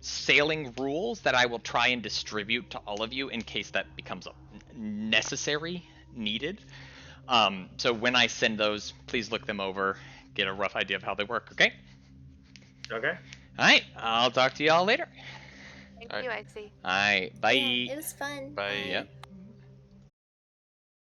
sailing rules that I will try and distribute to all of you in case that becomes needed. So when I send those, please look them over, get a rough idea of how they work, okay? Okay. Alright, I'll talk to y'all later. Thank Alright. you, I see. Alright, bye. Yeah, it was fun. Bye. Yep.